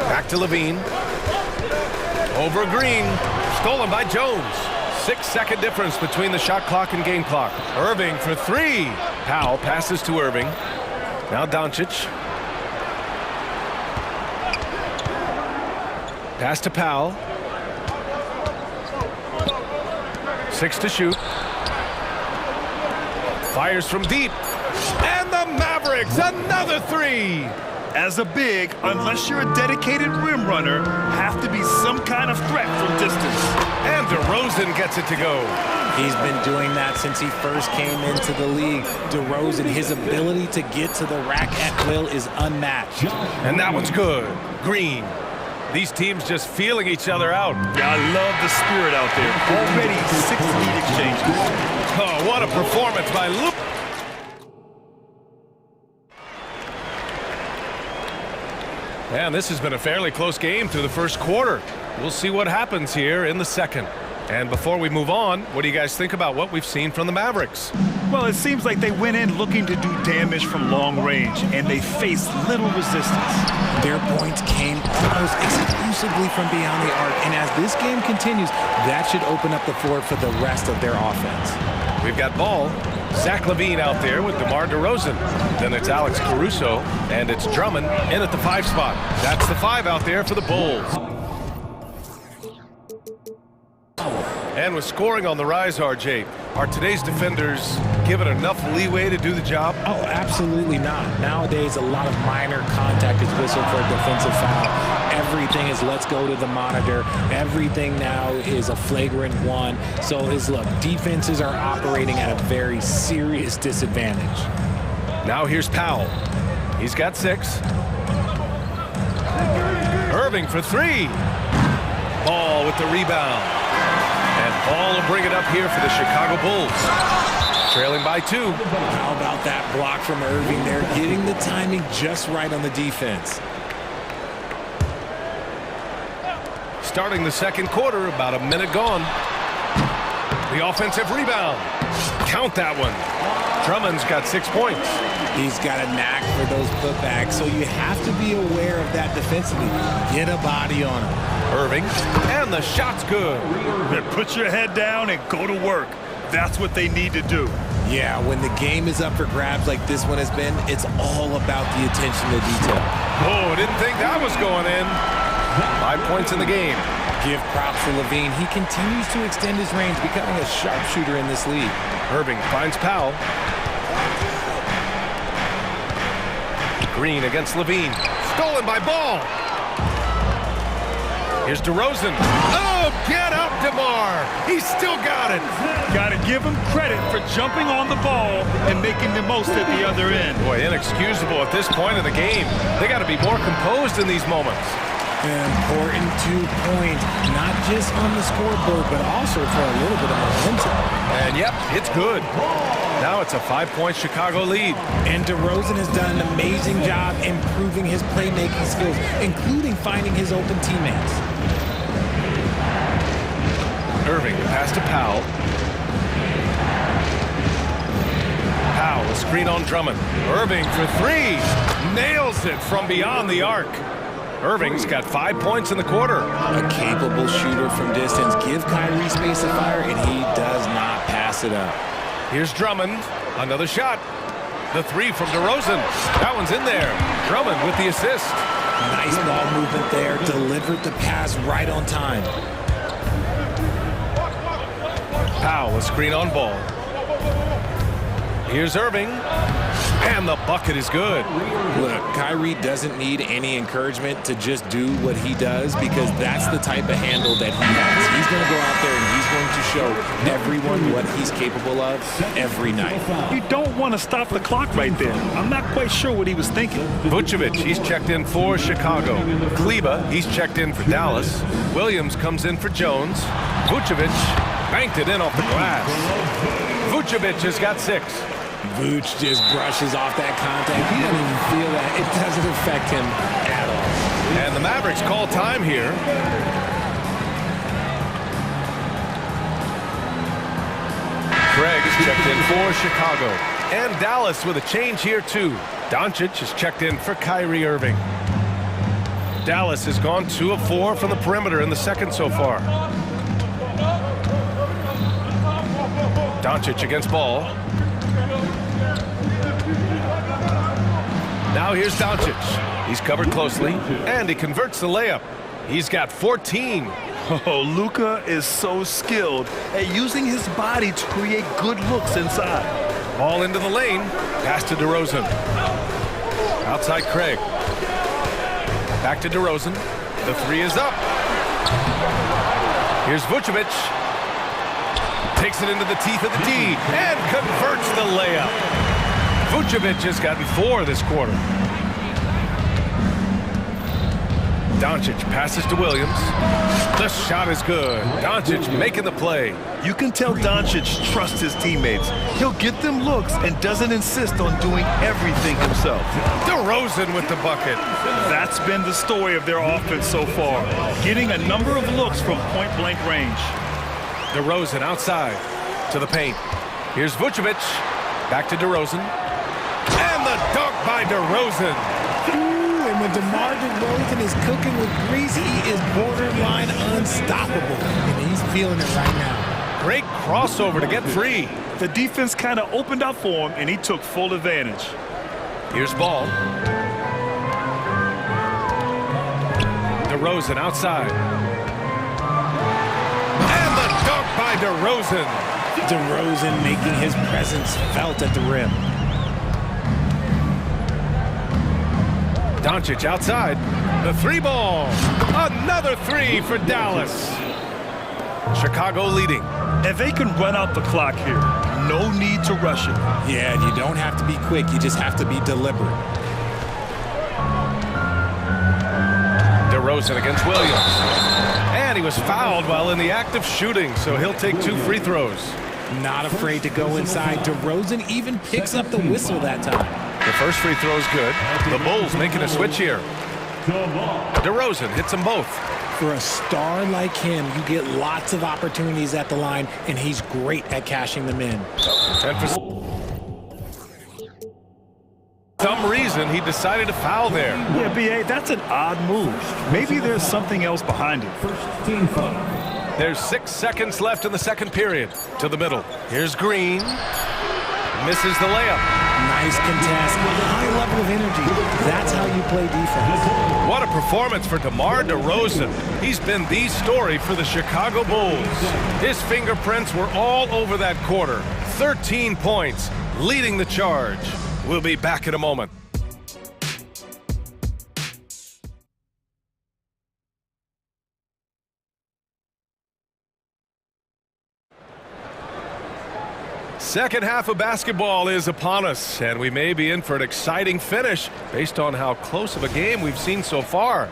Speaker 7: Back to Levine. Over Green. Stolen by Jones. 6-second difference between the shot clock and game clock. Irving for 3. Powell passes to Irving. Now Doncic. Pass to Powell. 6 to shoot. Fires from deep. And the Mavericks, another 3.
Speaker 9: As a big, unless you're a dedicated rim runner, have to be some kind of threat from distance.
Speaker 7: And DeRozan gets it to go.
Speaker 15: He's been doing that since he first came into the league. DeRozan, his ability to get to the rack at will is unmatched.
Speaker 7: And that one's good. Green. These teams just feeling each other out.
Speaker 9: Yeah, I love the spirit out there. Already 6 lead exchanges.
Speaker 7: Oh, what a performance by Luke. And this has been a fairly close game through the first quarter. We'll see what happens here in the second. And before we move on, what do you guys think about what we've seen from the Mavericks?
Speaker 9: Well, it seems like they went in looking to do damage from long range, and they faced little resistance.
Speaker 15: Their points came almost exclusively from beyond the arc, and as this game continues, that should open up the floor for the rest of their offense.
Speaker 7: We've got ball. Zach LaVine out there with DeMar DeRozan. Then it's Alex Caruso, and it's Drummond in at the 5 spot. That's the 5 out there for the Bulls. And with scoring on the rise, RJ, are today's defenders given enough leeway to do the job?
Speaker 15: Oh, absolutely not. Nowadays, a lot of minor contact is whistled for a defensive foul. Everything is let's go to the monitor. Everything now is a flagrant 1. So look, defenses are operating at a very serious disadvantage.
Speaker 7: Now here's Powell. He's got 6. Irving for 3. Ball with the rebound. And Ball will bring it up here for the Chicago Bulls. Trailing by 2.
Speaker 15: How about that block from Irving there? Getting the timing just right on the defense.
Speaker 7: Starting the second quarter, about a minute gone. The offensive rebound. Count that one. Drummond's got 6 points.
Speaker 15: He's got a knack for those putbacks, so you have to be aware of that defensively. Get a body on him.
Speaker 7: Irving, and the shot's good.
Speaker 9: Put your head down and go to work. That's what they need to do.
Speaker 15: Yeah, when the game is up for grabs like this one has been, it's all about the attention to detail.
Speaker 7: Oh, didn't think that was going in. 5 points in the game.
Speaker 15: Give props to LaVine. He continues to extend his range, becoming a sharpshooter in this league.
Speaker 7: Irving finds Powell. Green against LaVine. Stolen by Ball. Here's DeRozan. Oh, get up, DeMar. He's still got it.
Speaker 9: Got to give him credit for jumping on the ball and making the most at the other end.
Speaker 7: Boy, inexcusable at this point of the game. They got to be more composed in these moments.
Speaker 15: Important 2 points, not just on the scoreboard, but also for a little bit of momentum.
Speaker 7: And yep, it's good. Now it's a 5-point Chicago lead.
Speaker 15: And DeRozan has done an amazing job improving his playmaking skills, including finding his open teammates.
Speaker 7: Irving, pass to Powell. Powell, a screen on Drummond. Irving for 3. Nails it from beyond the arc. Irving's got 5 points in the quarter.
Speaker 15: A capable shooter from distance. Give Kyrie space to fire, and he does not pass it up.
Speaker 7: Here's Drummond. Another shot. The 3 from DeRozan. That one's in there. Drummond with the assist.
Speaker 15: Nice ball movement there. Delivered the pass right on time.
Speaker 7: Powell, a screen on Ball. Here's Irving. And the bucket is good.
Speaker 15: Look, Kyrie doesn't need any encouragement to just do what he does, because that's the type of handle that he has. He's going to go out there and he's going to show everyone what he's capable of every night.
Speaker 9: You don't want to stop the clock right there. I'm not quite sure what he was thinking.
Speaker 7: Vucevic, he's checked in for Chicago. Kleba, he's checked in for Dallas. Williams comes in for Jones. Vucevic banked it in off the glass. Vucevic has got 6.
Speaker 15: Vooch just brushes off that contact. He doesn't even feel that. It doesn't affect him at all.
Speaker 7: And the Mavericks call time here. Craig is checked in for Chicago. And Dallas with a change here too. Doncic is checked in for Kyrie Irving. Dallas has gone 2 of 4 from the perimeter in the second so far. Doncic against Ball. Now here's Doncic. He's covered closely, and he converts the layup. He's got 14.
Speaker 9: Oh, Luka is so skilled at using his body to create good looks inside.
Speaker 7: Ball into the lane. Pass to DeRozan. Outside Craig. Back to DeRozan. The three is up. Here's Vucevic. Takes it into the teeth of the D and converts the layup. Vucevic has gotten 4 this quarter. Doncic passes to Williams. The shot is good. Doncic making the play.
Speaker 9: You can tell Doncic trusts his teammates. He'll get them looks and doesn't insist on doing everything himself.
Speaker 7: DeRozan with the bucket.
Speaker 9: That's been the story of their offense so far, getting a number of looks from point-blank range.
Speaker 7: DeRozan outside to the paint. Here's Vucevic. Back to DeRozan. And the dunk by DeRozan.
Speaker 15: And when DeMar DeRozan is cooking with grease, he is borderline unstoppable. And he's feeling it right now.
Speaker 7: Great crossover to get free.
Speaker 9: The defense kind of opened up for him, and he took full advantage.
Speaker 7: Here's Ball. DeRozan outside. And the dunk by DeRozan.
Speaker 15: DeRozan making his presence felt at the rim.
Speaker 7: Doncic outside. The 3-ball. Another 3 for Dallas. Chicago leading.
Speaker 9: And they can run out the clock here. No need to rush it.
Speaker 15: Yeah, you don't have to be quick. You just have to be deliberate.
Speaker 7: DeRozan against Williams. And he was fouled while in the act of shooting, so he'll take 2 free throws.
Speaker 15: Not afraid to go inside. DeRozan even picks up the whistle that time.
Speaker 7: The first free throw is good. The Bulls making a switch here. DeRozan hits them both.
Speaker 15: For a star like him, you get lots of opportunities at the line, and he's great at cashing them in.
Speaker 7: And for some reason, he decided to foul there.
Speaker 9: Yeah, B.A., that's an odd move. Maybe there's something else behind it.
Speaker 7: There's 6 seconds left in the second period. To the middle. Here's Green. Misses the layup.
Speaker 15: Nice contest. High level of energy. That's how you play defense.
Speaker 7: What a performance for DeMar DeRozan. He's been the story for the Chicago Bulls. His fingerprints were all over that quarter. 13 points, leading the charge. We'll be back in a moment. Second half of basketball is upon us, and we may be in for an exciting finish based on how close of a game we've seen so far.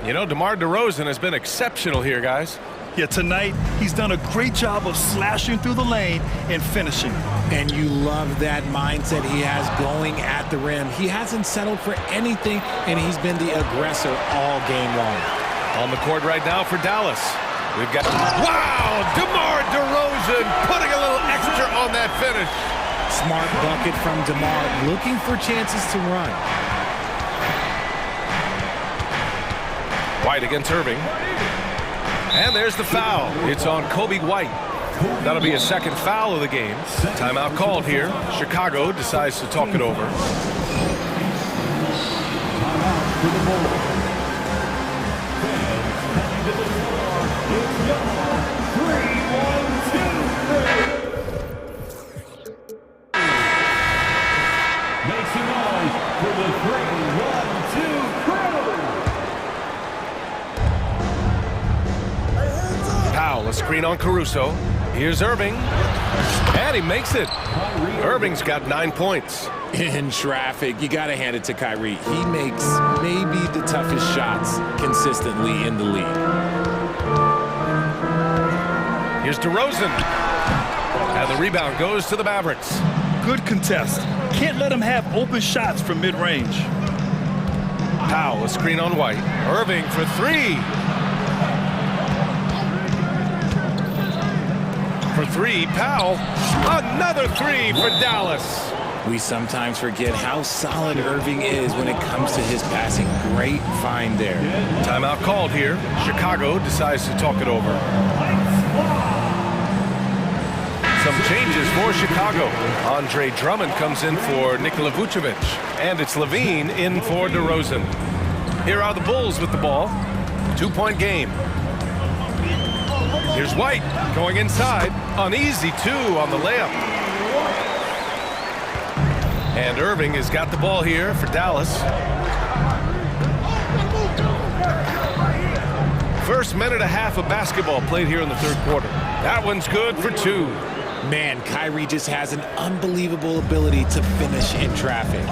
Speaker 7: You know, DeMar DeRozan has been exceptional here, guys.
Speaker 9: Yeah, tonight he's done a great job of slashing through the lane and finishing.
Speaker 15: And you love that mindset he has going at the rim. He hasn't settled for anything, and he's been the aggressor all game long.
Speaker 7: On the court right now for Dallas. We've got, wow, DeMar DeRozan putting a little extra on that finish.
Speaker 15: Smart bucket from DeMar, looking for chances to run.
Speaker 7: White against Irving. And there's the foul. It's on Kobe White. That'll be a second foul of the game. Timeout called here. Chicago decides to talk it over. A screen on Caruso. Here's Irving. And he makes it. Irving's got 9 points.
Speaker 15: In traffic, you got to hand it to Kyrie. He makes maybe the toughest shots consistently in the league.
Speaker 7: Here's DeRozan. And the rebound goes to the Mavericks.
Speaker 9: Good contest. Can't let him have open shots from mid-range.
Speaker 7: Powell, a screen on White. Irving for 3. For 3, Powell. Another 3 for Dallas.
Speaker 15: We sometimes forget how solid Irving is when it comes to his passing. Great find there.
Speaker 7: Timeout called here. Chicago decides to talk it over. Some changes for Chicago. Andre Drummond comes in for Nikola Vucevic. And it's Levine in for DeRozan. Here are the Bulls with the ball. 2-point game. Here's White going inside. An easy 2 on the layup. And Irving has got the ball here for Dallas. First minute and a half of basketball played here in the third quarter. That one's good for 2.
Speaker 15: Man, Kyrie just has an unbelievable ability to finish in traffic.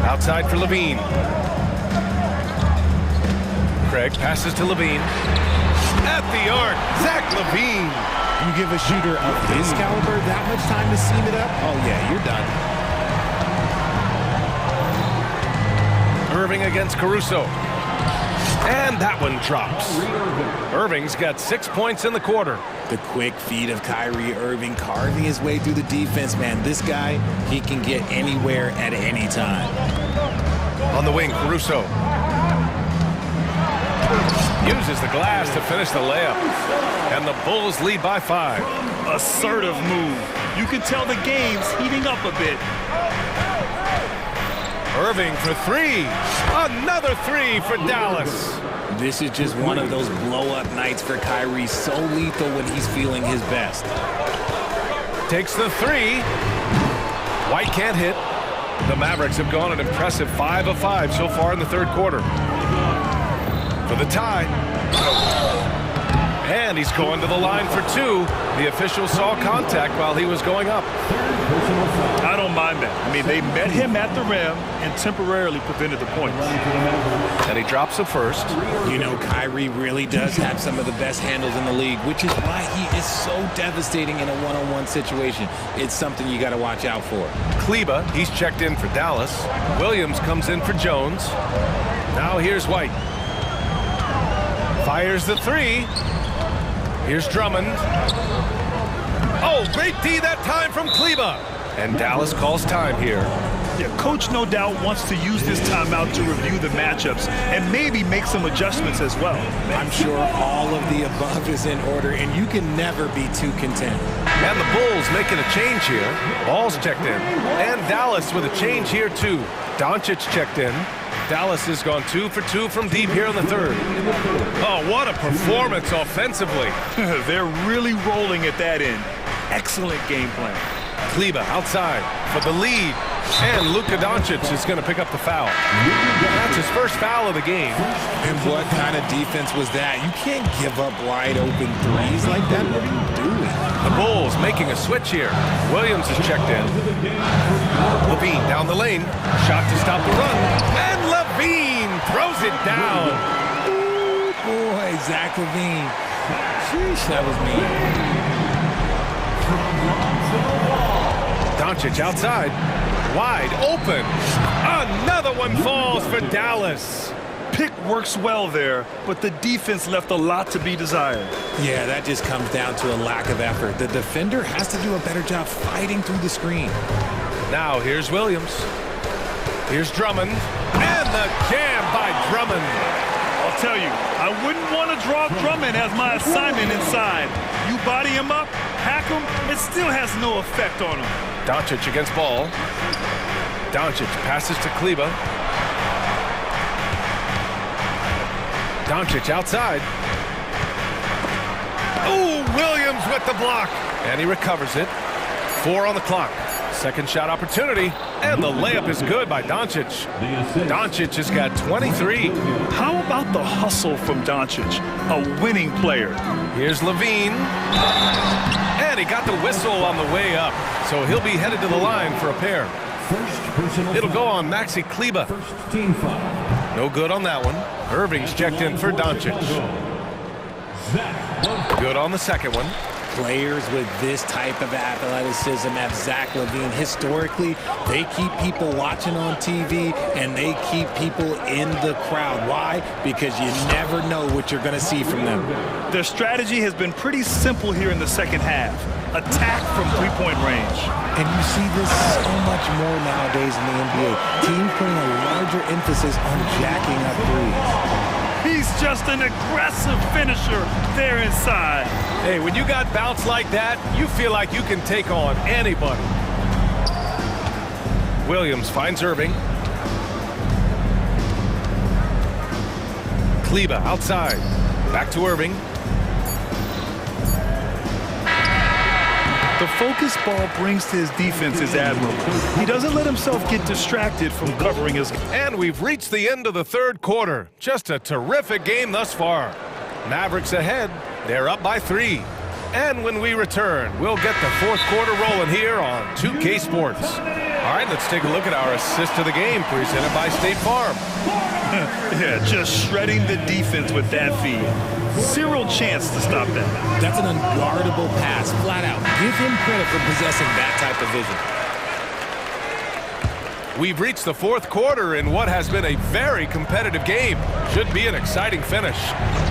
Speaker 7: Outside for Levine. Craig passes to Levine. At the arc, Zach Levine.
Speaker 15: You give a shooter of his caliber that much time to seam it up? Oh, yeah, you're done.
Speaker 7: Irving against Caruso. And that one drops. Irving's got 6 points in the quarter.
Speaker 15: The quick feed of Kyrie Irving carving his way through the defense, man. This guy, he can get anywhere at any time.
Speaker 7: On the wing, Caruso. Uses the glass to finish the layup. And the Bulls lead by 5.
Speaker 9: Assertive move. You can tell the game's heating up a bit.
Speaker 7: Irving for 3. Another 3 for Dallas.
Speaker 15: This is just one of those blow-up nights for Kyrie. So lethal when he's feeling his best.
Speaker 7: Takes the 3. White can't hit. The Mavericks have gone an impressive 5 of 5 so far in the third quarter. For the tie. And he's going to the line for 2. The official saw contact while he was going up.
Speaker 9: I don't mind that. I mean, they met him at the rim and temporarily prevented the points.
Speaker 7: And he drops the first.
Speaker 15: You know, Kyrie really does have some of the best handles in the league, which is why he is so devastating in a one-on-one situation. It's something you got to watch out for.
Speaker 7: Kleba, he's checked in for Dallas. Williams comes in for Jones. Now here's White. Fires the 3. Here's Drummond. Oh, great D that time from Kleba. And Dallas calls time here.
Speaker 9: Yeah, coach no doubt wants to use this timeout to review the matchups and maybe make some adjustments as well.
Speaker 15: I'm sure all of the above is in order, and you can never be too content.
Speaker 7: And the Bulls making a change here. Ball's checked in. And Dallas with a change here too. Doncic checked in. Dallas has gone 2 for 2 from deep here in the third. Oh, what a performance offensively.
Speaker 9: They're really rolling at that end. Excellent game plan.
Speaker 7: Kleba outside for the lead. And Luka Doncic is going to pick up the foul. That's his first foul of the game.
Speaker 15: And what kind of defense was that? You can't give up wide open threes like that. What are you doing?
Speaker 7: The Bulls making a switch here. Williams is checked in. Levine down the lane. Shot to stop the run. And Levine throws it down.
Speaker 15: Ooh, boy, Zach Levine. Sheesh, that was mean.
Speaker 7: Doncic outside. Wide open. Another one falls for Dallas.
Speaker 9: Pick works well there, but the defense left a lot to be desired.
Speaker 15: Yeah, that just comes down to a lack of effort. The defender has to do a better job fighting through the screen.
Speaker 7: Now here's Williams. Here's Drummond. And the jam by Drummond.
Speaker 9: I'll tell you, I wouldn't want to draw Drummond as my assignment inside. You body him up, hack him, it still has no effect on him.
Speaker 7: Doncic against Ball. Doncic passes to Kleba. Doncic outside. Oh, Williams with the block. And he recovers it. 4 on the clock. Second shot opportunity. And the layup is good by Doncic. Doncic has got 23.
Speaker 9: How about the hustle from Doncic? A winning player.
Speaker 7: Here's Levine. And he got the whistle on the way up. So he'll be headed to the line for a pair. It'll go on Maxi Kleba. No good on that one. Irving's checked in for Doncic. Good on the second one.
Speaker 15: Players with this type of athleticism at Zach Levine, historically, they keep people watching on TV and they keep people in the crowd. Why? Because you never know what you're going to see from them.
Speaker 9: Their strategy has been pretty simple here in the second half. Attack from three-point range.
Speaker 15: And you see this so much more nowadays in the NBA. Teams putting a larger emphasis on jacking up threes.
Speaker 9: He's He's just an aggressive finisher there inside.
Speaker 7: Hey, when you got bounce like that, you feel like you can take on anybody. Williams finds Irving. Kleba outside. Back to Irving.
Speaker 9: The focus ball brings to his defense is admirable. He doesn't let himself get distracted from covering his...
Speaker 7: And we've reached the end of the third quarter. Just a terrific game thus far. Mavericks ahead. They're up by 3. And when we return, we'll get the fourth quarter rolling here on 2K Sports. All right, let's take a look at our assist of the game presented by State Farm.
Speaker 9: Yeah, just shredding the defense with that feed. Zero chance to stop that.
Speaker 15: That's an unguardable pass, flat out. Give him credit for possessing that type of vision.
Speaker 7: We've reached the fourth quarter in what has been a very competitive game. Should be an exciting finish.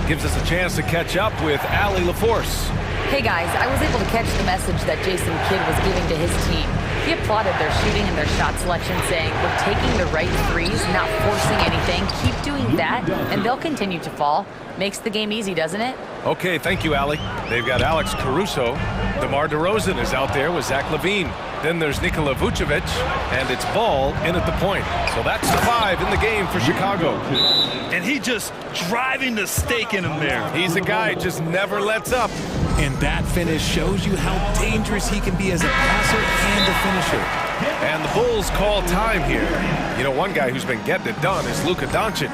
Speaker 7: Gives us a chance to catch up with Allie LaForce.
Speaker 10: Hey guys, I was able to catch the message that Jason Kidd was giving to his team. He applauded their shooting and their shot selection, saying, "We're taking the right threes, not forcing anything. Keep doing that, and they'll continue to fall." Makes the game easy, doesn't it?
Speaker 7: Okay, thank you, Allie. They've got Alex Caruso. DeMar DeRozan is out there with Zach LaVine. Then there's Nikola Vucevic, and it's Ball in at the point. So that's the 5 in the game for Chicago.
Speaker 9: And he just driving the stake in him there.
Speaker 7: He's a guy who just never lets up.
Speaker 15: And that finish shows you how dangerous he can be as a passer and a finisher.
Speaker 7: And the Bulls call time here. You know, one guy who's been getting it done is Luka Doncic.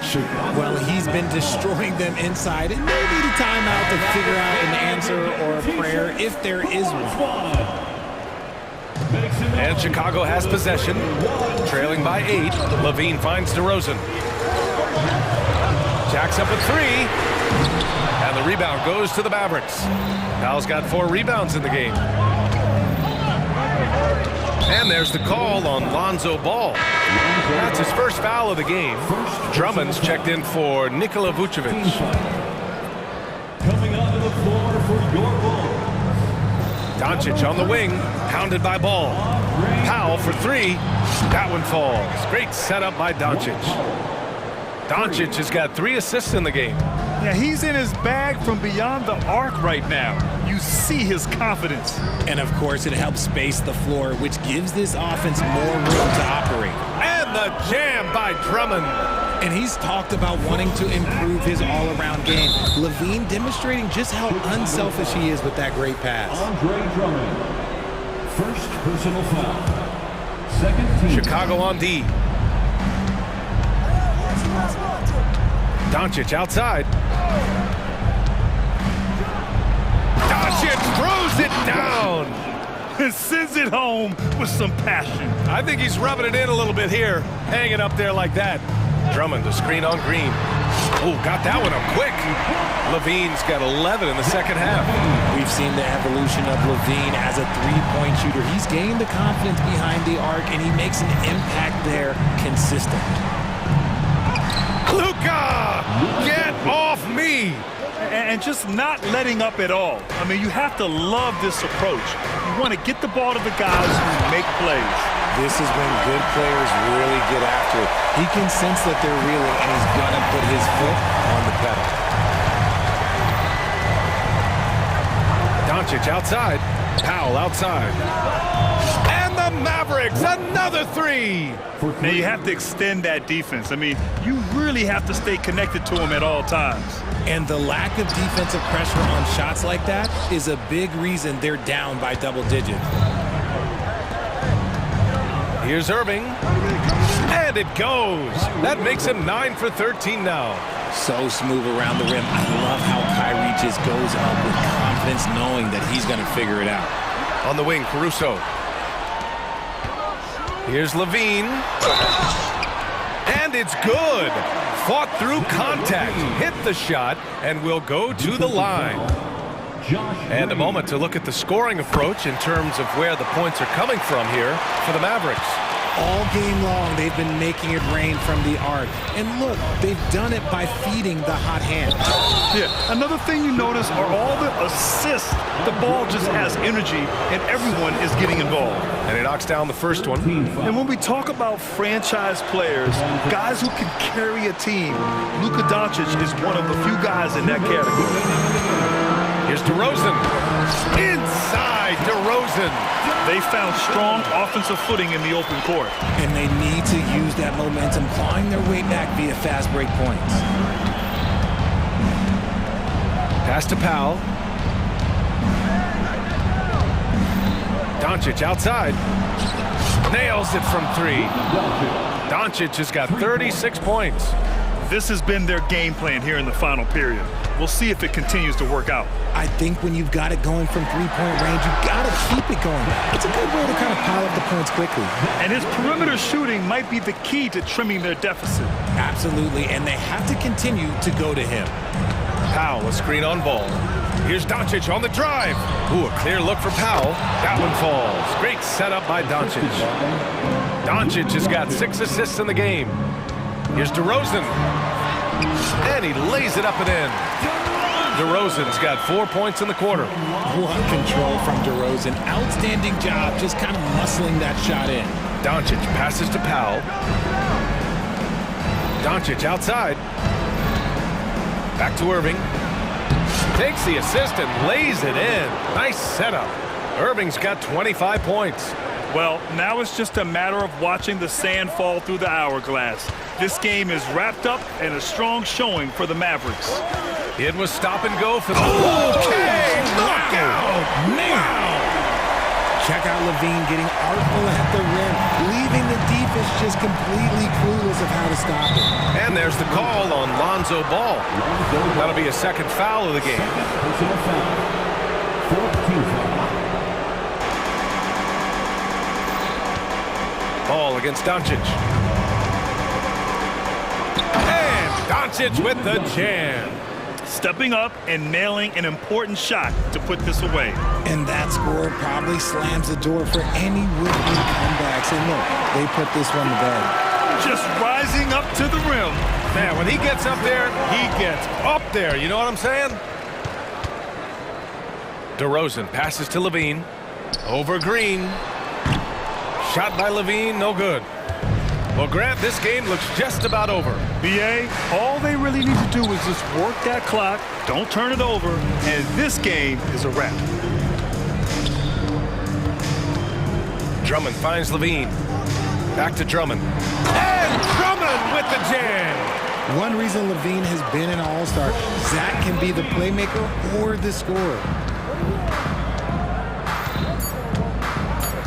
Speaker 15: Well, he's been destroying them inside, and maybe the timeout to figure out an answer or a prayer if there is one.
Speaker 7: And Chicago has possession, trailing by 8. LaVine finds DeRozan. Jacks up a 3. And the rebound goes to the Mavericks. Powell's got 4 rebounds in the game. And there's the call on Lonzo Ball. That's his first foul of the game. Drummond's checked in for Nikola Vucevic.
Speaker 4: Coming onto the floor for your Bulls.
Speaker 7: Doncic on the wing, pounded by Ball. Powell for 3. That one falls. Great setup by Doncic. Doncic has got 3 assists in the game.
Speaker 9: Yeah, he's in his bag from beyond the arc right now. You see his confidence.
Speaker 15: And of course, it helps space the floor, which gives this offense more room to operate.
Speaker 7: And the jam by Drummond.
Speaker 15: And he's talked about wanting to improve his all-around game. LaVine demonstrating just how unselfish he is with that great pass.
Speaker 4: Andre Drummond, first personal foul. Second team.
Speaker 7: Chicago on D. Doncic outside. Doncic throws it down.
Speaker 9: And sends it home with some passion.
Speaker 7: I think he's rubbing it in a little bit here. Hanging up there like that. Drummond, the screen on Green. Oh, got that one up quick. LaVine's got 11 in the second half.
Speaker 15: We've seen the evolution of LaVine as a three-point shooter. He's gained the confidence behind the arc, and he makes an impact there consistently.
Speaker 7: Luka, get off me!
Speaker 9: And just not letting up at all. I mean, you have to love this approach. You want to get the ball to the guys who make plays.
Speaker 15: This is when good players really get after it. He can sense that they're reeling, and he's going to put his foot on the pedal.
Speaker 7: Doncic outside. Powell outside. And the Mavericks, another 3!
Speaker 9: Now, you have to extend that defense. I mean, you really have to stay connected to him at all times.
Speaker 15: And the lack of defensive pressure on shots like that is a big reason they're down by double digits.
Speaker 7: Here's Irving. And it goes. That makes him 9 for 13 now.
Speaker 15: So smooth around the rim. I love how Kyrie just goes up with confidence knowing that he's going to figure it out.
Speaker 7: On the wing, Caruso. Here's LaVine. And it's good. Fought through contact, hit the shot, and will go to the line. And a moment to look at the scoring approach in terms of where the points are coming from here for the Mavericks.
Speaker 15: All game long, they've been making it rain from the arc. And look, they've done it by feeding the hot hand.
Speaker 9: Yeah, another thing you notice are all the assists. The ball just has energy, and everyone is getting involved.
Speaker 7: And he knocks down the first one.
Speaker 9: And when we talk about franchise players, guys who can carry a team, Luka Doncic is one of the few guys in that category.
Speaker 7: Here's DeRozan. Inside DeRozan.
Speaker 9: They found strong offensive footing in the open court.
Speaker 15: And they need to use that momentum, clawing their way back via fast break points.
Speaker 7: Pass to Powell. Doncic outside. Nails it from three. Doncic has got 36 points.
Speaker 9: This has been their game plan here in the final period. We'll see if it continues to work out.
Speaker 15: I think when you've got it going from three-point range, you've got to keep it going. It's a good way to kind of pile up the points quickly.
Speaker 9: And his perimeter shooting might be the key to trimming their deficit.
Speaker 15: Absolutely, and they have to continue to go to him.
Speaker 7: Powell, a screen on ball. Here's Doncic on the drive. Ooh, a clear look for Powell. That one falls. Great setup by Doncic. Doncic has got 6 assists in the game. Here's DeRozan. And he lays it up and in. DeRozan's got 4 points in the quarter.
Speaker 15: What control from DeRozan. Outstanding job just kind of muscling that shot in.
Speaker 7: Doncic passes to Powell. Doncic outside. Back to Irving. Takes the assist and lays it in. Nice setup. Irving's got 25 points.
Speaker 9: Well, now it's just a matter of watching the sand fall through the hourglass. This game is wrapped up and a strong showing for the Mavericks.
Speaker 7: It was stop and go for the... Okay! Knockout!
Speaker 15: Wow! Check out Levine getting artful at the rim, leaving the defense just completely clueless of how to stop it.
Speaker 7: And there's the call on Lonzo Ball. That'll be a second foul of the game. Ball against Doncic. And Doncic with the jam.
Speaker 9: Stepping up and nailing an important shot to put this away.
Speaker 15: And that score probably slams the door for any would-be comebacks. And look, they put this one to bed.
Speaker 9: Just rising up to the rim.
Speaker 7: Man, when he gets up there, he gets up there. You know what I'm saying? DeRozan passes to Levine. Over Green. Shot by Levine, no good. Well, Grant, this game looks just about over.
Speaker 9: BA, all they really need to do is just work that clock, don't turn it over, and this game is a wrap.
Speaker 7: Drummond finds Levine. Back to Drummond. And Drummond with the jam.
Speaker 15: One reason Levine has been an all-star, Zach can be the playmaker or the scorer.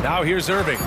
Speaker 7: Now here's Irving.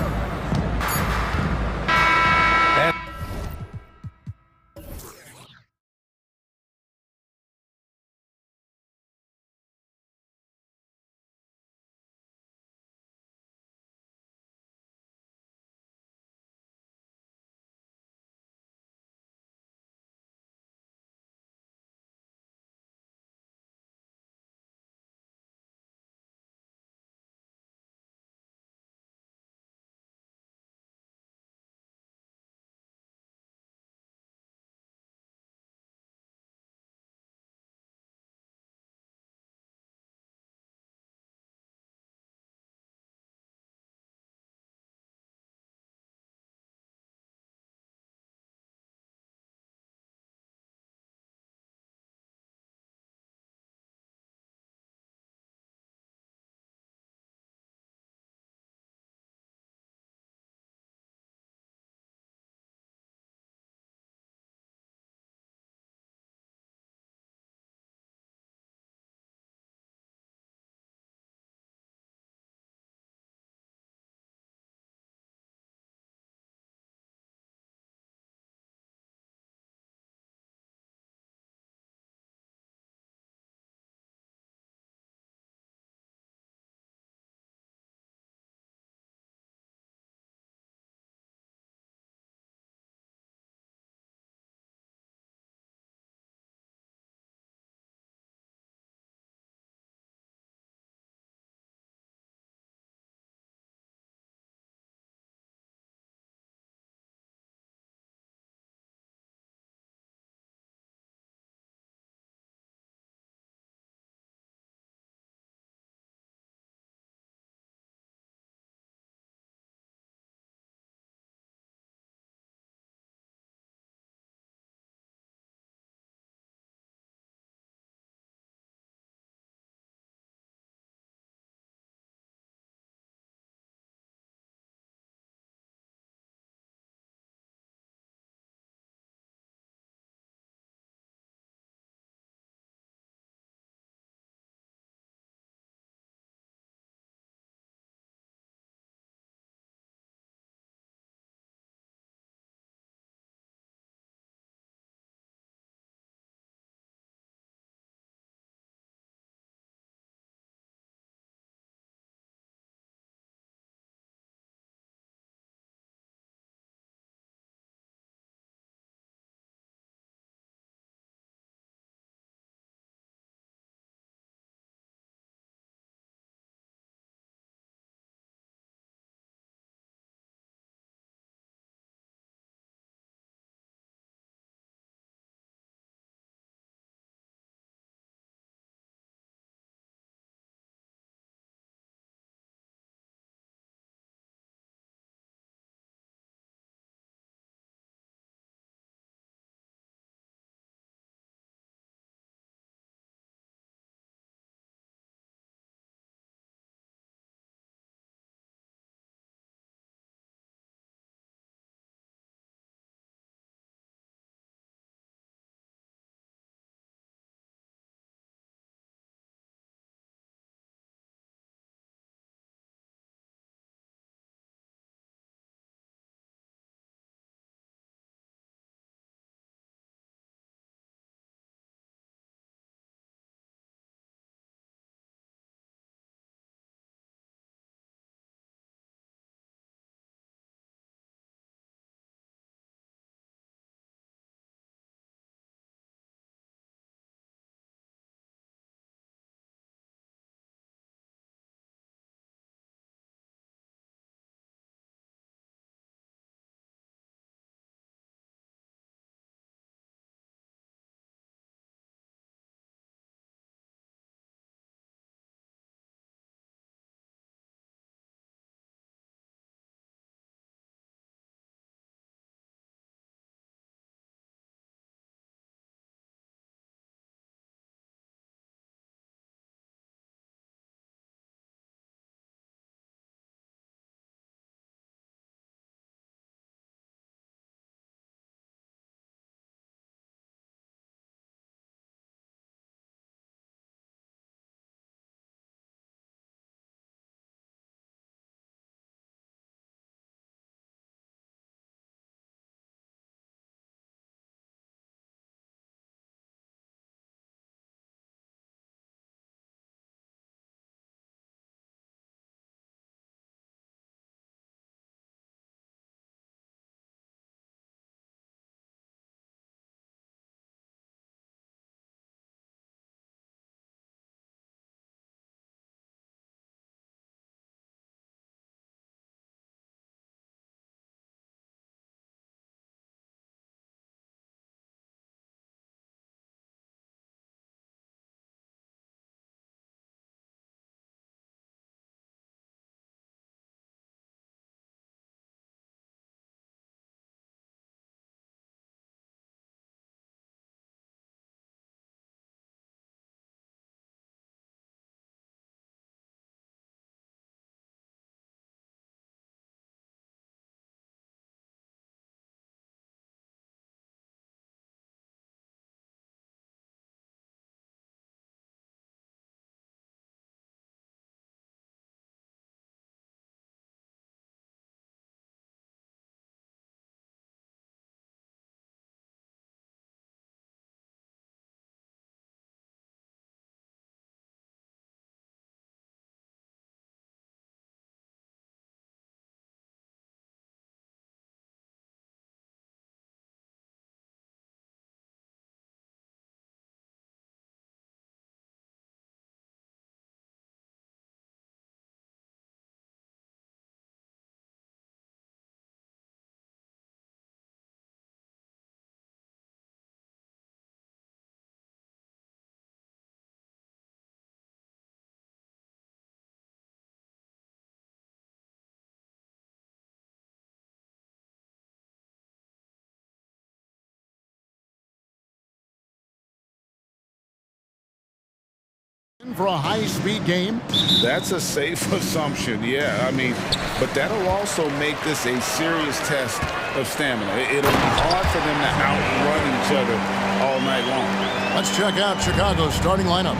Speaker 1: For a high-speed game?
Speaker 2: That's a safe assumption, yeah. I mean, but that'll also make this a serious test of stamina. It'll be hard for them to outrun each other all night long.
Speaker 1: Let's check out Chicago's starting lineup.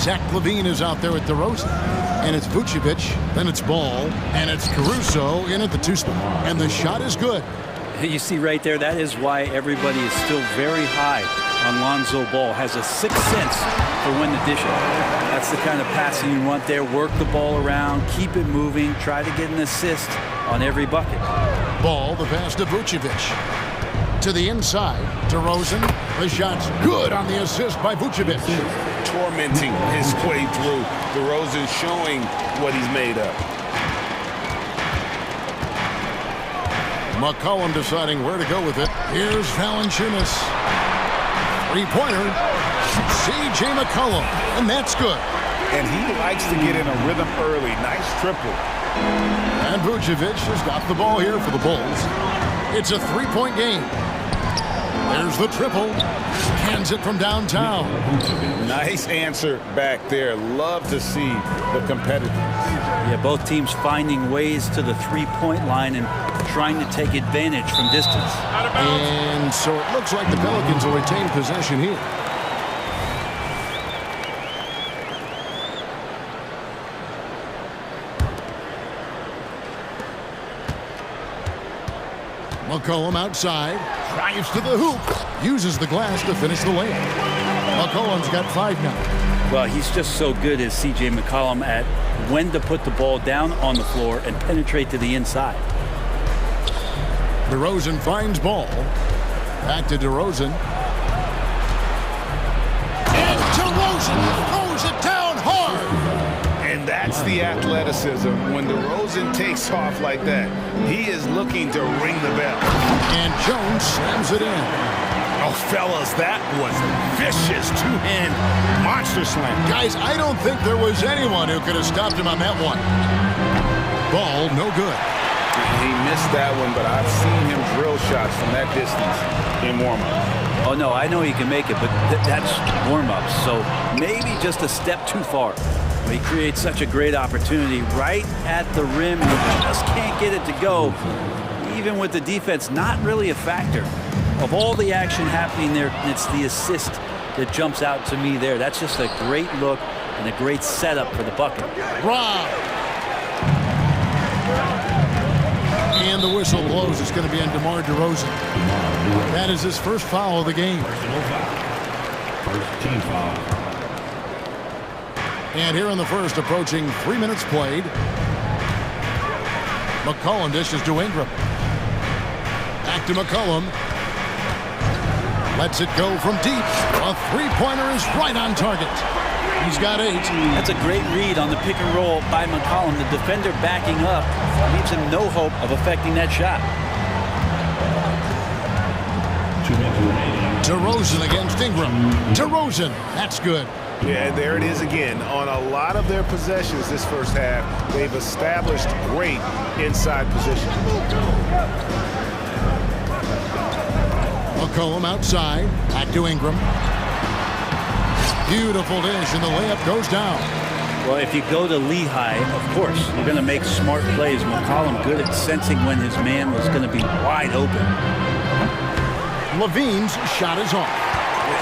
Speaker 1: Zach LaVine is out there at DeRozan. And it's Vucevic, then it's Ball, and it's Caruso in at the two spot. And the shot is good.
Speaker 12: You see right there, that is why everybody is still very high on Lonzo Ball. Has a sixth sense for when to dish it. That's the kind of passing you want there. Work the ball around, keep it moving, try to get an assist on every bucket.
Speaker 1: Ball, the pass to Vucevic. To the inside, DeRozan. The shot's good on the assist by Vucevic.
Speaker 2: Tormenting his way through. DeRozan showing what he's made of.
Speaker 1: McCollum deciding where to go with it. Here's Valanciunas. Three-pointer. C.J. McCollum, and that's good.
Speaker 2: And he likes to get in a rhythm early. Nice triple.
Speaker 1: And Vucevic has got the ball here for the Bulls. It's a three-point game. There's the triple. Hands it from downtown.
Speaker 2: Nice answer back there. Love to see the competitiveness.
Speaker 12: Yeah, both teams finding ways to the three-point line and trying to take advantage from distance.
Speaker 1: And so it looks like the Pelicans will retain possession here. McCollum outside, drives to the hoop, uses the glass to finish the layup. McCollum's got 5 now.
Speaker 12: Well, he's just so good as C.J. McCollum at when to put the ball down on the floor and penetrate to the inside.
Speaker 1: DeRozan finds Ball. Back to DeRozan. And DeRozan throws it down hard.
Speaker 2: And that's the athleticism. When DeRozan takes off like that, he is looking to ring the bell.
Speaker 1: And Jones slams it in.
Speaker 2: Oh, fellas, that was vicious two-hand monster slam.
Speaker 1: Guys, I don't think there was anyone who could have stopped him on that one. Ball, no good.
Speaker 2: He missed that one, but I've seen him drill shots from that distance in warm-up.
Speaker 12: Oh, no, I know he can make it, but that's warm-up, so maybe just a step too far. He creates such a great opportunity right at the rim, and he just can't get it to go. Even with the defense, not really a factor. Of all the action happening there, it's the assist that jumps out to me there. That's just a great look and a great setup for the bucket.
Speaker 1: Rob. And the whistle blows. It's going to be on DeMar DeRozan. That is his first foul of the game.
Speaker 14: First team foul.
Speaker 1: And here in the first, approaching 3 minutes played. McCollum dishes to Ingram. Back to McCollum. Lets it go from deep. A three-pointer is right on target. He's got 8.
Speaker 12: That's a great read on the pick and roll by McCollum. The defender backing up leaves him no hope of affecting that shot.
Speaker 14: 2 minutes remaining.
Speaker 1: DeRozan against Ingram. DeRozan, that's good.
Speaker 11: Yeah, there it is again. On a lot of their possessions this first half, they've established great inside position.
Speaker 1: McCollum outside. Back to Ingram. Beautiful dish, and the layup goes down.
Speaker 12: Well, if you go to Lehigh, of course, you're going to make smart plays. McCollum good at sensing when his man was going to be wide open.
Speaker 1: LaVine's shot is off.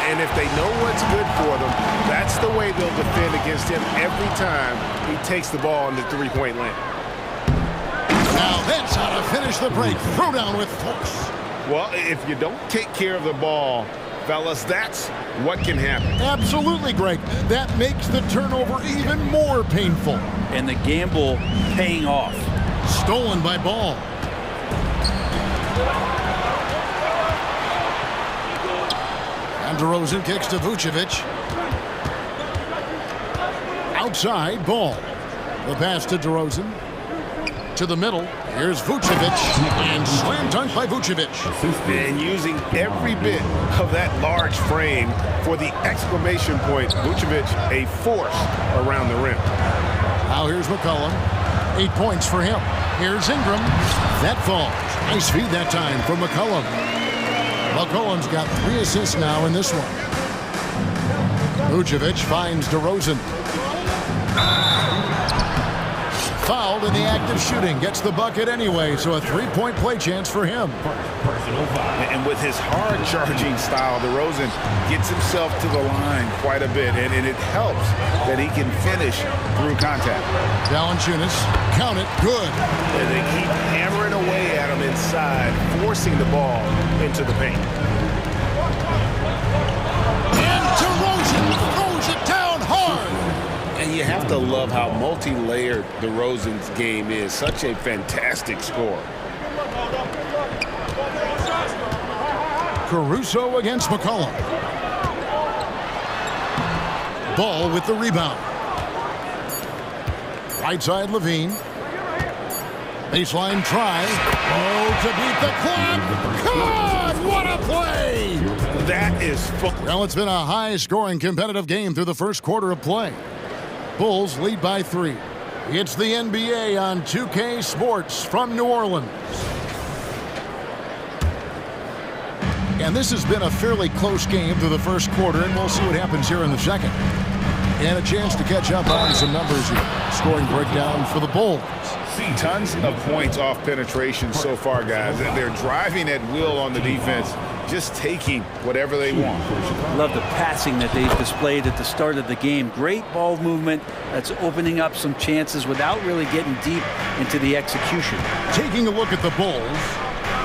Speaker 11: And if they know what's good for them, that's the way they'll defend against him every time he takes the ball in the three-point lane.
Speaker 1: Now that's how to finish the break. Throw down with force.
Speaker 11: Well, if you don't take care of the ball, fellas, that's what can happen.
Speaker 1: Absolutely, Greg. That makes the turnover even more painful.
Speaker 12: And the gamble paying off.
Speaker 1: Stolen by Ball. And DeRozan kicks to Vucevic. Outside, Ball. The pass to DeRozan. To the middle. Here's Vucevic. And slam dunk by Vucevic.
Speaker 11: And using every bit of that large frame for the exclamation point. Vucevic, a force around the rim.
Speaker 1: Now here's McCollum. 8 points for him. Here's Ingram. That falls. Nice feed that time from McCollum. McCollum's got 3 assists now in this one. Vucevic finds DeRozan. Fouled in the act of shooting. Gets the bucket anyway, so a three-point play chance for him.
Speaker 2: And with his hard-charging style, DeRozan gets himself to the line quite a bit, and it helps that he can finish through contact.
Speaker 1: Valanciunas, count it, good.
Speaker 11: And they keep hammering away at him inside, forcing the ball into the paint.
Speaker 1: And DeRozan throws it down hard.
Speaker 2: And you have to love how multi-layered DeRozan's game is. Such a fantastic scorer.
Speaker 1: Caruso against McCollum. Ball with the rebound. Right side, Levine. Baseline try. Oh, to beat the clock. God, what a play!
Speaker 2: That is fun.
Speaker 1: Well, it's been a high-scoring competitive game through the first quarter of play. Bulls lead by 3. It's the NBA on 2K Sports from New Orleans. And this has been a fairly close game through the first quarter, and we'll see what happens here in the second. And a chance to catch up on some numbers here. Scoring breakdown for the Bulls.
Speaker 2: Tons of points off penetration so far, guys. They're driving at will on the defense, just taking whatever they want.
Speaker 12: Love the passing that they've displayed at the start of the game. Great ball movement that's opening up some chances without really getting deep into the execution.
Speaker 1: Taking a look at the Bulls,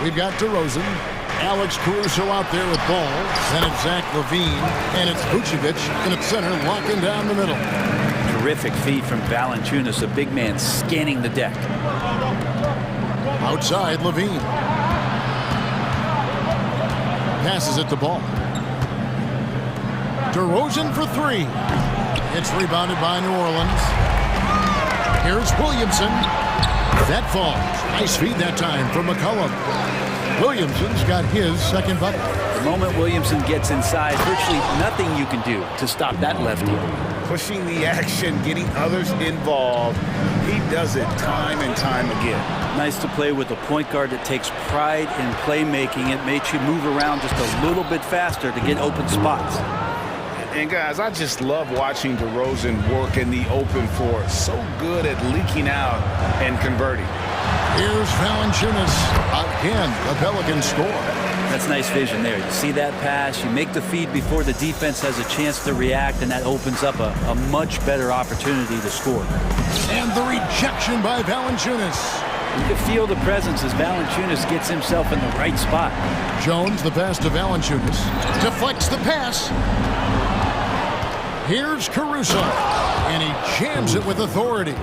Speaker 1: we've got DeRozan, Alex Caruso out there with ball. Then it's Zach LaVine, and it's Vucevic in at center, locking down the middle.
Speaker 12: Terrific feed from Valanciunas, a big man scanning the deck.
Speaker 1: Outside, LaVine. Passes it to Ball. DeRozan for 3. It's rebounded by New Orleans. Here's Williamson. That falls. Nice feed that time from McCollum. Williamson's got his second bucket.
Speaker 12: The moment Williamson gets inside, virtually nothing you can do to stop that lefty.
Speaker 2: Pushing the action, getting others involved. He does it time and time again.
Speaker 12: Nice to play with a point guard that takes pride in playmaking. It makes you move around just a little bit faster to get open spots.
Speaker 2: And guys, I just love watching DeRozan work in the open floor. So good at leaking out and converting.
Speaker 1: Here's Valanciunas. Again, the Pelicans score.
Speaker 12: That's nice vision there. You see that pass, you make the feed before the defense has a chance to react, and that opens up a much better opportunity to score.
Speaker 1: And the rejection by Valanciunas.
Speaker 12: You can feel the presence as Valanciunas gets himself in the right spot.
Speaker 1: Jones, the pass to Valanciunas. Deflects the pass. Here's Caruso. And he jams it with authority.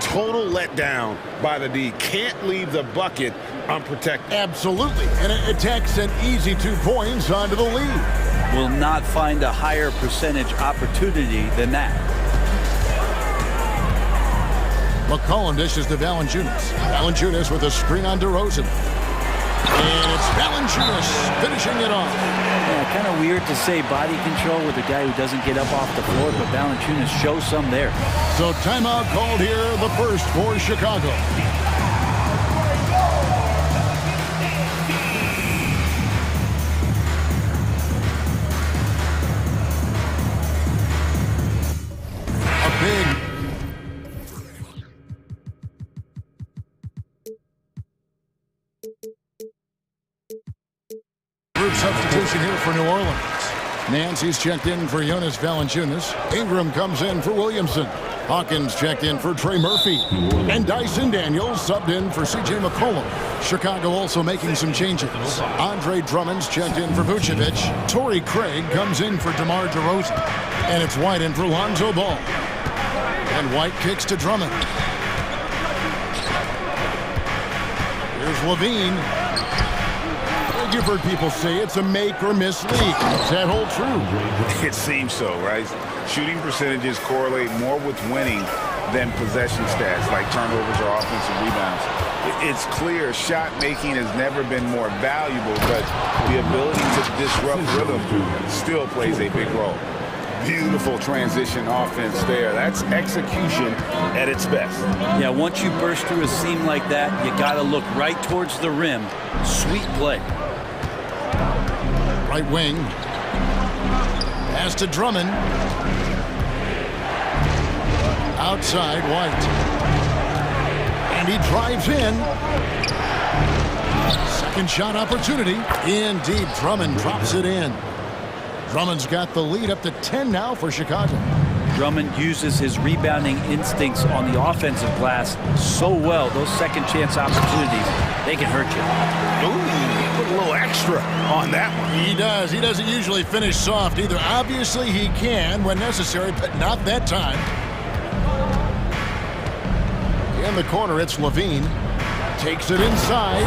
Speaker 2: Total letdown by the D. Can't leave the bucket unprotected.
Speaker 1: Absolutely. And it attacks an easy 2 points onto the lead.
Speaker 12: Will not find a higher percentage opportunity than that.
Speaker 1: McCollum dishes to Valanciunas. Valanciunas with a screen on DeRozan. And it's Valanciunas finishing it off.
Speaker 12: Yeah, kind of weird to say body control with a guy who doesn't get up off the floor, but Valanciunas shows some there.
Speaker 1: So timeout called here, the first for Chicago. A big group substitution here for New Orleans. Nancy's checked in for Jonas Valanciunas. Ingram comes in for Williamson. Hawkins checked in for Trey Murphy. And Dyson Daniels subbed in for C.J. McCollum. Chicago also making some changes. Andre Drummond's checked in for Vucevic. Torrey Craig comes in for DeMar DeRozan. And it's White in for Lonzo Ball. And White kicks to Drummond. Here's Levine. You've heard people say it's a make or miss league. Does that hold true?
Speaker 2: It seems so, right? Shooting percentages correlate more with winning than possession stats like turnovers or offensive rebounds. It's clear shot making has never been more valuable, but the ability to disrupt rhythm still plays a big role. Beautiful transition offense there. That's execution at its best.
Speaker 12: Yeah, once you burst through a seam like that, you got to look right towards the rim. Sweet play.
Speaker 1: Right wing. Pass to Drummond. Outside, White. And he drives in. Second shot opportunity. In deep, Drummond drops it in. Drummond's got the lead up to 10 now for Chicago.
Speaker 12: Drummond uses his rebounding instincts on the offensive glass so well. Those second chance opportunities, they can hurt you.
Speaker 2: Ooh, he put a little extra on that one.
Speaker 1: He does. He doesn't usually finish soft either. Obviously, he can when necessary, but not that time. In the corner, it's Levine. Takes it inside.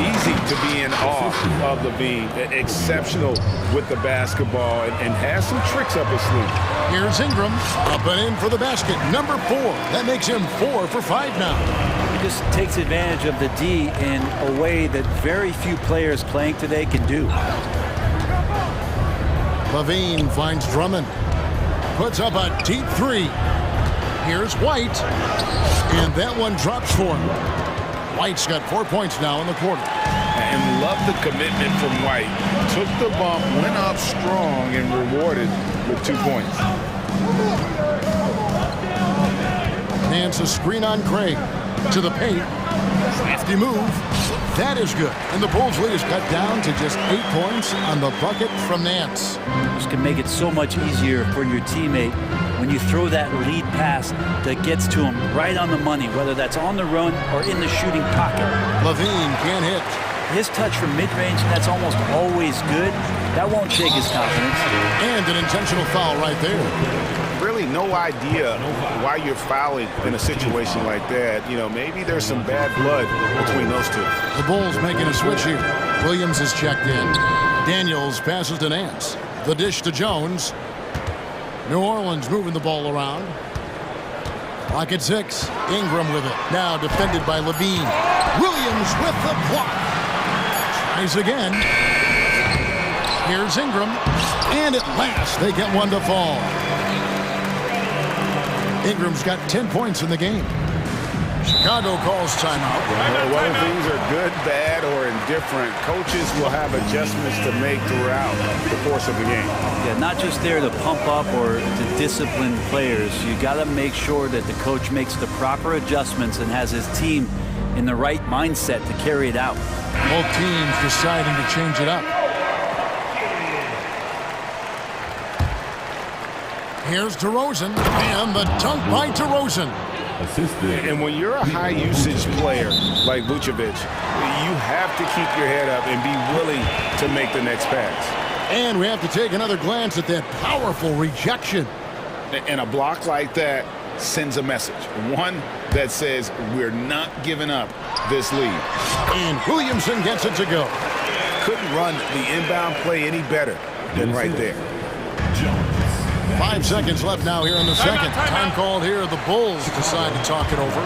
Speaker 2: Easy to be in awe of Levine. Exceptional with the basketball and has some tricks up his sleeve.
Speaker 1: Here's Ingram. Up and in for the basket. Number 4. That makes him 4 for 5 now.
Speaker 12: He just takes advantage of the D in a way that very few players playing today can do.
Speaker 1: Levine finds Drummond. Puts up a deep 3. Here's White. And that one drops for him. White's got 4 points now in the quarter.
Speaker 2: And love the commitment from White. Took the bump, went up strong, and rewarded with 2 points.
Speaker 1: Hands a screen on Craig. To the paint. Crafty move. That is good. And the Bulls lead is cut down to just 8 points on the bucket from Nance.
Speaker 12: This can make it so much easier for your teammate when you throw that lead pass that gets to him right on the money, whether that's on the run or in the shooting pocket.
Speaker 1: Levine can't hit.
Speaker 12: His touch from mid-range, that's almost always good. That won't shake his confidence.
Speaker 1: And an intentional foul right there.
Speaker 2: Really no idea why you're fouling in a situation like that. You know, maybe there's some bad blood between those two.
Speaker 1: The Bulls making a switch here. Williams is checked in. Daniels passes to Nance. The dish to Jones. New Orleans moving the ball around. Clock at 6. Ingram with it. Now defended by Levine. Williams with the block. Tries again. Here's Ingram. And at last they get one to fall. Ingram's got 10 points in the game. Chicago calls timeout.
Speaker 2: Whether things are good, bad, or indifferent, coaches will have adjustments to make throughout the course of the game.
Speaker 12: Yeah, not just there to pump up or to discipline players. You got to make sure that the coach makes the proper adjustments and has his team in the right mindset to carry it out.
Speaker 1: Both teams deciding to change it up. Here's DeRozan, and the dunk by DeRozan.
Speaker 2: And when you're a high-usage player like Vucevic, you have to keep your head up and be willing to make the next pass.
Speaker 1: And we have to take another glance at that powerful rejection.
Speaker 2: And a block like that sends a message. One that says we're not giving up this lead.
Speaker 1: And Williamson gets it to go.
Speaker 2: Couldn't run the inbound play any better than right there.
Speaker 1: 5 seconds left now here in the second. Time called here. The Bulls decide to talk it over.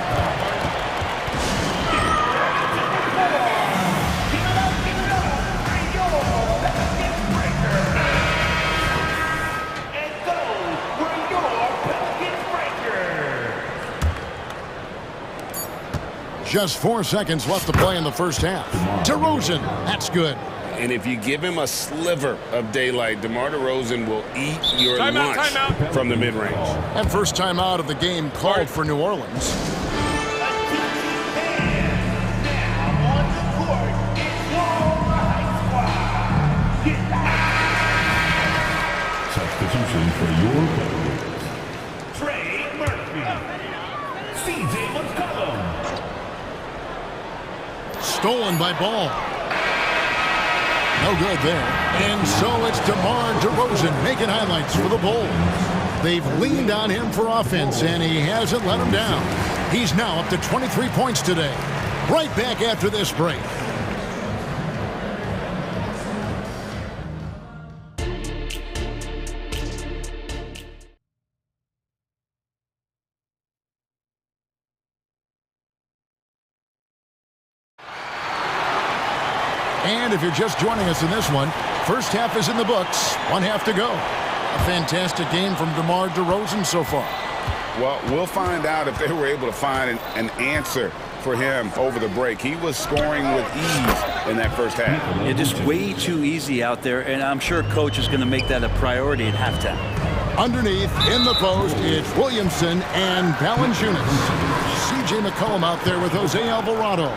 Speaker 1: Just 4 seconds left to play in the first half. DeRozan, that's good.
Speaker 2: And if you give him a sliver of daylight, DeMar DeRozan will eat your lunch from the mid-range.
Speaker 1: And first time out of the game called for New Orleans.
Speaker 14: Substitution for your players.
Speaker 4: Trey Murphy. CJ McCollum.
Speaker 1: Stolen by Ball. No good there. And so it's DeMar DeRozan making highlights for the Bulls. They've leaned on him for offense, and he hasn't let them down. He's now up to 23 points today. Right back after this break. And if you're just joining us in this one, first half is in the books. 1 half to go. A fantastic game from DeMar DeRozan so far.
Speaker 2: Well, we'll find out if they were able to find an answer for him over the break. He was scoring with ease in that first half.
Speaker 12: Yeah, just way too easy out there, and I'm sure coach is going to make that a priority at halftime.
Speaker 1: Underneath, in the post, it's Williamson and Valanciunas. C.J. McCollum out there with Jose Alvarado.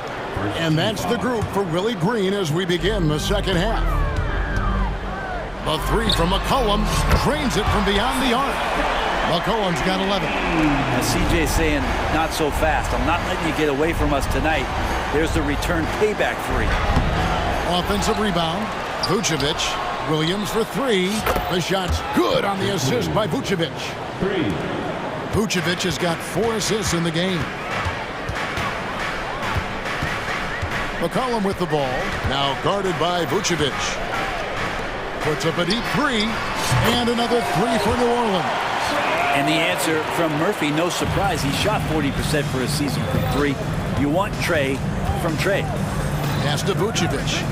Speaker 1: And that's the group for Willie Green as we begin the second half. The three from McCollum drains it from beyond the arc. McCollum's got 11.
Speaker 12: Now CJ's saying, not so fast. I'm not letting you get away from us tonight. There's the return payback three.
Speaker 1: Offensive rebound. Vucevic. Williams for three. The shot's good on the assist by Vucevic. Vucevic has got 4 assists in the game. McCollum with the ball. Now guarded by Vucevic. Puts up a deep three. And another three for New Orleans.
Speaker 12: And the answer from Murphy, no surprise. He shot 40% for a season from three. You want Trey from Trey.
Speaker 1: Pass to Vucevic.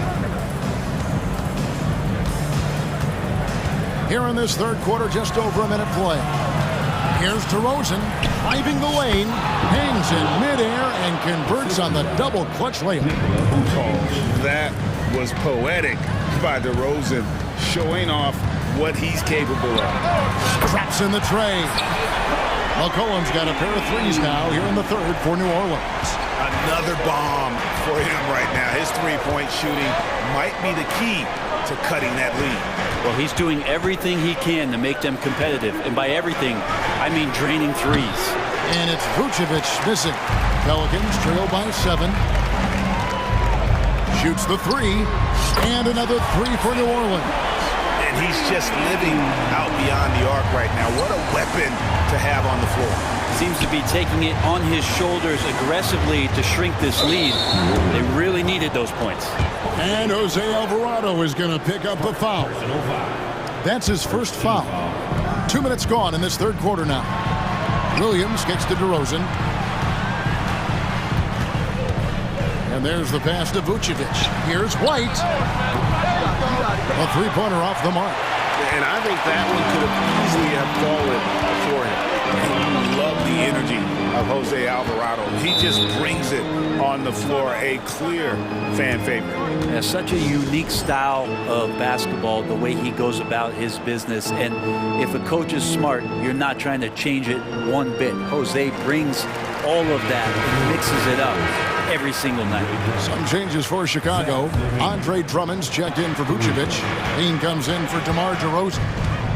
Speaker 1: Here in this third quarter, just over a minute play. Here's DeRozan, driving the lane, hangs in midair, and converts on the double clutch layup.
Speaker 2: That was poetic by DeRozan, showing off what he's capable of.
Speaker 1: Drops in the tray. McCollum's got a pair of threes now here in the third for New Orleans.
Speaker 2: Another bomb for him right now. His three-point shooting might be the key to cutting that lead.
Speaker 12: Well, he's doing everything he can to make them competitive. And by everything, I mean draining threes.
Speaker 1: And it's Vucevic missing. Pelicans trail by 7. Shoots the three. And another three for New Orleans.
Speaker 2: And he's just living out beyond the arc right now. What a weapon to have on the floor.
Speaker 12: Seems to be taking it on his shoulders aggressively to shrink this lead. They really needed those points.
Speaker 1: And Jose Alvarado is going to pick up the foul. That's his first foul. 2 minutes gone in this third quarter now. Williams gets to DeRozan. And there's the pass to Vucevic. Here's White. A three-pointer off the mark.
Speaker 2: And I think that one could have easily have fallen for him. I love the energy of Jose Alvarado. He just brings it on the floor, a clear fan favorite.
Speaker 12: Yeah, such a unique style of basketball, the way he goes about his business. And if a coach is smart, you're not trying to change it one bit. Jose brings all of that and mixes it up every single night.
Speaker 1: Some changes for Chicago. Andre Drummond's checked in for Vucevic. Dean comes in for DeMar DeRozan.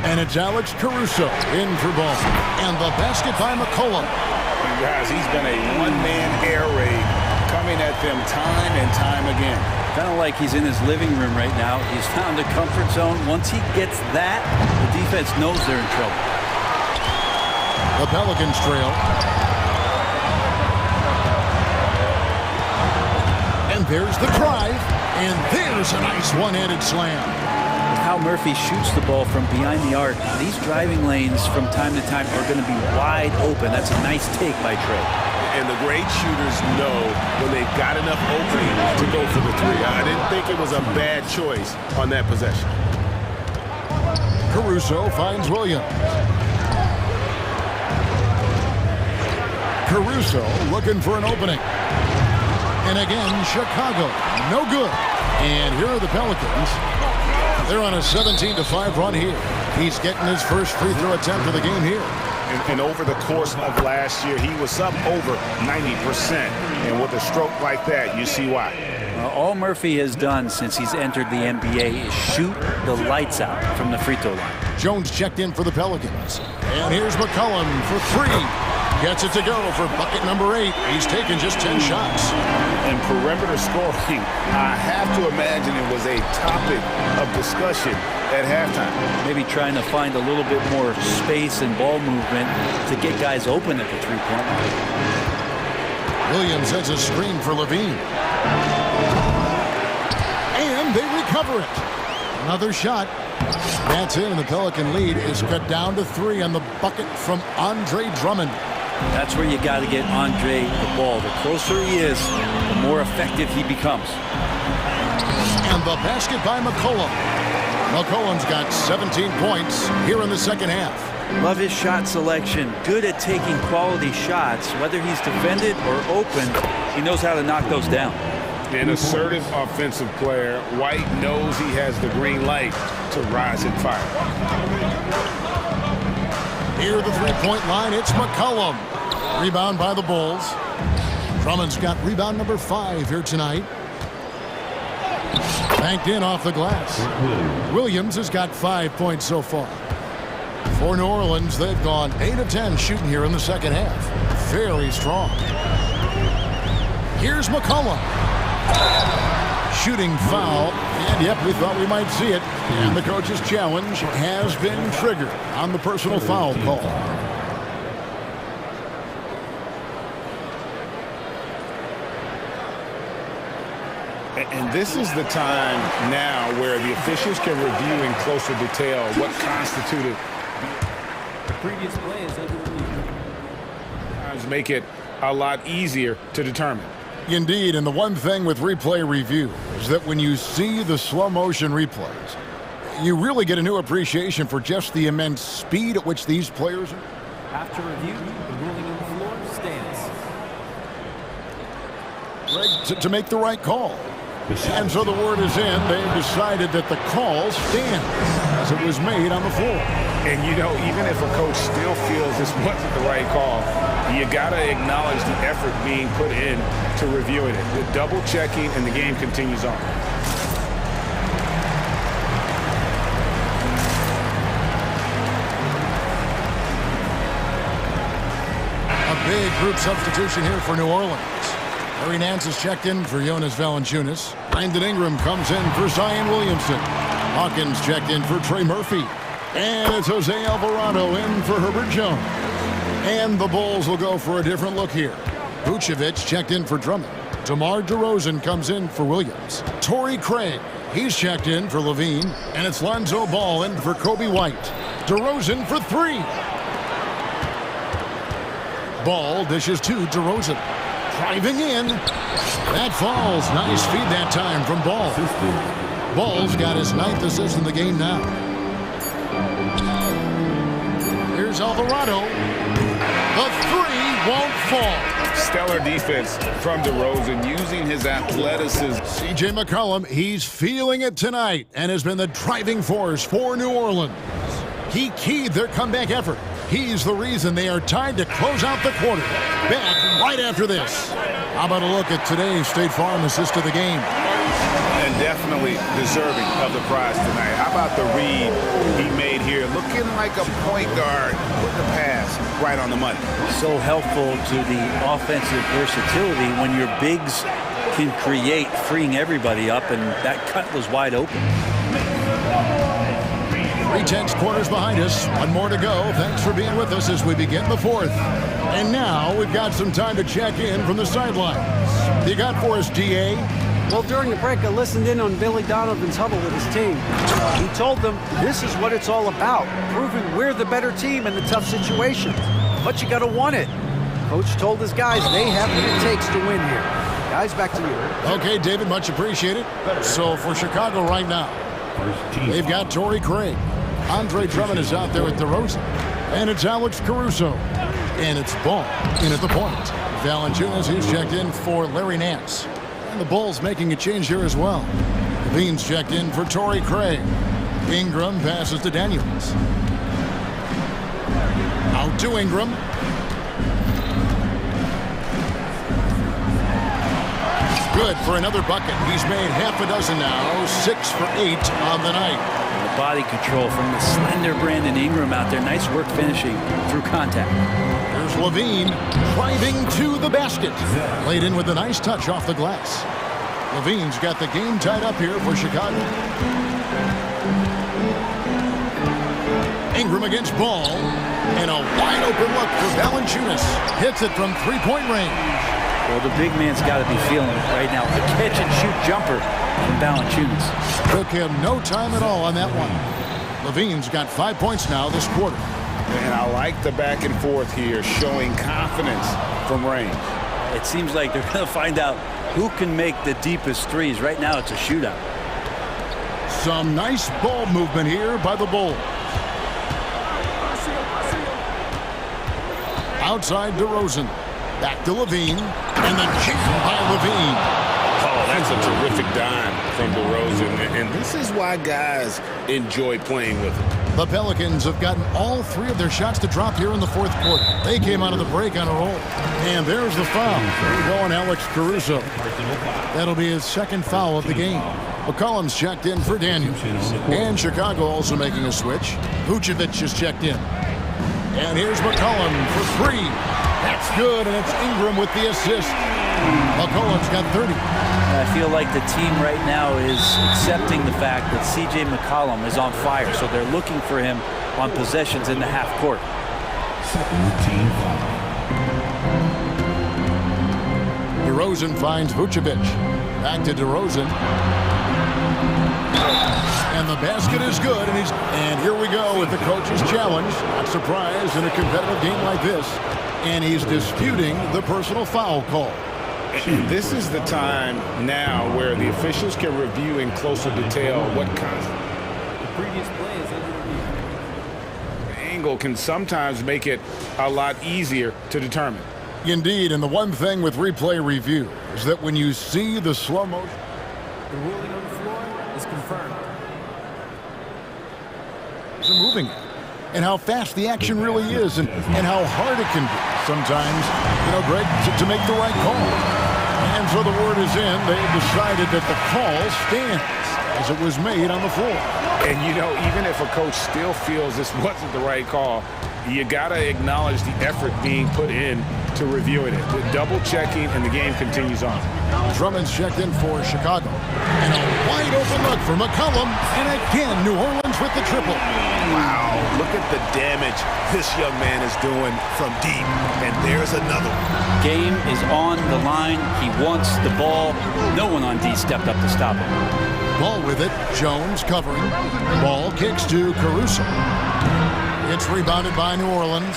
Speaker 1: And it's Alex Caruso in for ball. And the basket by McCollum.
Speaker 2: You guys, he's been a one-man air raid coming at them time and time again.
Speaker 12: Kind of like he's in his living room right now. He's found a comfort zone. Once he gets that, the defense knows they're in trouble.
Speaker 1: The Pelicans trail. And there's the drive. And there's a nice one-handed slam.
Speaker 12: How Murphy shoots the ball from behind the arc. These driving lanes from time to time are going to be wide open. That's a nice take by Trey.
Speaker 11: And the great shooters know when they've got enough opening to go for the three. I didn't think it was a bad choice on that possession.
Speaker 1: Caruso finds Williams. Caruso looking for an opening. And again, Chicago, no good. And here are the Pelicans. They're on a 17-5 run here. He's getting his first free throw attempt of the game here.
Speaker 2: And over the course of last year, he was up over 90%. And with a stroke like that, you see why.
Speaker 12: All Murphy has done since he's entered the NBA is shoot the lights out from the free throw line.
Speaker 1: Jones checked in for the Pelicans. And here's McCollum for three. Gets it to go for bucket number 8. He's taken just 10 shots.
Speaker 2: And perimeter scoring, I have to imagine it was a topic of discussion at halftime.
Speaker 12: Maybe trying to find a little bit more space and ball movement to get guys open at the three-point line.
Speaker 1: Williams sends a screen for Levine. And they recover it. Another shot. That's in, and the Pelican lead is cut down to 3 on the bucket from Andre Drummond.
Speaker 12: That's where you got to get Andre the ball. The closer he is, the more effective he becomes.
Speaker 1: And the basket by McCollum. McCollum's got 17 points here in the second half.
Speaker 12: Love his shot selection. Good at taking quality shots. Whether he's defended or open, he knows how to knock those down.
Speaker 2: An assertive offensive player. White knows he has the green light to rise and fire.
Speaker 1: Near the three-point line, it's McCollum. Rebound by the Bulls. Drummond's got rebound number 5 here tonight. Banked in off the glass. Williams has got 5 points so far. For New Orleans, they've gone 8 of 10 shooting here in the second half. Very strong. Here's McCollum. Shooting foul. And yep, we thought we might see it. And the coach's challenge has been triggered on the personal foul call.
Speaker 2: And this is the time now where the officials can review in closer detail what constituted.
Speaker 13: The previous play is under review.
Speaker 2: Make it a lot easier to determine.
Speaker 1: Indeed, and the one thing with replay review is that when you see the slow motion replays, you really get a new appreciation for just the immense speed at which these players are.
Speaker 13: After review, the ruling on the floor stands.
Speaker 1: To make the right call. And so the word is in. They've decided that the call stands as it was made on the floor.
Speaker 2: And you know, even if a coach still feels this wasn't the right call, you got to acknowledge the effort being put in to reviewing it. The double checking, and the game continues on.
Speaker 1: A big group substitution here for New Orleans. Larry Nance is checked in for Jonas Valanciunas. Brandon Ingram comes in for Zion Williamson. Hawkins checked in for Trey Murphy. And it's Jose Alvarado in for Herbert Jones. And the Bulls will go for a different look here. Vucevic checked in for Drummond. DeMar DeRozan comes in for Williams. Torrey Craig, he's checked in for Levine. And it's Lonzo Ball in for Kobe White. DeRozan for 3. Ball dishes to DeRozan. Driving in. That falls. Nice feed that time from Ball. Ball's got his 9th assist in the game now. Here's Alvarado. The 3 won't fall.
Speaker 2: Stellar defense from DeRozan, using his athleticism.
Speaker 1: C.J. McCollum, he's feeling it tonight and has been the driving force for New Orleans. He keyed their comeback effort. He's the reason they are tied to close out the quarter. Back right after this. How about a look at today's State Farm assist of the game?
Speaker 2: And definitely deserving of the prize tonight. How about the read he made here? Looking like a point guard with the pass right on the money.
Speaker 12: So helpful to the offensive versatility when your bigs can create, freeing everybody up, and that cut was wide open.
Speaker 1: 3/10 quarters behind us. One more to go. Thanks for being with us as we begin the 4th. And now we've got some time to check in from the sidelines. You got for us, DA?
Speaker 6: Well, during the break, I listened in on Billy Donovan's huddle with his team. He told them this is what it's all about, proving we're the better team in the tough situations. But you got to want it. Coach told his guys they have what it takes to win here. Guys, back to you.
Speaker 1: Okay, David, much appreciated. So for Chicago right now, they've got Torrey Craig. Andre Drummond is out there with DeRozan. And it's Alex Caruso. And it's Ball in at the point. Valanciunas, who's checked in for Larry Nance. And the Bulls making a change here as well. Levine's checked in for Torrey Craig. Ingram passes to Daniels. Out to Ingram. Good for another bucket. He's made half a dozen now. 6 for 8 on the night.
Speaker 12: The body control from the slender Brandon Ingram out there. Nice work finishing through contact.
Speaker 1: Here's Levine driving to the basket. Laid in with a nice touch off the glass. Levine's got the game tied up here for Chicago. Ingram against Ball. And a wide open look for Valanciunas. Hits it from 3-point range.
Speaker 12: Well, the big man's got to be feeling it right now. The catch-and-shoot jumper from Valanciunas.
Speaker 1: Took him no time at all on that one. Levine's got 5 points now this quarter.
Speaker 2: And I like the back and forth here, showing confidence from range.
Speaker 12: It seems like they're going to find out who can make the deepest threes. Right now, it's a shootout.
Speaker 1: Some nice ball movement here by the Bulls. Outside DeRozan. Back to Levine. And the jam by Levine.
Speaker 2: Oh, that's a terrific dime from DeRozan. And this is why guys enjoy playing with him.
Speaker 1: The Pelicans have gotten all 3 of their shots to drop here in the 4th quarter. They came out of the break on a roll. And there's the foul. Going Alex Caruso. That'll be his 2nd foul of the game. McCollum's checked in for Daniel. And Chicago also making a switch. Vucevic is checked in. And here's McCollum for 3. That's good, and it's Ingram with the assist. McCollum's got 30.
Speaker 12: I feel like the team right now is accepting the fact that C.J. McCollum is on fire, so they're looking for him on possessions in the half court.
Speaker 1: DeRozan finds Vucevic. Back to DeRozan. And the basket is good, and here we go with the coach's challenge. Not surprised in a competitive game like this. And he's disputing the personal foul call.
Speaker 2: And this is the time now where the officials can review in closer detail what kind
Speaker 13: The previous play is under review.
Speaker 2: angle can sometimes make it a lot easier to determine.
Speaker 1: Indeed, and the one thing with replay review is that when you see the slow motion,
Speaker 13: The ruling on the floor is confirmed.
Speaker 1: it's moving, and how fast the action really is, and how hard it can be sometimes, Greg, to make the right call. And so the word is in. They've decided that the call stands as it was made on the floor.
Speaker 2: And, even if a coach still feels this wasn't the right call, you got to acknowledge the effort being put in to reviewing it. The double checking, and the game continues on.
Speaker 1: Drummond's checked in for Chicago. And a wide open look for McCollum. And again, New Orleans with the triple.
Speaker 16: Wow, look at the damage this young man is doing from deep. And there's another one.
Speaker 12: Game is on the line. He wants the ball. No one on D stepped up to stop him.
Speaker 1: Ball with it. Jones covering. Ball kicks to Caruso. It's rebounded by New Orleans.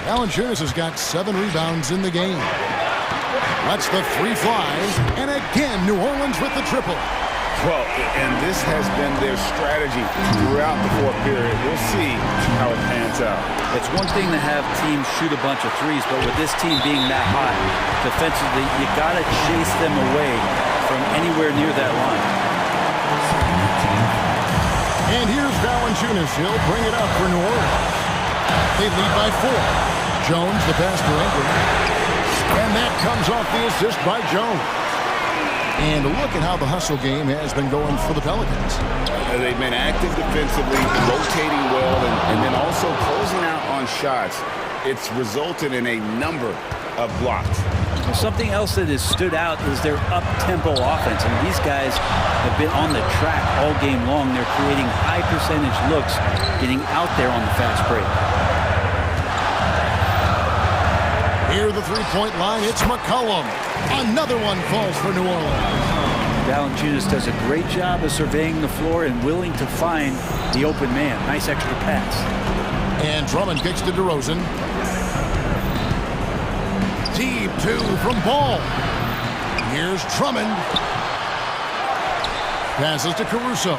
Speaker 1: Valanciunas has got 7 rebounds in the game. Lets the 3 fly. And again, New Orleans with the triple.
Speaker 2: Well, and this has been their strategy throughout the 4th period. We'll see how it pans out.
Speaker 12: It's one thing to have teams shoot a bunch of threes, but with this team being that high, defensively, you got to chase them away from anywhere near that line.
Speaker 1: And here's Valanciunas. He'll bring it up for New Orleans. They lead by 4. Jones, the pass to Ingram. And that comes off the assist by Jones. And look at how the hustle game has been going for the Pelicans.
Speaker 2: They've been active defensively, rotating well, and then also closing out on shots. It's resulted in a number of blocks.
Speaker 12: Something else that has stood out is their up-tempo offense. And these guys have been on the track all game long. They're creating high-percentage looks, getting out there on the fast break.
Speaker 1: Near the 3-point line, it's McCollum. Another one falls for New Orleans.
Speaker 12: Valanciunas does a great job of surveying the floor and willing to find the open man. Nice extra pass.
Speaker 1: And Drummond kicks to DeRozan. Deep 2 from Ball. Here's Drummond. Passes to Caruso.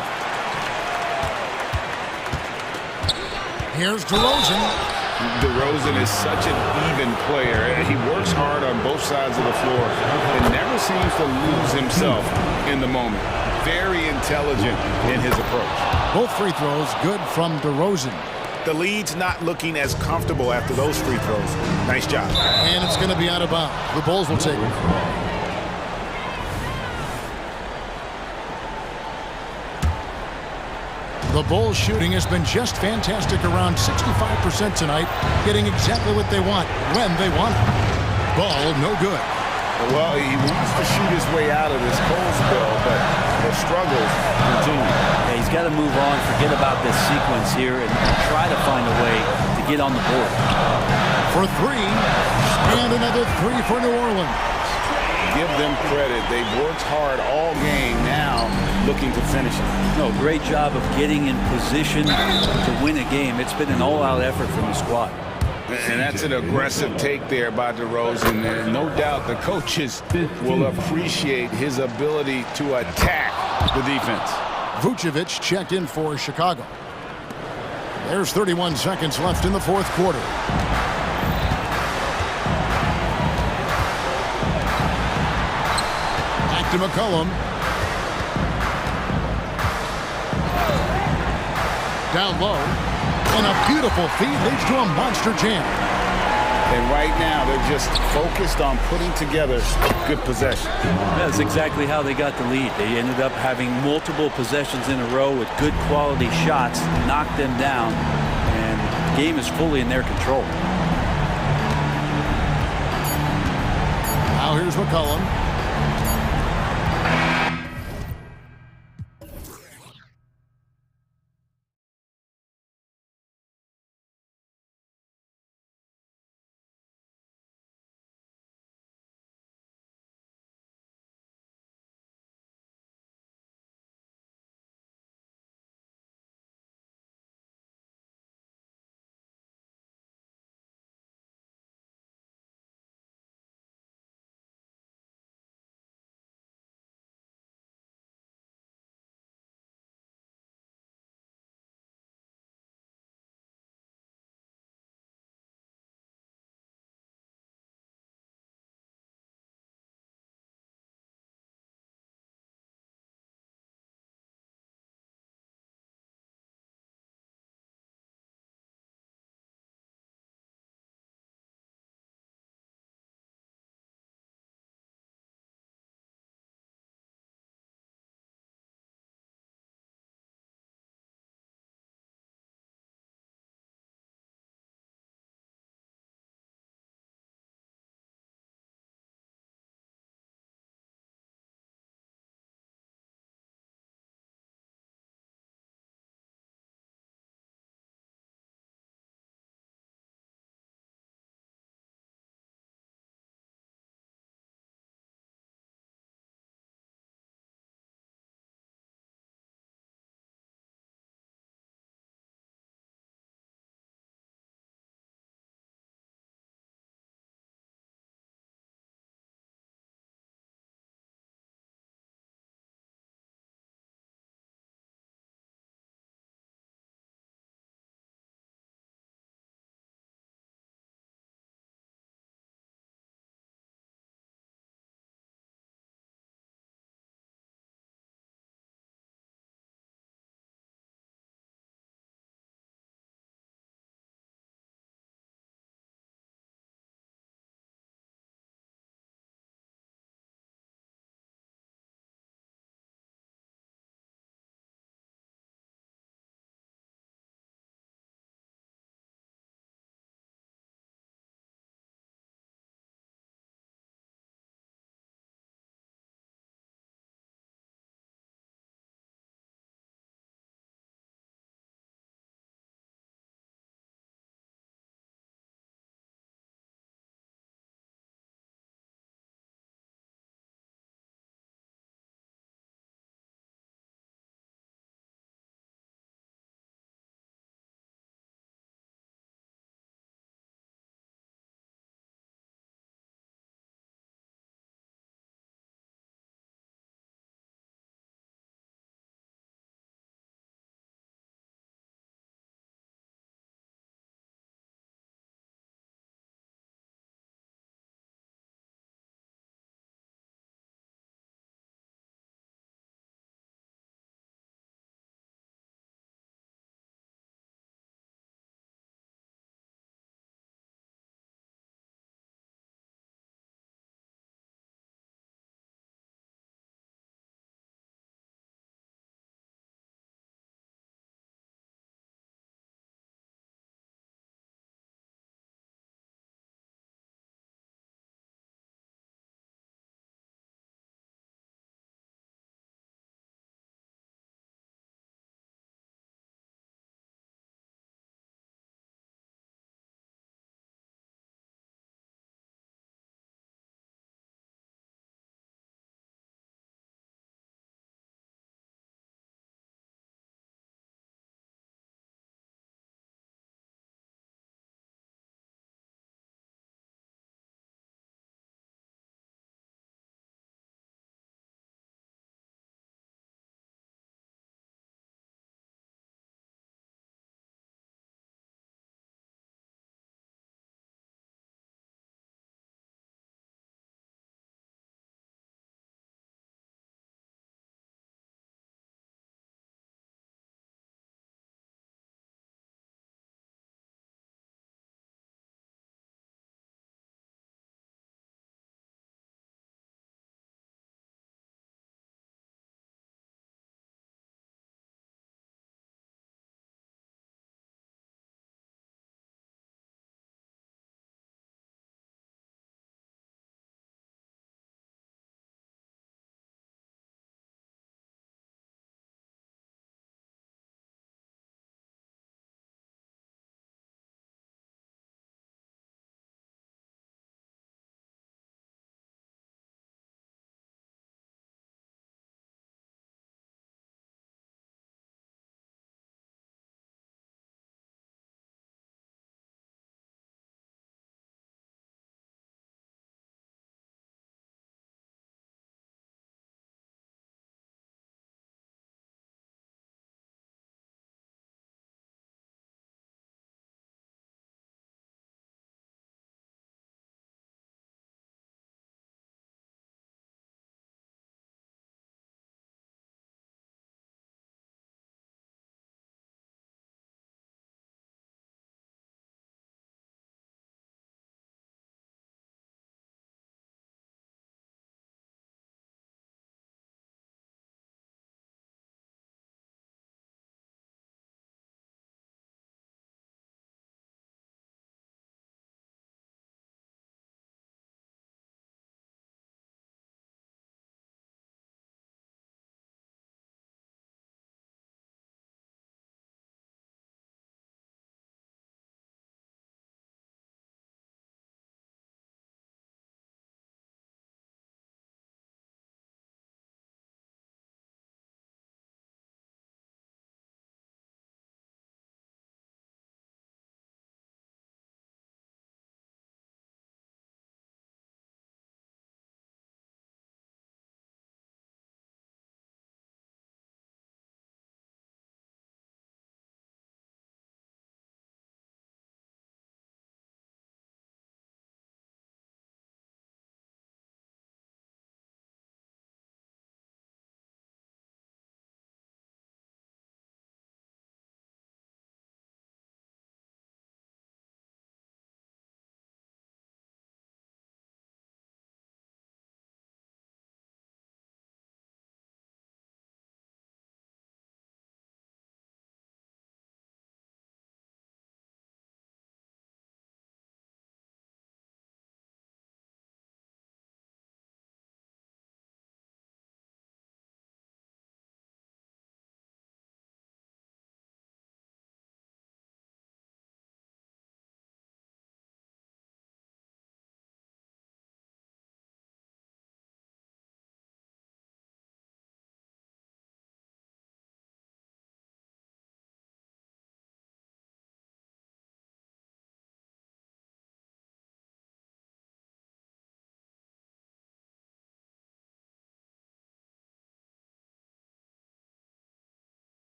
Speaker 1: Here's DeRozan.
Speaker 2: DeRozan is such an even player. He works hard on both sides of the floor and never seems to lose himself in the moment. Very intelligent in his approach.
Speaker 1: Both free throws good from DeRozan.
Speaker 16: The lead's not looking as comfortable after those free throws. Nice job.
Speaker 1: And it's going to be out of bounds. The Bulls will take it. The Bulls shooting has been just fantastic, around 65% tonight, getting exactly what they want, when they want it. Ball, no good.
Speaker 2: Well, he wants to shoot his way out of this cold spell, but the struggles continue.
Speaker 12: Yeah, he's got to move on, forget about this sequence here, and try to find a way to get on the board.
Speaker 1: For 3, and another 3 for New Orleans.
Speaker 2: Give them credit. They've worked hard all game, now looking to finish it.
Speaker 12: No, great job of getting in position to win a game. It's been an all-out effort from the squad.
Speaker 2: And that's an aggressive take there by DeRozan. And no doubt the coaches will appreciate his ability to attack the defense.
Speaker 1: Vucevic checked in for Chicago. There's 31 seconds left in the 4th quarter. Back to McCollum. Down low. And a beautiful feed leads to a monster jam.
Speaker 2: And right now, they're just focused on putting together good possession.
Speaker 12: That's exactly how they got the lead. They ended up having multiple possessions in a row with good quality shots, knocked them down, and the game is fully in their control.
Speaker 1: Now here's McCollum.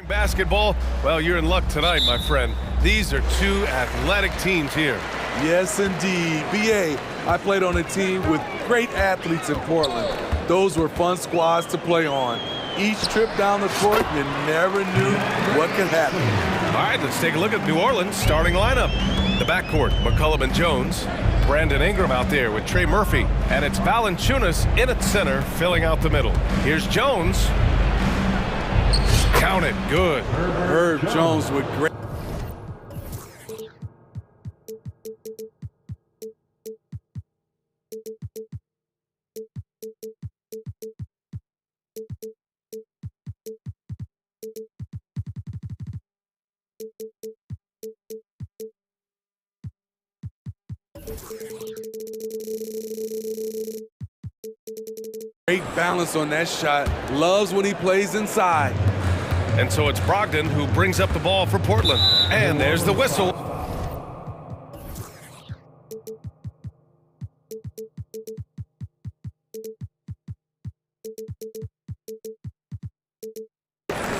Speaker 7: Basketball, well, you're in luck tonight, my friend. These are two athletic teams here.
Speaker 3: Yes, indeed. BA, I played on a team with great athletes in Portland. Those were fun squads to play on. Each trip down the court, you never knew what could happen.
Speaker 7: All right, let's take a look at New Orleans' starting lineup. The backcourt, McCollum and Jones. Brandon Ingram out there with Trey Murphy. And it's Valanciunas in at center, filling out the middle. Here's Jones. Count it. Good.
Speaker 3: Herb Jones with great... Great balance on that shot. Loves when he plays inside.
Speaker 7: And so it's Brogdon who brings up the ball for Portland. And there's the whistle.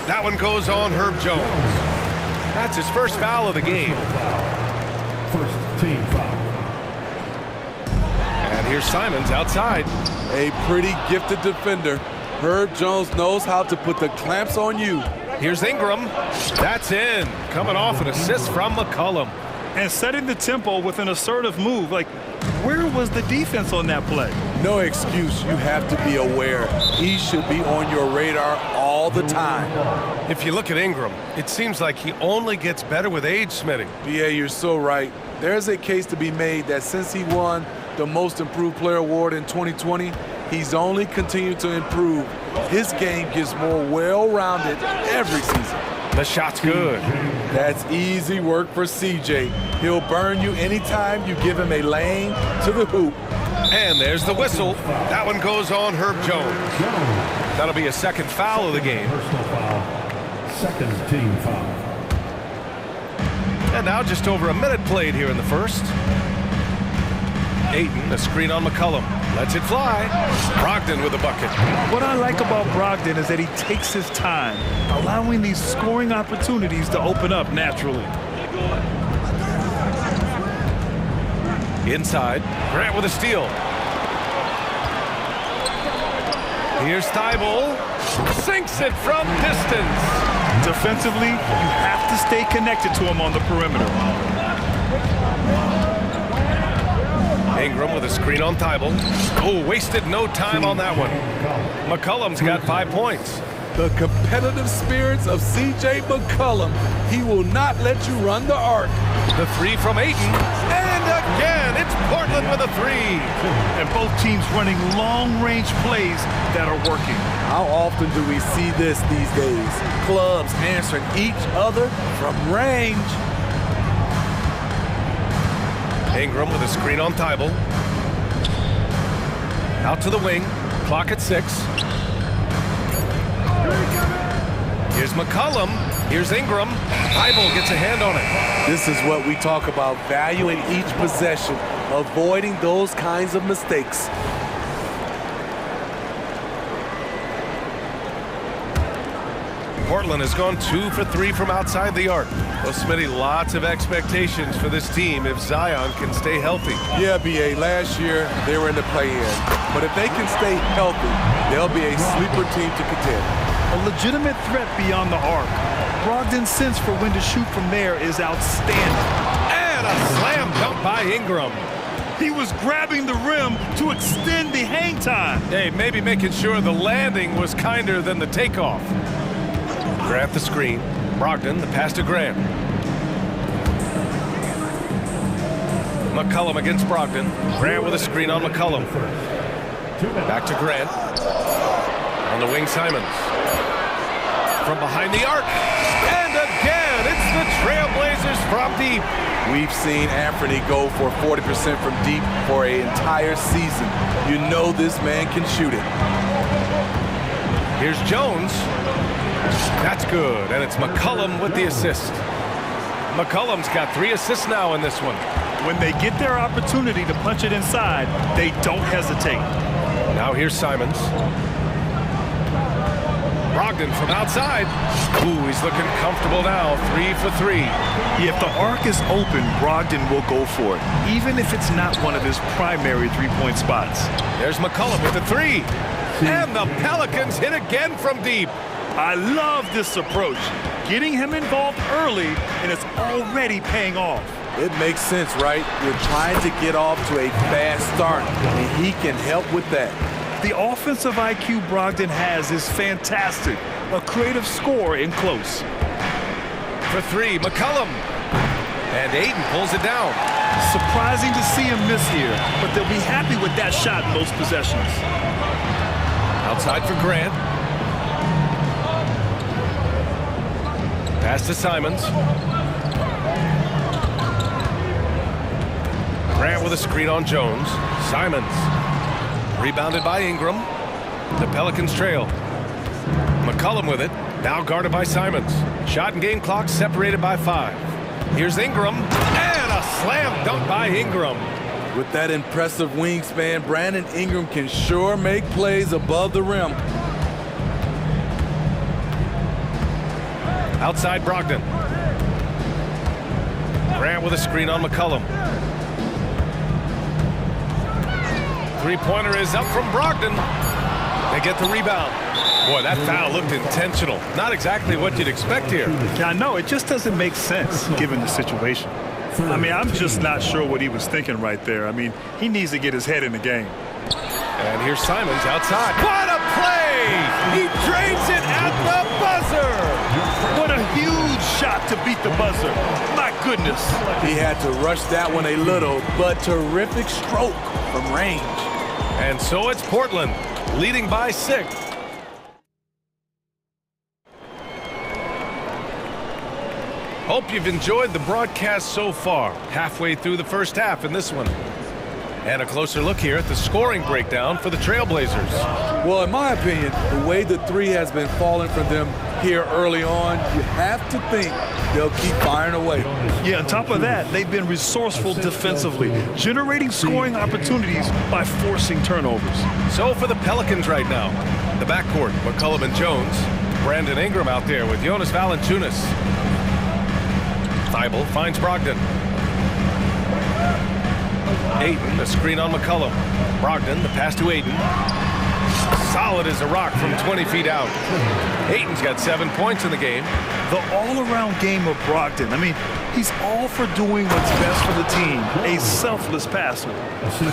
Speaker 7: That one goes on Herb Jones. That's his first foul of the game.
Speaker 14: First team foul.
Speaker 7: And here's Simons outside.
Speaker 3: A pretty gifted defender. Herb Jones knows how to put the clamps on you.
Speaker 7: Here's Ingram. That's in. Coming off an assist from McCollum.
Speaker 9: And setting the tempo with an assertive move. Like, where was the defense on that play?
Speaker 3: No excuse. You have to be aware. He should be on your radar all the time.
Speaker 7: If you look at Ingram, it seems like he only gets better with age, Smitty.
Speaker 3: Yeah, you're so right. There's a case to be made that since he won the Most Improved Player Award in 2020, he's only continued to improve. His game gets more well-rounded every season.
Speaker 7: The shot's good.
Speaker 3: That's easy work for CJ. He'll burn you anytime you give him a lane to the hoop.
Speaker 7: And there's the whistle. That one goes on Herb Jones. That'll be a second foul of the game.
Speaker 14: Personal foul. Second team foul.
Speaker 7: And now just over a minute played here in the first. Ayton, a screen on McCollum. Lets it fly. Brogdon with a bucket.
Speaker 9: What I like about Brogdon is that he takes his time, allowing these scoring opportunities to open up naturally.
Speaker 7: Inside, Grant with a steal. Here's Thibault. Sinks it from distance.
Speaker 9: Defensively, you have to stay connected to him on the perimeter.
Speaker 7: Ingram with a screen on Thibault. Oh, wasted no time on that one. McCollum's got 5 points.
Speaker 3: The competitive spirits of C.J. McCollum. He will not let you run the arc.
Speaker 7: The three from Ayton. And again, it's Portland with a three.
Speaker 9: And both teams running long-range plays that are working.
Speaker 3: How often do we see this these days? Clubs answering each other from range.
Speaker 7: Ingram with a screen on Thibault. Out to the wing. Clock at 6. Here's McCollum. Here's Ingram. Thibault gets a hand on it.
Speaker 3: This is what we talk about, valuing each possession, avoiding those kinds of mistakes.
Speaker 7: Portland has gone 2 for 3 from outside the arc. Well, Smitty, lots of expectations for this team if Zion can stay healthy.
Speaker 3: Yeah, B.A., last year they were in the play-in. But if they can stay healthy, they'll be a sleeper team to contend.
Speaker 9: A legitimate threat beyond the arc. Brogdon's sense for when to shoot from there is outstanding.
Speaker 7: And a slam dunk by Ingram.
Speaker 9: He was grabbing the rim to extend the hang time.
Speaker 7: Hey, maybe making sure the landing was kinder than the takeoff. Grant the screen. Brogdon, the pass to Grant. McCollum against Brogdon. Grant with a screen on McCollum. Back to Grant. On the wing, Simons. From behind the arc. And again, it's the Trailblazers from deep.
Speaker 3: We've seen Anthony go for 40% from deep for an entire season. You know this man can shoot it.
Speaker 7: Here's Jones. That's good, and it's McCollum with the assist. McCollum's got 3 assists now in this one.
Speaker 9: When they get their opportunity to punch it inside, they don't hesitate.
Speaker 7: Now here's Simons. Brogdon from outside. Ooh, he's looking comfortable now. 3 for 3.
Speaker 9: Yeah, if the arc is open, Brogdon will go for it, even if it's not one of his primary three-point spots.
Speaker 7: There's McCollum with the 3. And the Pelicans hit again from deep.
Speaker 9: I love this approach. Getting him involved early, and it's already paying off.
Speaker 3: It makes sense, right? You're trying to get off to a fast start, and he can help with that.
Speaker 9: The offensive IQ Brogdon has is fantastic. A creative scorer in close.
Speaker 7: For 3, McCollum. And Ayton pulls it down.
Speaker 9: Surprising to see him miss here, but they'll be happy with that shot most possessions.
Speaker 7: Outside for Grant. Pass to Simons. Grant with a screen on Jones. Simons. Rebounded by Ingram. The Pelicans trail. McCollum with it. Now guarded by Simons. Shot and game clock separated by 5. Here's Ingram. And a slam dunk by Ingram.
Speaker 3: With that impressive wingspan, Brandon Ingram can sure make plays above the rim.
Speaker 7: Outside Brogdon. Grant with a screen on McCollum. Three-pointer is up from Brogdon. They get the rebound. Boy, that foul looked intentional. Not exactly what you'd expect here.
Speaker 9: Yeah, I know. It just doesn't make sense given the situation. I mean, I'm just not sure what he was thinking right there. I mean, he needs to get his head in the game.
Speaker 7: And here's Simons outside. What a play! He drains it at the buzzer!
Speaker 9: What a huge shot to beat the buzzer. My goodness.
Speaker 3: He had to rush that one a little, but terrific stroke from range.
Speaker 7: And so it's Portland, leading by 6. Hope you've enjoyed the broadcast so far. Halfway through the first half in this one. And a closer look here at the scoring breakdown for the Trailblazers.
Speaker 3: Well, in my opinion, the way the 3 has been falling from them here early on, you have to think they'll keep firing away.
Speaker 9: Yeah, on top of that, they've been resourceful defensively, generating scoring opportunities by forcing turnovers.
Speaker 7: So for the Pelicans right now, the backcourt, McCollum and Jones. Brandon Ingram out there with Jonas Valanciunas. Thibault finds Brogdon. Ayton, the screen on McCollum. Brogdon, the pass to Ayton. Solid as a rock from 20 feet out. Ayton's got 7 points in the game.
Speaker 9: The all-around game of Brogdon. I mean, he's all for doing what's best for the team. A selfless passer.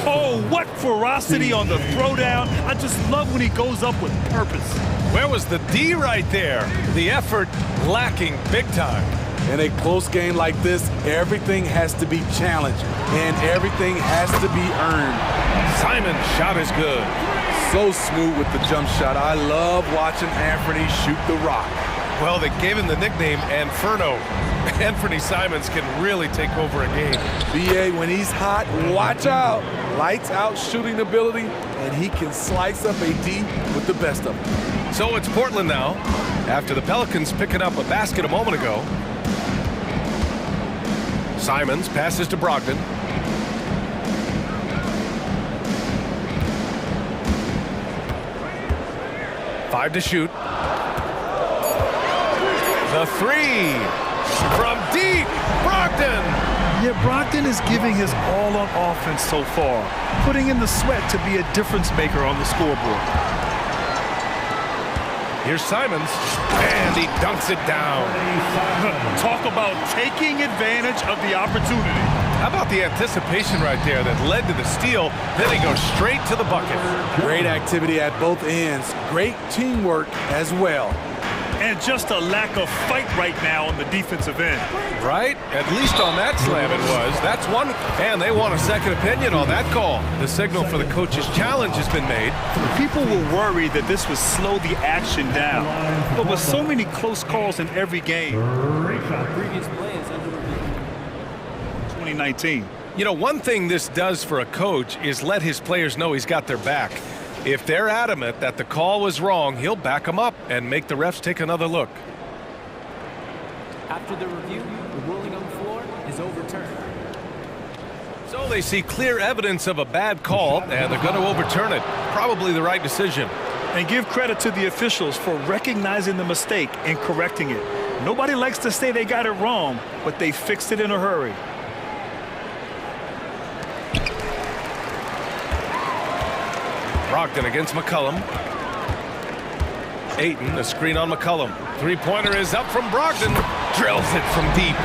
Speaker 9: Oh, what ferocity on the throwdown. I just love when he goes up with purpose.
Speaker 7: Where was the D right there? The effort lacking big time.
Speaker 3: In a close game like this, everything has to be challenged, and everything has to be earned.
Speaker 7: Simon's shot is good.
Speaker 3: So smooth with the jump shot. I love watching Anthony shoot the rock.
Speaker 7: Well, they gave him the nickname Inferno. Anthony Simons can really take over a game.
Speaker 3: BA, when he's hot, watch out. Lights out shooting ability, and he can slice up a D with the best of them.
Speaker 7: So it's Portland now, after the Pelicans picking up a basket a moment ago. Simons passes to Brogdon. Five to shoot. The 3 from deep. Brogdon.
Speaker 9: Yeah, Brogdon is giving his all on offense so far, putting in the sweat to be a difference maker on the scoreboard.
Speaker 7: Here's Simons, and he dunks it down.
Speaker 9: Talk about taking advantage of the opportunity.
Speaker 7: How about the anticipation right there that led to the steal, then he goes straight to the bucket.
Speaker 3: Great activity at both ends. Great teamwork as well.
Speaker 9: And just a lack of fight right now on the defensive end.
Speaker 7: Right? At least on that slam it was. That's one. And they want a second opinion on that call. The signal for the coach's challenge has been made.
Speaker 9: People were worried that this would slow the action down. But with so many close calls in every game.
Speaker 13: Previous play is under review.
Speaker 9: 2019.
Speaker 7: You know, one thing this does for a coach is let his players know he's got their back. If they're adamant that the call was wrong, he'll back them up and make the refs take another look.
Speaker 13: After the review, the ruling on the floor is overturned.
Speaker 7: So they see clear evidence of a bad call, and they're going to overturn it. Probably the right decision.
Speaker 9: And give credit to the officials for recognizing the mistake and correcting it. Nobody likes to say they got it wrong, but they fixed it in a hurry.
Speaker 7: Brogdon against McCollum. Ayton, a screen on McCollum. Three-pointer is up from Brogdon. Drills it from deep.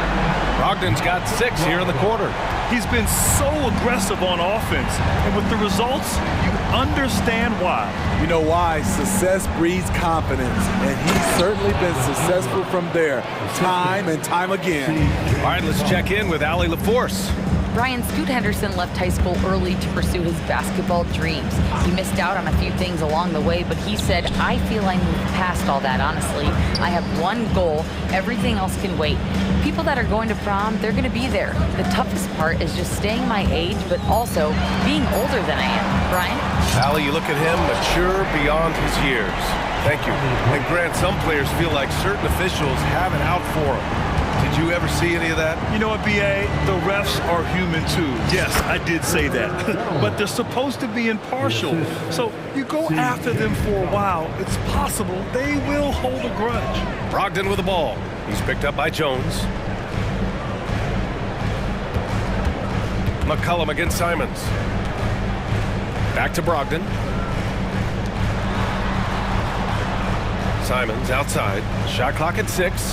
Speaker 7: Brogdon's got 6 here in the quarter.
Speaker 9: He's been so aggressive on offense, and with the results, you understand why.
Speaker 3: You know why? Success breeds confidence, and he's certainly been successful from there, time and time again.
Speaker 7: All right, let's check in with Allie LaForce.
Speaker 10: Brian Scoot Henderson left high school early to pursue his basketball dreams. He missed out on a few things along the way, but he said, I feel I moved past all that, honestly. I have one goal. Everything else can wait. People that are going to prom, they're going to be there. The toughest part is just staying my age, but also being older than I am. Brian?
Speaker 7: Allie, you look at him, mature beyond his years. Thank you. And Grant, some players feel like certain officials have it out for them. Did you ever see any of that?
Speaker 9: You know what, B.A.? The refs are human too. Yes, I did say that. But they're supposed to be impartial. So you go after them for a while, it's possible they will hold a grudge.
Speaker 7: Brogdon with the ball. He's picked up by Jones. McCollum against Simons. Back to Brogdon. Simons outside. Shot clock at 6.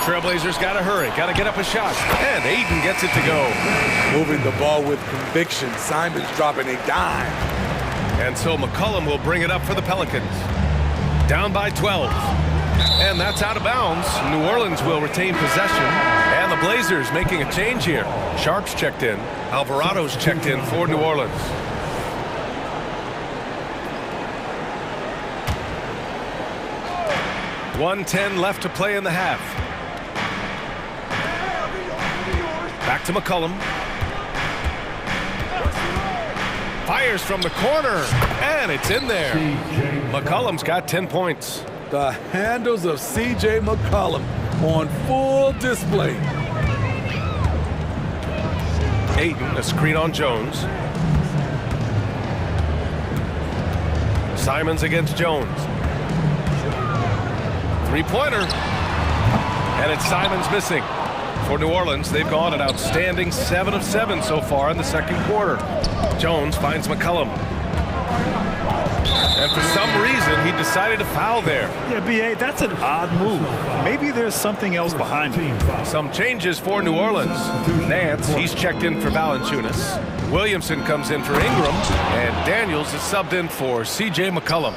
Speaker 7: Trailblazers got to hurry, got to get up a shot, and Ayton gets it to go.
Speaker 3: Moving the ball with conviction. Simons dropping a dime.
Speaker 7: And so McCollum will bring it up for the Pelicans. Down by 12. And that's out of bounds. New Orleans will retain possession. And the Blazers making a change here. Sharp's checked in. Alvarado's checked in for New Orleans. .110 left to play in the half. Back to McCollum. Fires from the corner, and it's in there. McCollum's got 10 points.
Speaker 3: The handles of C.J. McCollum on full display.
Speaker 7: Ayton, a screen on Jones. Simons against Jones. Three-pointer. And it's Simons missing. For New Orleans, they've gone an outstanding 7 of 7 so far in the second quarter. Jones finds McCollum. And for some reason, he decided to foul there.
Speaker 9: Yeah, B.A., that's an odd move. Maybe there's something else behind it.
Speaker 7: Some changes for New Orleans. Nance, he's checked in for Valanciunas. Williamson comes in for Ingram. And Daniels is subbed in for C.J. McCollum.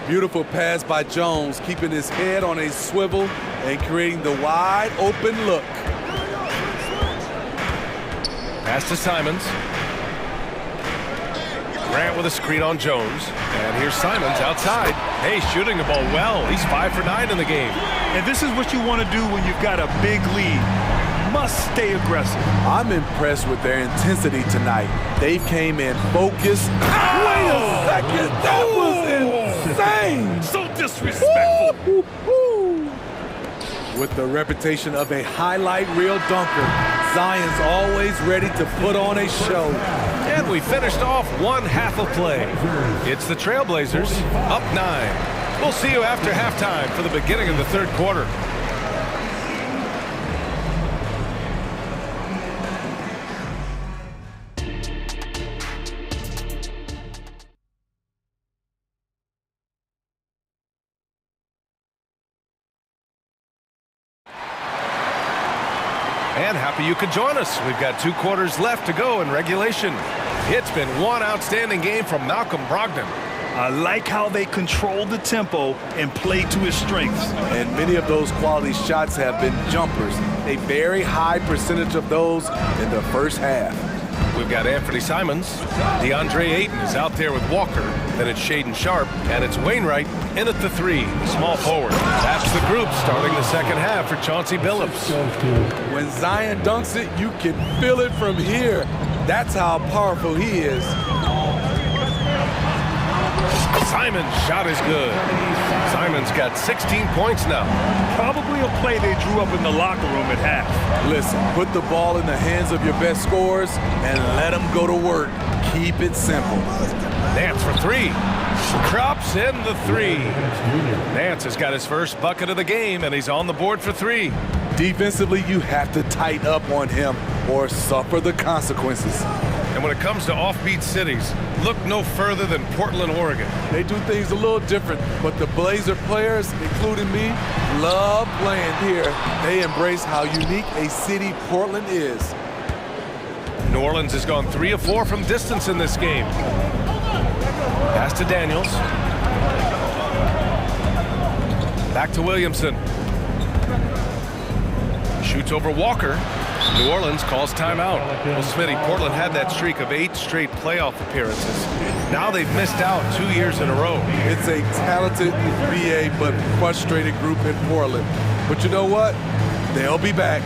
Speaker 3: Beautiful pass by Jones, keeping his head on a swivel and creating the wide open look.
Speaker 7: Pass to Simons. Grant with a screen on Jones. And here's Simons outside. Hey, shooting the ball well. He's 5 for 9 in the game.
Speaker 9: And this is what you want to do when you've got a big lead. Must stay aggressive.
Speaker 3: I'm impressed with their intensity tonight. They came in focused. Wait a second. That was insane.
Speaker 9: So disrespectful.
Speaker 3: With the reputation of a highlight reel dunker, Zion's always ready to put on a show.
Speaker 7: And we finished off one half of play. It's the Trailblazers up 9. We'll see you after halftime for the beginning of the third quarter. And happy you could join us. We've got 2 quarters left to go in regulation. It's been one outstanding game from Malcolm Brogdon.
Speaker 9: I like how they control the tempo and play to his strengths.
Speaker 3: And many of those quality shots have been jumpers. A very high percentage of those in the first half.
Speaker 7: We've got Anthony Simons. DeAndre Ayton is out there with Walker. Then it's Shaedon Sharpe. And it's Wainwright in at the 3, the small forward. That's the group starting the second half for Chauncey Billups.
Speaker 3: When Zion dunks it, you can feel it from here. That's how powerful he is.
Speaker 7: Simon's shot is good. Simon's got 16 points now.
Speaker 9: Probably a play they drew up in the locker room at half.
Speaker 3: Listen, put the ball in the hands of your best scorers and let them go to work. Keep it simple.
Speaker 7: Nance for three. Drops in the three. Nance has got his first bucket of the game, and he's on the board for three.
Speaker 3: Defensively, you have to tighten up on him or suffer the consequences.
Speaker 7: And when it comes to offbeat cities, look no further than Portland, Oregon.
Speaker 3: They do things a little different, but the Blazer players, including me, love playing here. They embrace how unique a city Portland is.
Speaker 7: New Orleans has gone 3 of 4 from distance in this game. Pass to Daniels. Back to Williamson. Shoots over Walker. New Orleans calls timeout. Well, Smitty, Portland had that streak of 8 straight playoff appearances. Now they've missed out 2 years in a row.
Speaker 3: It's a talented BA but frustrated group in Portland. But you know what? They'll be back.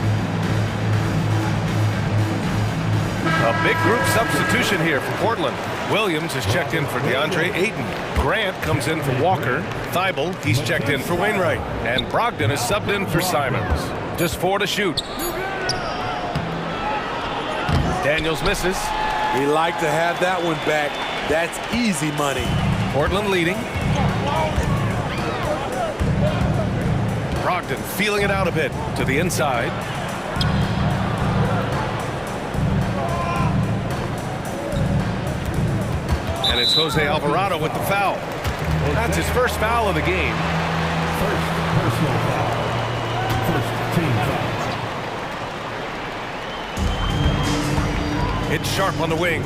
Speaker 7: A big group substitution here for Portland. Williams is checked in for DeAndre Ayton. Grant comes in for Walker. Thibault, he's checked in for Wainwright. And Brogdon is subbed in for Simons. Just 4 to shoot. Daniels misses.
Speaker 3: We like to have that one back. That's easy money.
Speaker 7: Portland leading. Brogdon feeling it out a bit to the inside. And it's Jose Alvarado with the foul. That's his first foul of the game.
Speaker 14: First personal foul. First team foul.
Speaker 7: It's Sharp on the wing.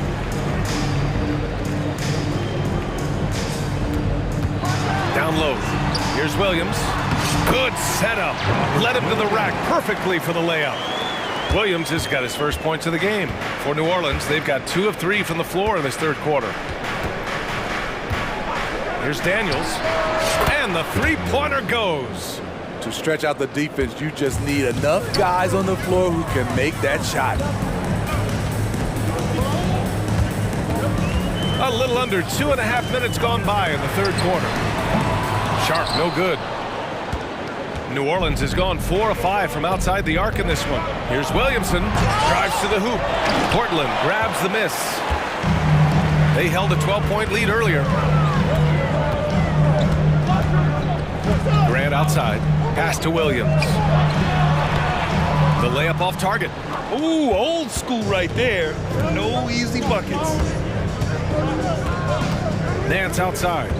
Speaker 7: Down low. Here's Williams. Good setup. Led him to the rack perfectly for the layup. Williams has got his first points of the game. For New Orleans, they've got 2 of 3 from the floor in this third quarter. Here's Daniels. And the three-pointer goes.
Speaker 3: To stretch out the defense, you just need enough guys on the floor who can make that shot.
Speaker 7: A little under 2.5 minutes gone by in the third quarter. Sharp, no good. New Orleans has gone 4 of 5 from outside the arc in this one. Here's Williamson, drives to the hoop. Portland grabs the miss. They held a 12-point lead earlier. Grant outside, pass to Williams. The layup off target.
Speaker 9: Ooh, old school right there. No easy buckets.
Speaker 7: Nance outside.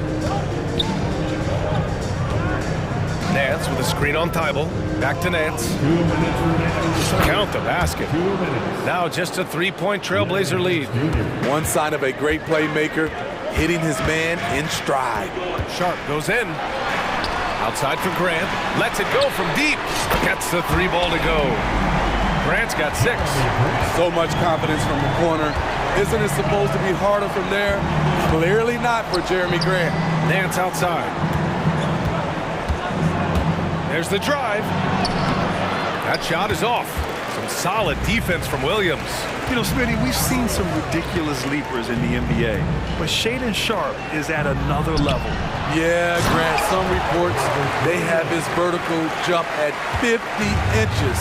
Speaker 7: Nance with a screen on Thibault. Back to Nance. Count the basket. Now just a 3-point Trailblazer lead.
Speaker 3: One sign of a great playmaker, hitting his man in stride.
Speaker 7: Sharp goes in. Outside for Grant. Lets it go from deep. Gets the 3-ball to go. Grant's got 6.
Speaker 3: So much confidence from the corner. Isn't it supposed to be harder from there? Clearly not for Jeremy Grant.
Speaker 7: Nance outside. There's the drive. That shot is off. Some solid defense from Williams.
Speaker 9: You know, Smitty, we've seen some ridiculous leapers in the NBA, but Shaedon Sharp is at another level.
Speaker 3: Yeah, Grant, some reports, they have his vertical jump at 50 inches.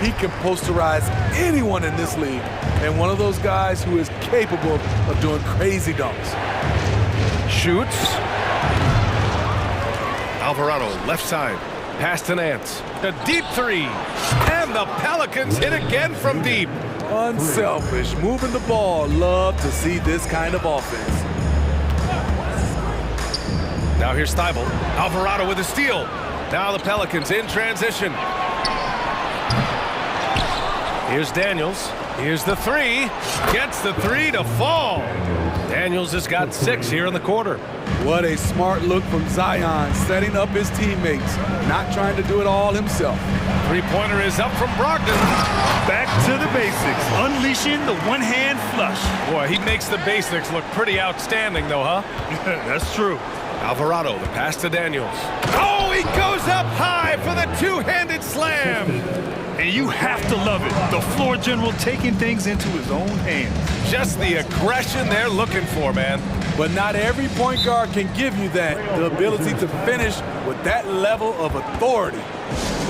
Speaker 3: He can posterize anyone in this league, and one of those guys who is capable of doing crazy dunks.
Speaker 7: Shoots. Alvarado, left side. Pass to Nance. A deep 3. And the Pelicans hit again from deep.
Speaker 3: Unselfish, moving the ball. Love to see this kind of offense.
Speaker 7: Now here's Thibault. Alvarado with a steal. Now the Pelicans in transition. Here's Daniels. Here's the 3. Gets the 3 to fall. Daniels has got 6 here in the quarter.
Speaker 3: What a smart look from Zion, setting up his teammates, not trying to do it all himself.
Speaker 7: Three-pointer is up from Brogdon.
Speaker 9: Back to the basics, unleashing the one-hand flush.
Speaker 7: Boy, he makes the basics look pretty outstanding, though, huh?
Speaker 9: That's true.
Speaker 7: Alvarado, the pass to Daniels. Oh, he goes up high for the two-handed slam.
Speaker 9: And you have to love it. The floor general taking things into his own hands.
Speaker 7: Just the aggression they're looking for, man.
Speaker 3: But not every point guard can give you that, the ability to finish with that level of authority.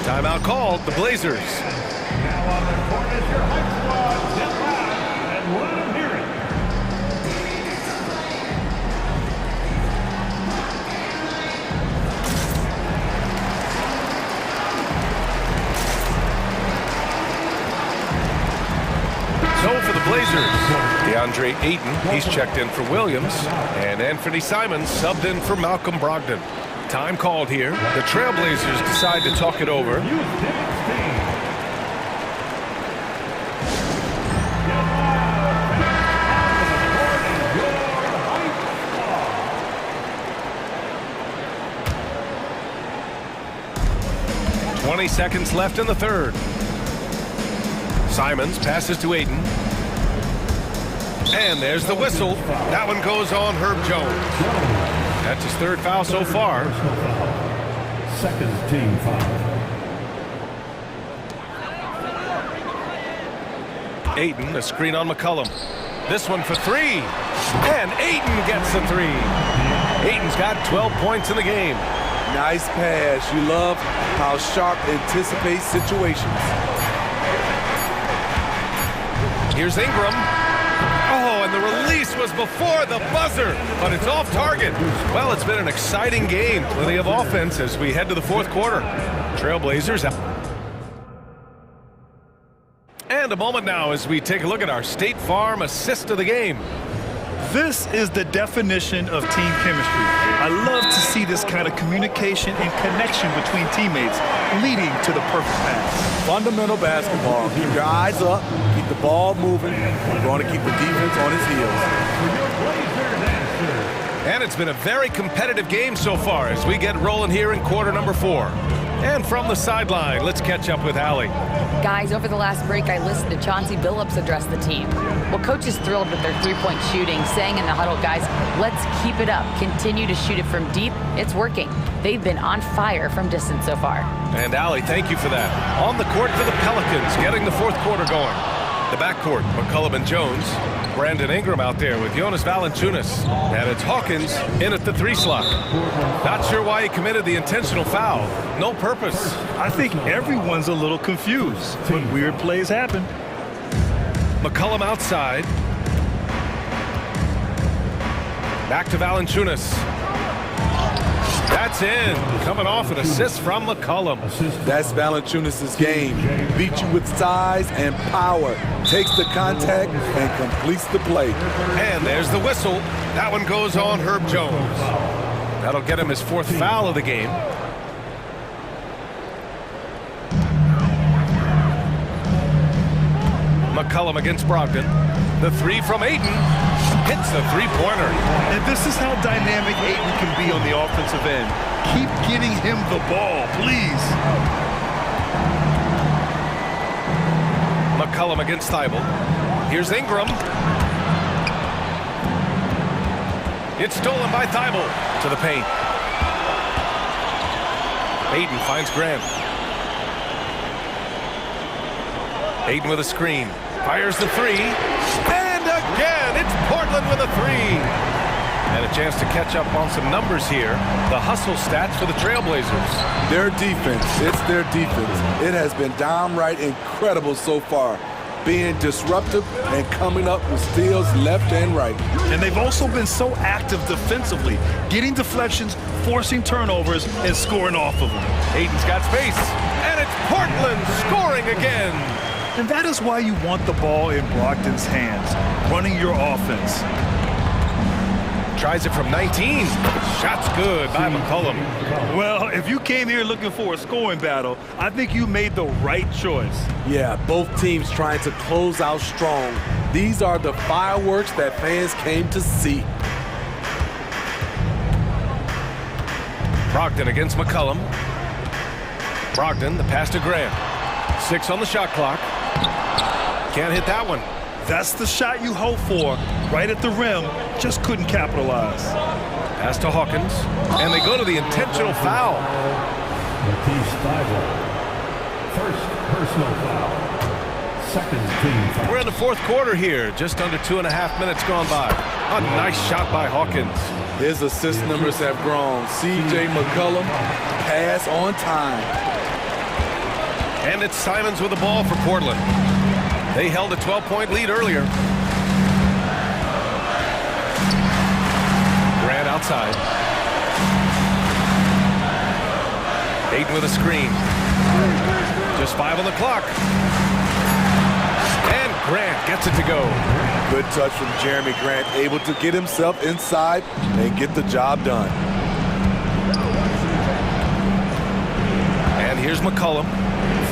Speaker 7: Timeout called, the Blazers.
Speaker 4: Now on the court is your high squad, step out and let them hear it.
Speaker 7: DeAndre Ayton, he's checked in for Williams. And Anthony Simons subbed in for Malcolm Brogdon. Time called here. The Trailblazers decide to talk it over. Seconds left in the third. Simons passes to Ayton. And there's the whistle. That one goes on Herb Jones. That's his third foul so far.
Speaker 14: Second team foul.
Speaker 7: Ayton, a screen on McCollum. This one for three. And Ayton gets the three. Ayton's got 12 points in the game.
Speaker 3: Nice pass. You love how Sharp anticipates situations.
Speaker 7: Here's Ingram. Oh, and the release was before the buzzer, but it's off target. Well, it's been an exciting game. Plenty of offense as we head to the fourth quarter. Trailblazers out. And a moment now as we take a look at our State Farm assist of the game.
Speaker 9: This is the definition of team chemistry. I love to see this kind of communication and connection between teammates leading to the perfect pass.
Speaker 3: Fundamental basketball. Keep your eyes up, keep the ball moving. We're going to keep the defense on his heels.
Speaker 7: And it's been a very competitive game so far as we get rolling here in quarter number 4. And from the sideline, let's catch up with Allie.
Speaker 10: Guys, over the last break, I listened to Chauncey Billups address the team. Well, coach is thrilled with their three-point shooting, saying in the huddle, guys, let's keep it up. Continue to shoot it from deep. It's working. They've been on fire from distance so far.
Speaker 7: And Allie, thank you for that. On the court for the Pelicans, getting the fourth quarter going. The backcourt, McCollum and Jones. Brandon Ingram out there with Jonas Valanciunas. And it's Hawkins in at the 3 slot. Not sure why he committed the intentional foul. No purpose.
Speaker 9: I think everyone's a little confused, but weird plays happen.
Speaker 7: McCollum outside. Back to Valanciunas. That's in. Coming off an assist from McCollum.
Speaker 3: That's Valanciunas' game. Beat you with size and power. Takes the contact and completes the play.
Speaker 7: And there's the whistle. That one goes on Herb Jones. That'll get him his 4th foul of the game. McCollum against Brogdon. The 3 from Ayton. Hits the three-pointer.
Speaker 9: And this is how dynamic Ayton can be on the offensive end. Keep getting him the ball, please.
Speaker 7: McCollum against Thibault. Here's Ingram. It's stolen by Thibault to the paint. Ayton finds Grant. Ayton with a screen. Fires the 3. And again, it's Portland with a 3. And a chance to catch up on some numbers here. The hustle stats for the Trailblazers.
Speaker 3: Their defense, it's their defense. It has been downright incredible so far. Being disruptive and coming up with steals left and right.
Speaker 9: And they've also been so active defensively, getting deflections, forcing turnovers, and scoring off of them.
Speaker 7: Ayton's got space, and it's Portland scoring again.
Speaker 9: And that is why you want the ball in Brogdon's hands, running your offense.
Speaker 7: Tries it from 19. Shot's good by McCollum.
Speaker 9: Well, if you came here looking for a scoring battle, I think you made the right choice.
Speaker 3: Yeah, both teams trying to close out strong. These are the fireworks that fans came to see.
Speaker 7: Brogdon against McCollum. Brogdon, the pass to Grant. 6 on the shot clock. Can't hit that one.
Speaker 9: That's the shot you hope for. Right at the rim, just couldn't capitalize.
Speaker 7: Pass to Hawkins, and they go to the intentional foul.
Speaker 14: First personal foul. Second team foul.
Speaker 7: We're in the fourth quarter here, just under 2.5 minutes gone by. A nice shot by Hawkins.
Speaker 3: His assist numbers have grown. C.J. McCollum, pass on time.
Speaker 7: And it's Simons with the ball for Portland. They held a 12-point lead earlier. Grant outside. Ayton with a screen. Just 5 on the clock. And Grant gets it to go.
Speaker 3: Good touch from Jeremy Grant, able to get himself inside and get the job done.
Speaker 7: And here's McCollum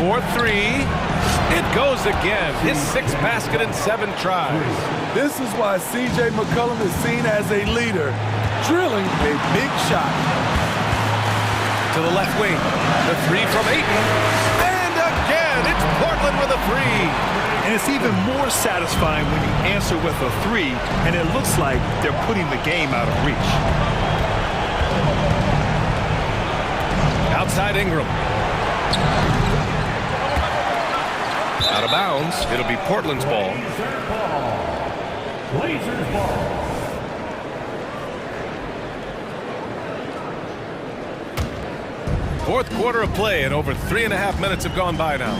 Speaker 7: for three. It goes again. His 6th basket in 7 tries.
Speaker 3: This is why C.J. McCollum is seen as a leader, drilling a big shot.
Speaker 7: To the left wing. The three from Ayton. And again, it's Portland with a three.
Speaker 9: And it's even more satisfying when you answer with a three, and it looks like they're putting the game out of reach.
Speaker 7: Outside Ingram. Out of bounds. It'll be Portland's ball.
Speaker 14: Blazers ball.
Speaker 7: Fourth quarter of play, and over 3.5 minutes have gone by now.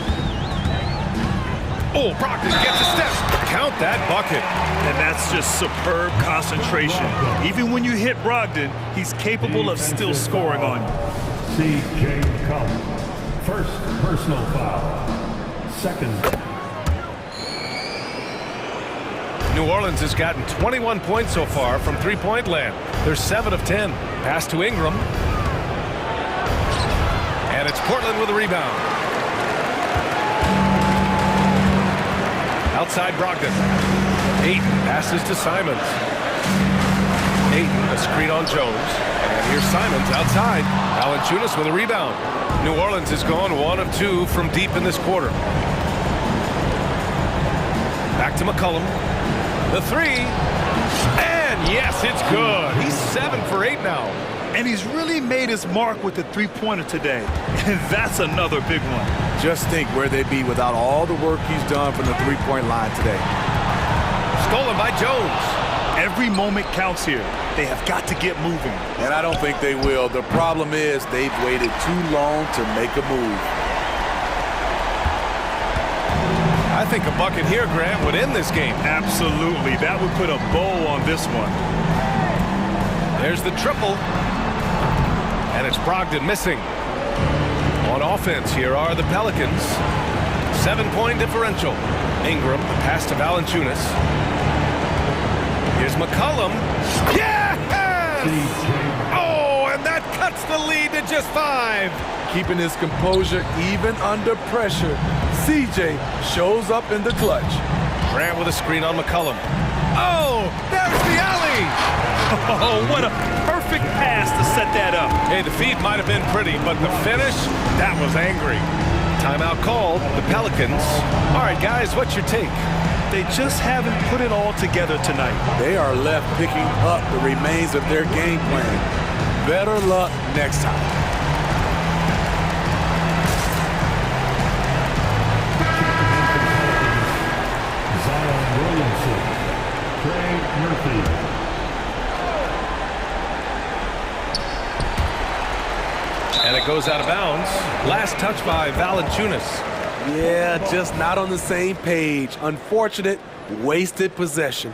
Speaker 7: Oh, Brogdon gets a step. Count that bucket.
Speaker 9: And that's just superb concentration. Even when you hit Brogdon, he's capable of still scoring on you.
Speaker 14: C.J. McCollum. First personal foul. Second.
Speaker 7: New Orleans has gotten 21 points so far from three-point land. They're 7 of 10. Pass to Ingram. And it's Portland with a rebound. Outside Brogdon. Ayton passes to Simons. Ayton, a screen on Jones. And here's Simons outside. Valanciunas with a rebound. New Orleans has gone 1 of 2 from deep in this quarter. Back to McCollum. The three. And yes, it's good. He's 7 for 8 now.
Speaker 9: And he's really made his mark with the three-pointer today. And that's another big one.
Speaker 3: Just think where they'd be without all the work he's done from the three-point line today.
Speaker 7: Stolen by Jones.
Speaker 9: Every moment counts here. They have got to get moving.
Speaker 3: And I don't think they will. The problem is they've waited too long to make a move.
Speaker 7: I think a bucket here, Grant, would end this game.
Speaker 9: Absolutely. That would put a bow on this one.
Speaker 7: There's the triple. And it's Brogdon missing. On offense, here are the Pelicans. 7-point differential. Ingram, the pass to Valanciunas. Here's McCollum. Yes! Oh, and that cuts the lead to just 5.
Speaker 3: Keeping his composure even under pressure. CJ shows up in the clutch.
Speaker 7: Grant with a screen on McCollum. Oh, there's the alley!
Speaker 9: Oh, what a perfect pass to set that up.
Speaker 7: Hey, the feed might have been pretty, but the finish, that was angry. Timeout called, the Pelicans. All right, guys, what's your take?
Speaker 9: They just haven't put it all together tonight.
Speaker 3: They are left picking up the remains of their game plan. Better luck next time.
Speaker 7: And it goes out of bounds. Last touch by Valanciunas.
Speaker 3: Yeah, just not on the same page. Unfortunate, wasted possession.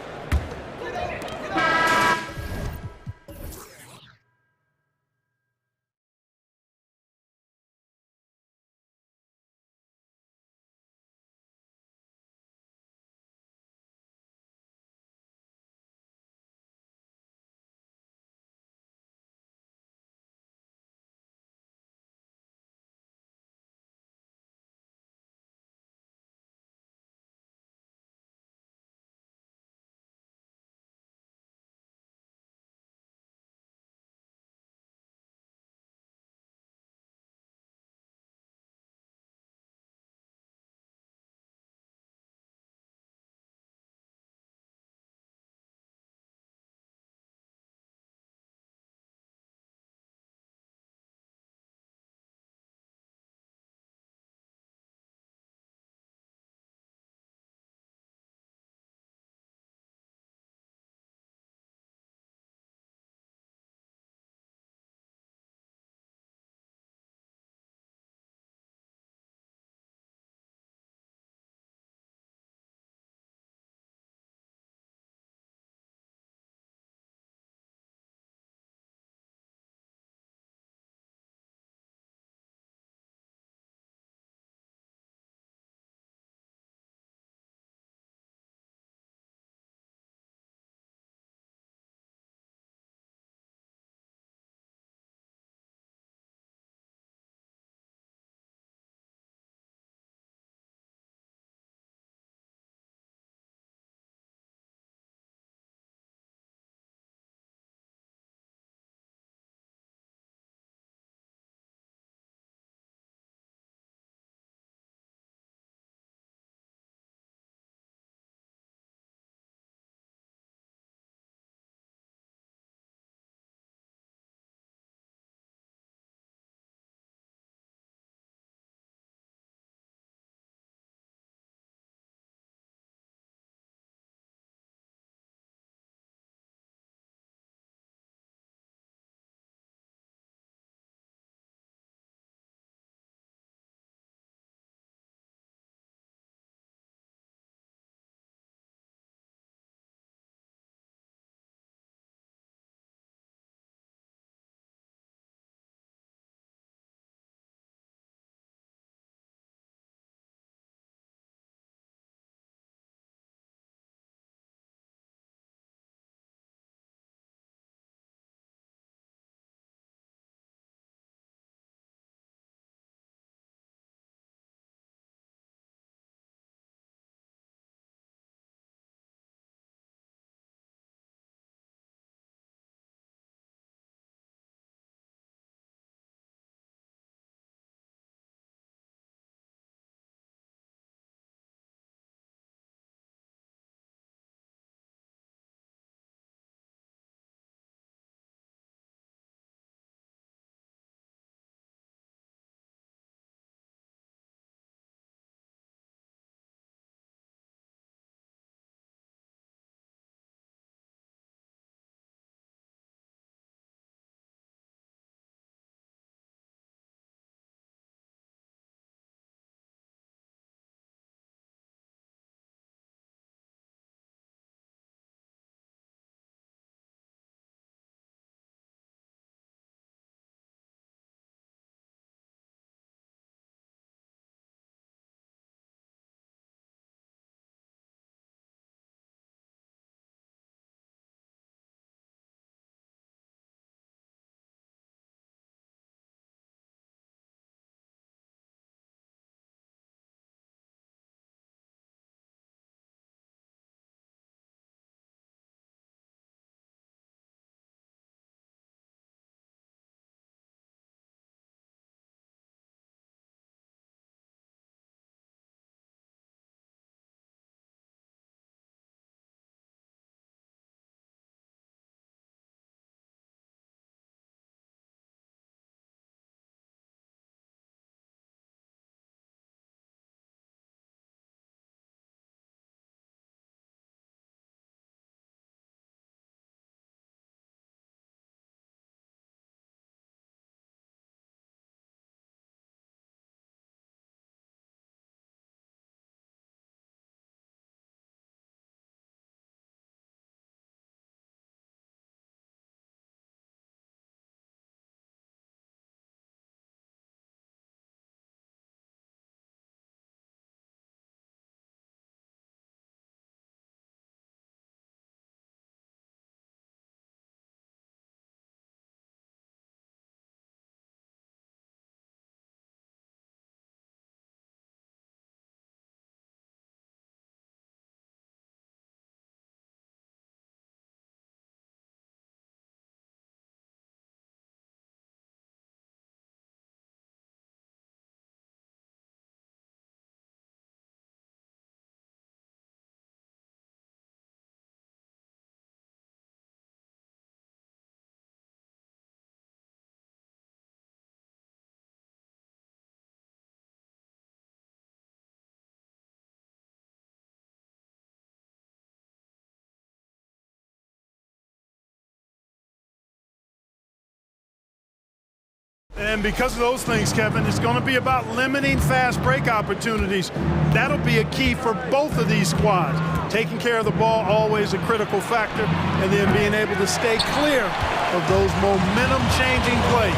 Speaker 8: And because of those things, Kevin, it's going to be about limiting fast break opportunities. That'll be a key for both of these squads. Taking care of the ball, always a critical factor, and then being able to stay clear of those momentum-changing plays.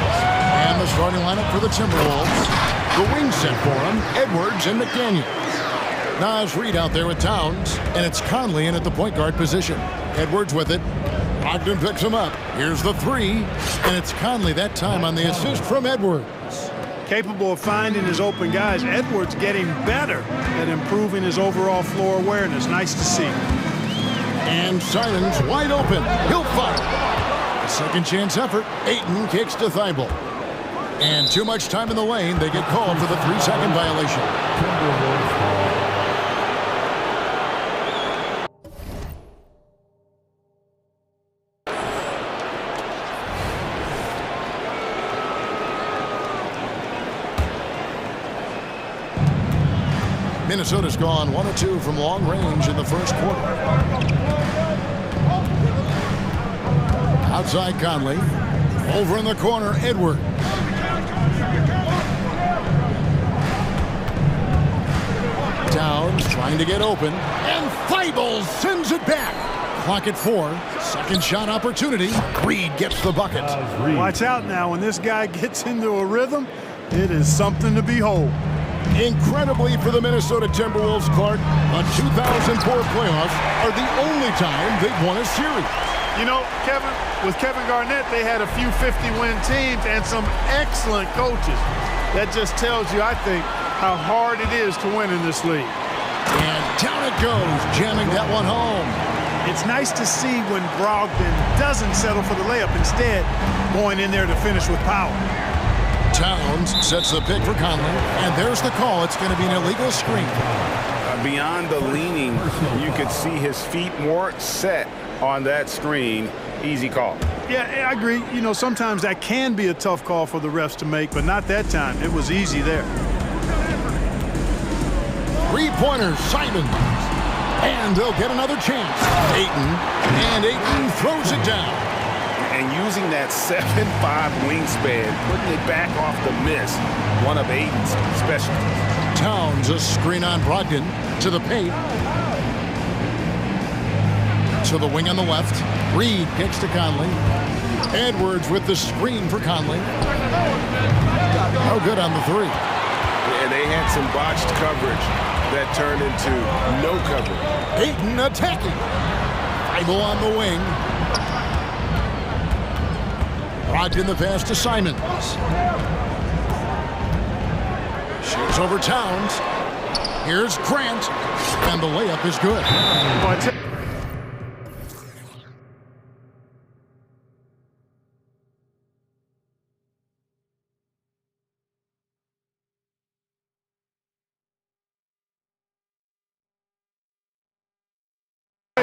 Speaker 1: And the starting lineup for the Timberwolves. The wing set for them, Edwards and McDaniel. Nas Reed out there with Towns, and it's Conley in at the point guard position. Edwards with it. Ogden picks him up. Here's the three, and it's Conley that time on the assist from Edwards.
Speaker 8: Capable of finding his open guys. Edwards getting better at improving his overall floor awareness. Nice to see.
Speaker 1: And Simons wide open. He'll fire. A second chance effort. Ayton kicks to Thibault. And too much time in the lane. They get called for the 3-second violation. Minnesota's gone 1 of 2 from long range in the first quarter. Outside Conley. Over in the corner, Edwards. Towns trying to get open. And Thibault sends it back. Clock at 4. Second shot opportunity. Reed gets the bucket.
Speaker 8: Watch out now. When this guy gets into a rhythm, it is something to behold.
Speaker 1: Incredibly for the Minnesota Timberwolves, Clark, the 2004 playoffs are the only time they've won a series.
Speaker 8: You know, Kevin, with Kevin Garnett, they had a few 50-win teams and some excellent coaches. That just tells you, I think, how hard it is to win in this league.
Speaker 1: And down it goes, jamming that one home.
Speaker 8: It's nice to see when Brogdon doesn't settle for the layup, instead going in there to finish with power.
Speaker 1: Towns sets the pick for Conley, and there's the call. It's going to be an illegal screen.
Speaker 2: Beyond the leaning, you could see his feet weren't set on that screen. Easy call.
Speaker 8: Yeah, I agree. You know, sometimes that can be a tough call for the refs to make, but not that time. It was easy there.
Speaker 1: Three-pointers, Simons. And they'll get another chance. Ayton, and Ayton throws it down.
Speaker 2: And using that 7'5" wingspan, putting it back off the miss, one of Ayton's specialties.
Speaker 1: Towns a screen on Brogdon to the paint. To the wing on the left. Reed kicks to Conley. Edwards with the screen for Conley. No good on the three.
Speaker 2: And they had some botched coverage that turned into no coverage.
Speaker 1: Ayton attacking. Thibault on the wing. Brogdon the pass to Simons. Shoots over Towns. Here's Grant. And the layup is good.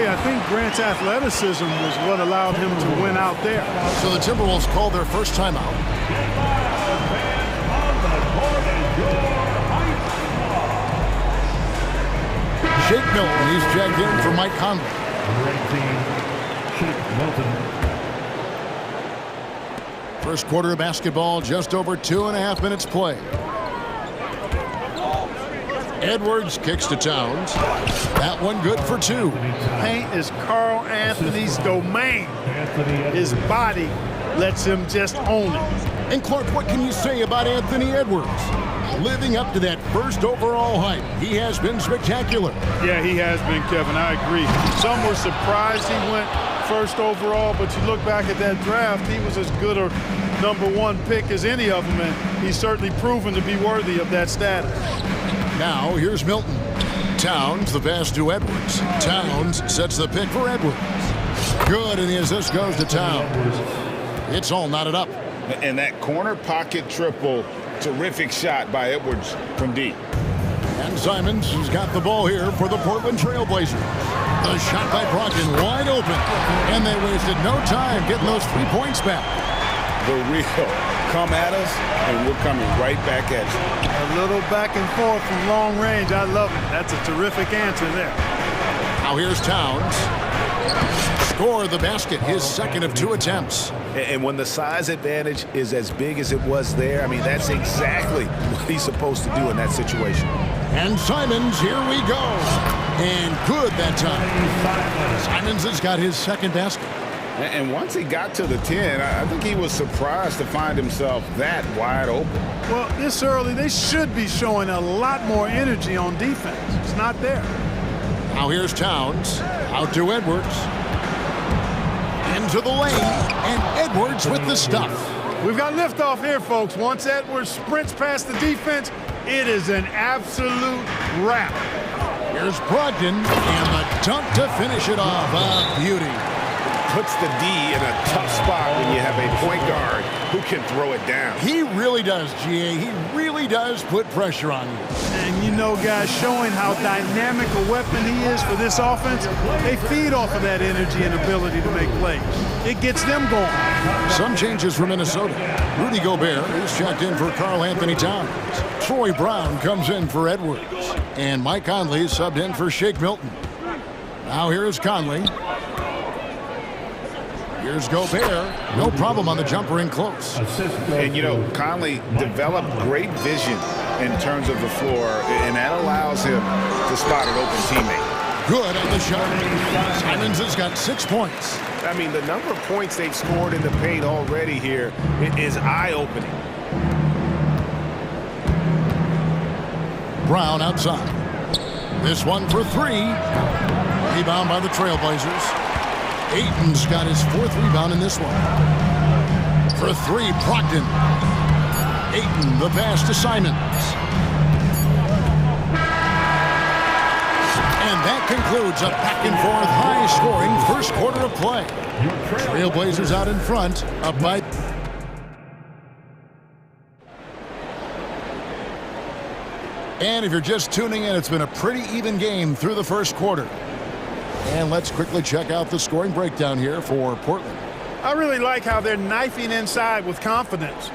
Speaker 8: I think Grant's athleticism was what allowed him to win out there.
Speaker 1: So the Timberwolves called their first timeout. Shake Milton, he's checked in for Mike Conley. First quarter of basketball, just over 2.5 minutes play. Edwards kicks to Towns. That one good for 2.
Speaker 8: Paint is Carl Anthony's domain. His body lets him just own it.
Speaker 1: And Clark, what can you say about Anthony Edwards? Living up to that first overall hype, he has been spectacular.
Speaker 8: Yeah, he has been, Kevin. I agree. Some were surprised he went first overall, but you look back at that draft, he was as good a #1 pick as any of them, and he's certainly proven to be worthy of that status.
Speaker 1: Now, here's Milton. Towns, the pass to Edwards. Towns sets the pick for Edwards. Good, and the assist goes to Towns. It's all knotted up.
Speaker 2: And that corner pocket triple, terrific shot by Edwards from deep.
Speaker 1: And Simons has got the ball here for the Portland Trailblazers. The shot by Brogdon wide open. And they wasted no time getting those 3 points back.
Speaker 2: The real come at us, and we're coming right back at you.
Speaker 8: A little back and forth from long range. I love it. That's a terrific answer there.
Speaker 1: Now here's Towns. Score the basket, his second of 2 attempts.
Speaker 16: And when the size advantage is as big as it was there, I mean, that's exactly what he's supposed to do in that situation.
Speaker 1: And Simons, here we go. And good that time. Simons has got his second basket.
Speaker 2: And once he got to the 10, I think he was surprised to find himself that wide open.
Speaker 8: Well, this early, they should be showing a lot more energy on defense. It's not there.
Speaker 1: Now here's Towns. Out to Edwards. Into the lane. And Edwards with the stuff.
Speaker 8: We've got liftoff here, folks. Once Edwards sprints past the defense, it is an absolute wrap.
Speaker 1: Here's Brogdon. And the dunk to finish it off. A beauty.
Speaker 16: Puts the D in a tough spot when you have a point guard who can throw it down.
Speaker 1: He really does, GA. He really does put pressure on you.
Speaker 8: And you know, guys, showing how dynamic a weapon he is for this offense, they feed off of that energy and ability to make plays. It gets them going.
Speaker 1: Some changes for Minnesota. Rudy Gobert is checked in for Karl Anthony Towns. Troy Brown comes in for Edwards. And Mike Conley is subbed in for Shake Milton. Now here's Conley. Here's Gobert. No problem on the jumper in close.
Speaker 2: And, you know, Conley developed great vision in terms of the floor, and that allows him to spot an open teammate.
Speaker 1: Good on the shot. Simons has got 6 points.
Speaker 11: I mean, the number of points they've scored in the paint already here is eye-opening.
Speaker 1: Brown outside. This one for 3. Rebound by the Trailblazers. Ayton's got his 4th rebound in this one. For 3, Brogdon. Ayton, the pass to Simons. And that concludes a back-and-forth, high-scoring first quarter of play. Trailblazers out in front, up by... And if you're just tuning in, it's been a pretty even game through the first quarter. And let's quickly check out the scoring breakdown here for Portland.
Speaker 8: I really like how they're knifing inside with confidence,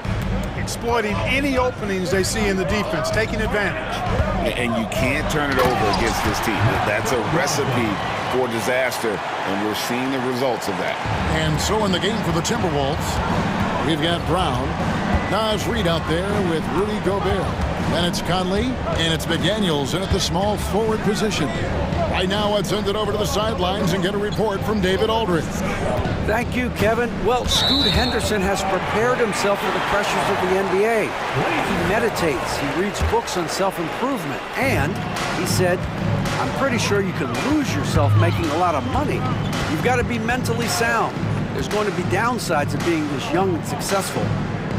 Speaker 8: exploiting any openings they see in the defense, taking advantage.
Speaker 2: And you can't turn it over against this team. That's a recipe for disaster, and we're seeing the results of that.
Speaker 1: And so in the game for the Timberwolves, we've got Brown. Naz Reid out there with Rudy Gobert. Then it's Conley, and it's McDaniels in at the small forward position. Right now, let's send it over to the sidelines and get a report from David Aldridge.
Speaker 6: Thank you, Kevin. Well, Scoot Henderson has prepared himself for the pressures of the NBA. He meditates, he reads books on self-improvement, and he said, I'm pretty sure you can lose yourself making a lot of money. You've got to be mentally sound. There's going to be downsides of being this young and successful.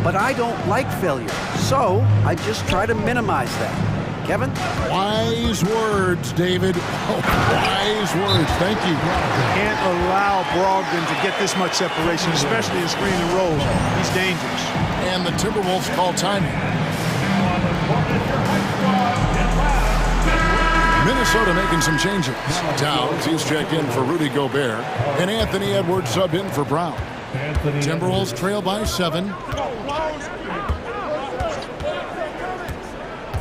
Speaker 6: But I don't like failure, so I just try to minimize that. Kevin?
Speaker 1: Wise words, David. Oh, wise words. Thank you.
Speaker 8: Can't allow Brogdon to get this much separation, especially in screen and rolls. He's dangerous.
Speaker 1: And the Timberwolves call timing. Minnesota making some changes. Towns, he's checked in for Rudy Gobert. And Anthony Edwards subbed in for Brown. Timberwolves trail by 7.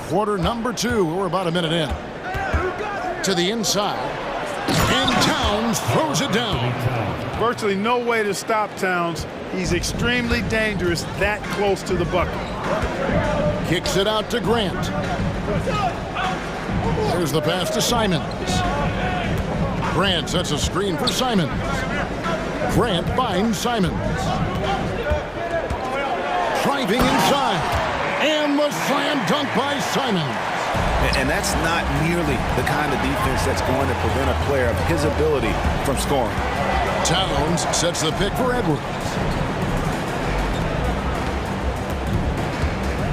Speaker 1: Quarter number 2. We're about a minute in. To the inside. And Towns throws it down.
Speaker 8: Virtually no way to stop Towns. He's extremely dangerous that close to the bucket.
Speaker 1: Kicks it out to Grant. There's the pass to Simons. Grant sets a screen for Simons. Grant binds Simons. Driving inside. And the slam dunk by Simons.
Speaker 16: And that's not nearly the kind of defense that's going to prevent a player of his ability from scoring.
Speaker 1: Towns sets the pick for Edwards.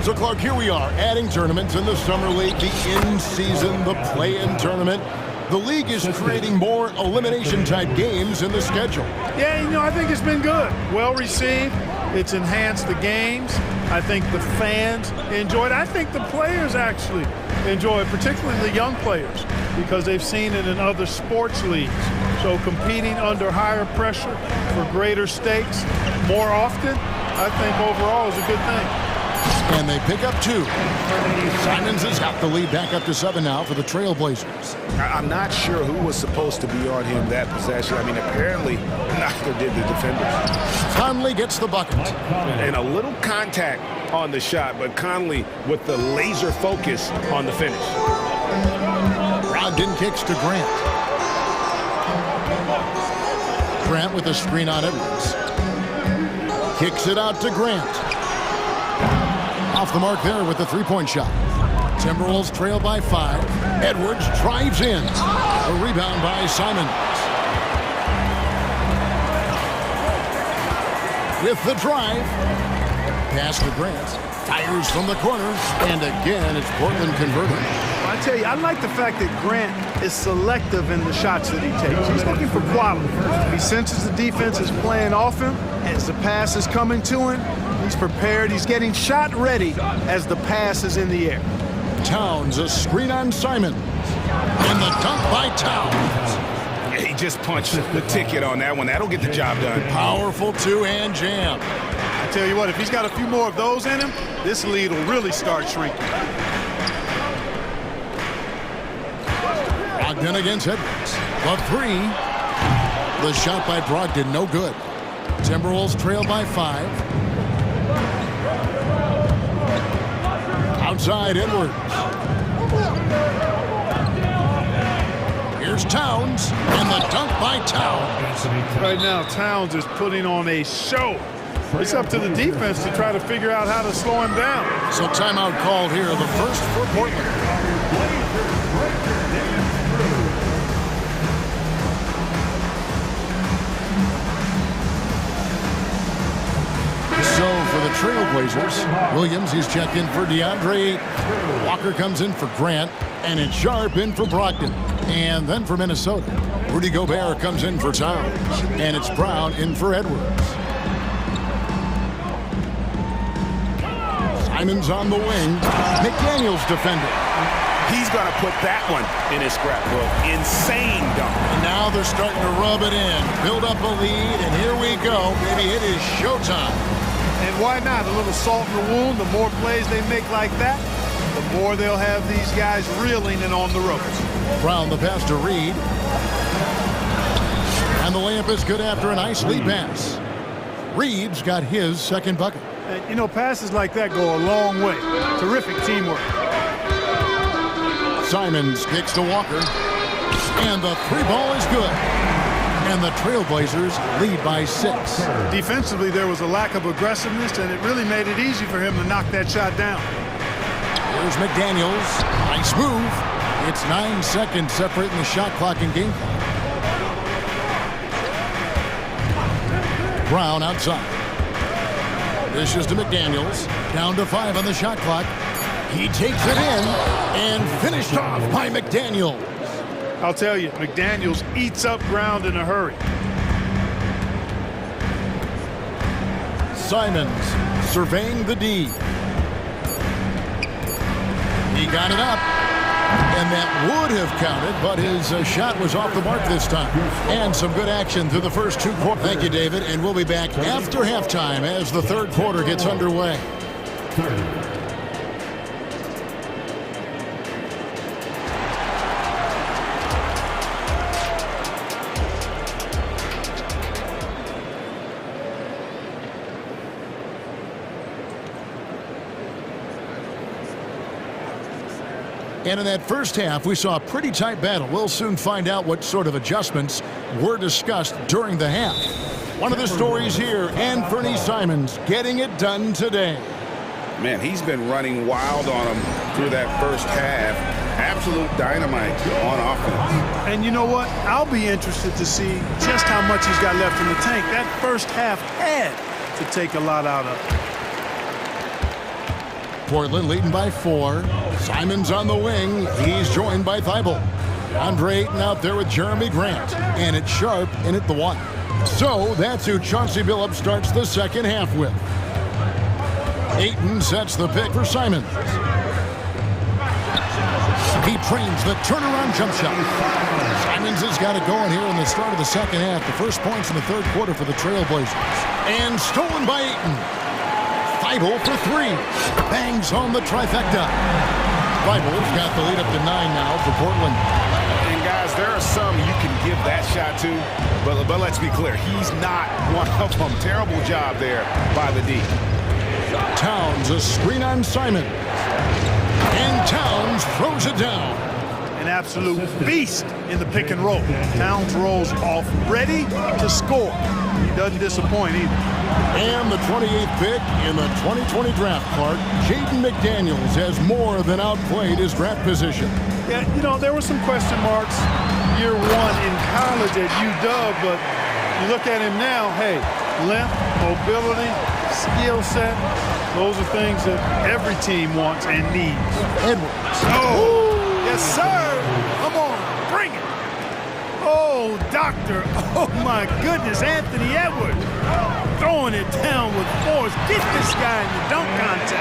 Speaker 1: So, Clark, here we are adding tournaments in the Summer League, the in-season, the play-in tournament. The league is creating more elimination-type games in the schedule.
Speaker 8: Yeah, you know, I think it's been good. Well received. It's enhanced the games. I think the fans enjoy it. I think the players actually enjoy it, particularly the young players, because they've seen it in other sports leagues. So competing under higher pressure for greater stakes more often, I think overall is a good thing.
Speaker 1: and they pick up 2. Simons has got the lead back up to 7 now for the Trailblazers.
Speaker 11: I'm not sure who was supposed to be on him that possession. I mean, apparently neither did the defenders.
Speaker 1: Conley gets the bucket.
Speaker 11: And a little contact on the shot, but Conley with the laser focus on the finish.
Speaker 1: Brogdon kicks to Grant. Grant with a screen on Edwards. Kicks it out to Grant. Off the mark there with the three-point shot. Timberwolves trail by 5. Edwards drives in. A rebound by Simons. With the drive. Pass to Grant. Fires from the corner. And again, it's Portland converting.
Speaker 8: I tell you, I like the fact that Grant is selective in the shots that he takes. He's looking for quality. He senses the defense is playing off him. As the pass is coming to him, he's prepared. He's getting shot ready as the pass is in the air.
Speaker 1: Towns, a screen on Simons. And the dunk by Towns.
Speaker 11: He just punched the ticket on that one. That'll get the job done.
Speaker 1: Powerful two-hand jam.
Speaker 8: I tell you what, if he's got a few more of those in him, this lead will really start shrinking.
Speaker 1: Brogdon against Edwards. The 3. The shot by Brogdon, no good. Timberwolves trail by 5. Outside Edwards. Here's Towns, and the dunk by Towns.
Speaker 8: Right now, Towns is putting on a show. It's up to the defense to try to figure out how to slow him down.
Speaker 1: So timeout called here, the first for Portland. So for the Trailblazers, Williams, he's checked in for DeAndre. Walker comes in for Grant, and it's Sharp in for Brogdon. And then for Minnesota, Rudy Gobert comes in for Towns, and it's Brown in for Edwards. Simons on the wing. McDaniels defending.
Speaker 11: He's going to put that one in his scrapbook. Insane dunk.
Speaker 1: And now they're starting to rub it in. Build up a lead, and here we go. Maybe it is showtime.
Speaker 8: And why not? A little salt in the wound. The more plays they make like that, the more they'll have these guys reeling and on the ropes.
Speaker 1: Brown the pass to Reed. And the layup is good after a nice lead pass. Reed's got his second bucket.
Speaker 8: And, you know, passes like that go a long way. Terrific teamwork.
Speaker 1: Simons kicks to Walker. And the 3-ball is good. And the Trailblazers lead by 6.
Speaker 8: Defensively, there was a lack of aggressiveness, and it really made it easy for him to knock that shot down.
Speaker 1: Here's McDaniels. Nice move. It's 9 seconds separating the shot clock and game clock. Brown outside. This is to McDaniels. Down to 5 on the shot clock. He takes it in and finished off by McDaniels.
Speaker 8: I'll tell you, McDaniels eats up ground in a hurry.
Speaker 1: Simons surveying the D. He got it up. And that would have counted, but his shot was off the mark this time. And some good action through the first 2 quarters. Thank you, David. And we'll be back after halftime as the third quarter gets underway. And in that first half, we saw a pretty tight battle. We'll soon find out what sort of adjustments were discussed during the half. One of the stories here, Anthony Simons getting it done today.
Speaker 2: Man, he's been running wild on him through that first half. Absolute dynamite on offense.
Speaker 8: And you know what? I'll be interested to see just how much he's got left in the tank. That first half had to take a lot out of it.
Speaker 1: Portland leading by 4. Simons on the wing. He's joined by Thibault. Andre Ayton out there with Jeremy Grant. And it's Sharp in at the 1. So that's who Chauncey Billups starts the second half with. Ayton sets the pick for Simons. He trains the turnaround jump shot. Simons has got it going here in the start of the second half. The first points in the third quarter for the Trailblazers. And stolen by Ayton. Thibault for three. Bangs home the trifecta. Thibault's got the lead up to 9 now for Portland.
Speaker 11: And guys, there are some you can give that shot to, but let's be clear, he's not one of them. Terrible job there by the D.
Speaker 1: Towns a screen on Simon. And Towns throws it down.
Speaker 8: An absolute beast in the pick and roll. Towns rolls off ready to score. He doesn't disappoint either.
Speaker 1: And the 28th pick in the 2020 draft, Clark, Jaden McDaniels has more than outplayed his draft position.
Speaker 8: Yeah, you know, there were some question marks year one in college at UW, but you look at him now, hey, length, mobility, skill set, those are things that every team wants and needs.
Speaker 1: Edwards.
Speaker 8: Oh, yes, sir. Come on, bring it. Oh, doctor. Oh, my goodness, Anthony Edwards. Throwing it down with force. Get this guy in the dunk contest.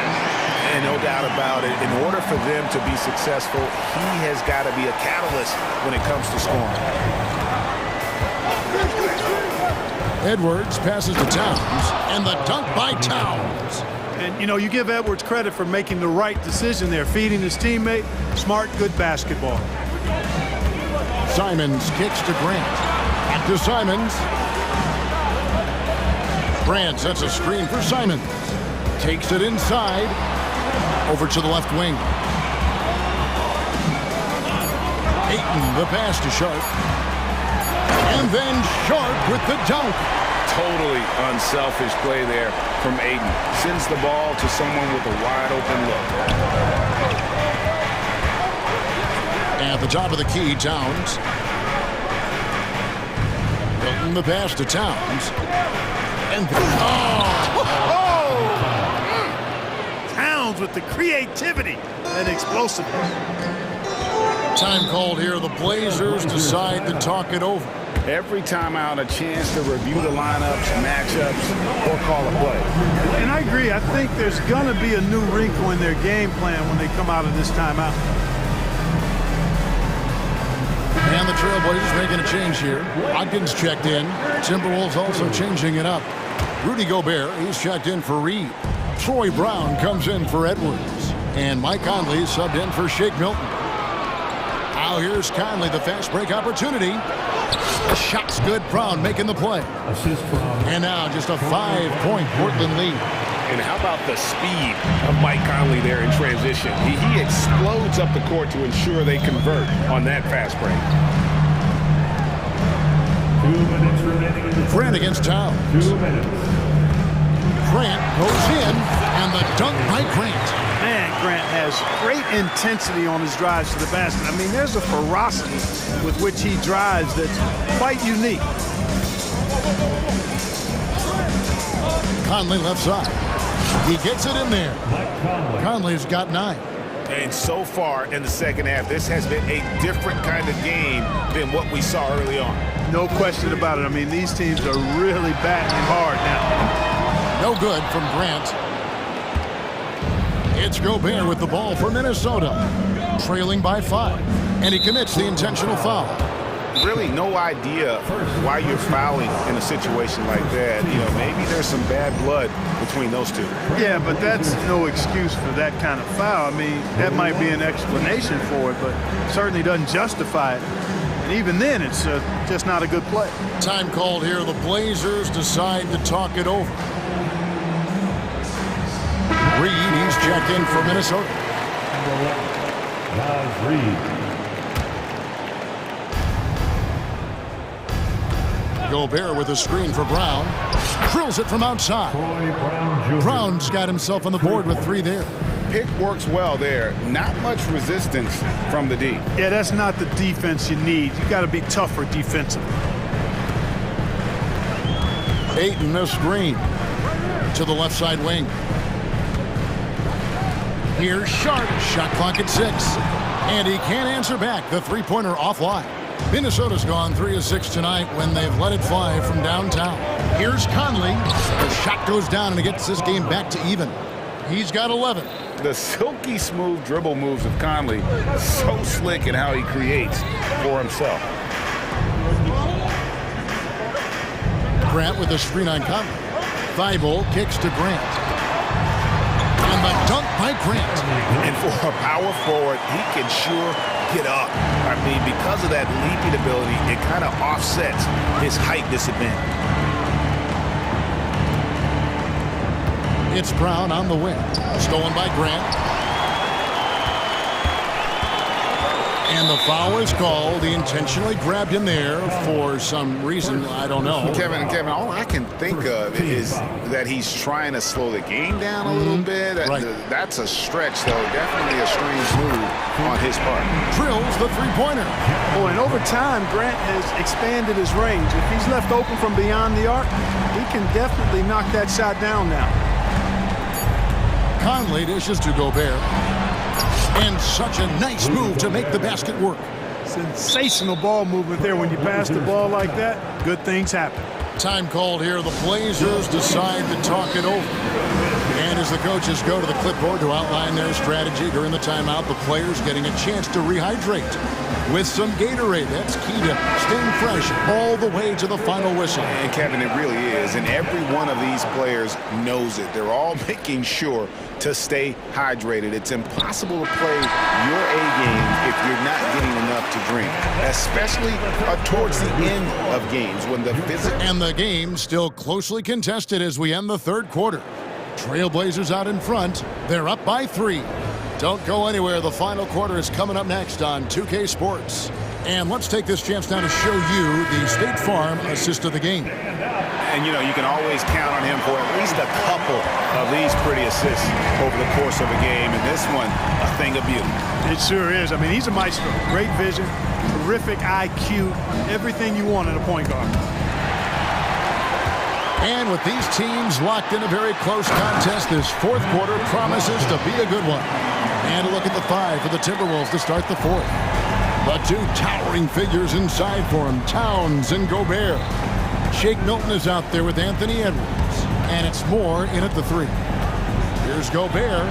Speaker 11: And no doubt about it, in order for them to be successful, he has got to be a catalyst when it comes to scoring.
Speaker 1: Edwards passes to Towns, and the dunk by Towns.
Speaker 8: And, you know, you give Edwards credit for making the right decision there, feeding his teammate. Smart, good basketball.
Speaker 1: Simons kicks to Grant. Back to Simons. Grant sets a screen for Simons. Takes it inside. Over to the left wing. Ayton, the pass to Sharp. And then Sharp with the dunk.
Speaker 2: Totally unselfish play there from Ayton. Sends the ball to someone with a wide open look.
Speaker 1: At the top of the key, Towns. Hilton the pass to Towns. And
Speaker 8: Towns with the creativity and explosiveness.
Speaker 1: Time called here. The Blazers decide to talk it over.
Speaker 2: Every time out, a chance to review the lineups, matchups, or call a play.
Speaker 8: And I agree. I think there's going to be a new wrinkle in their game plan when they come out of this timeout.
Speaker 1: And the Trailblazers making a change here. Ogden's checked in. Timberwolves also changing it up. Rudy Gobert, he's checked in for Reed. Troy Brown comes in for Edwards. And Mike Conley subbed in for Shake Milton. Now here's Conley, the fast break opportunity. The shot's good. Brown making the play. And now just a 5-point Portland lead.
Speaker 2: And how about the speed of Mike Conley there in transition? He explodes up the court to ensure they convert on that fast break.
Speaker 14: 2 minutes remaining in the
Speaker 1: Grant against Towns.
Speaker 14: 2 minutes.
Speaker 1: Grant goes in, and the dunk by Grant.
Speaker 8: Man, Grant has great intensity on his drives to the basket. I mean, there's a ferocity with which he drives that's quite unique.
Speaker 1: Conley left side. He gets it in there. Conley's got 9.
Speaker 11: And so far in the second half, this has been a different kind of game than what we saw early on.
Speaker 8: No question about it. I mean, these teams are really batting hard now.
Speaker 1: No good from Grant. It's Gobert with the ball for Minnesota. Trailing by 5. And he commits the intentional foul.
Speaker 11: Really no idea why you're fouling in a situation like that. You know, maybe there's some bad blood between those two.
Speaker 8: Yeah, but that's no excuse for that kind of foul. I mean, that might be an explanation for it, but certainly doesn't justify it. And even then, it's just not a good play.
Speaker 1: Time called here. The Blazers decide to talk it over. Reed, he's checked in for Minnesota.
Speaker 14: Nas Reed.
Speaker 1: Gobert with a screen for Brown. Drills it from outside. Brown's got himself on the board with 3 there.
Speaker 2: Pick works well there. Not much resistance from the D.
Speaker 8: Yeah, that's not the defense you need. You got to be tougher defensively.
Speaker 1: Ayton, a screen to the left side wing. Here's Sharp. Shot clock at 6. And he can't answer back. The three-pointer offline. Minnesota's gone 3 of 6 tonight when they've let it fly from downtown. Here's Conley. The shot goes down and it gets this game back to even. He's got 11.
Speaker 2: The silky smooth dribble moves of Conley, so slick in how he creates for himself.
Speaker 1: Grant with a screen on Conley. Thibault kicks to Grant. by Grant.
Speaker 16: And for a power forward, he can sure get up. I mean, because of that leaping ability, it kind of offsets his height disadvantage.
Speaker 1: It's Brown on the wing. Stolen by Grant. And the foul is called. He intentionally grabbed him there for some reason. I don't know.
Speaker 2: Kevin, all I can think of is that he's trying to slow the game down a little bit.
Speaker 1: Right.
Speaker 2: That's a stretch, though. Definitely a strange move on his part.
Speaker 1: Drills the three-pointer.
Speaker 8: Oh, and over time, Grant has expanded his range. If he's left open from beyond the arc, he can definitely knock that shot down now.
Speaker 1: Conley dishes to Gobert. And such a nice move to make the basket work.
Speaker 8: Sensational ball movement there. When you pass the ball like that, good things happen.
Speaker 1: Time called here. The Blazers decide to talk it over. And as the coaches go to the clipboard to outline their strategy during the timeout, the players getting a chance to rehydrate with some Gatorade. That's key to staying fresh all the way to the final whistle.
Speaker 2: And Kevin, it really is. And every one of these players knows it. They're all making sure to stay hydrated. It's impossible to play your A game if you're not getting enough to drink, especially towards the end of games when the physical...
Speaker 1: And the game still closely contested as we end the third quarter. Trailblazers out in front. They're up by 3. Don't go anywhere. The final quarter is coming up next on 2K Sports. And let's take this chance now to show you the State Farm assist of the game.
Speaker 2: And, you know, you can always count on him for at least a couple of these pretty assists over the course of a game. And this one, a thing of beauty.
Speaker 8: It sure is. I mean, he's a maestro. Great vision, terrific IQ, everything you want in a point guard.
Speaker 1: And with these teams locked in a very close contest, this fourth quarter promises to be a good one. And a look at the 5 for the Timberwolves to start the fourth. The 2 towering figures inside for him, Towns and Gobert. Shake Milton is out there with Anthony Edwards. And it's Moore in at the 3. Here's Gobert.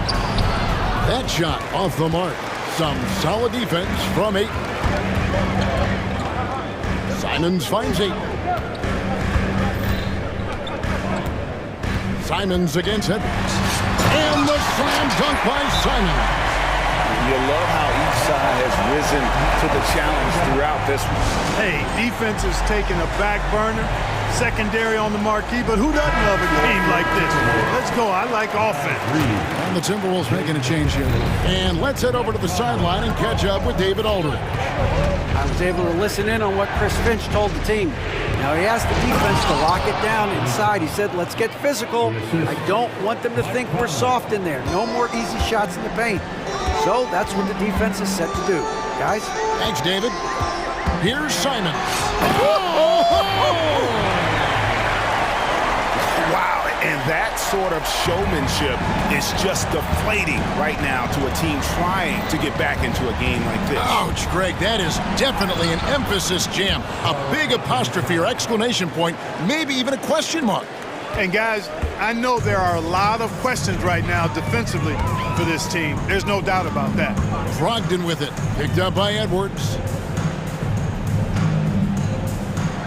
Speaker 1: That shot off the mark. Some solid defense from 8. Simons finds 8. Simons against Edwards. And the slam dunk by Simon.
Speaker 2: You love how each side has risen to the challenge throughout this one.
Speaker 8: Hey, defense is taking a back burner, secondary on the marquee, but who doesn't love a game like this? Let's go. I like offense.
Speaker 1: And the Timberwolves making a change here. And let's head over to the sideline and catch up with David Aldridge.
Speaker 6: I was able to listen in on what Chris Finch told the team. Now, he asked the defense to lock it down inside. He said, let's get physical. I don't want them to think we're soft in there. No more easy shots in the paint. So that's what the defense is set to do. Guys?
Speaker 1: Thanks, David. Here's Simon.
Speaker 16: Wow, and that sort of showmanship is just deflating right now to a team trying to get back into a game like this.
Speaker 1: Ouch, Greg, that is definitely an emphasis jam. A big apostrophe or exclamation point, maybe even a question mark.
Speaker 8: And guys, I know there are a lot of questions right now defensively for this team. There's no doubt about that.
Speaker 1: Brogdon with it, picked up by Edwards.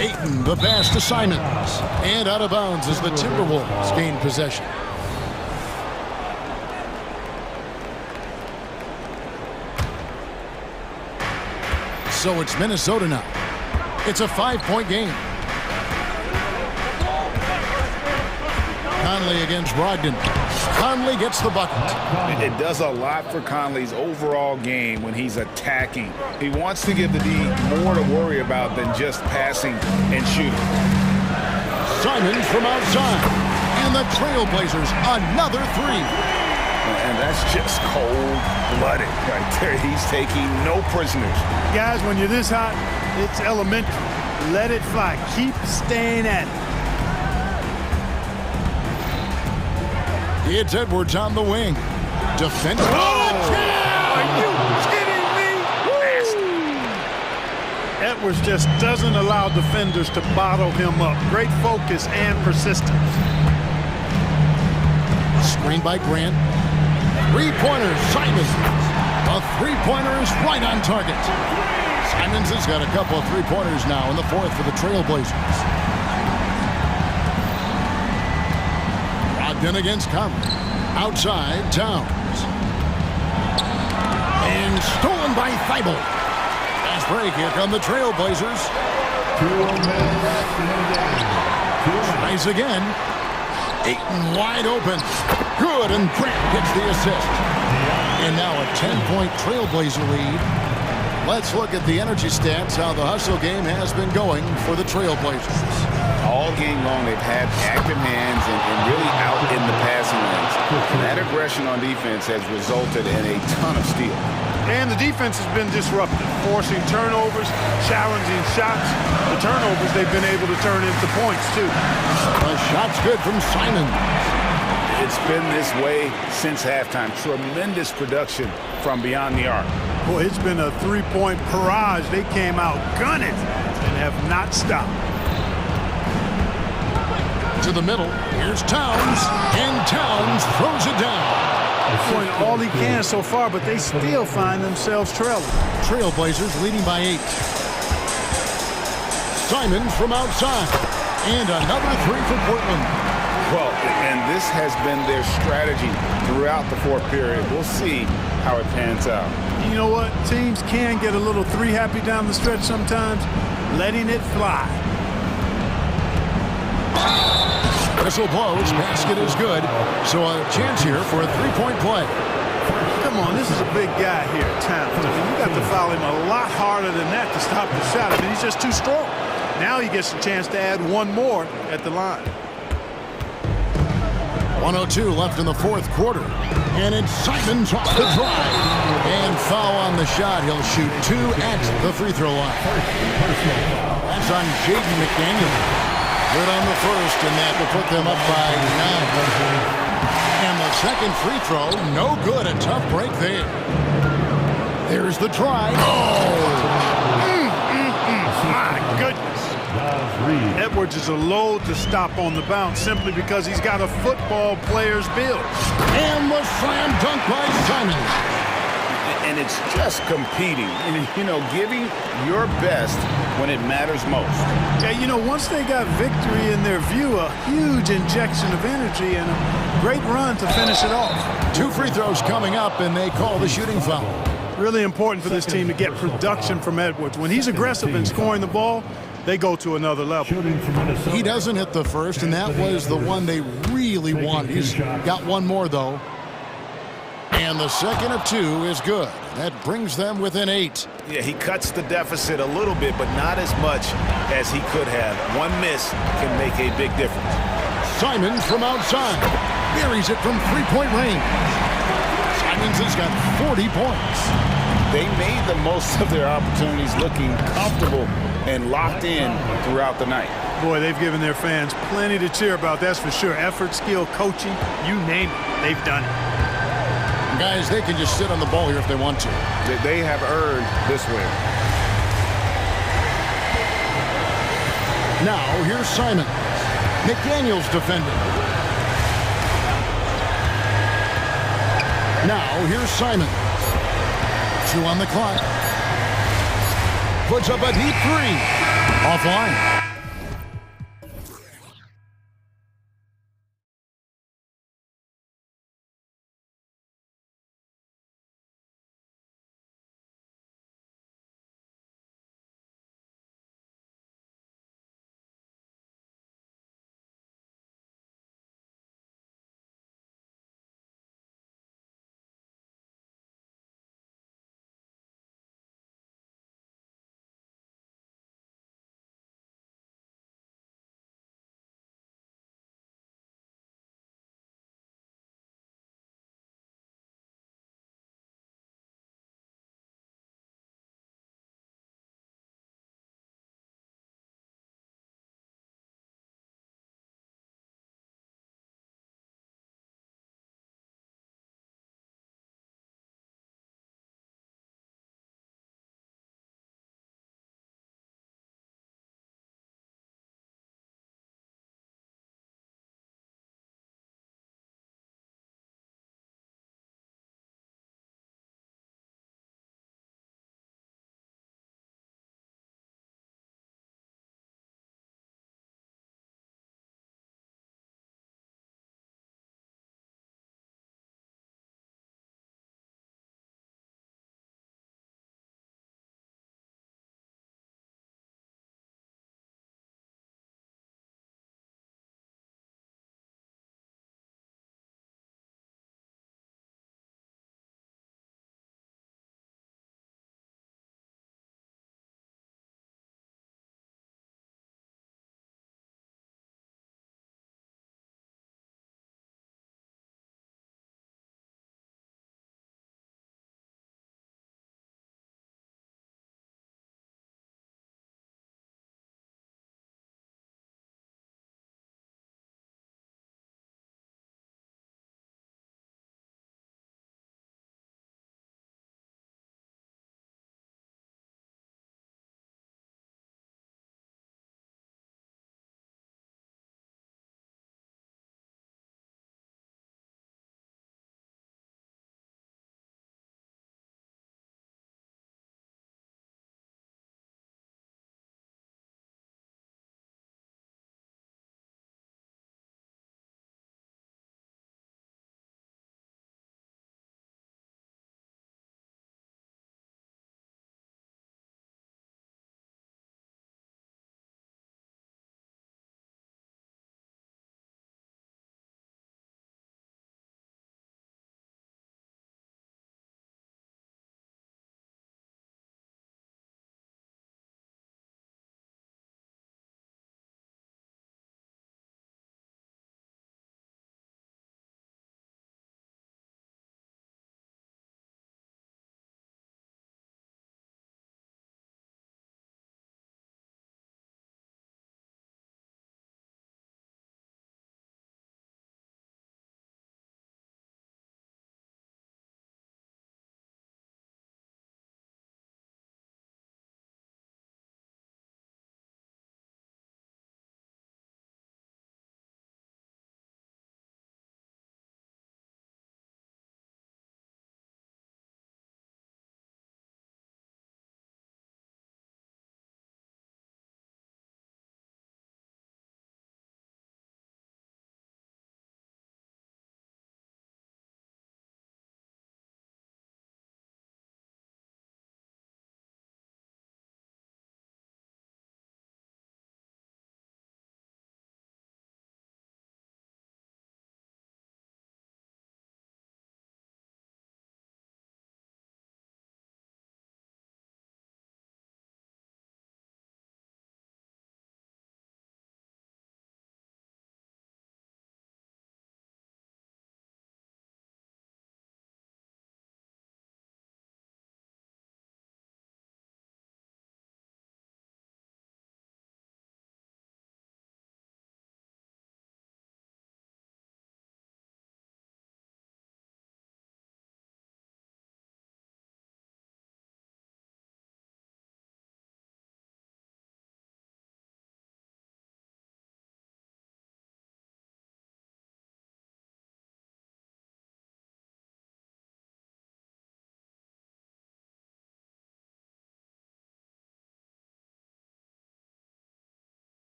Speaker 1: Ayton, the pass to Simons. And out of bounds as the Timberwolves gain possession. So it's Minnesota now. It's a 5-point game. Conley against Brogdon. Conley gets the bucket.
Speaker 2: It does a lot for Conley's overall game when he's attacking. He wants to give the D more to worry about than just passing and shooting.
Speaker 1: Simons from outside. And the Trailblazers, another 3.
Speaker 2: And that's just cold-blooded right there. He's taking no prisoners.
Speaker 8: Guys, when you're this hot, it's elementary. Let it fly. Keep staying at it.
Speaker 1: It's Edwards on the wing. Defender.
Speaker 8: Are you kidding me? Edwards just doesn't allow defenders to bottle him up. Great focus and persistence.
Speaker 1: Screen by Grant. 3-pointer, Simons. A 3-pointer is right on target. Simons has got a couple of 3-pointers now in the fourth for the Trailblazers. Brogdon against Conley. Outside, Towns. and stolen by Thibault. Fast break. Here come the Trailblazers. Tries again. Ayton wide open. Good, and Grant gets the assist. And now a 10-point Trailblazer lead. Let's look at the energy stats, how the hustle game has been going for the Trailblazers.
Speaker 2: All game long, they've had active hands and really out in the passing lanes. That aggression on defense has resulted in a ton of steals.
Speaker 8: And the defense has been disruptive, forcing turnovers, challenging shots. The turnovers they've been able to turn into points, too.
Speaker 1: A shot's good from Simon.
Speaker 2: It's been this way since halftime. Tremendous production from beyond the arc.
Speaker 8: Boy, it's been a three-point barrage. They came out gunning and have not stopped.
Speaker 1: To the middle. Here's Towns. And Towns throws it down.
Speaker 8: Doing all he can so far, but they still find themselves trailing.
Speaker 1: Trailblazers leading by 8. Simon from outside. And another three for Portland.
Speaker 2: Well, and this has been their strategy throughout the fourth period. We'll see how it pans out.
Speaker 8: You know what? Teams can get a little three-happy down the stretch sometimes, letting it fly.
Speaker 1: Whistle blows. Basket is good. So a chance here for a three-point play.
Speaker 8: Come on, this is a big guy here, Towns. I mean, you got to foul him a lot harder than that to stop the shot. I mean, he's just too strong. Now he gets a chance to add one more at the line.
Speaker 1: 1:02 left in the fourth quarter. And it's Simon's off the drive. And foul on the shot. He'll shoot 2 at the free throw line. That's on Jaden McDaniel. Good on the first, and that will put them up by 9. And the second free throw, no good. A tough break there. There's the try.
Speaker 8: My goodness. Edwards is a load to stop on the bounce simply because he's got a football player's build.
Speaker 1: And the slam dunk by Simon.
Speaker 2: And it's just competing and, giving your best when it matters most.
Speaker 8: Yeah, once they got victory in their view, a huge injection of energy and a great run to finish it off.
Speaker 1: 2 free throws coming up, and they call the shooting foul.
Speaker 8: Really important for this team to get production from Edwards. When he's aggressive in scoring the ball, they go to another level.
Speaker 1: He doesn't hit the first, and that was the one they really wanted. He's got one more, though. And the second of 2 is good. That brings them within 8.
Speaker 16: Yeah, he cuts the deficit a little bit, but not as much as he could have. One miss can make a big difference.
Speaker 1: Simon from outside. Buries it from three-point range. Simons has got 40 points.
Speaker 2: They made the most of their opportunities, looking comfortable and locked in throughout the night.
Speaker 8: Boy, they've given their fans plenty to cheer about, that's for sure. Effort, skill, coaching, you name it, they've done it.
Speaker 1: Guys, they can just sit on the ball here if they want to.
Speaker 11: They have earned this win.
Speaker 1: Now, here's Simon. McDaniel's defending. Now, here's Simon. 2 on the clock. Puts up a deep 3. Offline.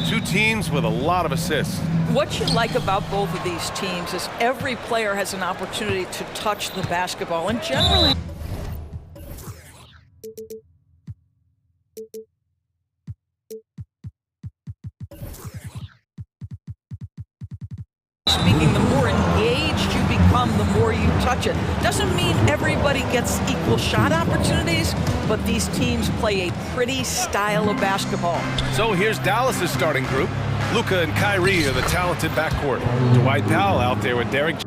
Speaker 7: Two teams with a lot of assists.
Speaker 5: What you like about both of these teams is every player has an opportunity to touch the basketball, and generally speaking, the more engaged you become, the more you touch it. Doesn't mean everybody gets equal shot opportunities, but these teams play a pretty style of basketball.
Speaker 7: So here's Dallas's starting group. Luka and Kyrie are the talented backcourt. Dwight Powell out there with Derek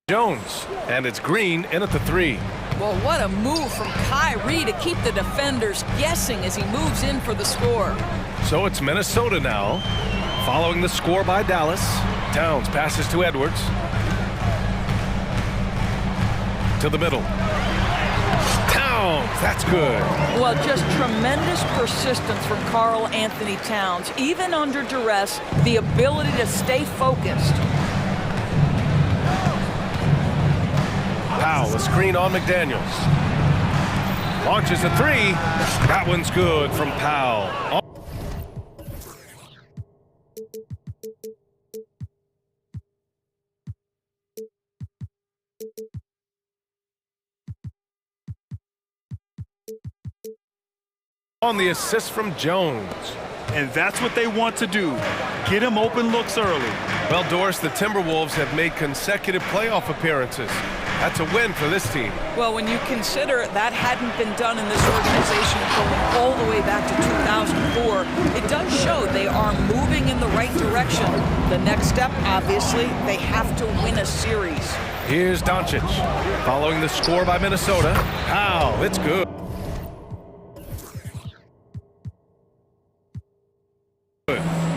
Speaker 7: Jones. And it's Green in at the 3.
Speaker 5: Well, what a move from Kyrie to keep the defenders guessing as he moves in for the score.
Speaker 7: So it's Minnesota now, following the score by Dallas. Towns passes to Edwards. To the middle. Towns, that's good.
Speaker 5: Well, just tremendous persistence from Karl Anthony Towns. Even under duress, the ability to stay focused.
Speaker 7: Powell, a screen on McDaniels. Launches a 3. That one's good from Powell. On the assist from Jones.
Speaker 9: And that's what they want to do. Get him open looks early.
Speaker 7: Well, Doris, the Timberwolves have made consecutive playoff appearances. That's a win for this team.
Speaker 5: Well, when you consider that hadn't been done in this organization going all the way back to 2004, it does show they are moving in the right direction. The next step, obviously, they have to win a series.
Speaker 7: Here's Doncic. Following the score by Minnesota. Powell, it's good.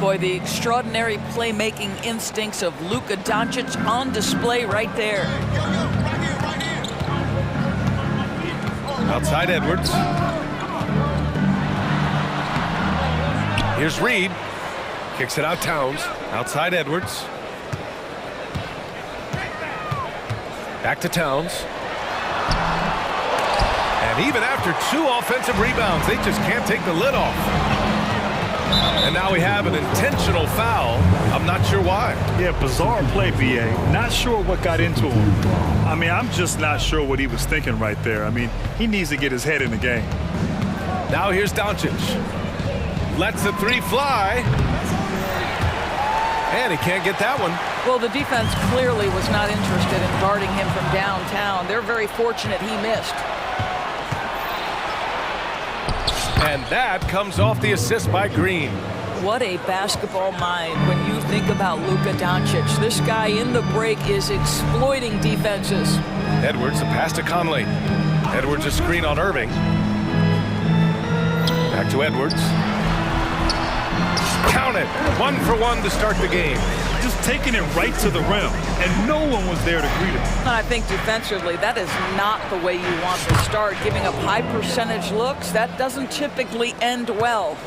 Speaker 5: Boy, the extraordinary playmaking instincts of Luka Doncic on display right there.
Speaker 7: Outside Edwards. Here's Reed. Kicks it out Towns. Outside Edwards. Back to Towns. And even after 2 offensive rebounds, they just can't take the lid off. And now we have an intentional foul. I'm not sure why.
Speaker 9: Yeah, bizarre play, BA. Not sure what got into him. I mean, I'm just not sure what he was thinking right there. I mean, he needs to get his head in the game.
Speaker 7: Now here's Doncic. Lets the 3 fly. And he can't get that one.
Speaker 5: Well, the defense clearly was not interested in guarding him from downtown. They're very fortunate he missed.
Speaker 7: And that comes off the assist by Green.
Speaker 5: What a basketball mind when you think about Luka Doncic. This guy in the break is exploiting defenses.
Speaker 7: Edwards, a pass to Conley. Edwards, a screen on Irving. Back to Edwards. Count it. 1 for 1 to start the game.
Speaker 9: Just taking it right to the rim, and no one was there to greet him.
Speaker 5: And I think defensively, that is not the way you want to start. Giving up high percentage looks, that doesn't typically end well.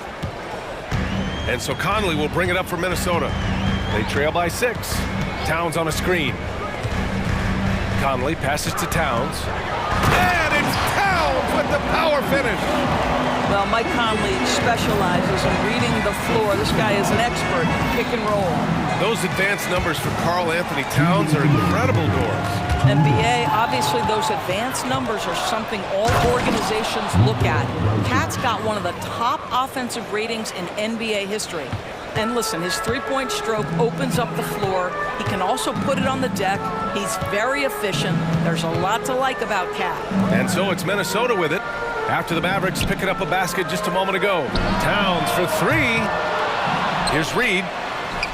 Speaker 7: And so Conley will bring it up for Minnesota. They trail by 6. Towns on a screen. Conley passes to Towns. And it's Towns with the power finish.
Speaker 5: Well, Mike Conley specializes in reading the floor. This guy is an expert in pick and roll.
Speaker 7: Those advanced numbers for Karl Anthony Towns are incredible, Doris.
Speaker 5: NBA, obviously those advanced numbers are something all organizations look at. Cat's got one of the top offensive ratings in NBA history. And listen, his three-point stroke opens up the floor. He can also put it on the deck. He's very efficient. There's a lot to like about Cat.
Speaker 7: And so it's Minnesota with it. After the Mavericks picking up a basket just a moment ago. Towns for 3. Here's Reed.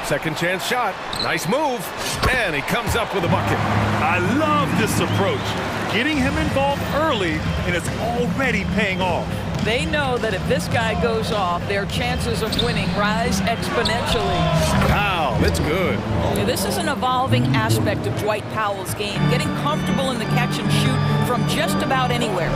Speaker 7: Second chance shot. Nice move. And he comes up with a bucket.
Speaker 9: I love this approach. Getting him involved early, and it's already paying off.
Speaker 5: They know that if this guy goes off, their chances of winning rise exponentially.
Speaker 7: Wow, that's good.
Speaker 5: This is an evolving aspect of Dwight Powell's game, getting comfortable in the catch and shoot from just about anywhere.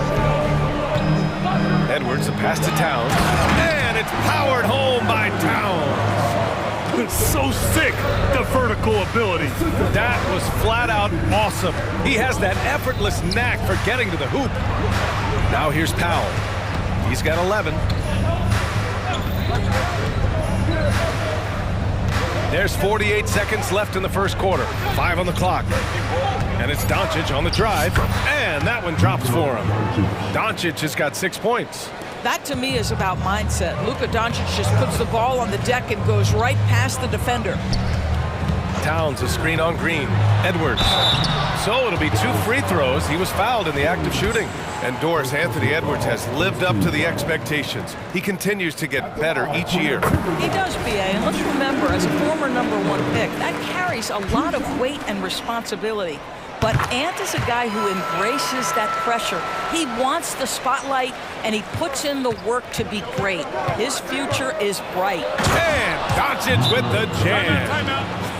Speaker 7: Edwards, a pass to Towns. And it's powered home by Towns.
Speaker 9: So sick, the vertical ability.
Speaker 7: That was flat out awesome. He has that effortless knack for getting to the hoop. Now here's Powell. He's got 11. There's 48 seconds left in the first quarter. 5 on the clock. And it's Doncic on the drive. And that one drops for him. Doncic has got 6 points.
Speaker 5: That, to me, is about mindset. Luka Doncic just puts the ball on the deck and goes right past the defender.
Speaker 7: Towns, a screen on Green. Edwards. So it'll be 2 free throws. He was fouled in the act of shooting. And Doris Anthony Edwards has lived up to the expectations. He continues to get better each year.
Speaker 5: He does, BA. And let's remember, as a former #1 pick, that carries a lot of weight and responsibility. But Ant is a guy who embraces that pressure. He wants the spotlight, and he puts in the work to be great. His future is bright.
Speaker 7: And Doncic with the jam.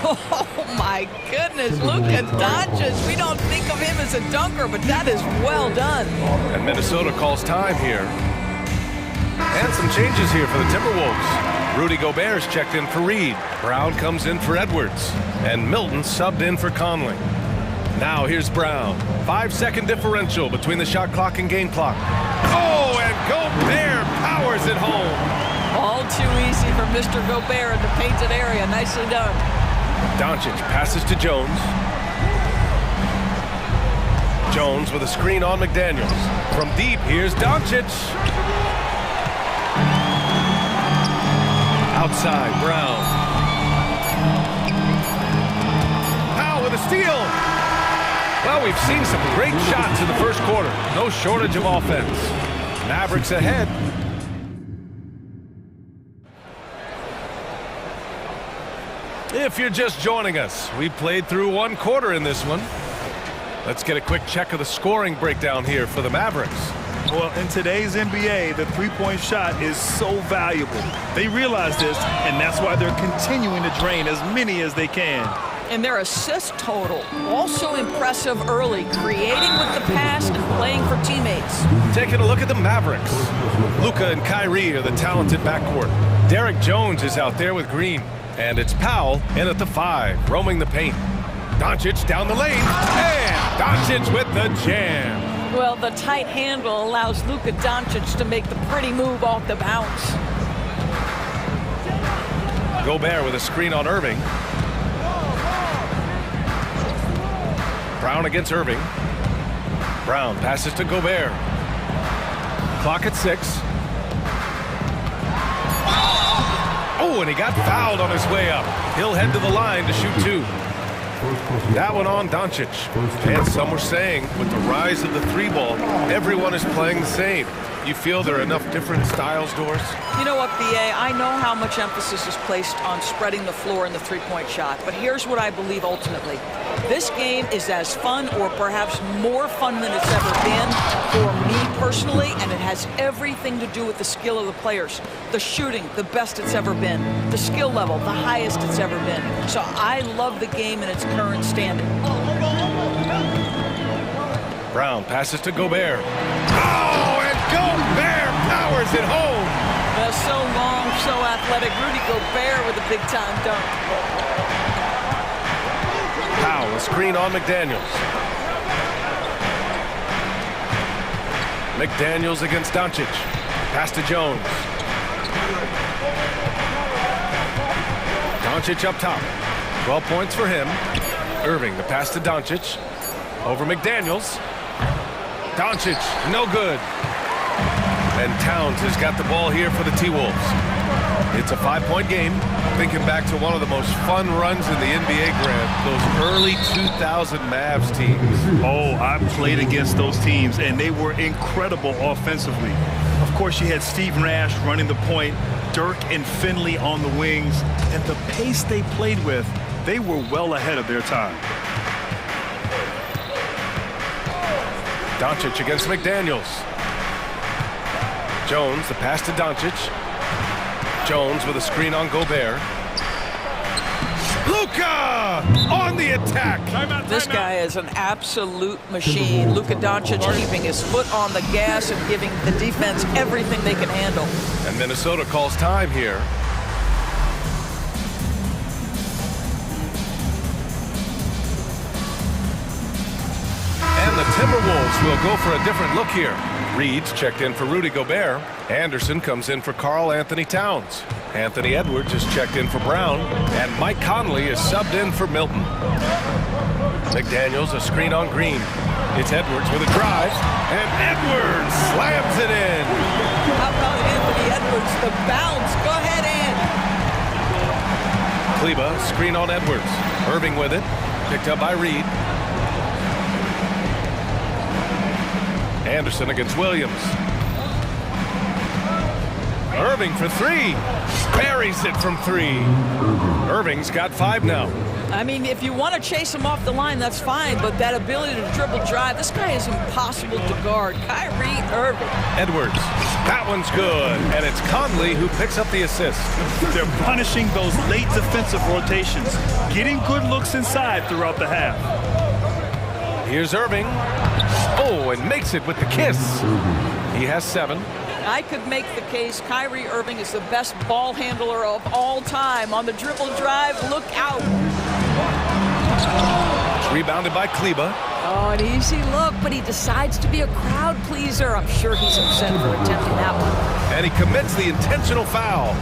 Speaker 5: Oh, my goodness. Luka Doncic. We don't think of him as a dunker, but that is well done.
Speaker 7: And Minnesota calls time here. And some changes here for the Timberwolves. Rudy Gobert's checked in for Reed. Brown comes in for Edwards. And Milton subbed in for Conley. Now here's Brown. 5-second differential between the shot clock and game clock. Oh, and Gobert powers it home.
Speaker 5: All too easy for Mr. Gobert in the painted area. Nicely done.
Speaker 7: Doncic passes to Jones. Jones with a screen on McDaniels. From deep, here's Doncic. Outside, Brown. Powell with a steal. Well, we've seen some great shots in the first quarter. No shortage of offense. Mavericks ahead. If you're just joining us, we played through 1 quarter in this one. Let's get a quick check of the scoring breakdown here for the Mavericks.
Speaker 9: Well, in today's NBA, the three-point shot is so valuable. They realize this, and that's why they're continuing to drain as many as they can.
Speaker 5: And their assist total, also impressive early, creating with the pass and playing for teammates.
Speaker 7: Taking a look at the Mavericks. Luka and Kyrie are the talented backcourt. Derek Jones is out there with Green. And it's Powell in at the 5, roaming the paint. Doncic down the lane, and Doncic with the jam.
Speaker 5: Well, the tight handle allows Luka Doncic to make the pretty move off the bounce.
Speaker 7: Gobert with a screen on Irving. Brown against Irving. Brown passes to Gobert. Clock at 6. Oh, and he got fouled on his way up. He'll head to the line to shoot 2. That one on Doncic. And some were saying, with the rise of the 3-ball, everyone is playing the same. You feel there are enough different styles, Doris?
Speaker 5: You know what, BA? I know how much emphasis is placed on spreading the floor in the three-point shot, but here's what I believe ultimately. This game is as fun or perhaps more fun than it's ever been for me personally, and it has everything to do with the skill of the players. The shooting, the best it's ever been. The skill level, the highest it's ever been. So I love the game in its current standing.
Speaker 7: Brown passes to Gobert. Oh, and Gobert powers it home.
Speaker 5: So long, so athletic. Rudy Gobert with a big-time dunk.
Speaker 7: Powell, a screen on McDaniels. McDaniels against Doncic. Pass to Jones. Doncic up top. 12 points for him. Irving, the pass to Doncic. Over McDaniels. Doncic, no good. And Towns has got the ball here for the T-Wolves. It's a 5-point game. Thinking back to one of the most fun runs in the NBA, Grant, those early 2000 Mavs teams.
Speaker 9: Oh, I played against those teams, and they were incredible offensively. Of course, you had Steve Nash running the point, Dirk and Finley on the wings, and the pace they played with, they were well ahead of their time.
Speaker 7: Doncic against McDaniels. Jones, the pass to Doncic. Jones with a screen on Gobert. Luka on the attack.
Speaker 5: This guy is an absolute machine. Luka Doncic keeping his foot on the gas and giving the defense everything they can handle.
Speaker 7: And Minnesota calls time here. Edwards will go for a different look here. Reed's checked in for Rudy Gobert. Anderson comes in for Karl Anthony Towns. Anthony Edwards is checked in for Brown. And Mike Conley is subbed in for Milton. McDaniels a screen on Green. It's Edwards with a drive. And Edwards slams it in.
Speaker 5: How about Anthony Edwards? The bounce. Go ahead, Ant.
Speaker 7: Kleba, screen on Edwards. Irving with it. Picked up by Reed. Anderson against Williams. Irving for three. Buries it from three. Irving's got 5 now.
Speaker 5: I mean, if you want to chase him off the line, that's fine, but that ability to dribble drive, this guy is impossible to guard. Kyrie Irving.
Speaker 7: Edwards. That one's good. And it's Conley who picks up the assist.
Speaker 9: They're punishing those late defensive rotations, getting good looks inside throughout the half.
Speaker 7: Here's Irving. Oh, and makes it with the kiss. He has 7.
Speaker 5: I could make the case Kyrie Irving is the best ball handler of all time. On the dribble drive, look out.
Speaker 7: It's rebounded by Kleba.
Speaker 5: Oh, an easy look, but he decides to be a crowd pleaser. I'm sure he's upset for attempting that one.
Speaker 7: And he commits the intentional foul.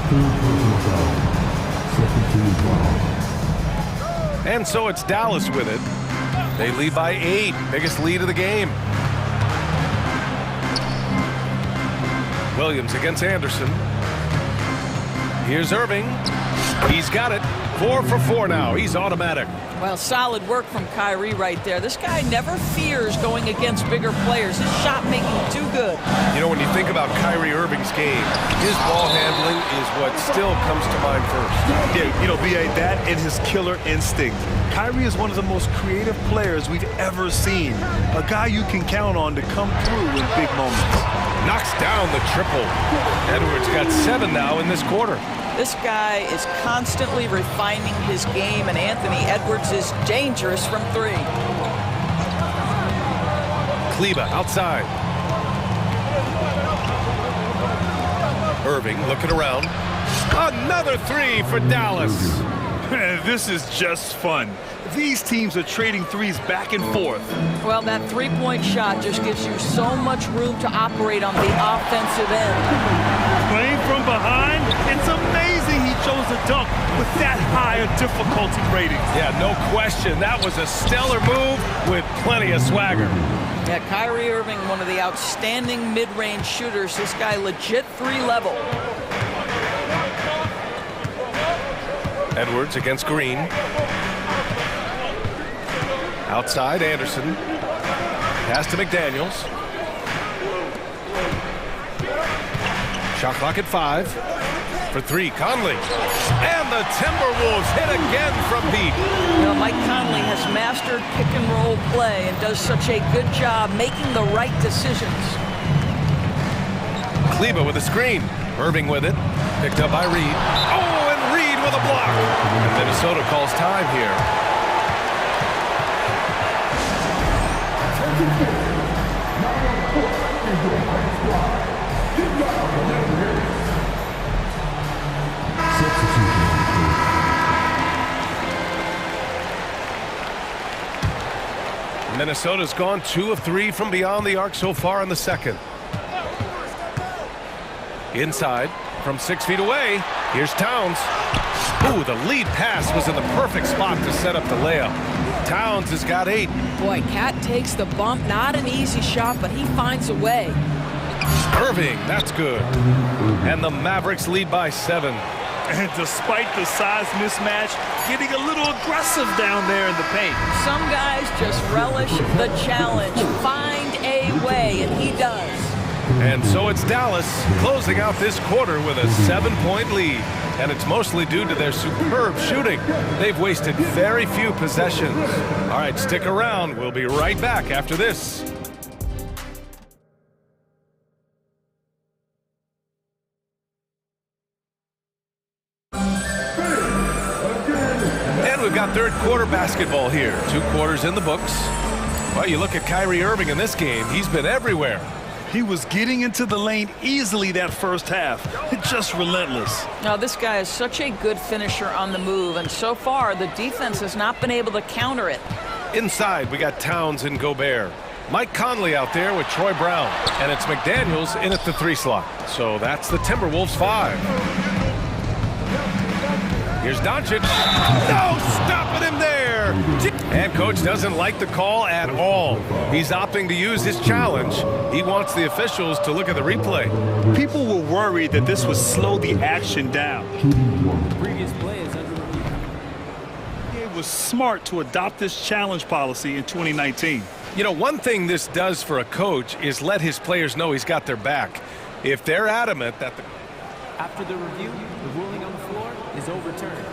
Speaker 7: And so it's Dallas with it. They lead by 8, biggest lead of the game. Williams against Anderson. Here's Irving. He's got it. 4 for 4 now. He's automatic.
Speaker 5: Well, solid work from Kyrie right there. This guy never fears going against bigger players. His shot making too good.
Speaker 7: You know, when you think about Kyrie Irving's game, his ball handling is what still comes to mind first.
Speaker 9: Yeah, you know, B.A., that and his killer instinct. Kyrie is one of the most creative players we've ever seen. A guy you can count on to come through in big moments.
Speaker 7: Knocks down the triple. Edwards got 7 now in this quarter.
Speaker 5: This guy is constantly refining his game, and Anthony Edwards is dangerous from 3.
Speaker 7: Kleba outside. Irving looking around. Another 3 for Dallas.
Speaker 9: This is just fun. These teams are trading threes back and forth.
Speaker 5: Well, that three-point shot just gives you so much room to operate on the offensive end.
Speaker 9: Playing from behind, it's amazing he chose a dunk with that high a difficulty rating.
Speaker 7: Yeah, no question. That was a stellar move with plenty of swagger.
Speaker 5: Yeah, Kyrie Irving, one of the outstanding mid-range shooters. This guy legit 3-level.
Speaker 7: Edwards against Green. Outside, Anderson. Pass to McDaniels. Shot clock at 5. For 3, Conley. And the Timberwolves hit again from deep.
Speaker 5: You know, Mike Conley has mastered pick-and-roll play and does such a good job making the right decisions.
Speaker 7: Kleba with a screen. Irving with it. Picked up by Reed. Oh, and Reed with a block. And Minnesota calls time here. Minnesota's gone 2 of 3 from beyond the arc so far in the second. Inside from 6 feet away. Here's Towns. Ooh, the lead pass was in the perfect spot to set up the layup. Towns has got 8.
Speaker 5: Boy, Cat takes the bump. Not an easy shot, but he finds a way.
Speaker 7: Irving, that's good. And the Mavericks lead by 7.
Speaker 9: And despite the size mismatch, getting a little aggressive down there in the paint.
Speaker 5: Some guys just relish the challenge. Find a way, and he does.
Speaker 7: And so it's Dallas closing out this quarter with a 7-point lead. And it's mostly due to their superb shooting. They've wasted very few possessions. All right, stick around. We'll be right back after this. And we've got third quarter basketball here. 2 quarters in the books. Well, you look at Kyrie Irving in this game. He's been everywhere.
Speaker 9: He was getting into the lane easily that first half. Just relentless.
Speaker 5: Now, this guy is such a good finisher on the move, and so far the defense has not been able to counter it.
Speaker 7: Inside, we got Towns and Gobert. Mike Conley out there with Troy Brown. And it's McDaniels in at the 3 slot. So that's the Timberwolves 5. Here's Doncic. No, stopping him there. And coach doesn't like the call at all. He's opting to use his challenge. He wants the officials to look at the replay.
Speaker 9: People were worried that this would slow the action down.
Speaker 13: Previous play is under review.
Speaker 9: It was smart to adopt this challenge policy in 2019.
Speaker 7: You know, one thing this does for a coach is let his players know he's got their back. If they're adamant that the...
Speaker 13: After the review, the ruling on the floor is overturned.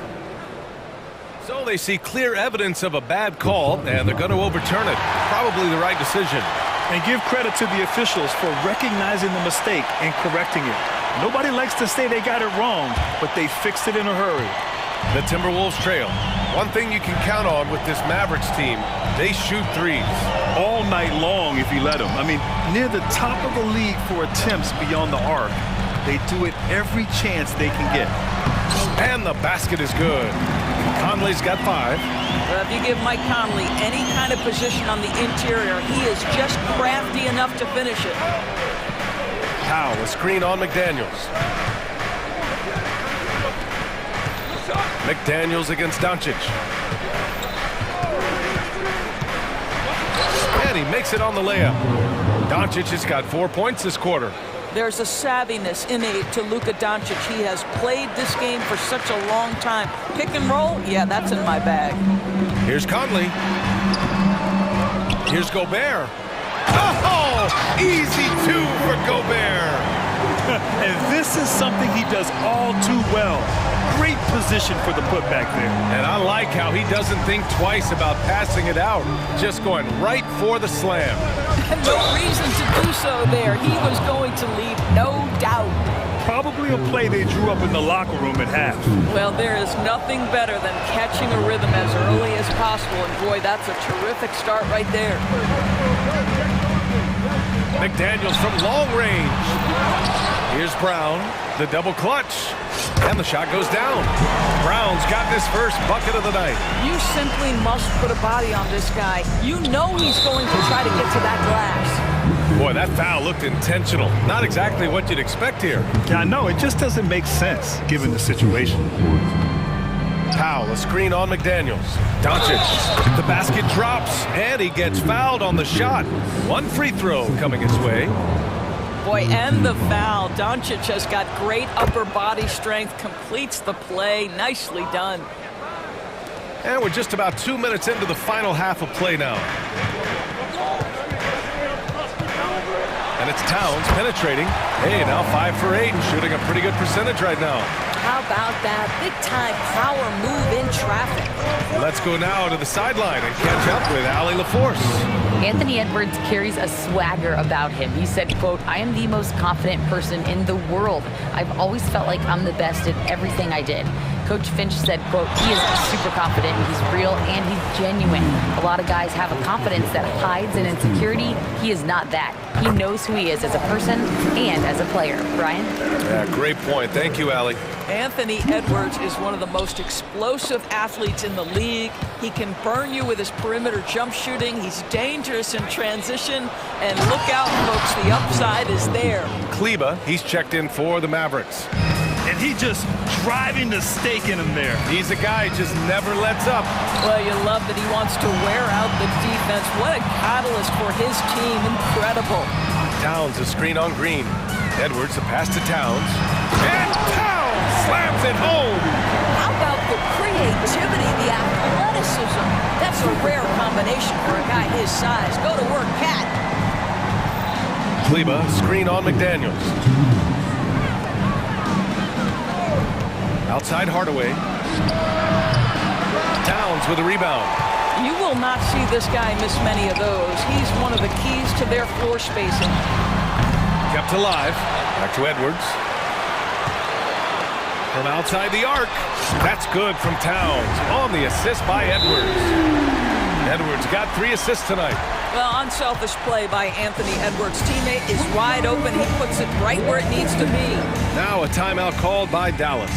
Speaker 7: So they see clear evidence of a bad call, and they're going to overturn it. Probably the right decision.
Speaker 9: And give credit to the officials for recognizing the mistake and correcting it. Nobody likes to say they got it wrong, but they fixed it in a hurry.
Speaker 7: The Timberwolves trail. One thing you can count on with this Mavericks team, they shoot threes.
Speaker 9: All night long if you let them. I mean, near the top of the league for attempts beyond the arc. They do it every chance they can get.
Speaker 7: And the basket is good. Conley's got 5.
Speaker 5: Well, if you give Mike Conley any kind of position on the interior, he is just crafty enough to finish it.
Speaker 7: Powell, a screen on McDaniels. McDaniels against Doncic. And he makes it on the layup. Doncic has got 4 points this quarter.
Speaker 5: There's a savviness innate to Luka Doncic. He has played this game for such a long time. Pick and roll, yeah, that's in my bag.
Speaker 7: Here's Conley. Here's Gobert. Oh, easy 2 for Gobert.
Speaker 9: And this is something he does all too well. Great position for the putback there.
Speaker 7: And I like how he doesn't think twice about passing it out. Just going right for the slam.
Speaker 5: No reason to do so there. He was going to leave, no doubt.
Speaker 9: Probably a play they drew up in the locker room at half.
Speaker 5: Well, there is nothing better than catching a rhythm as early as possible. And boy, that's a terrific start right there.
Speaker 7: McDaniels from long range. Here's Brown, the double clutch. And the shot goes down. Brown's got this first bucket of the night.
Speaker 5: You simply must put a body on this guy. You know he's going to try to get to that glass.
Speaker 7: Boy, that foul looked intentional. Not exactly what you'd expect here.
Speaker 9: Yeah, I know. It just doesn't make sense, given the situation.
Speaker 7: Powell, a screen on McDaniels. Doncic, the basket drops, and he gets fouled on the shot. 1 free throw coming his way.
Speaker 5: Boy, and the foul. Doncic has got great upper body strength, completes the play. Nicely done.
Speaker 7: And we're just about 2 minutes into the final half of play now. And it's Towns penetrating. Hey, now 5 for 8 and shooting a pretty good percentage right now.
Speaker 5: How about that? Big time power move in traffic.
Speaker 7: Let's go now to the sideline and catch up with Allie LaForce.
Speaker 10: Anthony Edwards carries a swagger about him. He said, quote, "I am the most confident person in the world. I've always felt like I'm the best at everything I did." Coach Finch said, quote, "He is super confident, he's real, and he's genuine. A lot of guys have a confidence that hides an insecurity. He is not that. He knows who he is as a person and as a player." Brian?
Speaker 7: Yeah, great point. Thank you, Allie.
Speaker 5: Anthony Edwards is one of the most explosive athletes in the league. He can burn you with his perimeter jump shooting. He's dangerous in transition. And look out, folks, the upside is there.
Speaker 7: Kleba, he's checked in for the Mavericks.
Speaker 9: And he just driving the stake in him there.
Speaker 7: He's a guy who just never lets up.
Speaker 5: Well, you love that he wants to wear out the defense. What a catalyst for his team. Incredible.
Speaker 7: Towns, a screen on Green. Edwards, a pass to Towns. And Towns slams it home.
Speaker 5: How about the creativity, the athleticism? That's a rare combination for a guy his size. Go to work, Cat.
Speaker 7: Kleba, screen on McDaniels. Outside Hardaway. Towns with a rebound.
Speaker 5: You will not see this guy miss many of those. He's one of the keys to their floor spacing.
Speaker 7: Kept alive. Back to Edwards. From outside the arc. That's good from Towns. On the assist by Edwards. Edwards got 3 assists tonight.
Speaker 5: Well, unselfish play by Anthony Edwards. Teammate is wide open. He puts it right where it needs to be.
Speaker 7: Now a timeout called by Dallas.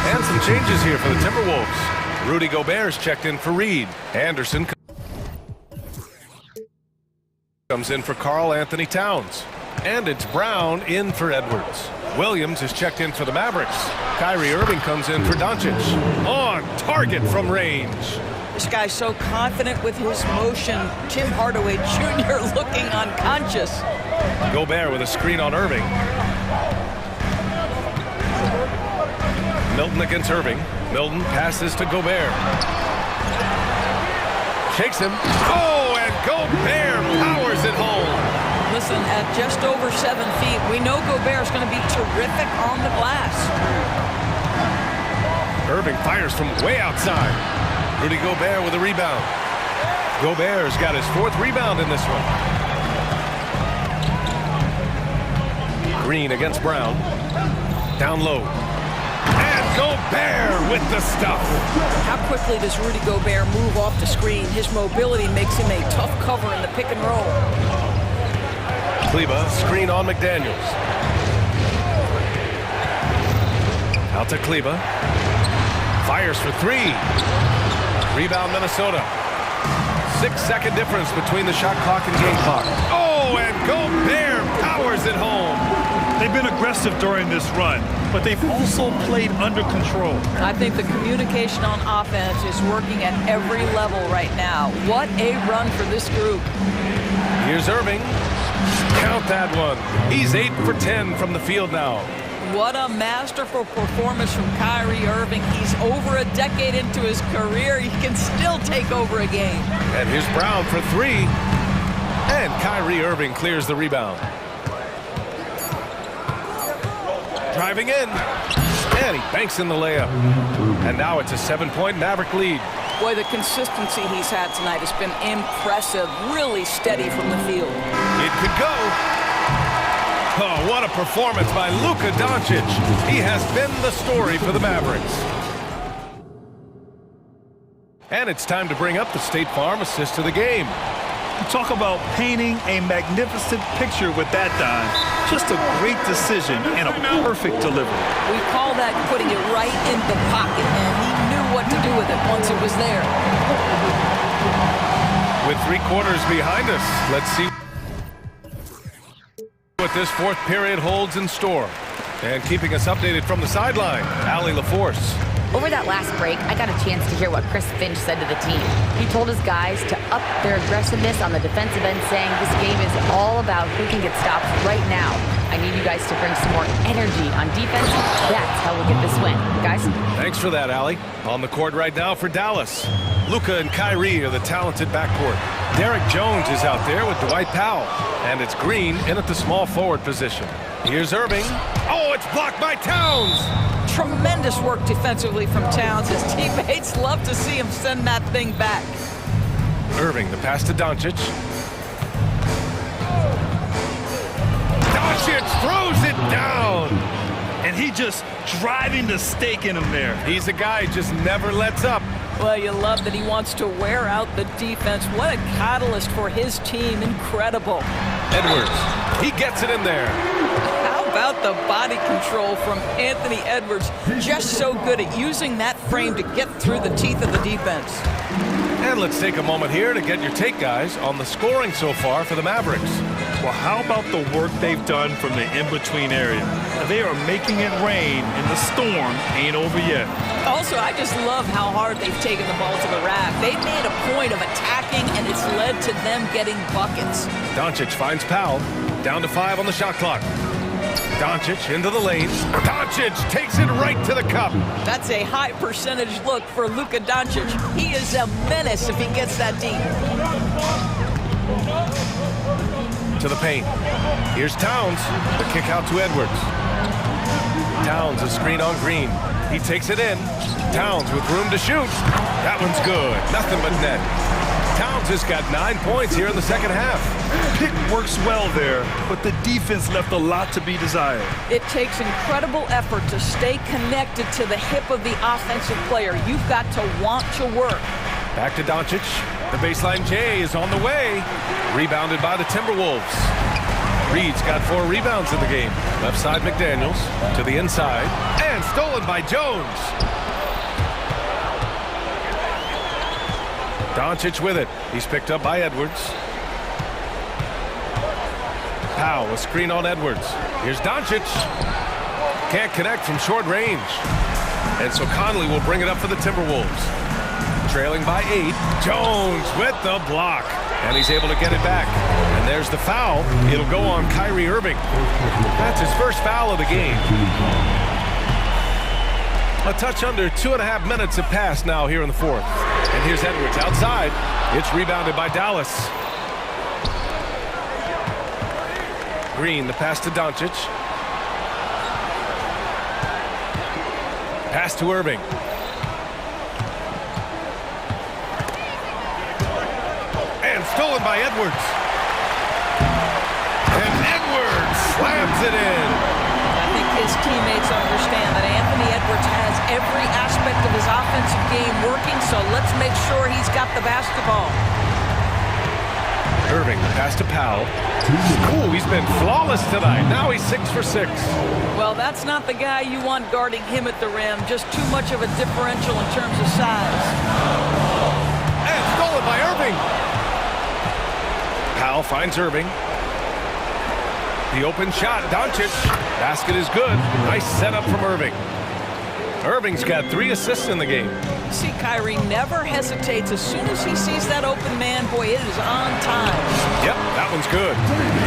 Speaker 7: And some changes here for the Timberwolves. Rudy Gobert's checked in for Reed. Anderson comes in for Karl Anthony Towns. And it's Brown in for Edwards. Williams is checked in for the Mavericks. Kyrie Irving comes in for Doncic. On target from range.
Speaker 5: This guy's so confident with his motion. Tim Hardaway Jr. looking unconscious.
Speaker 7: Gobert with a screen on Irving. Milton against Irving. Milton passes to Gobert. Shakes him. Oh, and Gobert powers it home.
Speaker 5: Listen, at just over 7 feet, we know Gobert's going to be terrific on the glass.
Speaker 7: Irving fires from way outside. Rudy Gobert with a rebound. Gobert's got his 4th rebound in this one. Green against Brown. Down low. And Gobert with the stuff.
Speaker 5: How quickly does Rudy Gobert move off the screen? His mobility makes him a tough cover in the pick and roll.
Speaker 7: Kleba, screen on McDaniels. Out to Kleba. Fires for 3. Rebound Minnesota. 6-second difference between the shot clock and game clock. Oh, and Gobert powers it home.
Speaker 9: They've been aggressive during this run, but they've also played under control.
Speaker 5: I think the communication on offense is working at every level right now. What a run for this group.
Speaker 7: Here's Irving. Count that one. He's 8 for 10 from the field now.
Speaker 5: What a masterful performance from Kyrie Irving. He's over a decade into his career. He can still take over a game.
Speaker 7: And here's Brown for 3. And Kyrie Irving clears the rebound. Driving in. And he banks in the layup. And now it's a 7-point Maverick lead.
Speaker 5: Boy, the consistency he's had tonight has been impressive. Really steady from the field.
Speaker 7: It could go. Oh, what a performance by Luka Doncic. He has been the story for the Mavericks. And it's time to bring up the State Farm assist of the game.
Speaker 9: Talk about painting a magnificent picture with that dime. Just a great decision and a perfect delivery.
Speaker 5: We call that putting it right in the pocket, and he knew what to do with it once it was there.
Speaker 7: With 3 quarters behind us, let's see what this 4th period holds in store. And keeping us updated from the sideline, Allie LaForce.
Speaker 10: Over that last break, I got a chance to hear what Chris Finch said to the team. He told his guys to up their aggressiveness on the defensive end, saying this game is all about who can get stops right now. I need you guys to bring some more energy on defense. That's how we'll get this win. Guys?
Speaker 7: Thanks for that, Allie. On the court right now for Dallas. Luka and Kyrie are the talented backcourt. Derek Jones is out there with Dwight Powell. And it's Green in at the small forward position. Here's Irving. Oh, it's blocked by Towns.
Speaker 5: Tremendous work defensively from Towns. His teammates love to see him send that thing back.
Speaker 7: Irving, the pass to Doncic. Doncic throws it down.
Speaker 9: And he just driving the stake in him there.
Speaker 7: He's a guy who just never lets up.
Speaker 5: Well, you love that he wants to wear out the defense. What a catalyst for his team. Incredible.
Speaker 7: Edwards, he gets it in there.
Speaker 5: How about the body control from Anthony Edwards? Just so good at using that frame to get through the teeth of the defense.
Speaker 7: And let's take a moment here to get your take, guys, on the scoring so far for the Mavericks.
Speaker 9: Well, how about the work they've done from the in-between area? They are making it rain, and the storm ain't over yet.
Speaker 5: Also, I just love how hard they've taken the ball to the rack. They've made a point of attacking, and it's led to them getting buckets.
Speaker 7: Doncic finds Powell. Down to 5 on the shot clock. Doncic into the lane. Doncic takes it right to the cup.
Speaker 5: That's a high percentage look for Luka Doncic. He is a menace if he gets that deep.
Speaker 7: To the paint. Here's Towns. The kick out to Edwards. Towns a screen on Green. He takes it in. Towns with room to shoot. That one's good. Nothing but net. Towns has got 9 points here in the second half.
Speaker 9: Pick works well there, but the defense left a lot to be desired.
Speaker 5: It takes incredible effort to stay connected to the hip of the offensive player. You've got to want to work.
Speaker 7: Back to Doncic. The baseline J is on the way. Rebounded by the Timberwolves. Reed's got 4 rebounds in the game. Left side to the inside. And stolen by Jones. Doncic with it. He's picked up by Edwards. Powell, a screen on Edwards. Here's Doncic. Can't connect from short range. And so Conley will bring it up for the Timberwolves. Trailing by 8. Jones with the block. And he's able to get it back. And there's the foul. It'll go on Kyrie Irving. That's his first foul of the game. A touch under 2.5 minutes have passed now here in the fourth. And here's Edwards outside. It's rebounded by Dallas. Green, the pass to Doncic. Pass to Irving. And stolen by Edwards. And Edwards slams it in.
Speaker 5: I think his teammates understand that Anthony Edwards has every aspect of his offensive game working, so let's make sure he's got the basketball.
Speaker 7: Irving, pass to Powell. Ooh, he's been flawless tonight. Now he's 6 for 6.
Speaker 5: Well, that's not the guy you want guarding him at the rim. Just too much of a differential in terms of size.
Speaker 7: And stolen by Irving. Powell finds Irving. The open shot, Doncic. Basket is good. Nice setup from Irving. Irving's got 3 assists in the game.
Speaker 5: See, Kyrie never hesitates. As soon as he sees that open man, boy, it is on time.
Speaker 7: Yep, that one's good.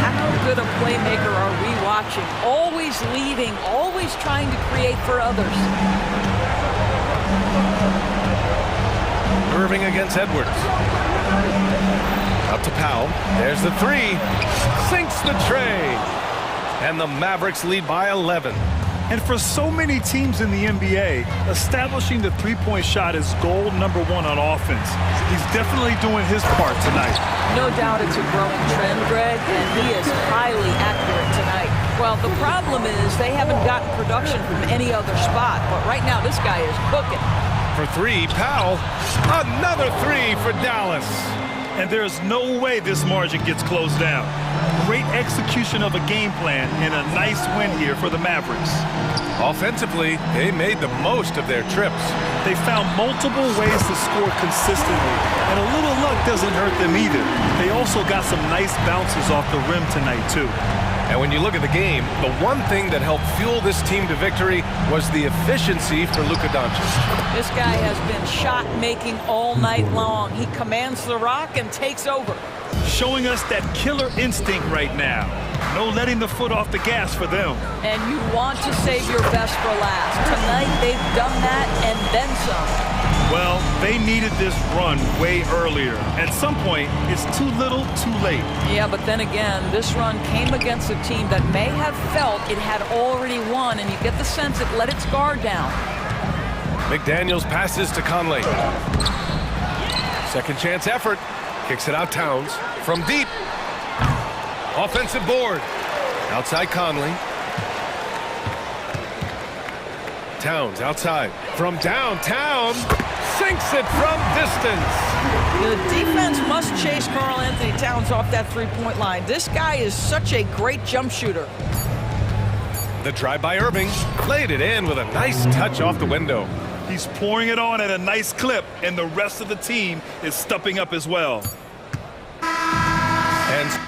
Speaker 5: How good a playmaker are we watching? Always leading, always trying to create for others.
Speaker 7: Irving against Edwards. Up to Powell. There's the 3. Sinks the tray. And the Mavericks lead by 11.
Speaker 9: And for so many teams in the NBA, establishing the three-point shot is goal number 1 on offense. He's definitely doing his part tonight.
Speaker 5: No doubt it's a growing trend, Greg, and he is highly accurate tonight. Well, the problem is they haven't gotten production from any other spot, but right now this guy is cooking.
Speaker 7: For 3, Powell. Another 3 for Dallas.
Speaker 9: And there's no way this margin gets closed down. Great execution of a game plan and a nice win here for the Mavericks.
Speaker 7: Offensively, they made the most of their trips.
Speaker 9: They found multiple ways to score consistently, and a little luck doesn't hurt them either. They also got some nice bounces off the rim tonight, too.
Speaker 7: And when you look at the game, the one thing that helped fuel this team to victory was the efficiency for Luka Doncic.
Speaker 5: This guy has been shot-making all night long. He commands the rock and takes over.
Speaker 9: Showing us that killer instinct right now. No letting the foot off the gas for them.
Speaker 5: And you want to save your best for last. Tonight, they've done that and then some.
Speaker 9: Well, they needed this run way earlier. At some point, it's too little, too late.
Speaker 5: Yeah, but then again, this run came against a team that may have felt it had already won, and you get the sense it let its guard down.
Speaker 7: McDaniels passes to Conley. Second chance effort. Kicks it out Towns from deep. Offensive board. Outside Conley. Towns outside. From downtown. Sinks it from distance.
Speaker 5: The defense must chase Karl Anthony Towns off that three-point line. This guy is such a great jump shooter.
Speaker 7: The drive by Irving. Laid it in with a nice touch off the window.
Speaker 9: He's pouring it on at a nice clip, and the rest of the team is stepping up as well.
Speaker 7: And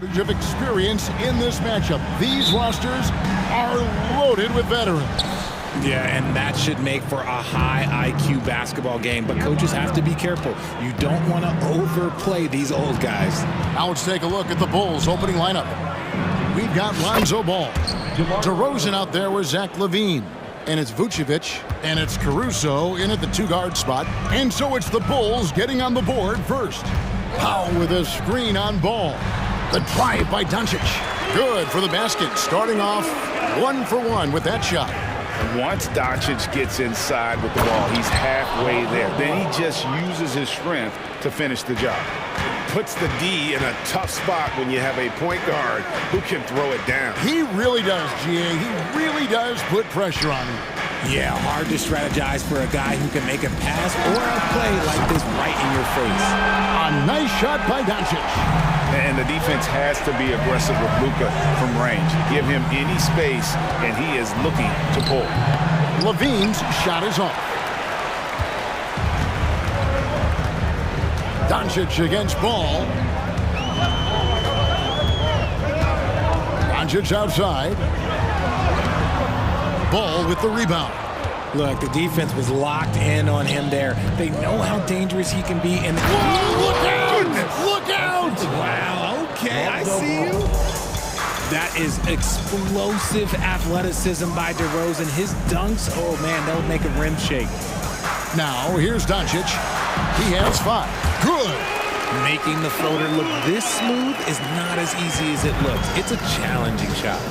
Speaker 1: shortage of experience in this matchup. These rosters are loaded with veterans.
Speaker 15: Yeah, and that should make for a high IQ basketball game, but coaches have to be careful. You don't want to overplay these old guys.
Speaker 1: Now let's take a look at the Bulls' opening lineup. We've got Lonzo Ball. DeRozan out there with Zach LaVine. And it's Vucevic, and it's Caruso in at the two-guard spot. And so it's the Bulls getting on the board first. Powell with a screen on Ball. The drive by Doncic. Good for the basket, starting off 1 for 1 with that shot.
Speaker 2: Once Doncic gets inside with the ball, he's halfway there. Then he just uses his strength to finish the job. Puts the D in a tough spot when you have a point guard who can throw it down.
Speaker 1: He really does, GA. He really does put pressure on him.
Speaker 15: Yeah, hard to strategize for a guy who can make a pass or a play like this right in your face.
Speaker 1: A nice shot by Doncic.
Speaker 2: And the defense has to be aggressive with Luka from range. Give him any space, and he is looking to pull.
Speaker 1: LaVine's shot is off. Doncic against Ball. Doncic outside. Ball with the rebound.
Speaker 15: Look, the defense was locked in on him there. They know how dangerous he can be. And
Speaker 1: whoa, look out! Look out!
Speaker 15: Wow, okay, I see you. That is explosive athleticism by DeRozan. His dunks, oh man, they'll make a rim shake.
Speaker 1: Now, here's Doncic. He has 5. Good.
Speaker 15: Making the floater look this smooth is not as easy as it looks. It's a challenging shot.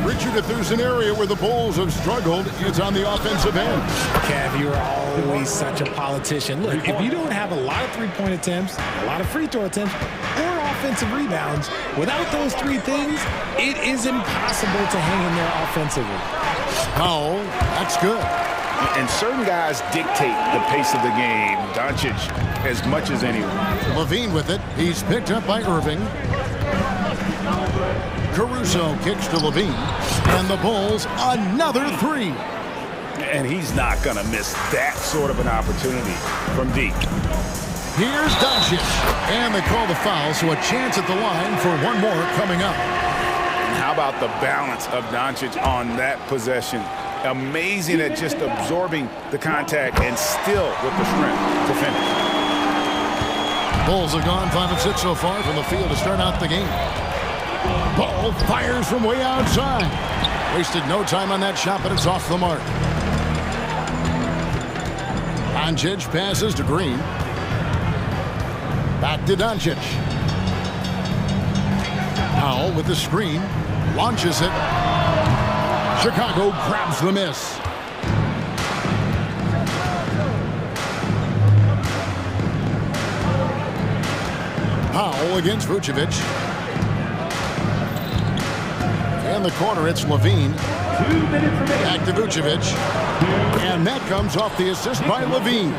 Speaker 1: Richard, if there's an area where the Bulls have struggled, it's on the offensive end.
Speaker 15: Kev, you're always such a politician. Look, if you don't have a lot of three-point attempts, a lot of free throw attempts, or offensive rebounds, without those 3 things, it is impossible to hang in there offensively.
Speaker 1: Oh, that's good.
Speaker 2: And certain guys dictate the pace of the game. Doncic as much as anyone.
Speaker 1: LaVine with it. He's picked up by Irving. Caruso kicks to LaVine. And the Bulls, another 3.
Speaker 2: And he's not going to miss that sort of an opportunity from deep.
Speaker 1: Here's Doncic. And they call the foul, so a chance at the line for one more coming up.
Speaker 2: And how about the balance of Doncic on that possession? Amazing at just absorbing the contact and still with the strength to finish.
Speaker 1: Bulls have gone 5 of 6 so far from the field to start out the game. Ball fires from way outside. Wasted no time on that shot, but it's off the mark. Doncic passes to Green. Back to Doncic. Powell with the screen. Launches it. Chicago grabs the miss. Powell against Vucevic. In the corner, it's LaVine.
Speaker 14: 2 minutes remaining.
Speaker 1: Back to Vucevic. And that comes off the assist by LaVine.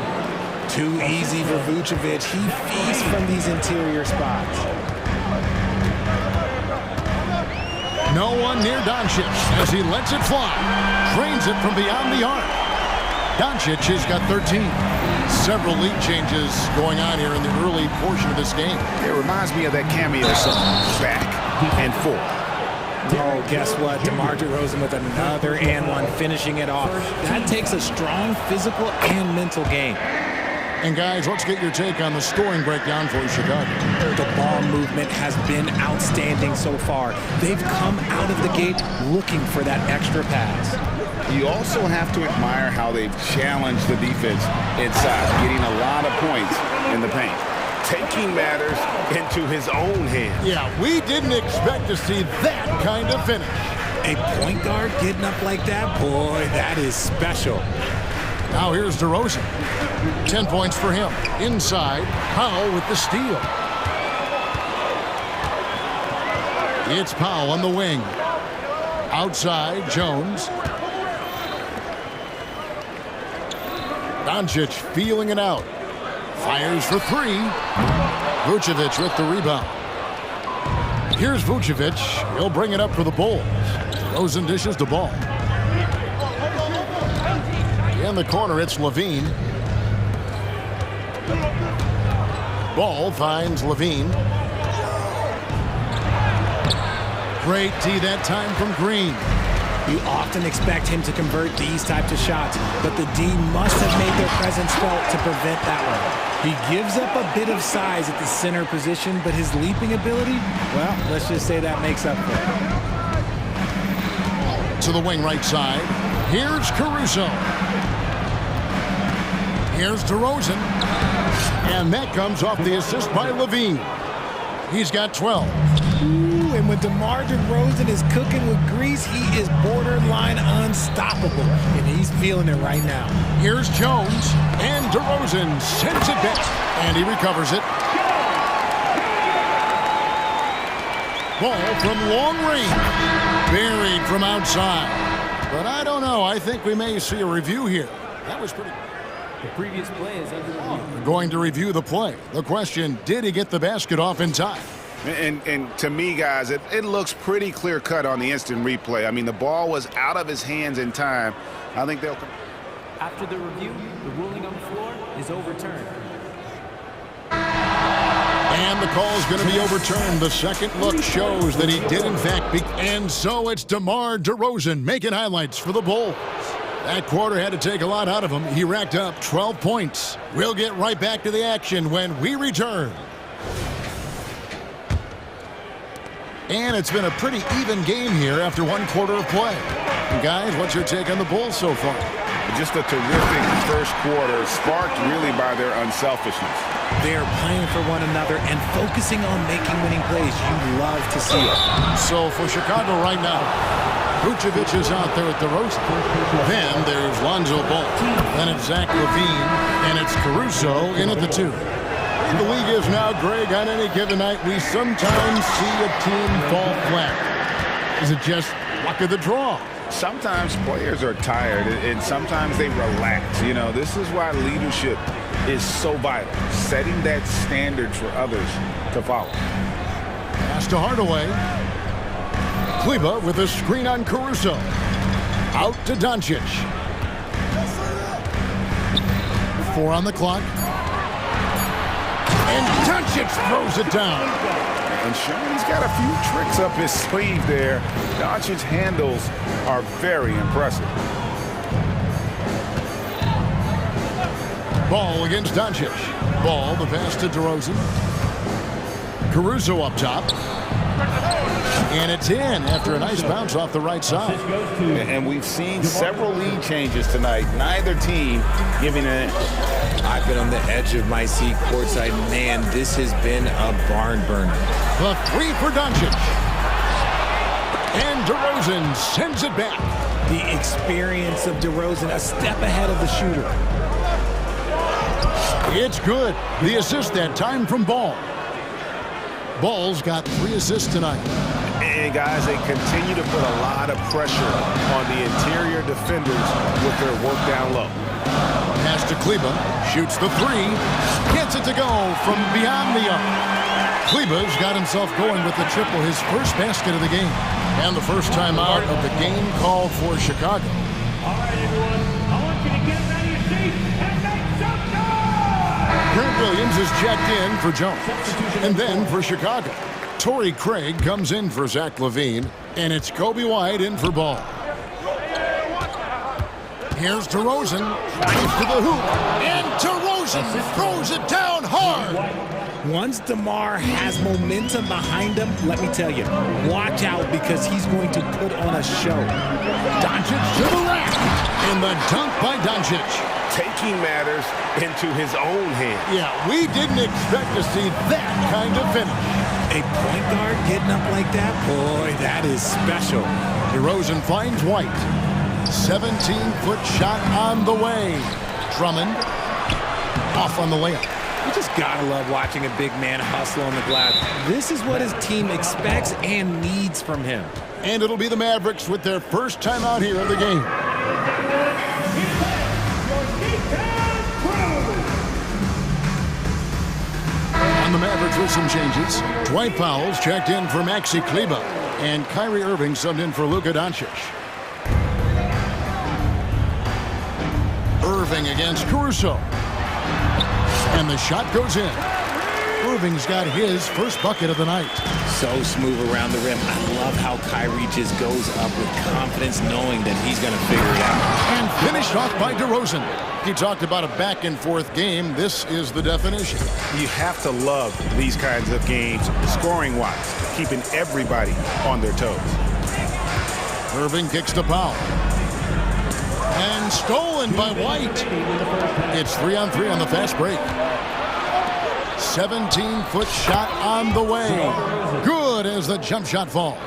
Speaker 15: Too easy for Vucevic. He feasts from these interior spots.
Speaker 1: No one near Doncic as he lets it fly. Drains it from beyond the arc. Doncic has got 13. Several lead changes going on here in the early portion of this game.
Speaker 2: It reminds me of that cameo song, Back and Forth.
Speaker 15: Oh, guess what? DeMar DeRozan with another and one, finishing it off. That takes a strong physical and mental game.
Speaker 1: And guys, let's get your take on the scoring breakdown for Chicago.
Speaker 15: The ball movement has been outstanding so far. They've come out of the gate looking for that extra pass.
Speaker 2: You also have to admire how they've challenged the defense inside, getting a lot of points in the paint. Taking matters into his own hands.
Speaker 1: Yeah, we didn't expect to see that kind of finish.
Speaker 15: A point guard getting up like that, boy, that is special.
Speaker 1: Now here's DeRozan. 10 points for him. Inside, Powell with the steal. It's Powell on the wing. Outside, Jones. Doncic feeling it out. Fires for 3. Vucevic with the rebound. Here's Vucevic. He'll bring it up for the Bulls. DeRozan dishes the ball. In the corner, it's LaVine. Ball finds LaVine. Great D that time from Green.
Speaker 15: You often expect him to convert these types of shots, but the D must have made their presence felt to prevent that one. He gives up a bit of size at the center position, but his leaping ability, well, let's just say that makes up for it.
Speaker 1: To the wing right side. Here's Caruso. Here's DeRozan. And that comes off the assist by Levine. He's got 12.
Speaker 15: Ooh, and when DeMar DeRozan is cooking with grease, he is borderline unstoppable, and he's feeling it right now.
Speaker 1: Here's Jones, and DeRozan sends it back, and he recovers it. Ball from long range, buried from outside. But I don't know, I think we may see a review here. That was pretty...
Speaker 13: The previous play is under review.
Speaker 1: We're going to review the play. The question, did he get the basket off in time?
Speaker 2: And to me, guys, it looks pretty clear-cut on the instant replay. I mean, the ball was out of his hands in time. I think they'll...
Speaker 13: After the review, the ruling on the floor is overturned.
Speaker 1: And the call is going to be overturned. The second look shows that he did, in fact, and so it's DeMar DeRozan making highlights for the Bulls. That quarter had to take a lot out of him. He racked up 12 points. We'll get right back to the action when we return. And it's been a pretty even game here after one quarter of play. And guys, what's your take on the Bulls so far?
Speaker 2: Just a terrific first quarter, sparked really by their unselfishness.
Speaker 15: They're playing for one another and focusing on making winning plays. You love to see it.
Speaker 1: So for Chicago right now, Vucevic is out there at DeRozan. Then there's Lonzo Ball. Then it's Zach LaVine. And it's Caruso in at the 2. The league is now, Greg, on any given night, we sometimes see a team fall flat. Is it just luck of the draw?
Speaker 2: Sometimes players are tired, and sometimes they relax. You know, this is why leadership is so vital, setting that standard for others to follow.
Speaker 1: Pass to Hardaway. Kleba with a screen on Caruso. Out to Doncic. 4 on the clock. And Doncic throws it down.
Speaker 2: And Sean, he's got a few tricks up his sleeve there. Doncic's handles are very impressive.
Speaker 1: Ball against Doncic. Ball, the pass to DeRozan. Caruso up top. And it's in after a nice bounce off the right side.
Speaker 2: And we've seen several lead changes tonight. Neither team giving an inch.
Speaker 15: I've been on the edge of my seat courtside. Man, this has been a barn burner.
Speaker 1: The 3 for Doncic. And DeRozan sends it back.
Speaker 15: The experience of DeRozan, a step ahead of the shooter.
Speaker 1: It's good. The assist that time from Ball. Ball's got 3 assists tonight.
Speaker 11: And guys, they continue to put a lot of pressure on the interior defenders with their work down low.
Speaker 1: Pass to Kleba, shoots the 3, gets it to go from beyond the arc. Kleba's got himself going with the triple, his first basket of the game. And the first time out of the game called for Chicago.
Speaker 4: All right, everyone, I want you to get ready to see and make some noise!
Speaker 1: Grant Williams is checked in for Jones. And then for Chicago, Torrey Craig comes in for Zach LaVine. And it's Kobe White in for Ball. Here's DeRozan, drives to the hoop, and DeRozan throws it down hard.
Speaker 15: Once DeMar has momentum behind him, let me tell you, watch out because he's going to put on a show.
Speaker 1: Doncic to the rack, and the dunk by Doncic.
Speaker 11: Taking matters into his own hands.
Speaker 1: Yeah, we didn't expect to see that kind of finish.
Speaker 15: A point guard getting up like that, boy, that is special.
Speaker 1: DeRozan finds White. 17-foot shot on the way. Drummond off on the layup.
Speaker 15: You just gotta love watching a big man hustle on the glass. This is what his team expects and needs from him.
Speaker 1: And it'll be the Mavericks with their first time out here of the game. And the Mavericks with some changes. Dwight Powell's checked in for Maxi Kleba. And Kyrie Irving subbed in for Luka Doncic. Irving against Caruso. And the shot goes in. Irving's got his first bucket of the night.
Speaker 15: So smooth around the rim. I love how Kyrie just goes up with confidence, knowing that he's going to figure it out.
Speaker 1: And finished off by DeRozan. He talked about a back-and-forth game. This is the definition.
Speaker 16: You have to love these kinds of games, scoring-wise, keeping everybody on their toes.
Speaker 1: Irving kicks to Powell. And stolen by White. It's 3-on-3 on the fast break. 17-foot shot on the way. Good as the jump shot falls.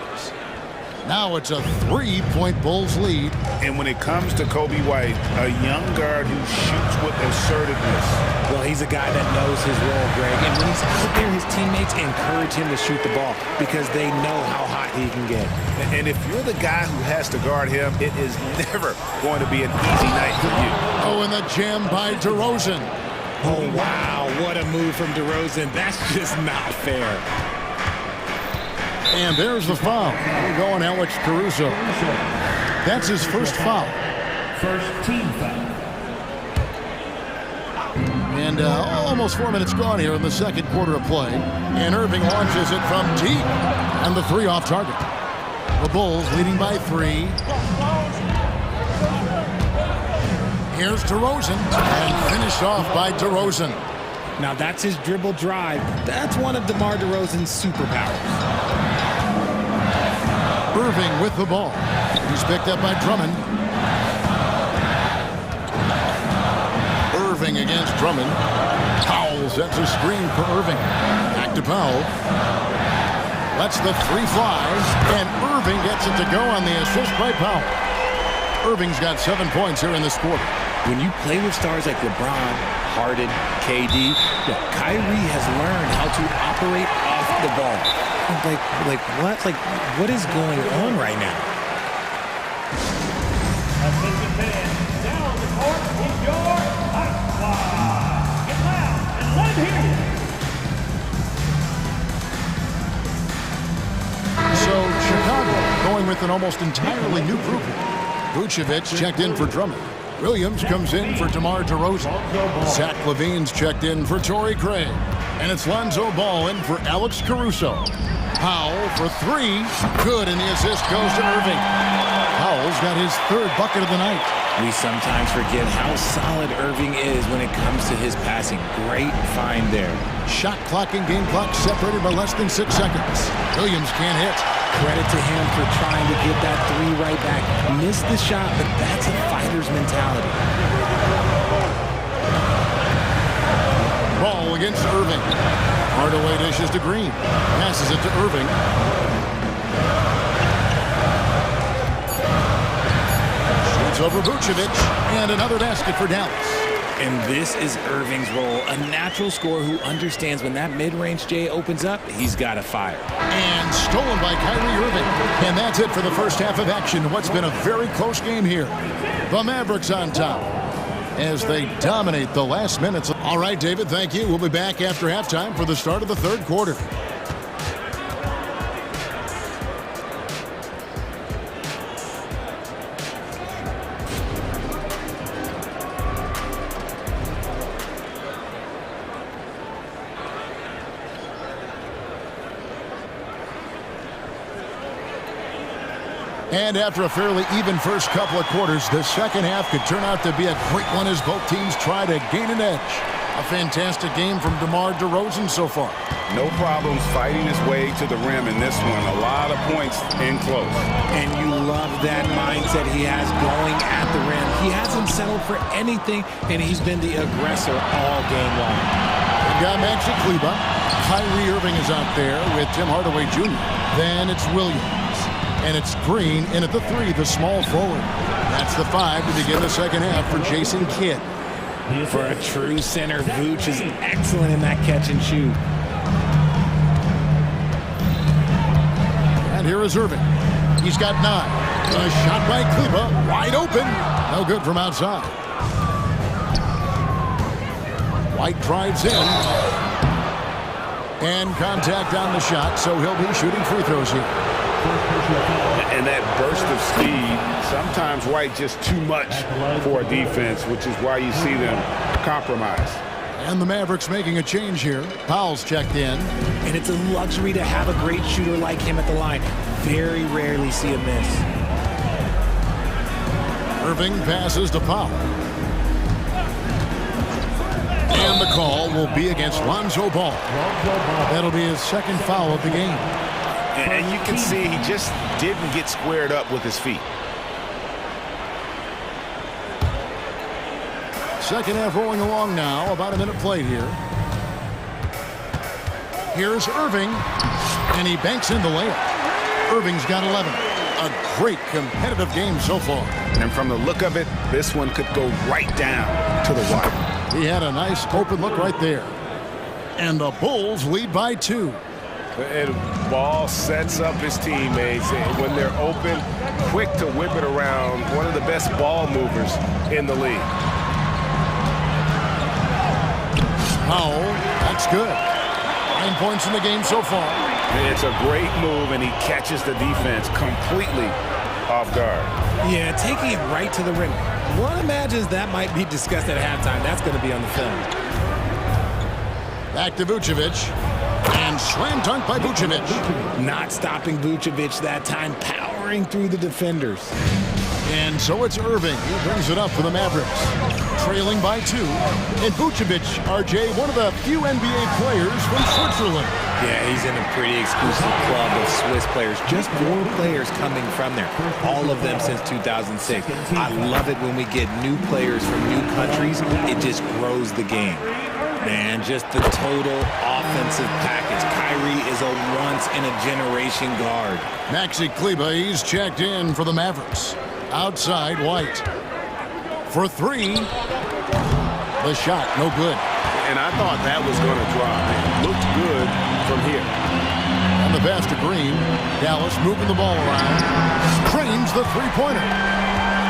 Speaker 1: Now it's a 3-point Bulls lead.
Speaker 2: And when it comes to Kobe White, a young guard who shoots with assertiveness.
Speaker 15: Well, he's a guy that knows his role, Greg. And when he's out there, his teammates encourage him to shoot the ball because they know how hot he can get.
Speaker 16: And if you're the guy who has to guard him, it is never going to be an easy night for you.
Speaker 1: Oh, and the jam by DeRozan.
Speaker 15: Oh, wow, what a move from DeRozan. That's just not fair.
Speaker 1: And there's the foul. We're going Alex Caruso. That's his first foul.
Speaker 14: First team foul.
Speaker 1: And almost 4 minutes gone here in the second quarter of play. And Irving launches it from deep. And the three off target. The Bulls leading by 3. Here's DeRozan. And finished off by DeRozan.
Speaker 15: Now that's his dribble drive. That's one of DeMar DeRozan's superpowers.
Speaker 1: Irving with the ball. He's picked up by Drummond. Irving against Drummond. Powell sets a screen for Irving. Back to Powell. Lets the three flies, and Irving gets it to go on the assist by Powell. Irving's got 7 points here in this quarter.
Speaker 15: When you play with stars like LeBron, Harden, KD, Kyrie has learned how to operate off the ball. What is going on right now?
Speaker 4: Attention fans, down the court is your hot squad. Get loud and let him hear you.
Speaker 1: So Chicago going with an almost entirely new group. Vucevic checked in for Drummond. Williams comes in for DeMar DeRozan. Zach LaVine's checked in for Torrey Craig. And it's Lonzo Ball in for Alex Caruso. Powell for 3. Good, and the assist goes to Irving. Powell's got his third bucket of the night.
Speaker 15: We sometimes forget how solid Irving is when it comes to his passing. Great find there.
Speaker 1: Shot clock and game clock separated by less than 6 seconds. Williams can't hit.
Speaker 15: Credit to him for trying to get that 3 right back. Missed the shot, but that's a fighter's mentality.
Speaker 1: Ball against Irving. Hardaway dishes to Green. Passes it to Irving. Shoots over Vucevic. And another basket for Dallas.
Speaker 15: And this is Irving's role. A natural scorer who understands when that mid-range J opens up, he's got to fire.
Speaker 1: And stolen by Kyrie Irving. And that's it for the first half of action. What's been a very close game here. The Mavericks on top as they dominate the last minutes. All right, David, thank you. We'll be back after halftime for the start of the third quarter. And after a fairly even first couple of quarters, the second half could turn out to be a great one as both teams try to gain an edge. A fantastic game from DeMar DeRozan so far.
Speaker 2: No problems fighting his way to the rim in this one. A lot of points in close.
Speaker 15: And you love that mindset he has going at the rim. He hasn't settled for anything, and he's been the aggressor all game long.
Speaker 1: We got Maxi Kleber. Kyrie Irving is out there with Tim Hardaway Jr. Then it's Williams. And it's Green in at the 3, the small forward. That's the 5 to begin the second half for Jason Kidd.
Speaker 15: For a true center, Vooch is excellent in that catch and shoot.
Speaker 1: And here is Irving. He's got 9. A shot by Kleber, wide open. No good from outside. White drives in. And contact on the shot, so he'll be shooting free throws here.
Speaker 2: And that burst of speed, sometimes White just too much for a defense, which is why you see them compromise.
Speaker 1: And the Mavericks making a change here. Powell's checked in.
Speaker 15: And it's a luxury to have a great shooter like him at the line. Very rarely see a miss.
Speaker 1: Irving passes to Powell. And the call will be against Lonzo Ball. That'll be his second foul of the game.
Speaker 16: And you can see he just didn't get squared up with his feet.
Speaker 1: Second half rolling along now. About a minute played here. Here's Irving. And he banks in the layup. Irving's got 11. A great competitive game so far.
Speaker 16: And from the look of it, this one could go right down to the wire.
Speaker 1: He had a nice open look right there. And the Bulls lead by 2.
Speaker 11: And Ball sets up his teammates. And when they're open, quick to whip it around. One of the best ball movers in the league.
Speaker 1: Powell, that's good. 9 points in the game so far.
Speaker 16: It's a great move, and he catches the defense completely off guard.
Speaker 15: Yeah, taking it right to the rim. One imagines that might be discussed at halftime. That's going to be on the film.
Speaker 1: Back to Vucevic. And slam dunk by Vucevic.
Speaker 15: Not stopping Vucevic that time, powering through the defenders.
Speaker 1: And so it's Irving who brings it up for the Mavericks. Trailing by 2. And Vucevic, RJ, one of the few NBA players from Switzerland.
Speaker 15: Yeah, he's in a pretty exclusive club of Swiss players. Just 4 players coming from there. All of them since 2006. I love it when we get new players from new countries. It just grows the game. Man, just the total offensive package. Kyrie is a once-in-a-generation guard.
Speaker 1: Maxi Kleber, he's checked in for the Mavericks. Outside, White. For 3. The shot, no good.
Speaker 16: And I thought that was going to drop. It looked good from here.
Speaker 1: And the pass to Green. Dallas moving the ball around. Screens the three-pointer.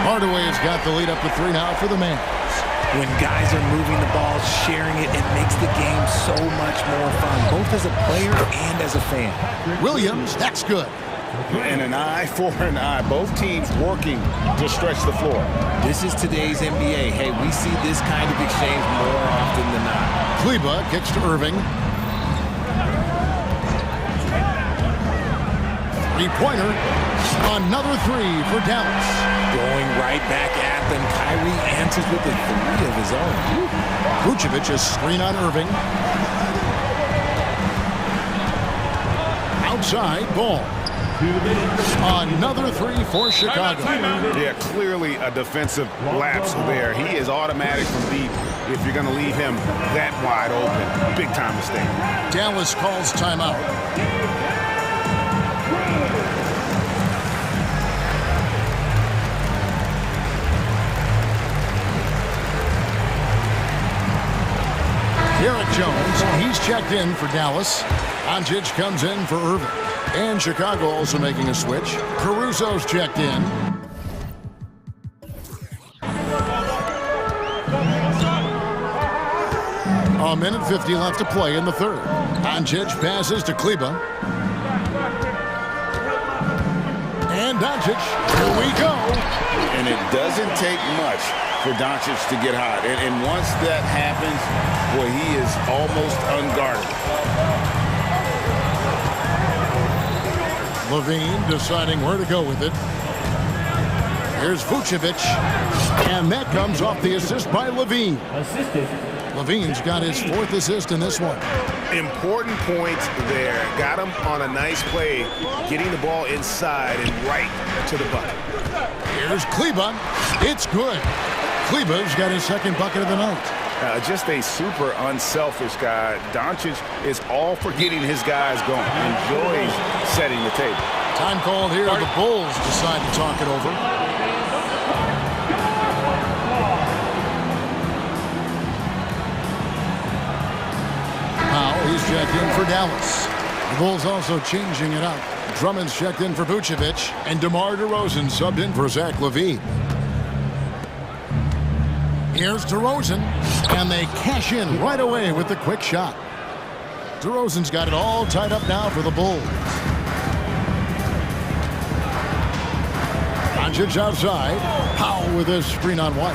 Speaker 1: Hardaway's got the lead up to 3 now for the Mavs.
Speaker 15: When guys are moving the ball, sharing it, it makes the game so much more fun, both as a player and as a fan.
Speaker 1: Williams, that's good.
Speaker 16: And an eye for an eye. Both teams working to stretch the floor.
Speaker 15: This is today's NBA. Hey, we see this kind of exchange more often than not.
Speaker 1: Kleber kicks to Irving. Three-pointer. Another 3 for Dallas.
Speaker 15: Going right back at them. Kyrie answers with a 3 of his own.
Speaker 1: Vucevic is screen on Irving. Outside, Ball. Another 3 for Chicago.
Speaker 16: Yeah, clearly a defensive lapse there. He is automatic from deep if you're going to leave him that wide open. Big time mistake.
Speaker 1: Dallas calls timeout. Derek Jones, he's checked in for Dallas. Doncic comes in for Irving. And Chicago also making a switch. Caruso's checked in. A minute 50 left to play in the third. Doncic passes to Kleber. And Doncic, here we go.
Speaker 2: And it doesn't take much for Doncic to get hot. And once that happens, boy, he is almost unguarded.
Speaker 1: Levine deciding where to go with it. Here's Vucevic. And that comes off the assist by Levine. Levine's got his 4th assist in this one.
Speaker 11: Important points there. Got him on a nice play, getting the ball inside and right to the bucket.
Speaker 1: Here's Kleber. It's good. Kleber's got his 2nd bucket of the night.
Speaker 16: Just a super unselfish guy. Doncic is all for getting his guys going. Enjoys setting the table.
Speaker 1: Time called here. The Bulls decide to talk it over. Powell, he's checked in for Dallas. The Bulls also changing it up. Drummond's checked in for Vucevic. And DeMar DeRozan subbed in for Zach LaVine. Here's DeRozan, and they cash in right away with the quick shot. DeRozan's got it all tied up now for the Bulls. Doncic outside. Powell with his screen on White.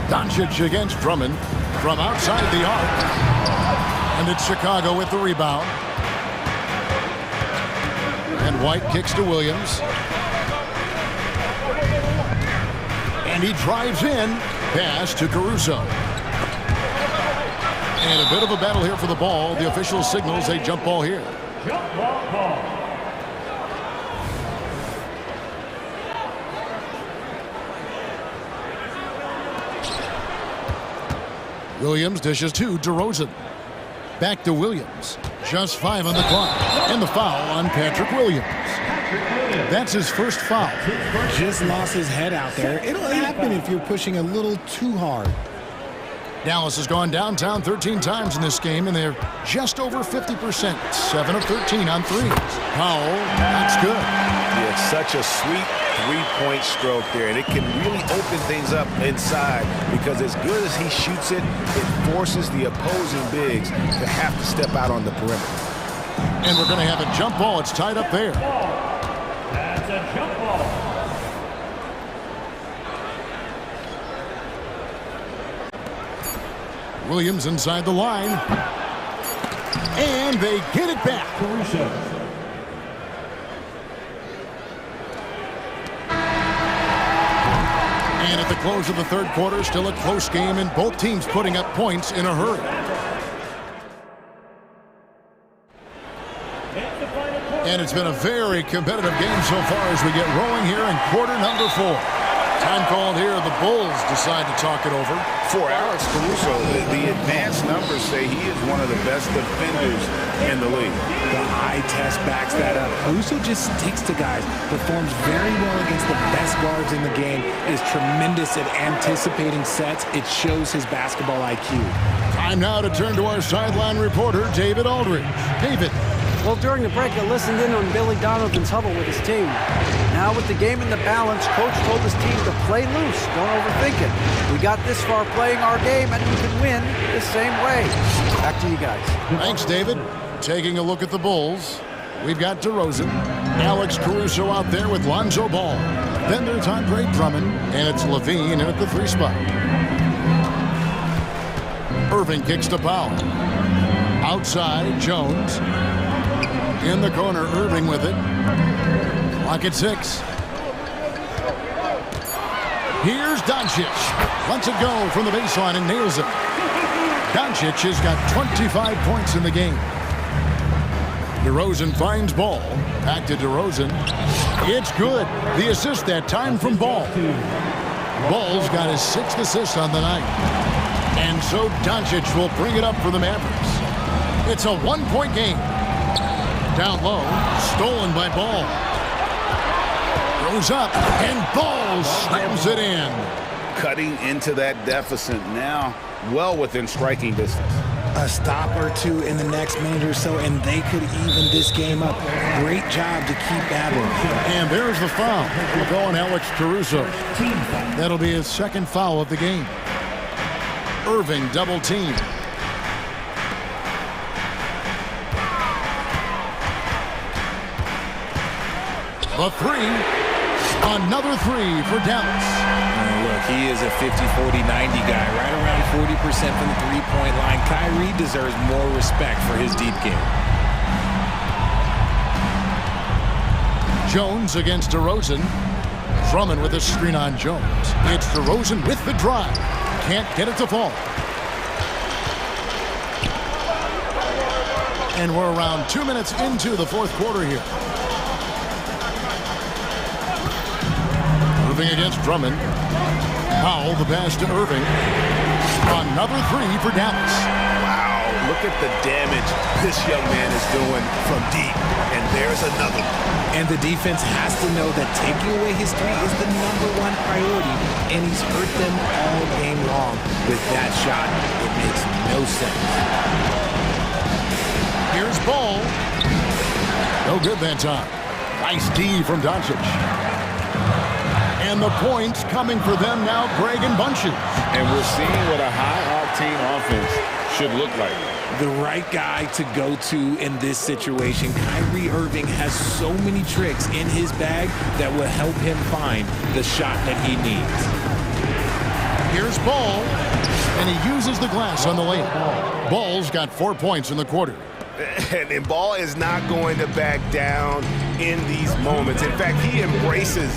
Speaker 1: Doncic against Drummond from outside the arc. And it's Chicago with the rebound. And White kicks to Williams. And he drives in. Pass to Caruso. And a bit of a battle here for the ball. The official signals a jump ball here.
Speaker 4: Jump ball call.
Speaker 1: Williams dishes to DeRozan. Back to Williams. Just 5 on the clock. And the foul on Patrick Williams. That's his first foul.
Speaker 17: Just lost his head out there. It'll happen if you're pushing a little too hard.
Speaker 1: Dallas has gone downtown 13 times in this game, and they're just over 50%. 7 of 13 on threes. Powell, that's good.
Speaker 16: Yeah, it's such a sweet three-point stroke there, and it can really open things up inside because as good as he shoots it, it forces the opposing bigs to have to step out on the perimeter.
Speaker 1: And we're going to have a jump ball. It's tied up there.
Speaker 4: That's a jump ball.
Speaker 1: Williams inside the line. And they get it back. And at the close of the third quarter, still a close game, and both teams putting up points in a hurry. And it's been a very competitive game so far as we get rolling here in quarter number 4. Time called here. The Bulls decide to talk it over.
Speaker 2: For Alex Caruso, the advanced numbers say he is one of the best defenders in the league.
Speaker 15: The eye test backs that up. Caruso just sticks to guys, performs very well against the best guards in the game, is tremendous at anticipating sets. It shows his basketball IQ.
Speaker 1: Time now to turn to our sideline reporter, David Aldridge. David.
Speaker 6: Well, during the break, I listened in on Billy Donovan's huddle with his team. Now with the game in the balance, Coach told his team to play loose. Don't overthink it. We got this far playing our game, and we can win the same way. Back to you guys.
Speaker 1: Thanks, David. Taking a look at the Bulls, we've got DeRozan, Alex Caruso out there with Lonzo Ball. Then there's Andre Drummond, and it's Levine in at the 3 spot. Irving kicks to Powell. Outside, Jones. In the corner, Irving with it. Clock at 6. Here's Doncic. Lets it go from the baseline and nails it. Doncic has got 25 points in the game. DeRozan finds Ball. Back to DeRozan. It's good. The assist that time from Ball. Ball's got his 6th assist on the night. And so Doncic will bring it up for the Mavericks. It's a 1-point game. Down low, stolen by Ball. Goes up, and Ball slams it in.
Speaker 2: Cutting into that deficit now, well within striking distance.
Speaker 17: A stop or two in the next minute or so, and they could even this game up. Great job to keep battling.
Speaker 1: And there's the foul. We'll go on Alex Caruso. That'll be his 2nd foul of the game. Irving double team. A 3. Another 3 for Dallas.
Speaker 15: Look, he is a 50-40-90 guy, right around 40% from the three-point line. Kyrie deserves more respect for his deep game.
Speaker 1: Jones against DeRozan. Drummond with a screen on Jones. It's DeRozan with the drive. Can't get it to fall. And we're around 2 minutes into the 4th quarter here. Irving against Drummond. Powell, the pass to Irving. Another 3 for Dallas.
Speaker 16: Wow, look at the damage this young man is doing from deep. And there's another.
Speaker 15: And the defense has to know that taking away his 3 is the #1 priority, and he's hurt them all game long. With that shot, it makes no sense.
Speaker 1: Here's Ball. No good that time. Nice D from Doncic. And the points coming for them now, Greg and Bunches.
Speaker 2: And we're seeing what a high-octane offense should look like.
Speaker 15: The right guy to go to in this situation. Kyrie Irving has so many tricks in his bag that will help him find the shot that he needs.
Speaker 1: Here's Ball, and he uses the glass on the layup. Ball's got 4 points in the quarter.
Speaker 11: And Ball is not going to back down in these moments. In fact, he embraces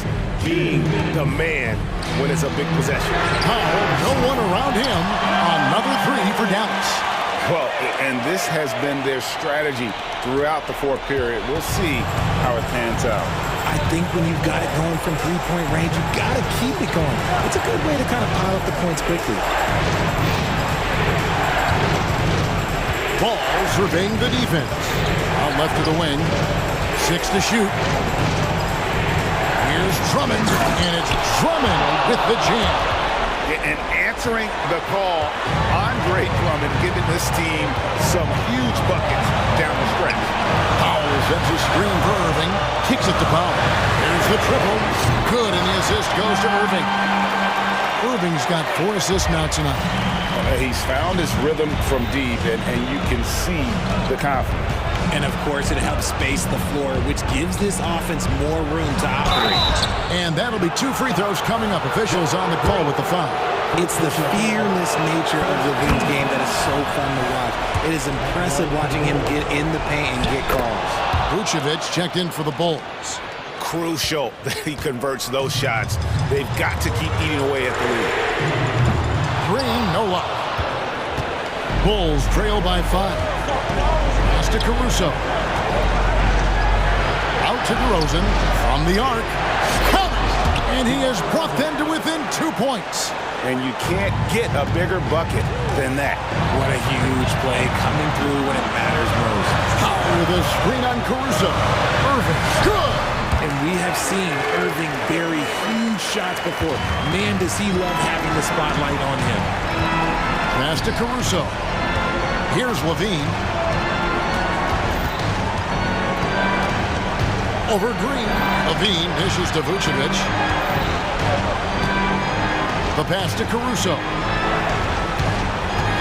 Speaker 11: being the man when it's a big possession.
Speaker 1: No one around him. Another three for Dallas.
Speaker 2: Well, and this has been their strategy throughout the fourth period. We'll see how it pans out.
Speaker 17: I think when you've got it going from three-point range, you've got to keep it going. It's a good way to kind of pile up the points quickly.
Speaker 1: Ball surveying the defense. Out left to the wing. 6 to shoot. Here's Drummond, and it's Drummond with the jam.
Speaker 2: And answering the call, Andre Drummond giving this team some huge buckets down the stretch.
Speaker 1: Powell sets a screen for Irving. Kicks it to Powell. There's the triple. Good, and the assist goes to Irving. Irving's got 4 assists now tonight.
Speaker 2: He's found his rhythm from deep, and you can see the confidence.
Speaker 15: And, of course, it helps space the floor, which gives this offense more room to operate.
Speaker 1: And that'll be 2 free throws coming up. Officials on the call with the foul.
Speaker 17: It's the fearless nature of Levine's game that is so fun to watch. It is impressive watching him get in the paint and get calls.
Speaker 1: Vucevic checked in for the Bulls.
Speaker 11: Crucial that he converts those shots. They've got to keep eating away at the lead.
Speaker 1: Green, no luck. Bulls trail by 5. Pass to Caruso. Out to DeRozan from the arc. Count it! And he has brought them to within 2 points.
Speaker 11: And you can't get a bigger bucket than that.
Speaker 15: What a huge play coming through when it matters most.
Speaker 1: Powell with a screen on Caruso. Irving, good!
Speaker 15: And we have seen Irving bury huge shots before. Man, does he love having the spotlight on him.
Speaker 1: Pass to Caruso. Here's Levine. Over Green. Levine dishes to Vucevic. The pass to Caruso.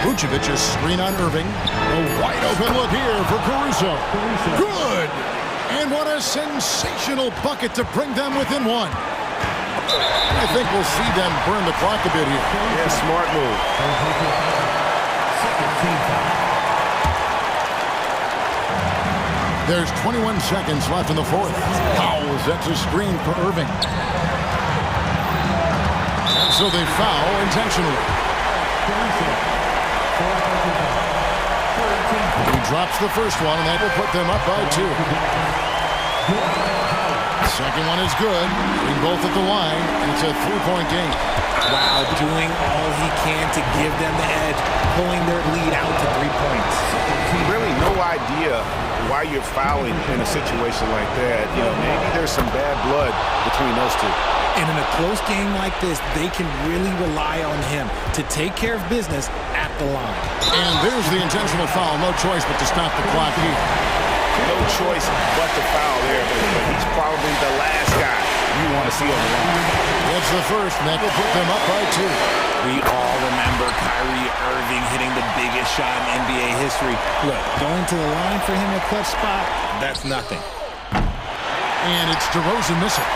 Speaker 1: Vucevic's screen on Irving. A wide open look here for Caruso. Good! And what a sensational bucket to bring them within 1. I think we'll see them burn the clock a bit here.
Speaker 11: Yeah, smart move.
Speaker 1: There's 21 seconds left in the fourth. Powell sets a screen for Irving. So they foul intentionally. He drops the first one, and that will put them up by 2. Second one is good. Being both at the line, and it's a 3-point game.
Speaker 15: Wow, doing all he can to give them the edge, pulling their lead out to 3 points.
Speaker 11: Really no idea why you're fouling in a situation like that. You know, maybe there's some bad blood between those two.
Speaker 15: And in a close game like this, they can really rely on him to take care of business at the line.
Speaker 1: And there's the intentional foul. No choice but to stop the clock here.
Speaker 11: No choice but to foul there, but he's probably the last guy you want to see on the line.
Speaker 1: That's the first, and that will put them up by 2.
Speaker 15: We all remember Kyrie Irving hitting the biggest shot in NBA history. Look, going to the line for him a clutch spot, that's nothing.
Speaker 1: And it's DeRozan missing.